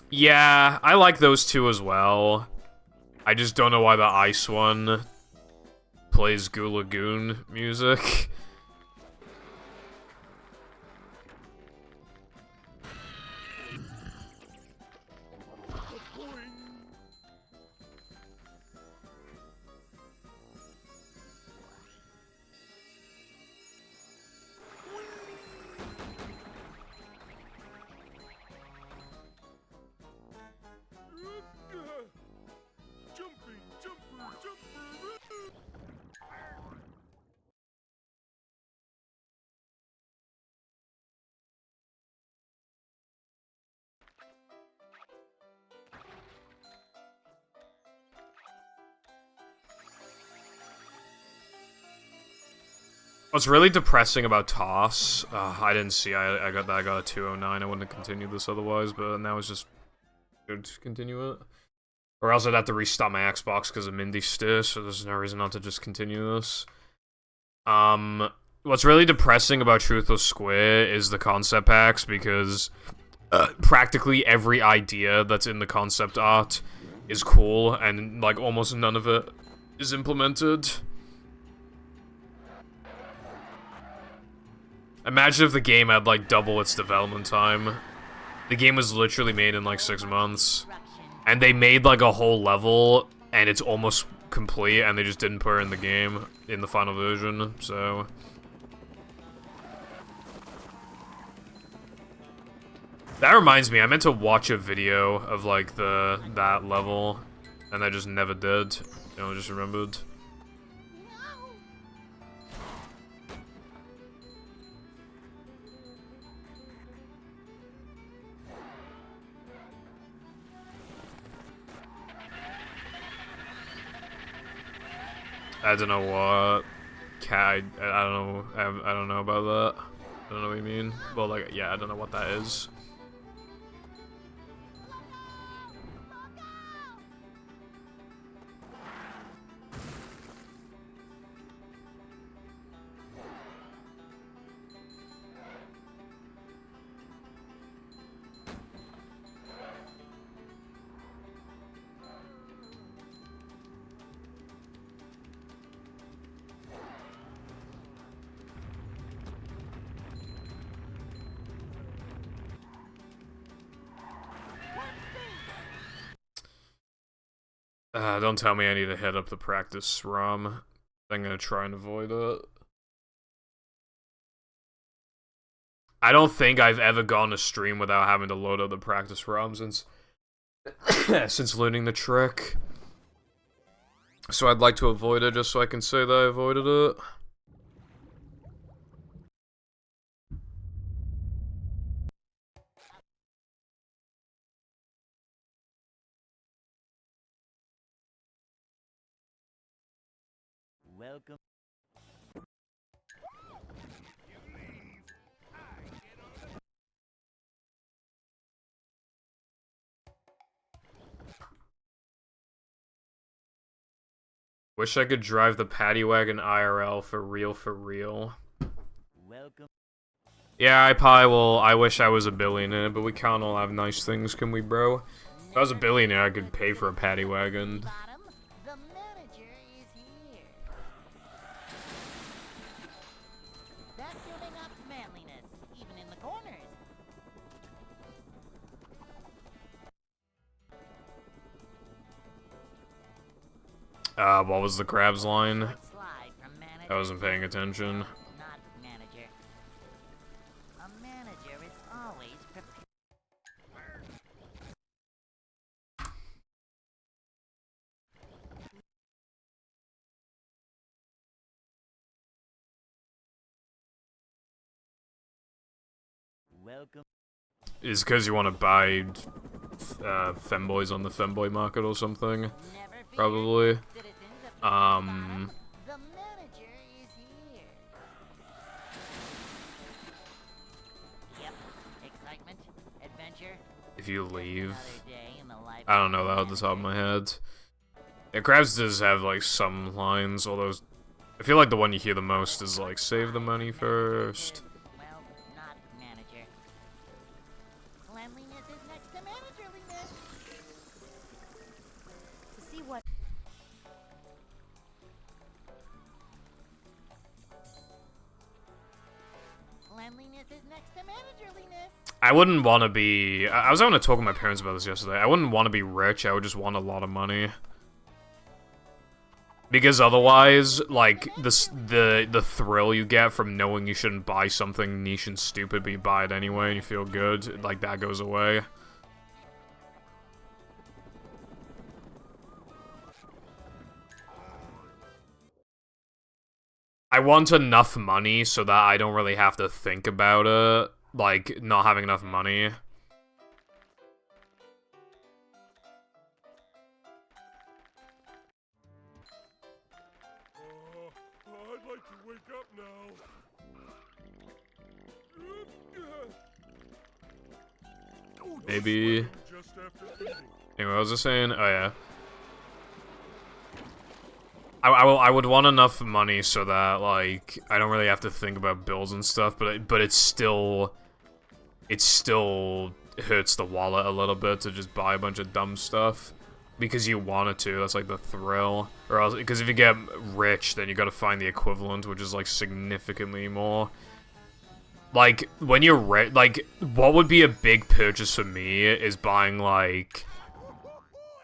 Yeah, I like those two as well. I just don't know why the ice one plays Goo Lagoon music. What's really depressing about Toss, I didn't see, I got a 209, I wouldn't have continued this otherwise, but now it's just good to continue it. Or else I'd have to restart my Xbox because of Mindy Still, so there's no reason not to just continue this. What's really depressing about Truthless Square is the concept packs, because practically every idea that's in the concept art is cool, and, like, almost none of it is implemented. Imagine if the game had, like, double its development time. The game was literally made in, like, 6 months. And they made, like, a whole level, and it's almost complete, and they just didn't put it in the game, in the final version, so... that reminds me, I meant to watch a video of, like, that level, and I just never did. You know, I just remembered. I don't know what cat. I don't know. I don't know about that. I don't know what you mean. Well, like, yeah, I don't know what that is. Don't tell me I need to head up the practice ROM. I'm gonna try and avoid it. I don't think I've ever gone to stream without having to load up the practice ROM since since learning the trick. So I'd like to avoid it just so I can say that I avoided it. Welcome. Wish I could drive the paddy wagon IRL for real, for real. Welcome. Yeah, I probably will. I wish I was a billionaire, but we can't all have nice things, can we, bro? If I was a billionaire, I could pay for a paddy wagon. Bottom, the manager is here. Vacuuming up manliness, even in the corners. What was the crab's line? Short slide from manager I wasn't paying attention. not manager. A manager is always prepared. Welcome. Is because you want to buy femboys on the femboy market or something? Never fear, Probably. citizens of the The manager is here. Yep. Excitement, adventure. If you Just leave. another day in the life I don't of know a that off the top of manager. my head. Yeah, Krabs does have, like, some lines, although I feel like the one you hear the most is, like, save the money first. Well, not manager. Cleanliness is next to managerliness. To see what Cleanliness is next to managerliness. I wouldn't want to be... I was having a talk with my parents about this yesterday. I wouldn't want to be rich, I would just want a lot of money. Because otherwise, like, the thrill you get from knowing you shouldn't buy something niche and stupid, but you buy it anyway and you feel good, like, that goes away. I want enough money so that I don't really have to think about it, like, not having enough money. I'd like to wake up now. Oh, Maybe... just after eating. Anyway, what was I saying? Oh, yeah. I would want enough money so that, like, I don't really have to think about bills and stuff, but it still hurts the wallet a little bit to just buy a bunch of dumb stuff. Because you want it to, that's like the thrill. Or else, because if you get rich, then you gotta find the equivalent, which is, like, significantly more. Like, when you're rich, like, what would be a big purchase for me is buying, like...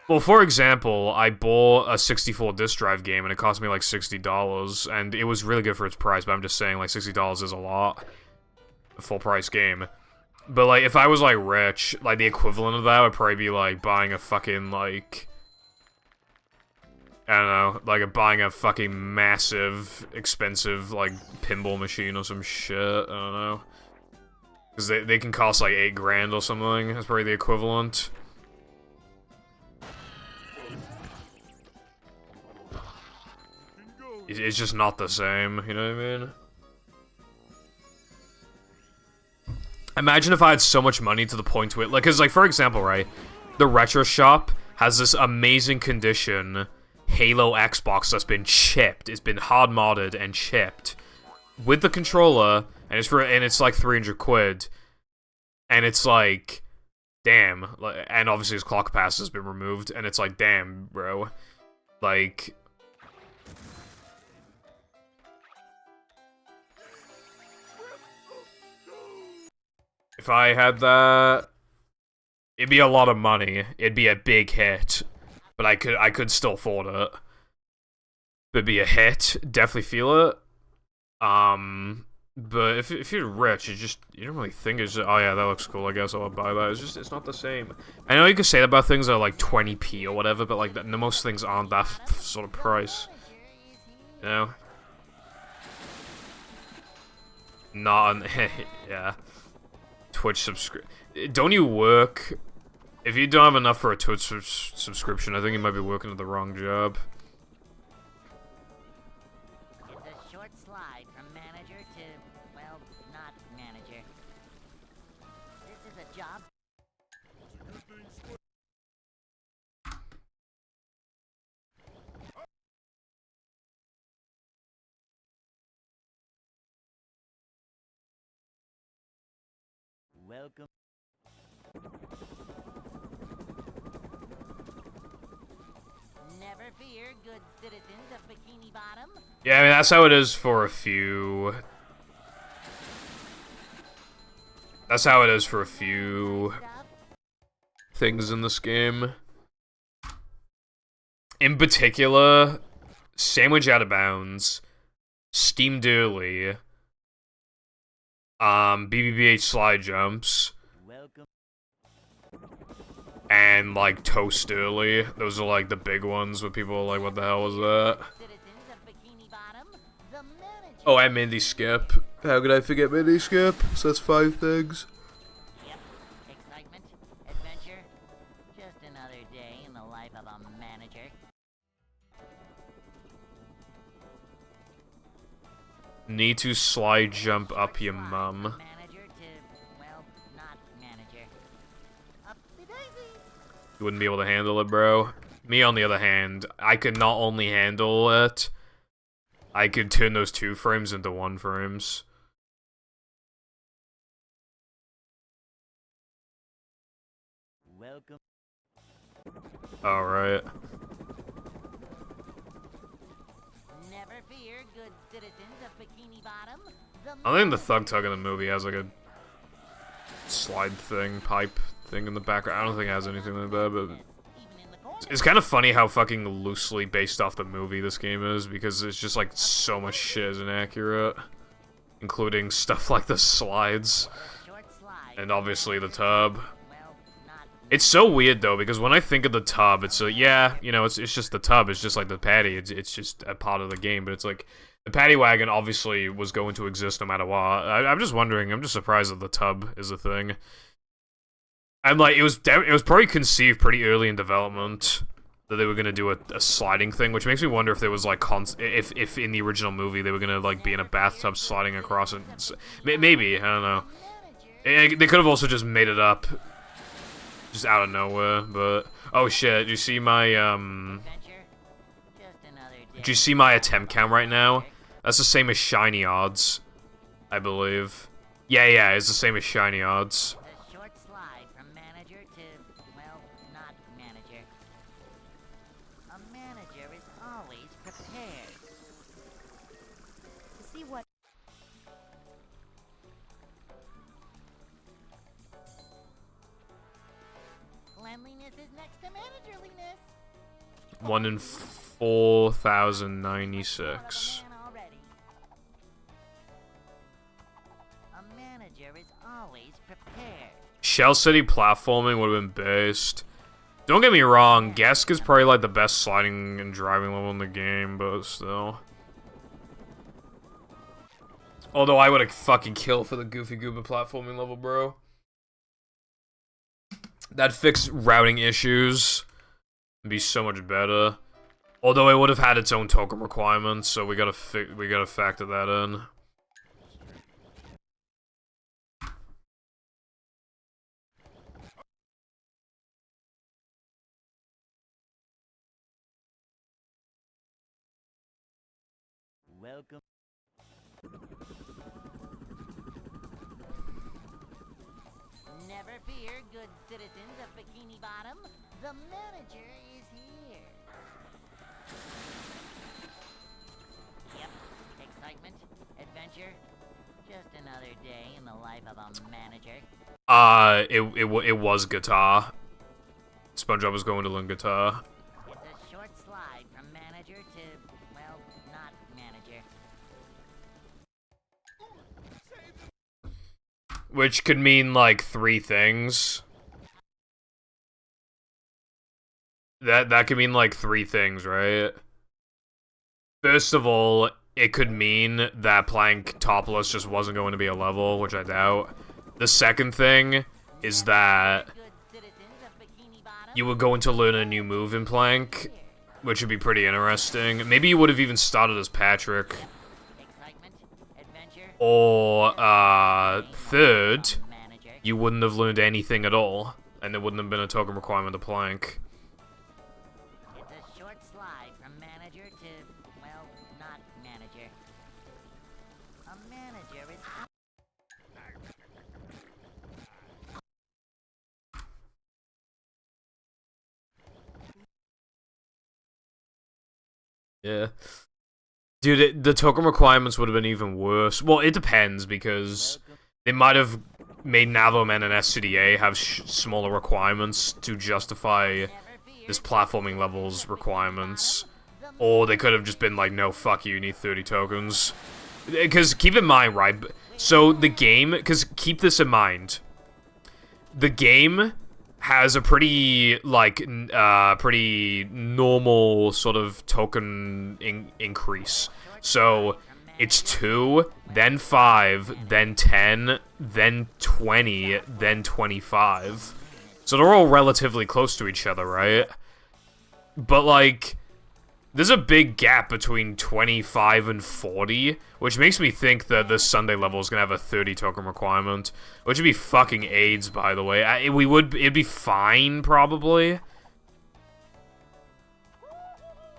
Well, for example, I bought a 64 disk drive game, and it cost me, like, $60, and it was really good for its price, but I'm just saying, like, $60 is a lot. A full-price game. But, like, if I was, like, rich, like, the equivalent of that would probably be, like, buying a fucking, like... I don't know, like, buying a fucking massive, expensive, like, pinball machine or some shit, I don't know. Because they can cost, like, $8 or something, that's probably the equivalent. It's just not the same, you know what I mean? Imagine if I had so much money to the point where, like, cause, like, for example, right, the Retro Shop has this amazing condition Halo Xbox that's been chipped. It's been hard modded and chipped with the controller, and it's like 300 quid, and it's like, damn, and obviously his clock pass has been removed, and it's like, damn, bro, like. If I had that, it'd be a lot of money. It'd be a big hit, but I could still afford it. It'd be a hit. Definitely feel it. But if you're rich, you don't really think it's just, oh yeah, that looks cool, I guess I'll buy that. It's not the same. I know you could say that about things that are like 20p or whatever, but like most things aren't that sort of price. You know? Not on, yeah. Twitch subscription. Don't you work? If you don't have enough for a Twitch subscription, I think you might be working at the wrong job. It's a short slide from manager to, well, not manager. This is a job. Welcome. Never fear, good citizens of Bikini Bottom. Yeah, I mean, that's how it is for a few. That's how it is for a few things in this game. In particular, Sandwich Out of Bounds, Steamed Early, BBBH Slide Jumps, Welcome. and like Toast Early. Those are like the big ones where people are like, what the hell was that? Citizens of Bikini Bottom, the manager. Oh, and Mindy Skip. How could I forget Mindy Skip? So that's 5 things. Yep. Excitement, adventure, just another day in the life of a manager. Need to slide jump up your mum. Manager to, well, not manager. Upsy daisy. You wouldn't be able to handle it, bro. Me, on the other hand, I could not only handle it, I could turn those 2 frames into 1 frames. Welcome. Alright. Never fear, good citizens of Bikini Bottom. I think the Thug Tug in the movie has like a slide thing, pipe thing in the background. I don't think it has anything like that, but it's kind of funny how fucking loosely based off the movie this game is, because it's just like so much shit is inaccurate, including stuff like the slides and obviously the tub. It's so weird though, because when I think of the tub, it's like, yeah, you know, it's just the tub. It's just like the paddy. It's just a part of the game. But it's like the paddy wagon obviously was going to exist no matter what. I'm just wondering. I'm just surprised that the tub is a thing. I'm like, it was probably conceived pretty early in development that they were gonna do a sliding thing, which makes me wonder if there was like if in the original movie they were gonna like be in a bathtub sliding across it. Maybe, I don't know. They could have also just made it up. Just out of nowhere, but oh shit! Do you see my Do you see my attempt count right now? That's the same as shiny odds, I believe. Yeah, it's the same as shiny odds. A short slide from manager to, well, not manager. A manager is always prepared. To see what Cleanliness is next to managerliness. 1 in 4,096. A manager is always prepared. Shell City platforming would have been based. Don't get me wrong, Gesk is probably like the best sliding and driving level in the game, but still. Although I would have fucking kill for the Goofy Gooba platforming level, bro. That fixed routing issues. It'd be so much better. Although it would have had its own token requirements, so we gotta factor that in. Welcome. Never fear, good citizens of Bikini Bottom. The manager is here. Yep. Excitement, adventure, just another day in the life of a manager. It was guitar. SpongeBob was going to learn guitar. It's a short slide from manager to, well, not manager. which could mean, like, 3 things. That could mean, like, 3 things, right? First of all, it could mean that Plank topless just wasn't going to be a level, which I doubt. The second thing is that you were going to learn a new move in Plank, which would be pretty interesting. Maybe you would have even started as Patrick. Or, third, you wouldn't have learned anything at all, and there wouldn't have been a token requirement to Plank. It's a short slide from manager to, well, not manager. A manager is... Yeah. Dude, the token requirements would have been even worse. Well, it depends, because they might have made Navomen and SCDA have smaller requirements to justify this platforming level's requirements. Or they could have just been like, no, fuck you need 30 tokens. Because keep in mind, right, so the game, because keep this in mind, the game has a pretty, like, pretty normal sort of token increase. So, it's 2, then 5, then 10, then 20, then 25. So they're all relatively close to each other, right? But, like, there's a big gap between 25 and 40, which makes me think that this Sunday level is gonna have a 30 token requirement, which would be fucking AIDS, by the way. It'd be fine, probably.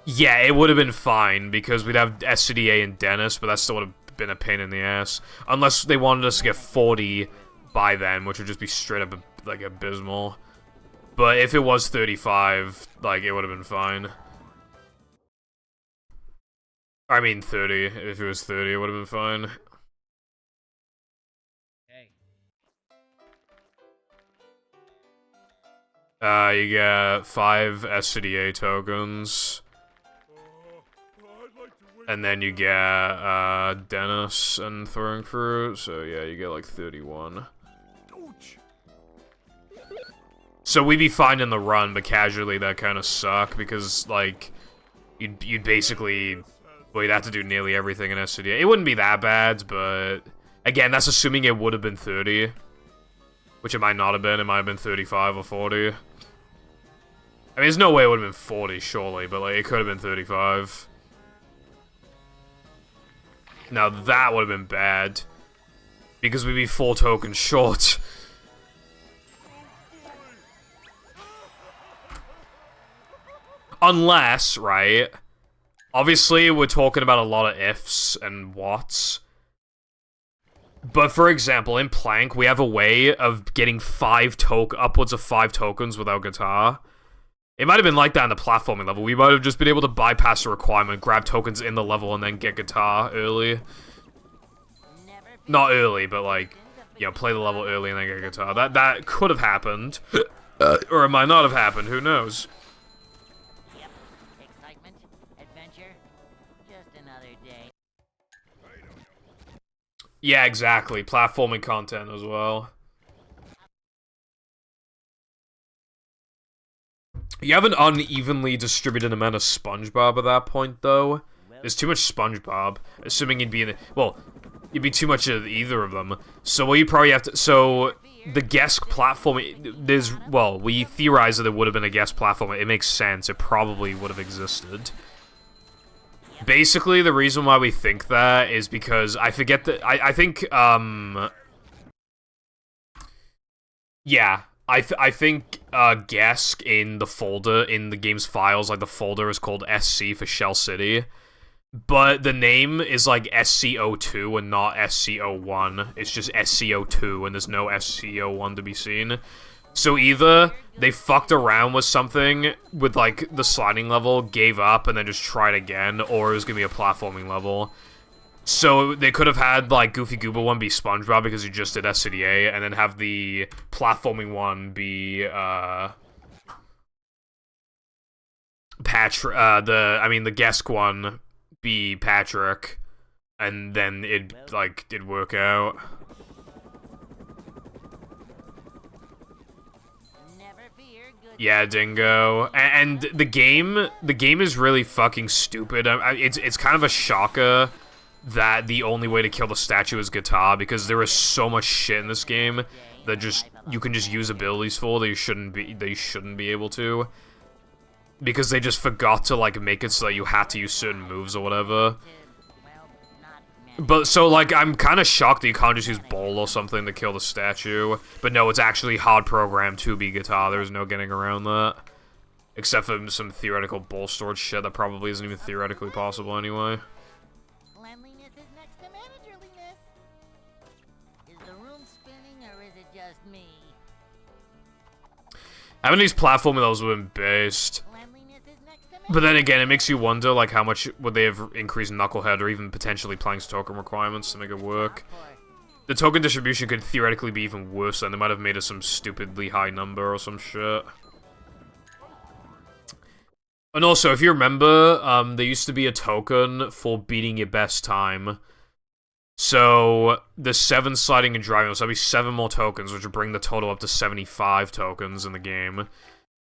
Yeah, it would have been fine, because we'd have SCDA and Dennis, but that still would have been a pain in the ass. Unless they wanted us to get 40 by then, which would just be straight up, like, abysmal. But if it was 35, like, it would have been fine. I mean 30. If it was 30, it would have been fine. Hey. You get 5 SCDA tokens. And then you get, Dennis and Throwing Fruit, so yeah, you get like 31. So we'd be fine in the run, but casually that kind of suck, because, like, you'd basically... Well, you'd have to do nearly everything in SCDA. It wouldn't be that bad, but... Again, that's assuming it would have been 30. Which it might not have been. It might have been 35 or 40. I mean, there's no way it would have been 40, surely, but, like, it could have been 35. Now, that would have been bad. Because we'd be 4 tokens short. Unless, right... Obviously, we're talking about a lot of ifs and whats. But for example, in Plank, we have a way of getting upwards of 5 tokens without guitar. It might have been like that in the platforming level. We might have just been able to bypass the requirement, grab tokens in the level, and then get guitar early. Not early, but like, you know, play the level early and then get guitar. That could have happened. Or it might not have happened, who knows? Yeah, exactly. Platforming content as well. You have an unevenly distributed amount of SpongeBob at that point, though. There's too much SpongeBob, assuming you'd be in... Well, you'd be too much of either of them. So what you probably have to... So, the guest platform... There's... Well, we theorize that there would have been a guest platform. It makes sense. It probably would have existed. Basically, the reason why we think that is because I forget that I think yeah, I think Gesk in the folder in the game's files, like the folder is called SC for Shell City, but the name is like SCO2 and not SCO1. It's just SCO2 and there's no SCO1 to be seen. So either they fucked around with something with, like, the sliding level, gave up, and then just tried again, or it was gonna be a platforming level. So they could have had, like, Goofy Goober one be SpongeBob because he just did SCDA, and then have the platforming one be, the Gesk one be Patrick, and then it'd work out. Yeah, Dingo. And the game is really fucking stupid. It's kind of a shocker that the only way to kill the statue is guitar, because there is so much shit in this game that just you can just use abilities for that you shouldn't be able to, because they just forgot to like make it so that you had to use certain moves or whatever. But so like I'm kind of shocked that you can't just use bowl or something to kill the statue. But no, it's actually hard programmed to be guitar. There's no getting around that, except for some theoretical bowl storage shit that probably isn't even theoretically possible anyway. Cleanliness is next to managerliness. Is the room spinning or is it just me? Having these platforming levels would have been based. Cleanliness is next to But then again, it makes you wonder, like, how much would they have increased Knucklehead or even potentially Plank's token requirements to make it work? The token distribution could theoretically be even worse, and they might have made it some stupidly high number or some shit. And also, if you remember, there used to be a token for beating your best time. So, the 7 sliding and driving, so that'd be 7 more tokens, which would bring the total up to 75 tokens in the game.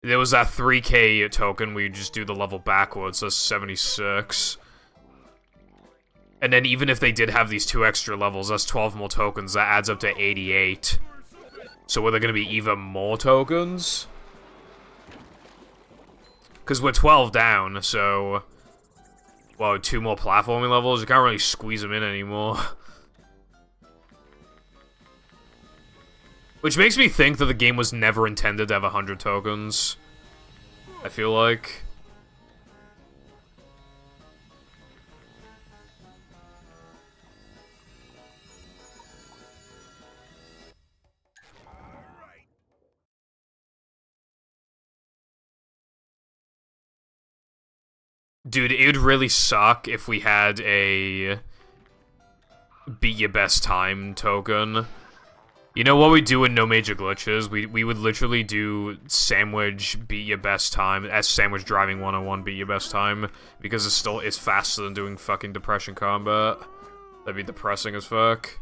There was that 3K token where you just do the level backwards, so that's 76. And then even if they did have these 2 extra levels, that's 12 more tokens, that adds up to 88. So were there gonna be even more tokens? Because we're 12 down, so... Well, 2 more platforming levels, you can't really squeeze them in anymore. Which makes me think that the game was never intended to have 100 tokens. I feel like. Dude, it would really suck if we had a beat your best time token. You know what we do in No Major Glitches? We would literally do Sandwich beat your best time as Sandwich Driving 101 beat your best time, because it's faster than doing fucking Depression Combat. That'd be depressing as fuck.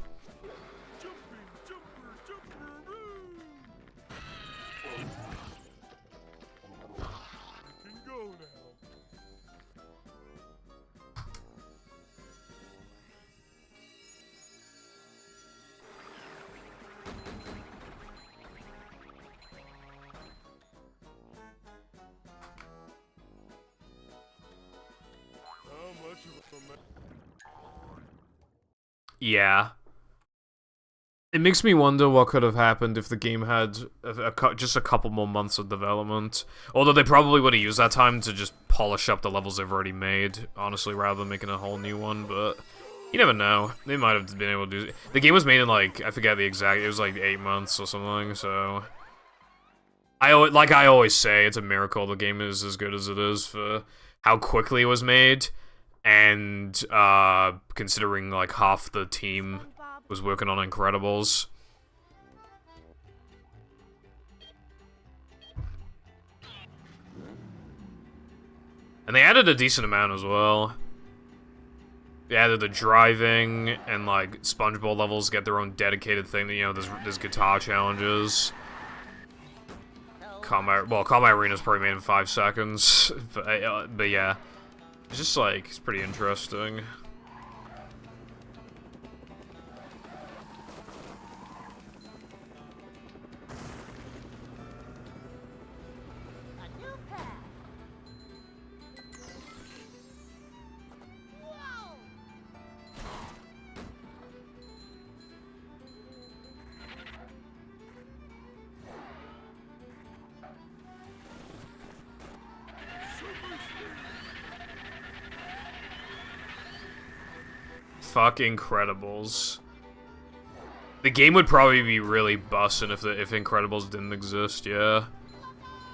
Yeah. It makes me wonder what could have happened if the game had just a couple more months of development. Although they probably would have used that time to just polish up the levels they've already made, honestly, rather than making a whole new one, but... You never know. They might have been able to do it. The game was made in, like, I forget the exact... It was, like, 8 months or something, so... Like I always say, it's a miracle the game is as good as it is for how quickly it was made. And, considering, like, half the team was working on Incredibles. And they added a decent amount as well. They added the driving, and, like, SpongeBob levels get their own dedicated thing. You know, there's guitar challenges. Combat Arena's probably made in 5 seconds. But yeah. It's just, like, it's pretty interesting. Fuck Incredibles. The game would probably be really bussin' if Incredibles didn't exist, yeah.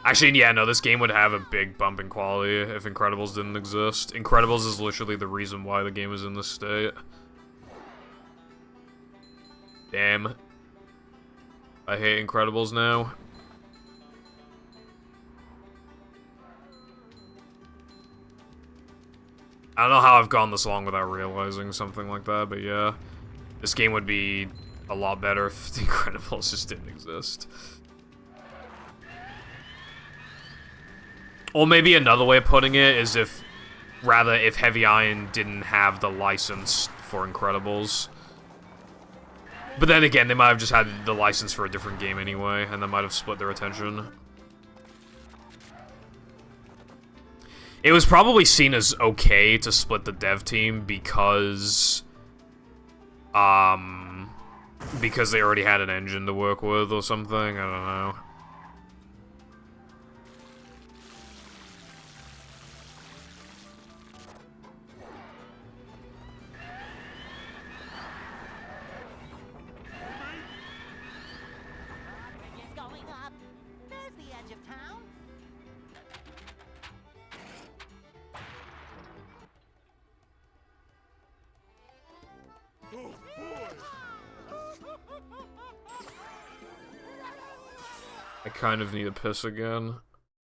Actually, yeah, no, this game would have a big bump in quality if Incredibles didn't exist. Incredibles is literally the reason why the game is in this state. Damn. I hate Incredibles now. I don't know how I've gone this long without realizing something like that, but yeah. This game would be a lot better if The Incredibles just didn't exist. Or maybe another way of putting it is if Heavy Iron didn't have the license for Incredibles. But then again, they might have just had the license for a different game anyway, and that might have split their attention. It was probably seen as okay to split the dev team because they already had an engine to work with or something, I don't know. Is going up. There's the edge of town. I kind of need a piss again.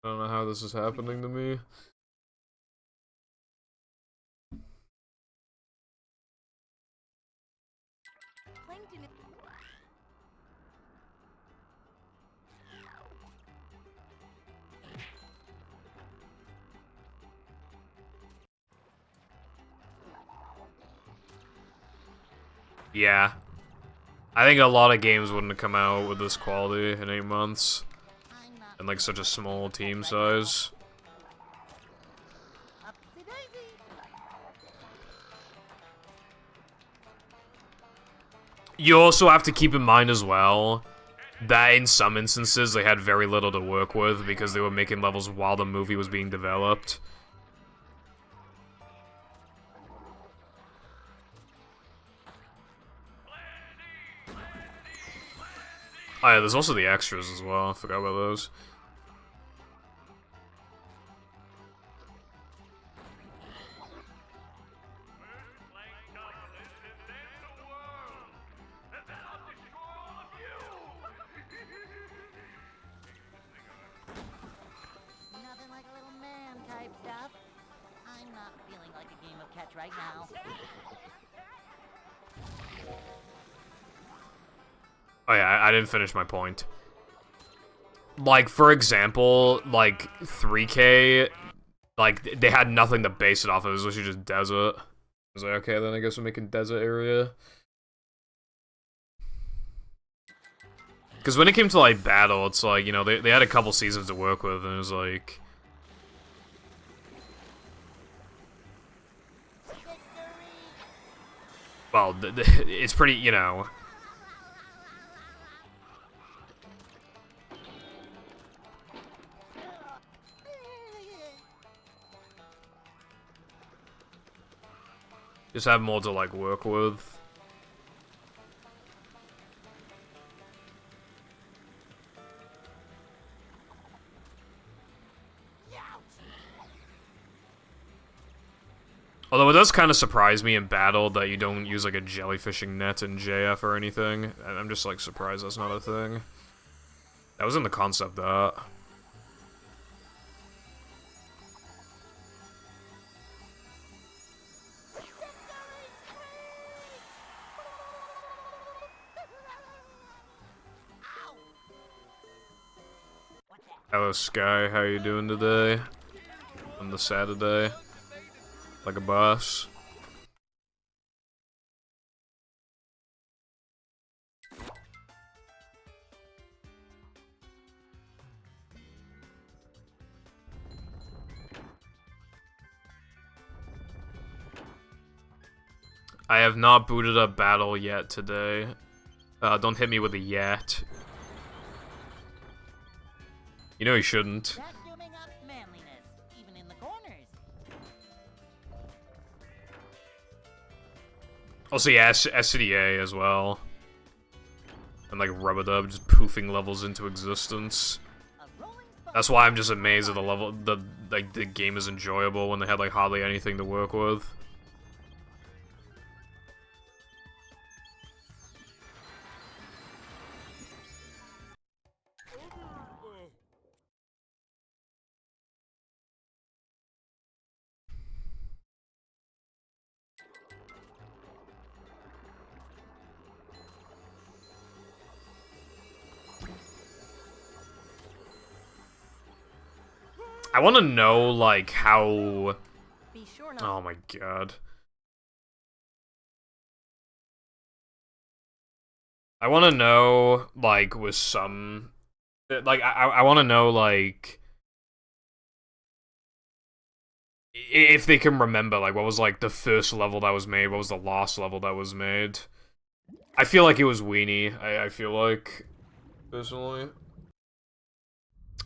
I don't know how this is happening to me. Plankton is Yeah. I think a lot of games wouldn't have come out with this quality in 8 months. I'm not And like such a small team right now. size. Upsy daisy. You also have to keep in mind as well that in some instances they had very little to work with because they were making levels while the movie was being developed. Oh yeah, there's also the extras as well. I forgot about those. Nothing like a little man type stuff. I'm not feeling like a game of catch right now. Oh yeah, I didn't finish my point. Like, for example, like, 3K, like, they had nothing to base it off of. It was literally just desert. I was like, okay, then I guess we're making desert area. Because when it came to, like, battle, it's like, you know, they had a couple seasons to work with, and it was like... Well, it's pretty, you know... Just have more to, like, work with. Although it does kind of surprise me in battle that you don't use, like, a jellyfishing net in JF or anything. And I'm just, like, surprised that's not a thing. That was in the concept art. Hello, Sky. How you doing today? On the Saturday? Like a boss? I have not booted up battle yet today. Don't hit me with a yet. You know you shouldn't. Vacuuming up manliness, even in the corners. Also, yeah, SCDA as well. And like Rub-a-Dub just poofing levels into existence. A rolling spot. That's why I'm just amazed at the level, the game is enjoyable when they had like hardly anything to work with. I want to know, like, how... Be sure not. Oh my god. I want to know, like, with some... Like, I want to know, like... If they can remember, like, what was, like, the first level that was made, what was the last level that was made. I feel like it was Weenie, I feel like, personally.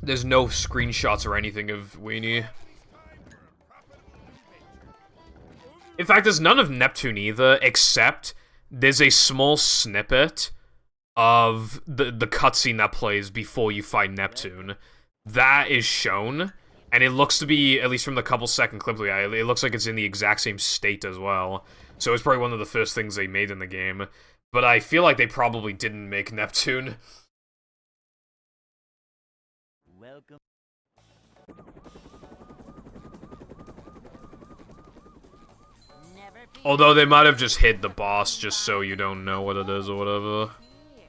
There's no screenshots or anything of Weenie. In fact, there's none of Neptune either, except there's a small snippet of the cutscene that plays before you fight Neptune. That is shown, and it looks to be, at least from the couple-second clip we had, it looks like it's in the exact same state as well. So it's probably one of the first things they made in the game. But I feel like they probably didn't make Neptune. Welcome. Never be Although they might have just hid the boss just so you don't know what it is or whatever. here.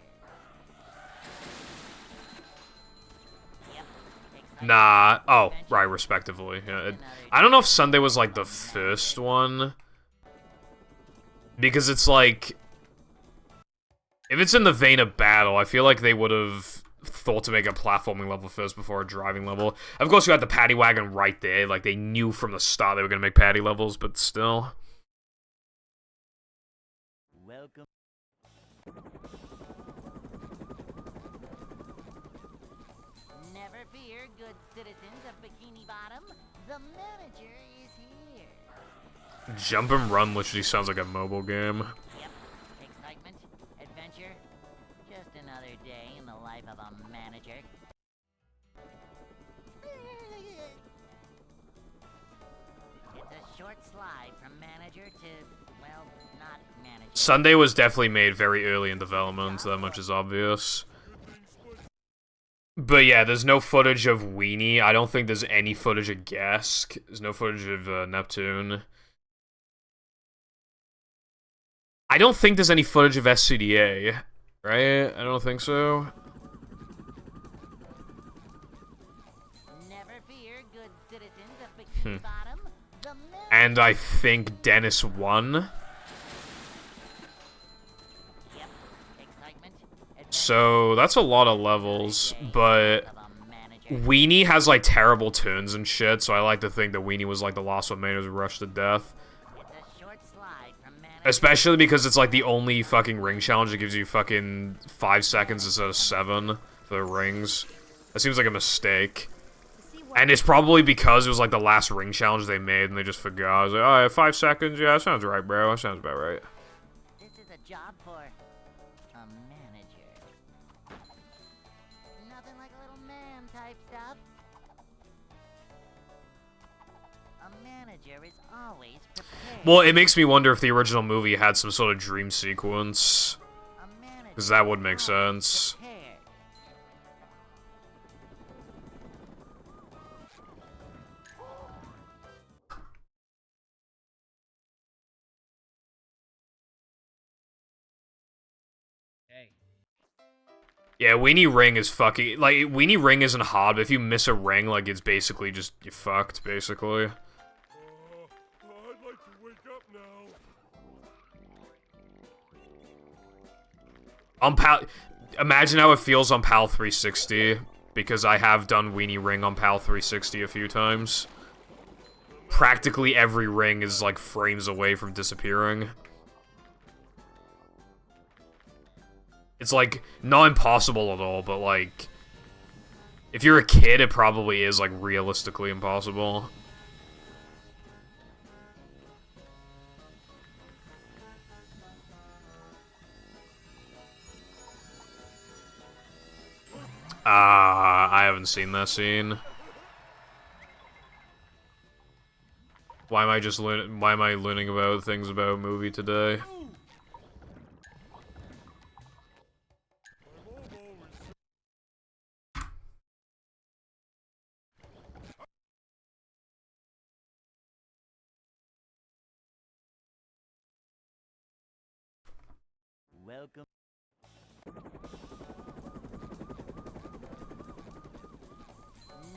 Yep. Exciting. Nah. Oh, right, respectively. Yeah, I don't know if Sunday was, like, the first one. Because it's, like... If it's in the vein of battle, I feel like they would have thought to make a platforming level first before a driving level. Of course, you had the paddy wagon right there. Like, they knew from the start they were going to make paddy levels, but still. Welcome. Never fear, good citizens of Bikini Bottom. The manager is here. Jump and Run literally sounds like a mobile game. Yep. Excitement, adventure. Just another day in the life of a manager. It's a short slide from manager to, well, not manager. Sunday was definitely made very early in development, that much is obvious. But yeah, there's no footage of Weenie. I don't think there's any footage of Gask. There's no footage of Neptune. I don't think there's any footage of SCDA, right? I don't think so. Never fear, good citizens of Bikini Bottom. The manager. And I think Dennis won. Yep. Excitement, adventure. So that's a lot of levels, but Of a manager. Weenie has like terrible turns and shit, so I like to think that Weenie was like the last one made was rushed to death. It's a short slide from manager. Especially because it's like the only fucking ring challenge that gives you fucking 5 seconds instead of 7 for the rings. That seems like a mistake. To see what And it's probably because it was like the last ring challenge they made and they just forgot. I was like, oh, yeah, 5 seconds? Yeah, that sounds right, bro. That sounds about right. This is a job for a manager. Nothing like a little man type stuff. A manager is always prepared. Well, it makes me wonder if the original movie had some sort of dream sequence. A manager 'Cause that would is make always sense. prepared. Hey. Yeah, Weenie Ring is fucking... Like, Weenie Ring isn't hard, but if you miss a ring, like, it's basically just... You're fucked, basically. I'd like to wake up now. On PAL... Imagine how it feels on PAL 360, because I have done Weenie Ring on PAL 360 a few times. Practically every ring is, like, frames away from disappearing. It's, like, not impossible at all, but, like... If you're a kid, it probably is, like, realistically impossible. I haven't seen that scene. Why am I just why am I learning about things about a movie today? Welcome.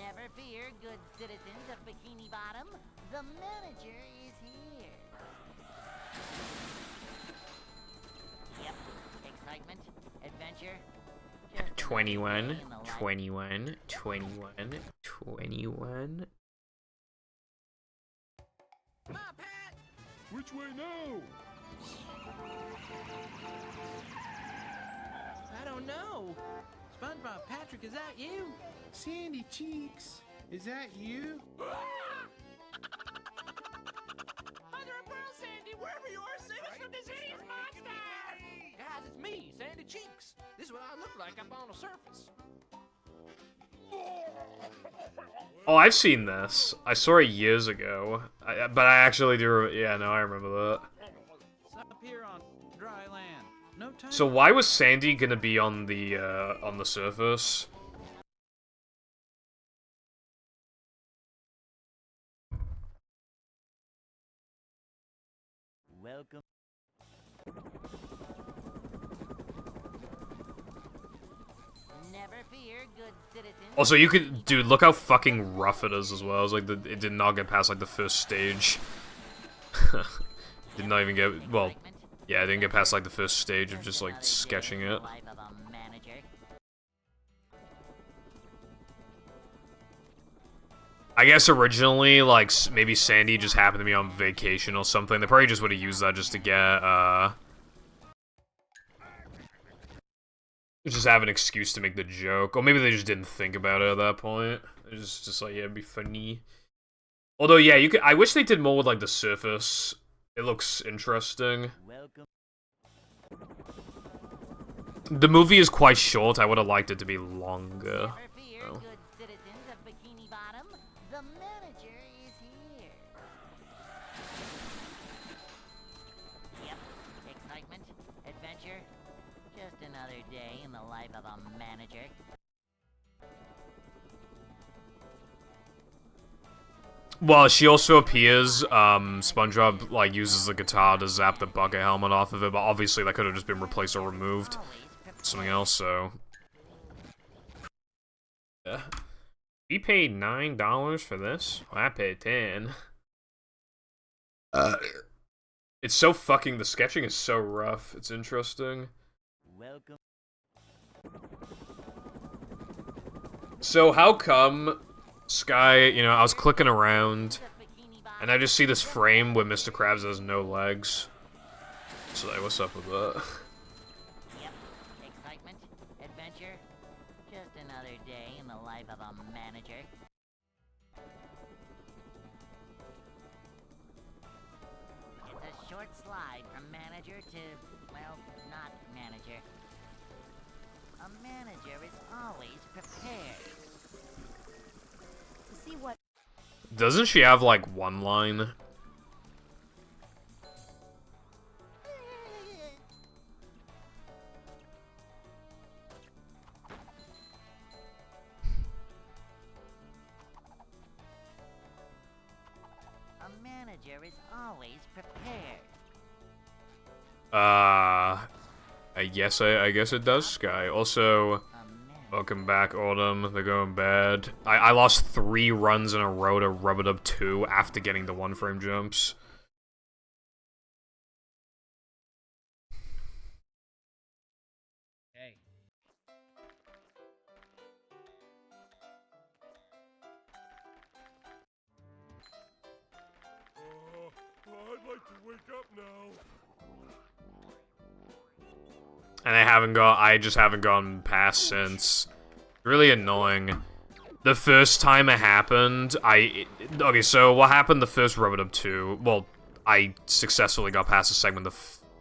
Never fear, good citizens of Bikini Bottom. The manager is here. Yep. Excitement, adventure. Just another 21, day in the life- 21, 21, 21. Which way now? I don't know. SpongeBob Patrick, is that you? Sandy Cheeks, is that you? Mother of pearl, Sandy, wherever you are, save us from this hideous monster! Guys, it's me, Sandy Cheeks. This is what I look like up on the surface. Oh, I've seen this. I saw it years ago. But I actually do. Yeah, no, I remember that. It's up here on dry land. No time. So why was Sandy gonna be on the surface? Welcome. Never fear, good citizens. Also, you could, dude, look how fucking rough it is as well. It's like it did not get past like the first stage. Did not even get, well, yeah, it didn't get past like the first stage of just like sketching it. Life of a manager. I guess originally, like, maybe Sandy just happened to be on vacation or something. They probably just would have used that just to get, just have an excuse to make the joke. Or maybe they just didn't think about it at that point. It was just like, yeah, it'd be funny. Although, yeah, you could, I wish they did more with, like, the surface. It looks interesting. Welcome. The movie is quite short. I would have liked it to be longer. Never fear, Oh. good citizens of Bikini Bottom. The manager is here. Yep. Excitement, adventure. Just another day in the life of a manager. Well, she also appears, SpongeBob, like, uses the guitar to zap the bucket helmet off of it, but obviously that could have just been replaced or removed. Something else, so... Yeah. We paid $9 for this? Well, I paid 10. It's so fucking, the sketching is so rough. It's interesting. Welcome. So how come Sky, you know, I was clicking around, and I just see this frame where Mr. Krabs has no legs. So, like, what's up with that? Yep. Excitement, adventure. Just another day in the life of a manager. It's a short slide from manager to, well, not manager. A manager is always prepared. To see what Doesn't she have, like, one line? A manager is always prepared. I guess it does, Sky. Also, A manager. welcome back, Autumn. They're going bad. I lost 3 runs in a row to Rub It Up 2 after getting the 1-frame jumps. Hey. I'd like to wake up now. And I just haven't gone past since. Really annoying. The first time it happened, okay, so what happened the first Rub It Up 2? Well, I successfully got past the segment the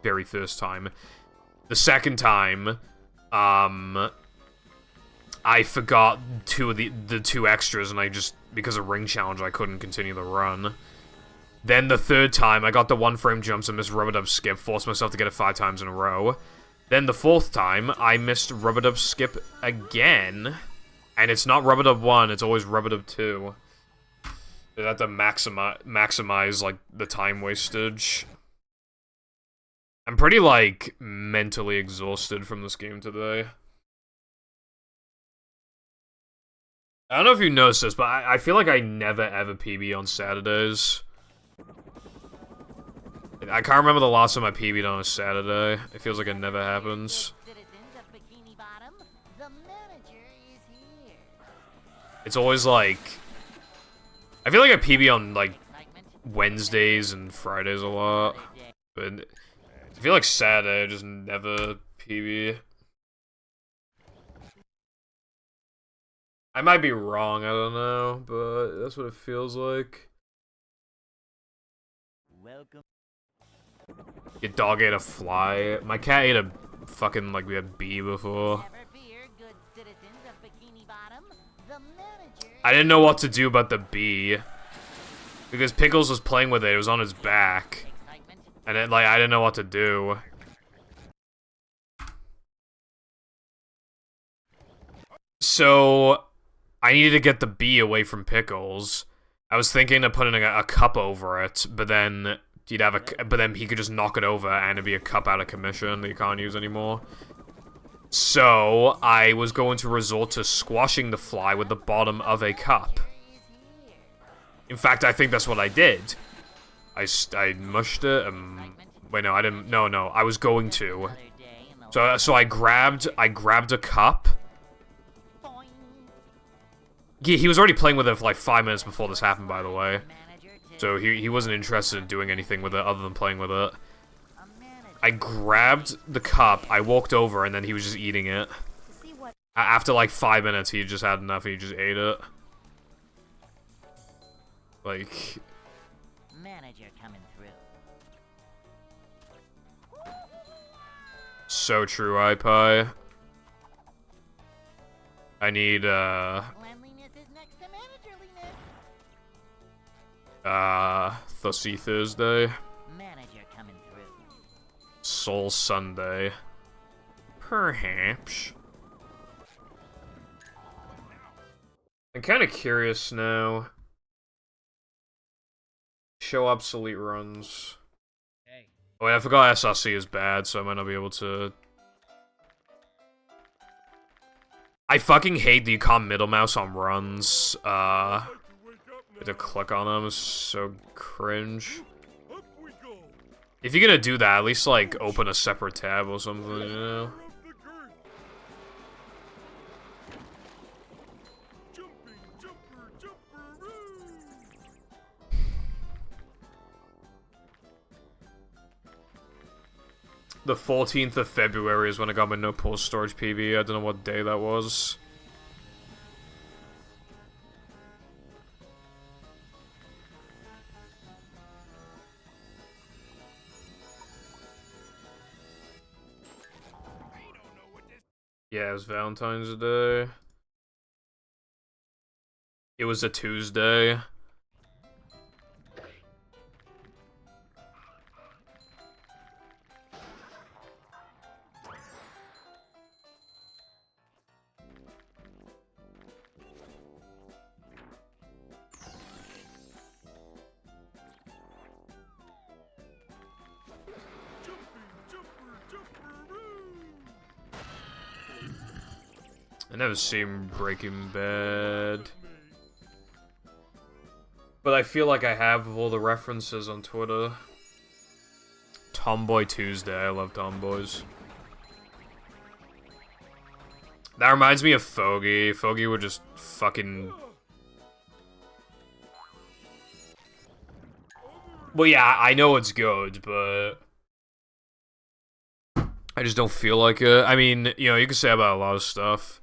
very first time. The second time, I forgot the 2 extras, and I just, because of ring challenge, I couldn't continue the run. Then the third time, I got the 1-frame jumps and missed Rub It Up Skip, forced myself to get it 5 times in a row. Then the 4th time, I missed Rub It Up Skip again, and it's not Rub It Up 1, it's always Rub It Up 2. They have to maximize, like, the time wastage. I'm pretty, like, mentally exhausted from this game today. I don't know if you noticed this, but I feel like I never ever PB on Saturdays. I can't remember the last time I PB'd on a Saturday. It feels like it never happens. Citizens of Bikini Bottom, the manager is here. It's always like... I feel like I PB on, like, Wednesdays and Fridays a lot. But I feel like Saturday, I just never PB. I might be wrong, I don't know, but that's what it feels like. Welcome. Your dog ate a fly. My cat ate a fucking, like, we had bee before. Never fear, good citizens of Bikini Bottom, the manager. I didn't know what to do about the bee. Because Pickles was playing with it, it was on his back. And it, like, I didn't know what to do. So, I needed to get the bee away from Pickles. I was thinking of putting a cup over it, but then he'd have but then he could just knock it over and it'd be a cup out of commission that you can't use anymore. So, I was going to resort to squashing the fly with the bottom of a cup. In fact, I think that's what I did. I mushed it. Wait, no, I didn't. No, I was going to. So I grabbed a cup. Yeah, he was already playing with it for like 5 minutes before this happened, by the way. So he wasn't interested in doing anything with it other than playing with it. I grabbed the cup, I walked over, and then he was just eating it. After like 5 minutes, he just had enough and he just ate it. Like... Manager coming through. So true, iPie. I need, Cleanliness is next to managerliness. Thursday Thursday. Manager coming through. Soul Sunday. Perhaps. I'm kind of curious now. Show obsolete runs. Hey. Oh wait, I forgot SRC is bad, so I might not be able to... I fucking hate that you can't middle mouse on runs. To click on them is so cringe. If you're gonna do that, at least like open a separate tab or something, you know? The 14th of February is when I got my no pull storage PB. I don't know what day that was. Yeah, it was Valentine's Day. It was a Tuesday. I never seen Breaking Bad. But I feel like I have all the references on Twitter. Tomboy Tuesday, I love tomboys. That reminds me of Foggy. Foggy would just fucking... Well, yeah, I know it's good, but... I just don't feel like it. I mean, you know, you can say about a lot of stuff.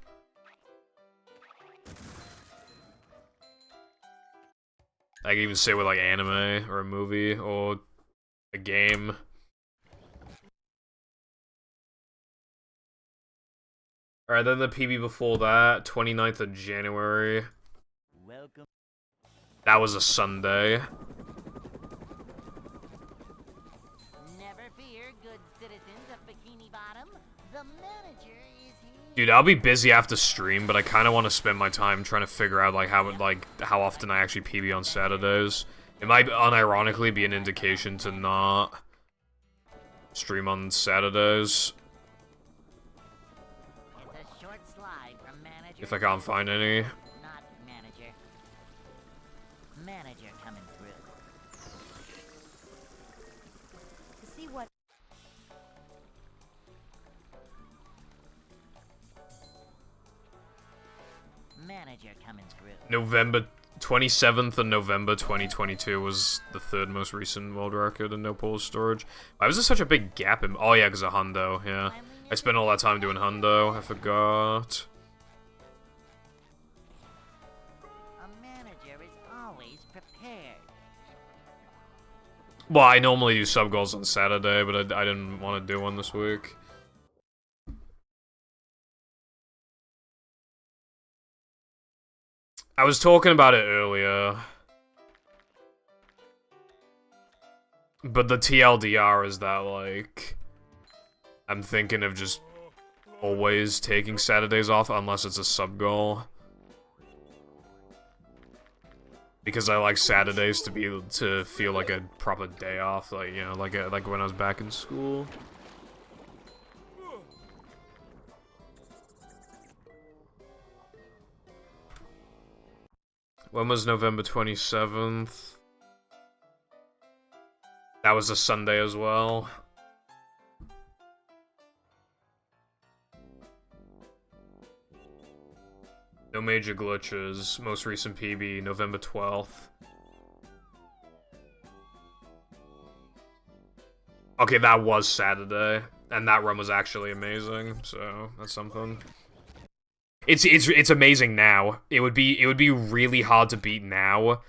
I can even say with like anime or a movie or a game. Alright, then the PB before that, 29th of January. Welcome. That was a Sunday. Never fear, good citizens of Bikini Bottom. The manager is here. Dude, I'll be busy after stream, but I kind of want to spend my time trying to figure out like how often I actually PB on Saturdays. It might unironically be an indication to not stream on Saturdays. It's a short slide from manager If I can't find any. not manager coming through. November 27th of November 2022 was the third most recent world record in no pole storage. Why was there such a big gap in... Oh yeah, because of hundo, yeah. I spent all that time doing hundo, I forgot. A manager is always prepared. Well, I normally do sub goals on Saturday, but I didn't want to do one this week. I was talking about it earlier. But the TLDR is that, like... I'm thinking of just always taking Saturdays off unless it's a sub goal. Because I like Saturdays to feel like a proper day off, like, you know, like when I was back in school. When was November 27th? That was a Sunday as well. No major glitches. Most recent PB, November 12th. Okay, that was Saturday, and that run was actually amazing, so that's something. It's amazing now. It would be really hard to beat now,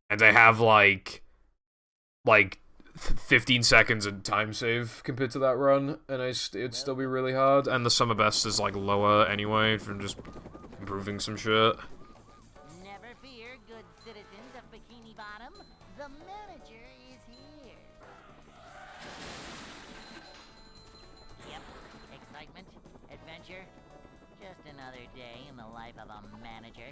and I have like 15 seconds of time save compared to that run, and it'd still be really hard. And the summer best is like lower anyway from just improving some shit. Never fear, good citizens of Bikini Bottom. The manager is here. Yep, excitement, adventure. Just another day in the life of a manager.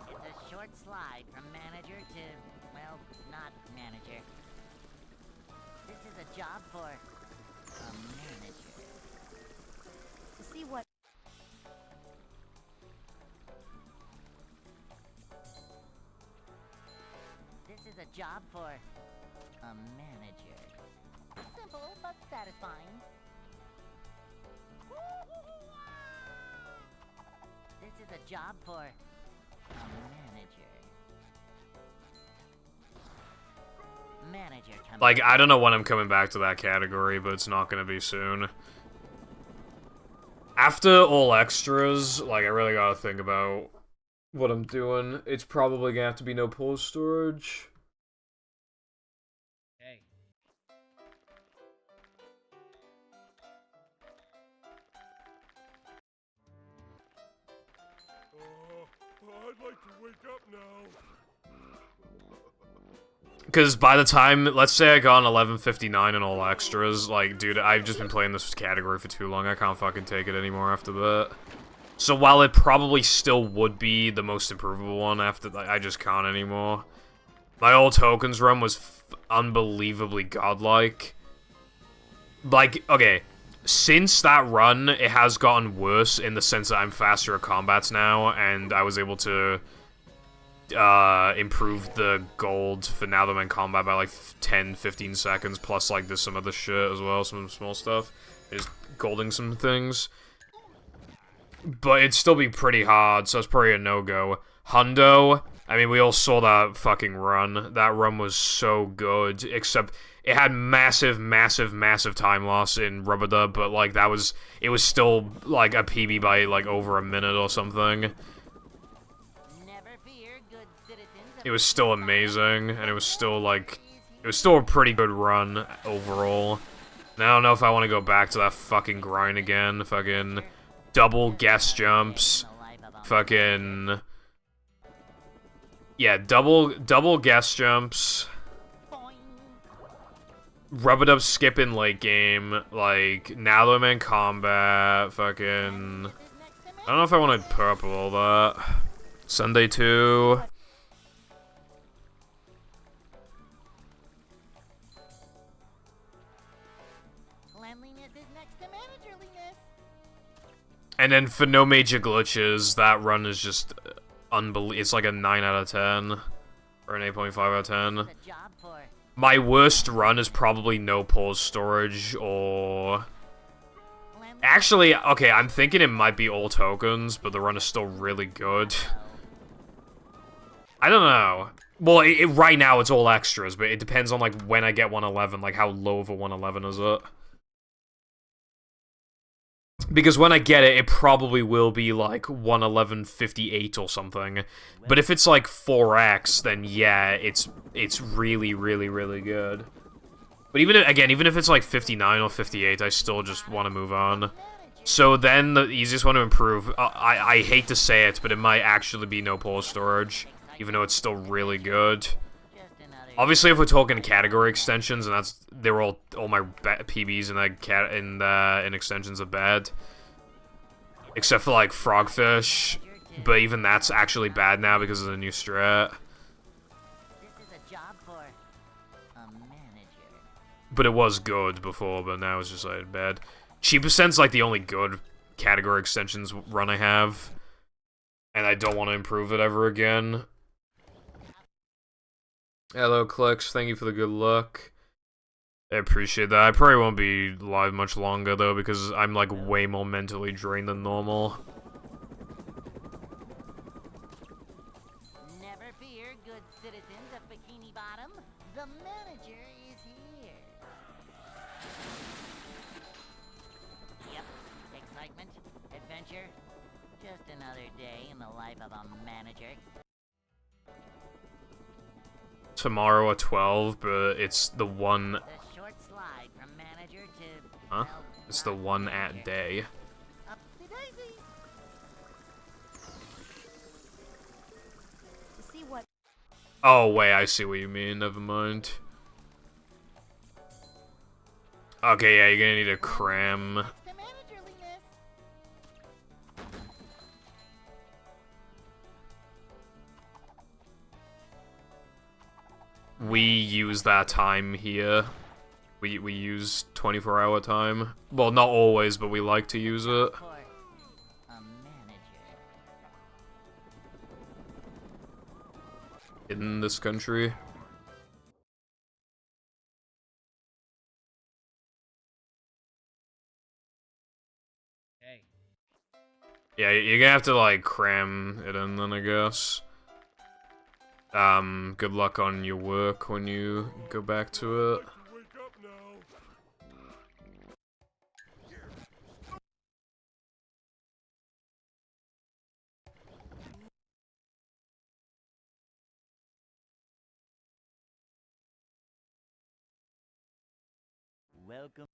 It's a short slide from manager to, well, not manager. This is a job for a manager. To see what... This is a job for a manager. Simple but satisfying. This is a job for a manager. Manager coming. Like, I don't know when I'm coming back to that category, but it's not gonna be soon. After all extras, like, I really gotta think about what I'm doing. It's probably gonna have to be no pole storage. Hey. I'd like to wake up now. Because by the time, let's say I got on 11:59 and all extras, like, dude, I've just been playing this category for too long. I can't fucking take it anymore after that. So while it probably still would be the most improvable one after that, I just can't anymore. My old tokens run was unbelievably godlike. Like, okay, since that run, it has gotten worse in the sense that I'm faster at combats now, and I was able to improve the gold for now that I'm in combat by like 10-15 seconds, plus like there's some other shit as well, some small stuff. Just golding some things. But it'd still be pretty hard, so it's probably a no-go. Hundo, I mean, we all saw that fucking run. That run was so good, except it had massive, massive, massive time loss in Rubber Dub, but like it was still like a PB by like over a minute or something. It was still amazing, and it was still a pretty good run overall. And I don't know if I want to go back to that fucking grind again. Fucking double guest jumps. Fucking... Yeah, double guest jumps. Rub-a-dub skip in late game. Like, now that I'm in combat. Fucking... I don't know if I wanted purple all that. Sunday 2. And then for no major glitches, that run is just unbelievable. It's like a 9 out of 10. Or an 8.5 out of 10. My worst run is probably no pause storage, or Actually, okay, I'm thinking it might be all tokens, but the run is still really good. I don't know. Well, right now it's all extras, but it depends on, like, when I get 111, like, how low of a 111 is it? Because when I get it, it probably will be, like, 111.58 or something. But if it's, like, 4x, then yeah, it's really, really, really good. But even if it's, like, 59 or 58, I still just want to move on. So then, the easiest one to improve, I hate to say it, but it might actually be no pause storage, even though it's still really good. Obviously, if we're talking category extensions, and they're all my PBs in extensions are bad, except for like Frogfish, but even that's actually bad now because of the new strat. This is a job for a manager. But it was good before, but now it's just like bad. Cheap%'s like the only good category extensions run I have, and I don't want to improve it ever again. Hello, Clicks. Thank you for the good luck. I appreciate that. I probably won't be live much longer, though, because I'm, like, way more mentally drained than normal. Never fear, good citizens of Bikini Bottom. The manager is here. Yep, excitement, adventure. Just another day in the life of a manager. Tomorrow at 12, but it's the one... The short slide from manager to... Huh? well, It's the not one manager. at day. Up-de-daisy. To see what Oh, wait, I see what you mean. Never mind. Okay, yeah, you're gonna need a cram. To managerliness. We use that time here. We use 24-hour time. Well, not always, but we like to use it. For a manager. In this country. Hey. Yeah, you're gonna have to, like, cram it in then, I guess. Good luck on your work when you go back to it. Welcome.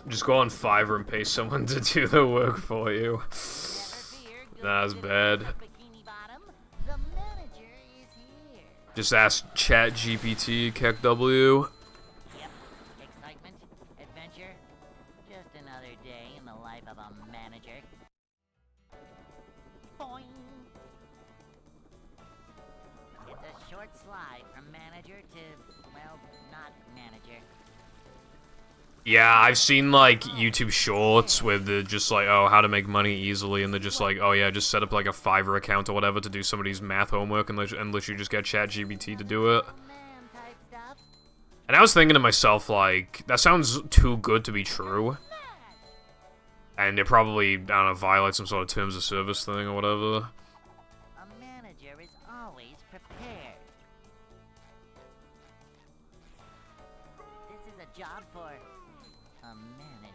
Just go on Fiverr and pay someone to do the work for you. Never fear, good That's citizens bad. of Bikini Bottom. The manager is here. Just ask ChatGPT, KEKW. Yep, excitement, adventure. Just another day in the life of a manager. Boing. It's a short slide from manager to, well, not manager. Yeah, I've seen, like, YouTube shorts with the just, like, oh, how to make money easily, and they're just like, oh, yeah, just set up, like, a Fiverr account or whatever to do somebody's math homework and literally just get ChatGPT to do it. Man type stuff. And I was thinking to myself, like, that sounds too good to be true. And it probably, I don't know, violates some sort of terms of service thing or whatever. A manager is always prepared. This is a job for a manager.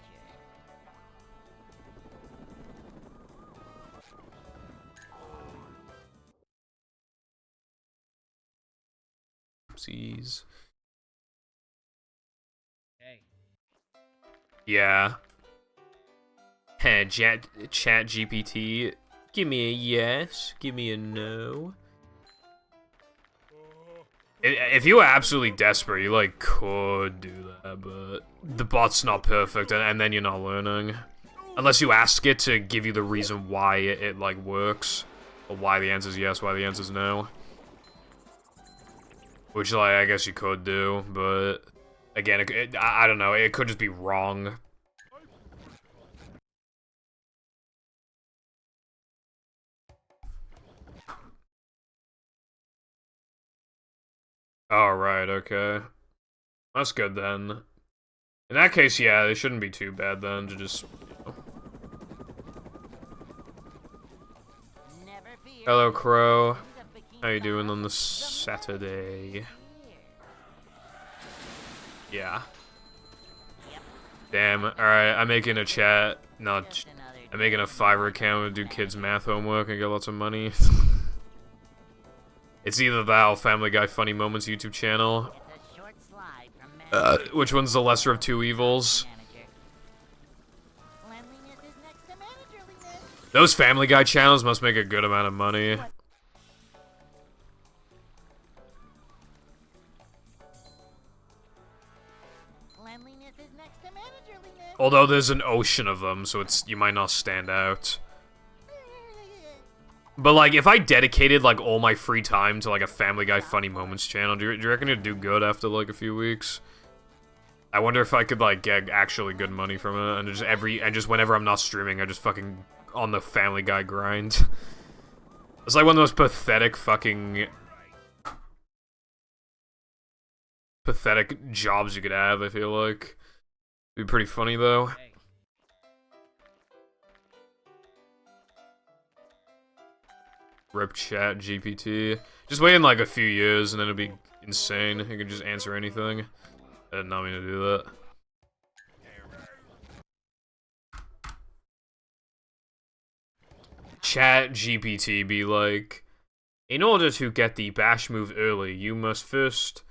Oopsies. Hey. Yeah. Hey, chat GPT, give me a yes, give me a no. If you were absolutely desperate, you, like, could do that, but the bot's not perfect, and then you're not learning. Unless you ask it to give you the reason why it like, works. Or why the answer's yes, why the answer's no. Which, like, I guess you could do, but... Again, I don't know, it could just be wrong. Alright, okay. That's good then. In that case, yeah, they shouldn't be too bad then to just. Hello, Crow. How you doing on this Saturday? Yeah. Damn. Alright, I'm making a chat. Not. I'm making a Fiverr account to do kids' math homework and get lots of money. It's either that or Family Guy Funny Moments YouTube channel. Which one's the lesser of two evils? Those Family Guy channels must make a good amount of money. Although there's an ocean of them, so you might not stand out. But like, if I dedicated like all my free time to like a Family Guy Funny Moments channel, do you reckon it'd do good after like a few weeks? I wonder if I could like get actually good money from it, and just whenever I'm not streaming, I just fucking on the Family Guy grind. It's like one of the most pathetic jobs you could have, I feel like. It'd be pretty funny though. Rip chat GPT. Just wait in like a few years and then it'll be insane. You can just answer anything. I did not mean to do that. Chat GPT be like, in order to get the bash move early, you must first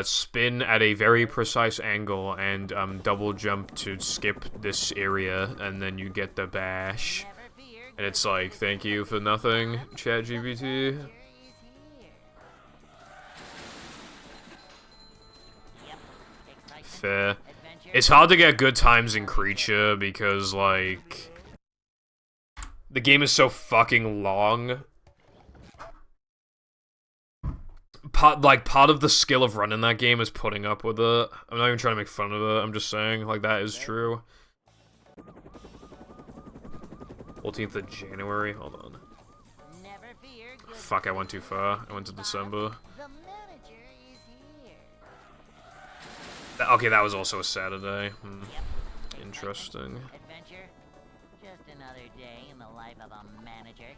spin at a very precise angle and double jump to skip this area, and then you get the bash. And it's like, thank you for nothing, Chat GPT. Fair. It's hard to get good times in Creature because, like, the game is so fucking long. Part of the skill of running that game is putting up with it. I'm not even trying to make fun of it, I'm just saying, like, that is true. 14th of January, hold on. Fuck, I went too far. I went to December. Okay, that was also a Saturday. Interesting. Adventure? Just another day in the life of a manager.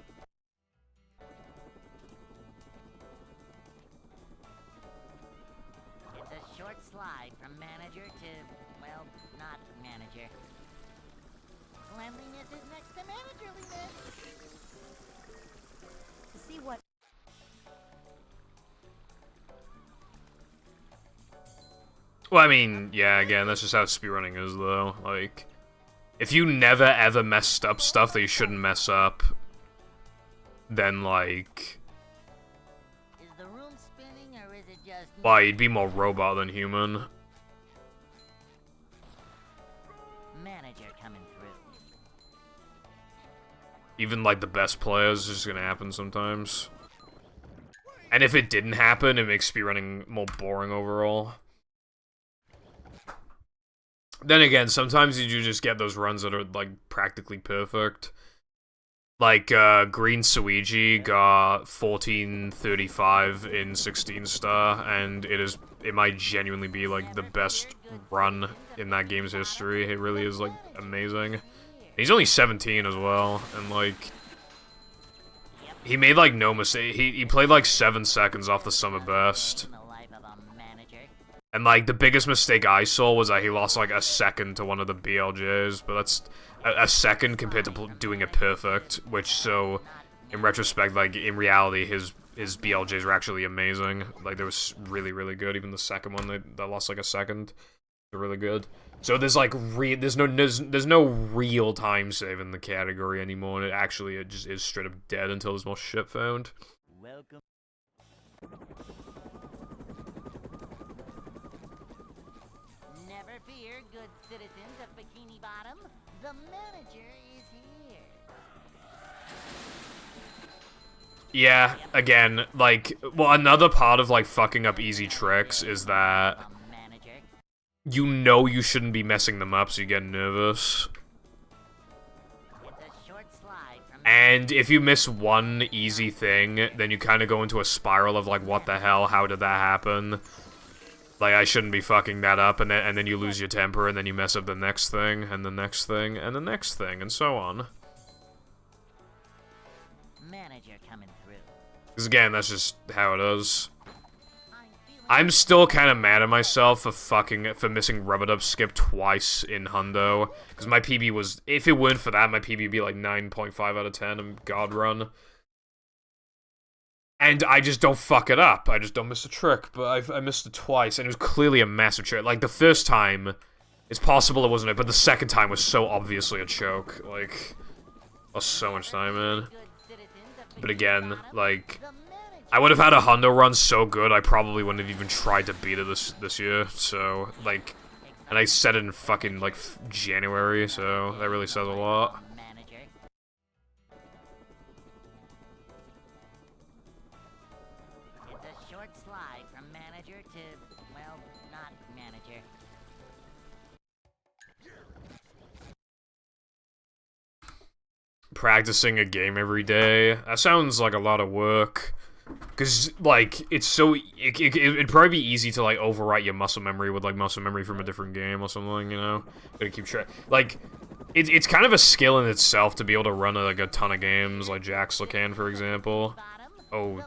It's a short slide from manager to, well, not manager. Cleanliness is next to managerliness. To see what Well, I mean, yeah, again, that's just how speedrunning is, though. Like, if you never ever messed up stuff that you shouldn't mess up, then, like... Is the room spinning, or is it just... Why, you'd be more robot than human. Manager coming through. Even, like, the best players, it's just gonna happen sometimes. And if it didn't happen, it makes speedrunning more boring overall. Then again, sometimes you do just get those runs that are, like, practically perfect. Like, Green Suigi got 1435 in 16 star, and it might genuinely be, like, the best run in that game's history. It really is, like, amazing. He's only 17 as well, and, like, he made, like, no mistake. He played, like, 7 seconds off the summer best. And, like, the biggest mistake I saw was that he lost, like, a second to one of the BLJs, but that's a second compared to doing it perfect, which, so, in retrospect, like, in reality, his BLJs were actually amazing. Like, they were really, really good. Even the second one, that lost, like, a second, they're really good. So there's, like, there's no real time save in the category anymore, and it just is straight up dead until there's more shit found. Welcome. Never fear, good citizens of Bikini Bottom. The manager is here. Yeah, again, like, well, another part of, like, fucking up easy tricks is that you know you shouldn't be messing them up, so you get nervous. And if you miss one easy thing, then you kind of go into a spiral of, like, what the hell, how did that happen? Like, I shouldn't be fucking that up, and then you lose your temper, and then you mess up the next thing, and the next thing, and the next thing, and so on. Manager coming through. Because again, that's just how it is. I'm still kind of mad at myself for missing Rub It Up Skip twice in Hundo. Because my PB was, if it weren't for that, my PB would be like 9.5 out of 10 in God Run. And I just don't fuck it up. I just don't miss a trick. But I missed it twice, and it was clearly a massive choke. Like, the first time, it's possible it wasn't it, but the second time was so obviously a choke. Like, lost so much time, man. But again, like, I would have had a Hundo run so good, I probably wouldn't have even tried to beat it this year. So, like, and I said it in fucking, like, January, so that really says a lot. It's a short slide from manager to, well, not manager. Practicing a game every day. That sounds like a lot of work. Because, like, it's so... It'd probably be easy to, like, overwrite your muscle memory with, like, muscle memory from a different game or something, you know? Gotta keep track. Like, it's kind of a skill in itself to be able to run, like, a ton of games, like Jaxla can, for example. Oh.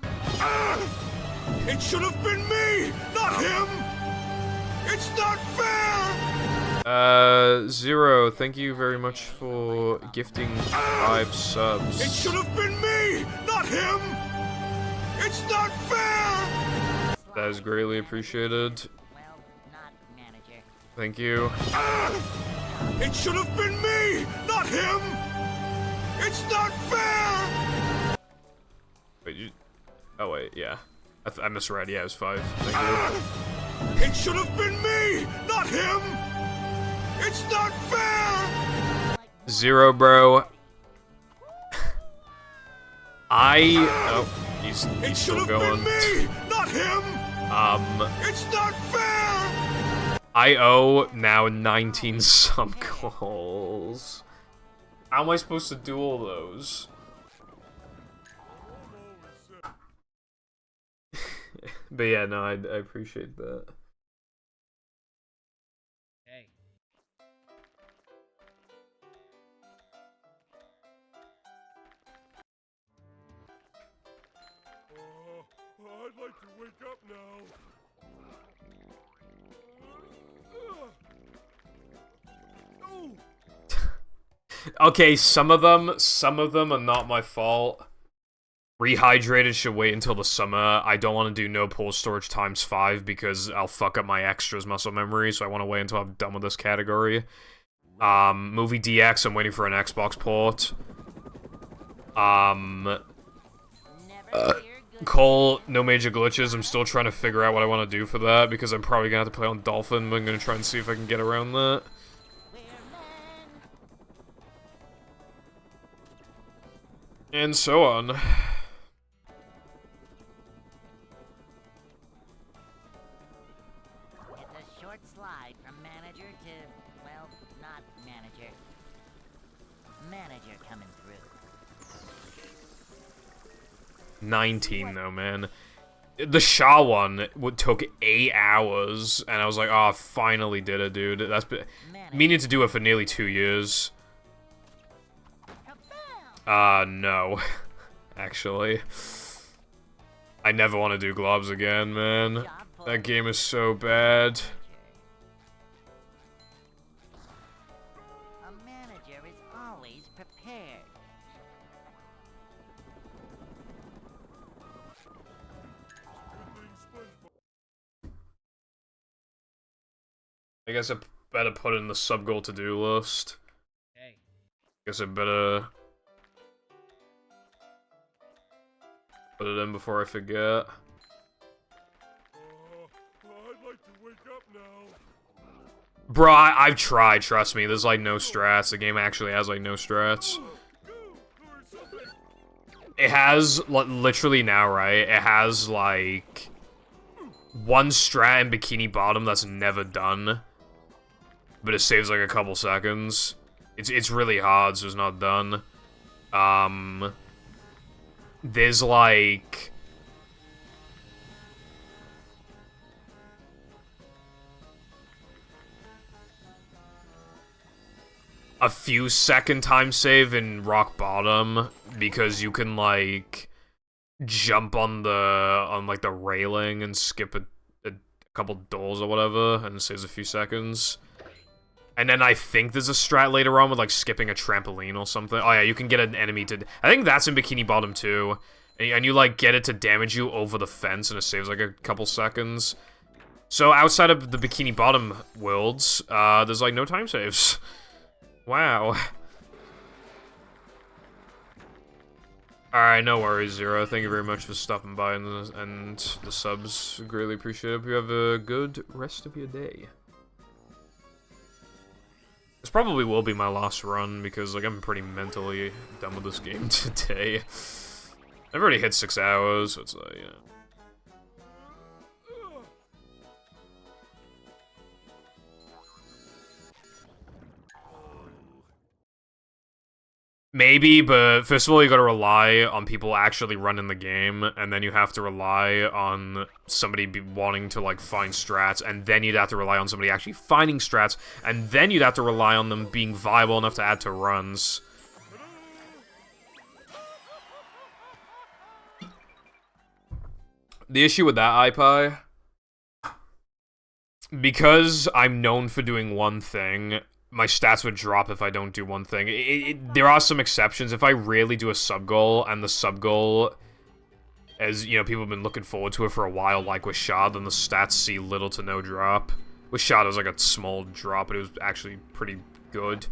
It should have been me, not him! It's not fair! Zero, thank you very much for gifting 5 subs. It should have been me, not him! It's not fair! That is greatly appreciated. Well, not manager. Thank you. It should have been me, not him! It's not fair! Wait, you... Oh, wait, yeah. I misread. Yeah, it was 5. Thank you. It should have been me, not him! It's not fair! Zero, bro. Oh, he's still going. Me, not him! It's not fair! I owe now 19 sub goals. How am I supposed to do all those? But yeah, no, I appreciate that. Hey. I'd like to wake up now. Okay, some of them are not my fault. Rehydrated should wait until the summer. I don't want to do no pause storage times 5 because I'll fuck up my extras muscle memory, so I want to wait until I'm done with this category. Movie DX, I'm waiting for an Xbox port. Cole, no major glitches. I'm still trying to figure out what I want to do for that because I'm probably gonna have to play on Dolphin, but I'm gonna try and see if I can get around that. And so on. It's a short slide from manager to, well, not manager. Manager coming through. 19 though, man. The Shaw one took 8 hours, and I was like, oh, I finally did it, dude. That's been meaning to do it for nearly 2 years. No. Actually. I never want to do globs again, man. That game is so bad. A manager is always prepared. I guess I better put it in the sub-goal to-do list. Hey. Guess I better put it in before I forget. I'd like to wake up now. Bro, I've tried, trust me. There's like no strats. The game actually has like no strats. It has, literally now, right? It has like one strat in Bikini Bottom that's never done. But it saves like a couple seconds. It's really hard, so it's not done. There's like... a few second time save in rock bottom because you can like jump on like the railing and skip a couple doors or whatever, and it saves a few seconds. And then I think there's a strat later on with like skipping a trampoline or something. Oh yeah, you can get an enemy to. I think that's in Bikini Bottom too, and you like get it to damage you over the fence, and it saves like a couple seconds. So outside of the Bikini Bottom worlds, there's like no time saves. Wow. Alright, no worries, Zero. Thank you very much for stopping by and the subs. Greatly appreciate it. Hope you have a good rest of your day. This probably will be my last run because like I'm pretty mentally done with this game today. I've already hit 6 hours, so it's like, yeah. Maybe, but first of all, you gotta rely on people actually running the game, and then you have to rely on somebody wanting to, like, find strats, and then you'd have to rely on somebody actually finding strats, and then you'd have to rely on them being viable enough to add to runs. The issue with that, iPie, because I'm known for doing one thing, my stats would drop if I don't do one thing. There are some exceptions. If I rarely do a sub-goal, and the sub-goal, as, you know, people have been looking forward to it for a while, like with Shad, then the stats see little to no drop. With Shad, it was like a small drop, but it was actually pretty good.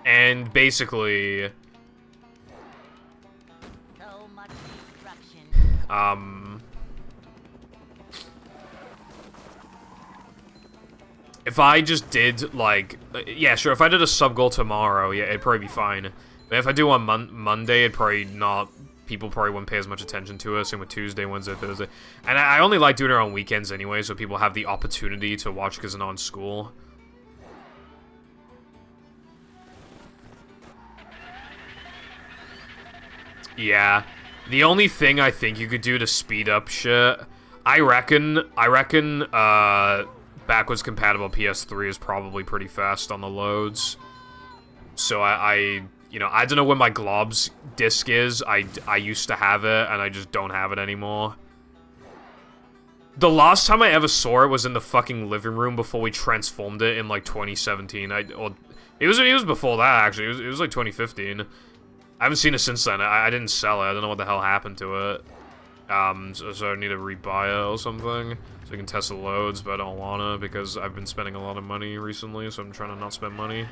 And basically... if I just did, like, yeah, sure, if I did a sub-goal tomorrow, yeah, it'd probably be fine. But if I do on Monday, it'd probably not, people probably wouldn't pay as much attention to it, same with Tuesday, Wednesday, Thursday. And I only like doing it on weekends anyway, so people have the opportunity to watch because they're not in school. Yeah. The only thing I think you could do to speed up shit, I reckon, backwards compatible PS3 is probably pretty fast on the loads. So you know, I don't know where my Globs disc is. I used to have it, and I just don't have it anymore. The last time I ever saw it was in the fucking living room before we transformed it in, like, 2017. It was before that, actually. It was like 2015. I haven't seen it since then. I didn't sell it. I don't know what the hell happened to it. So I need to rebuy it or something. So I can test the loads, but I don't wanna because I've been spending a lot of money recently, so I'm trying to not spend money.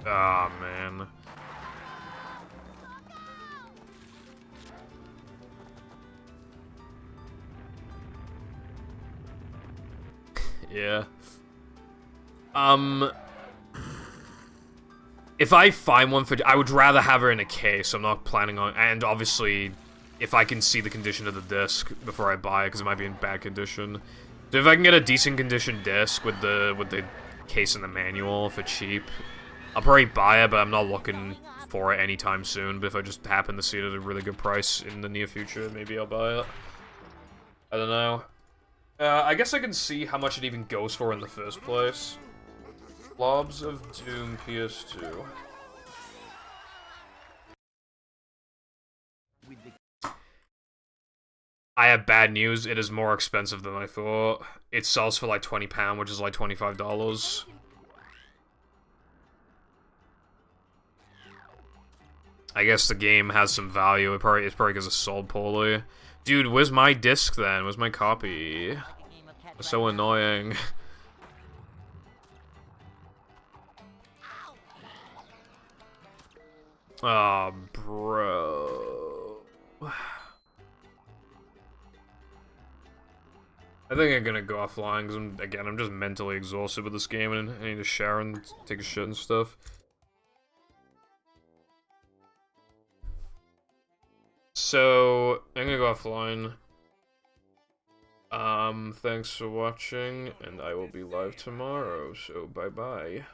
Ah, man. Yeah. If I find one for... I would rather have her in a case. I'm not planning on... And obviously, if I can see the condition of the disc before I buy it, because it might be in bad condition. So if I can get a decent condition disc with the case and the manual for cheap, I'll probably buy it, but I'm not looking for it anytime soon. But if I just happen to see it at a really good price in the near future, maybe I'll buy it. I don't know. I guess I can see how much it even goes for in the first place. Globs of Doom PS2. I have bad news. It is more expensive than I thought. It sells for like £20, which is like $25. I guess the game has some value. It's probably because it's sold poorly. Dude, where's my disc then? Where's my copy? It's so annoying. Oh, bro. I think I'm gonna go offline because I'm just mentally exhausted with this game and I need to shower and take a shit and stuff. So, I'm gonna go offline. Thanks for watching, and I will be live tomorrow, so bye-bye.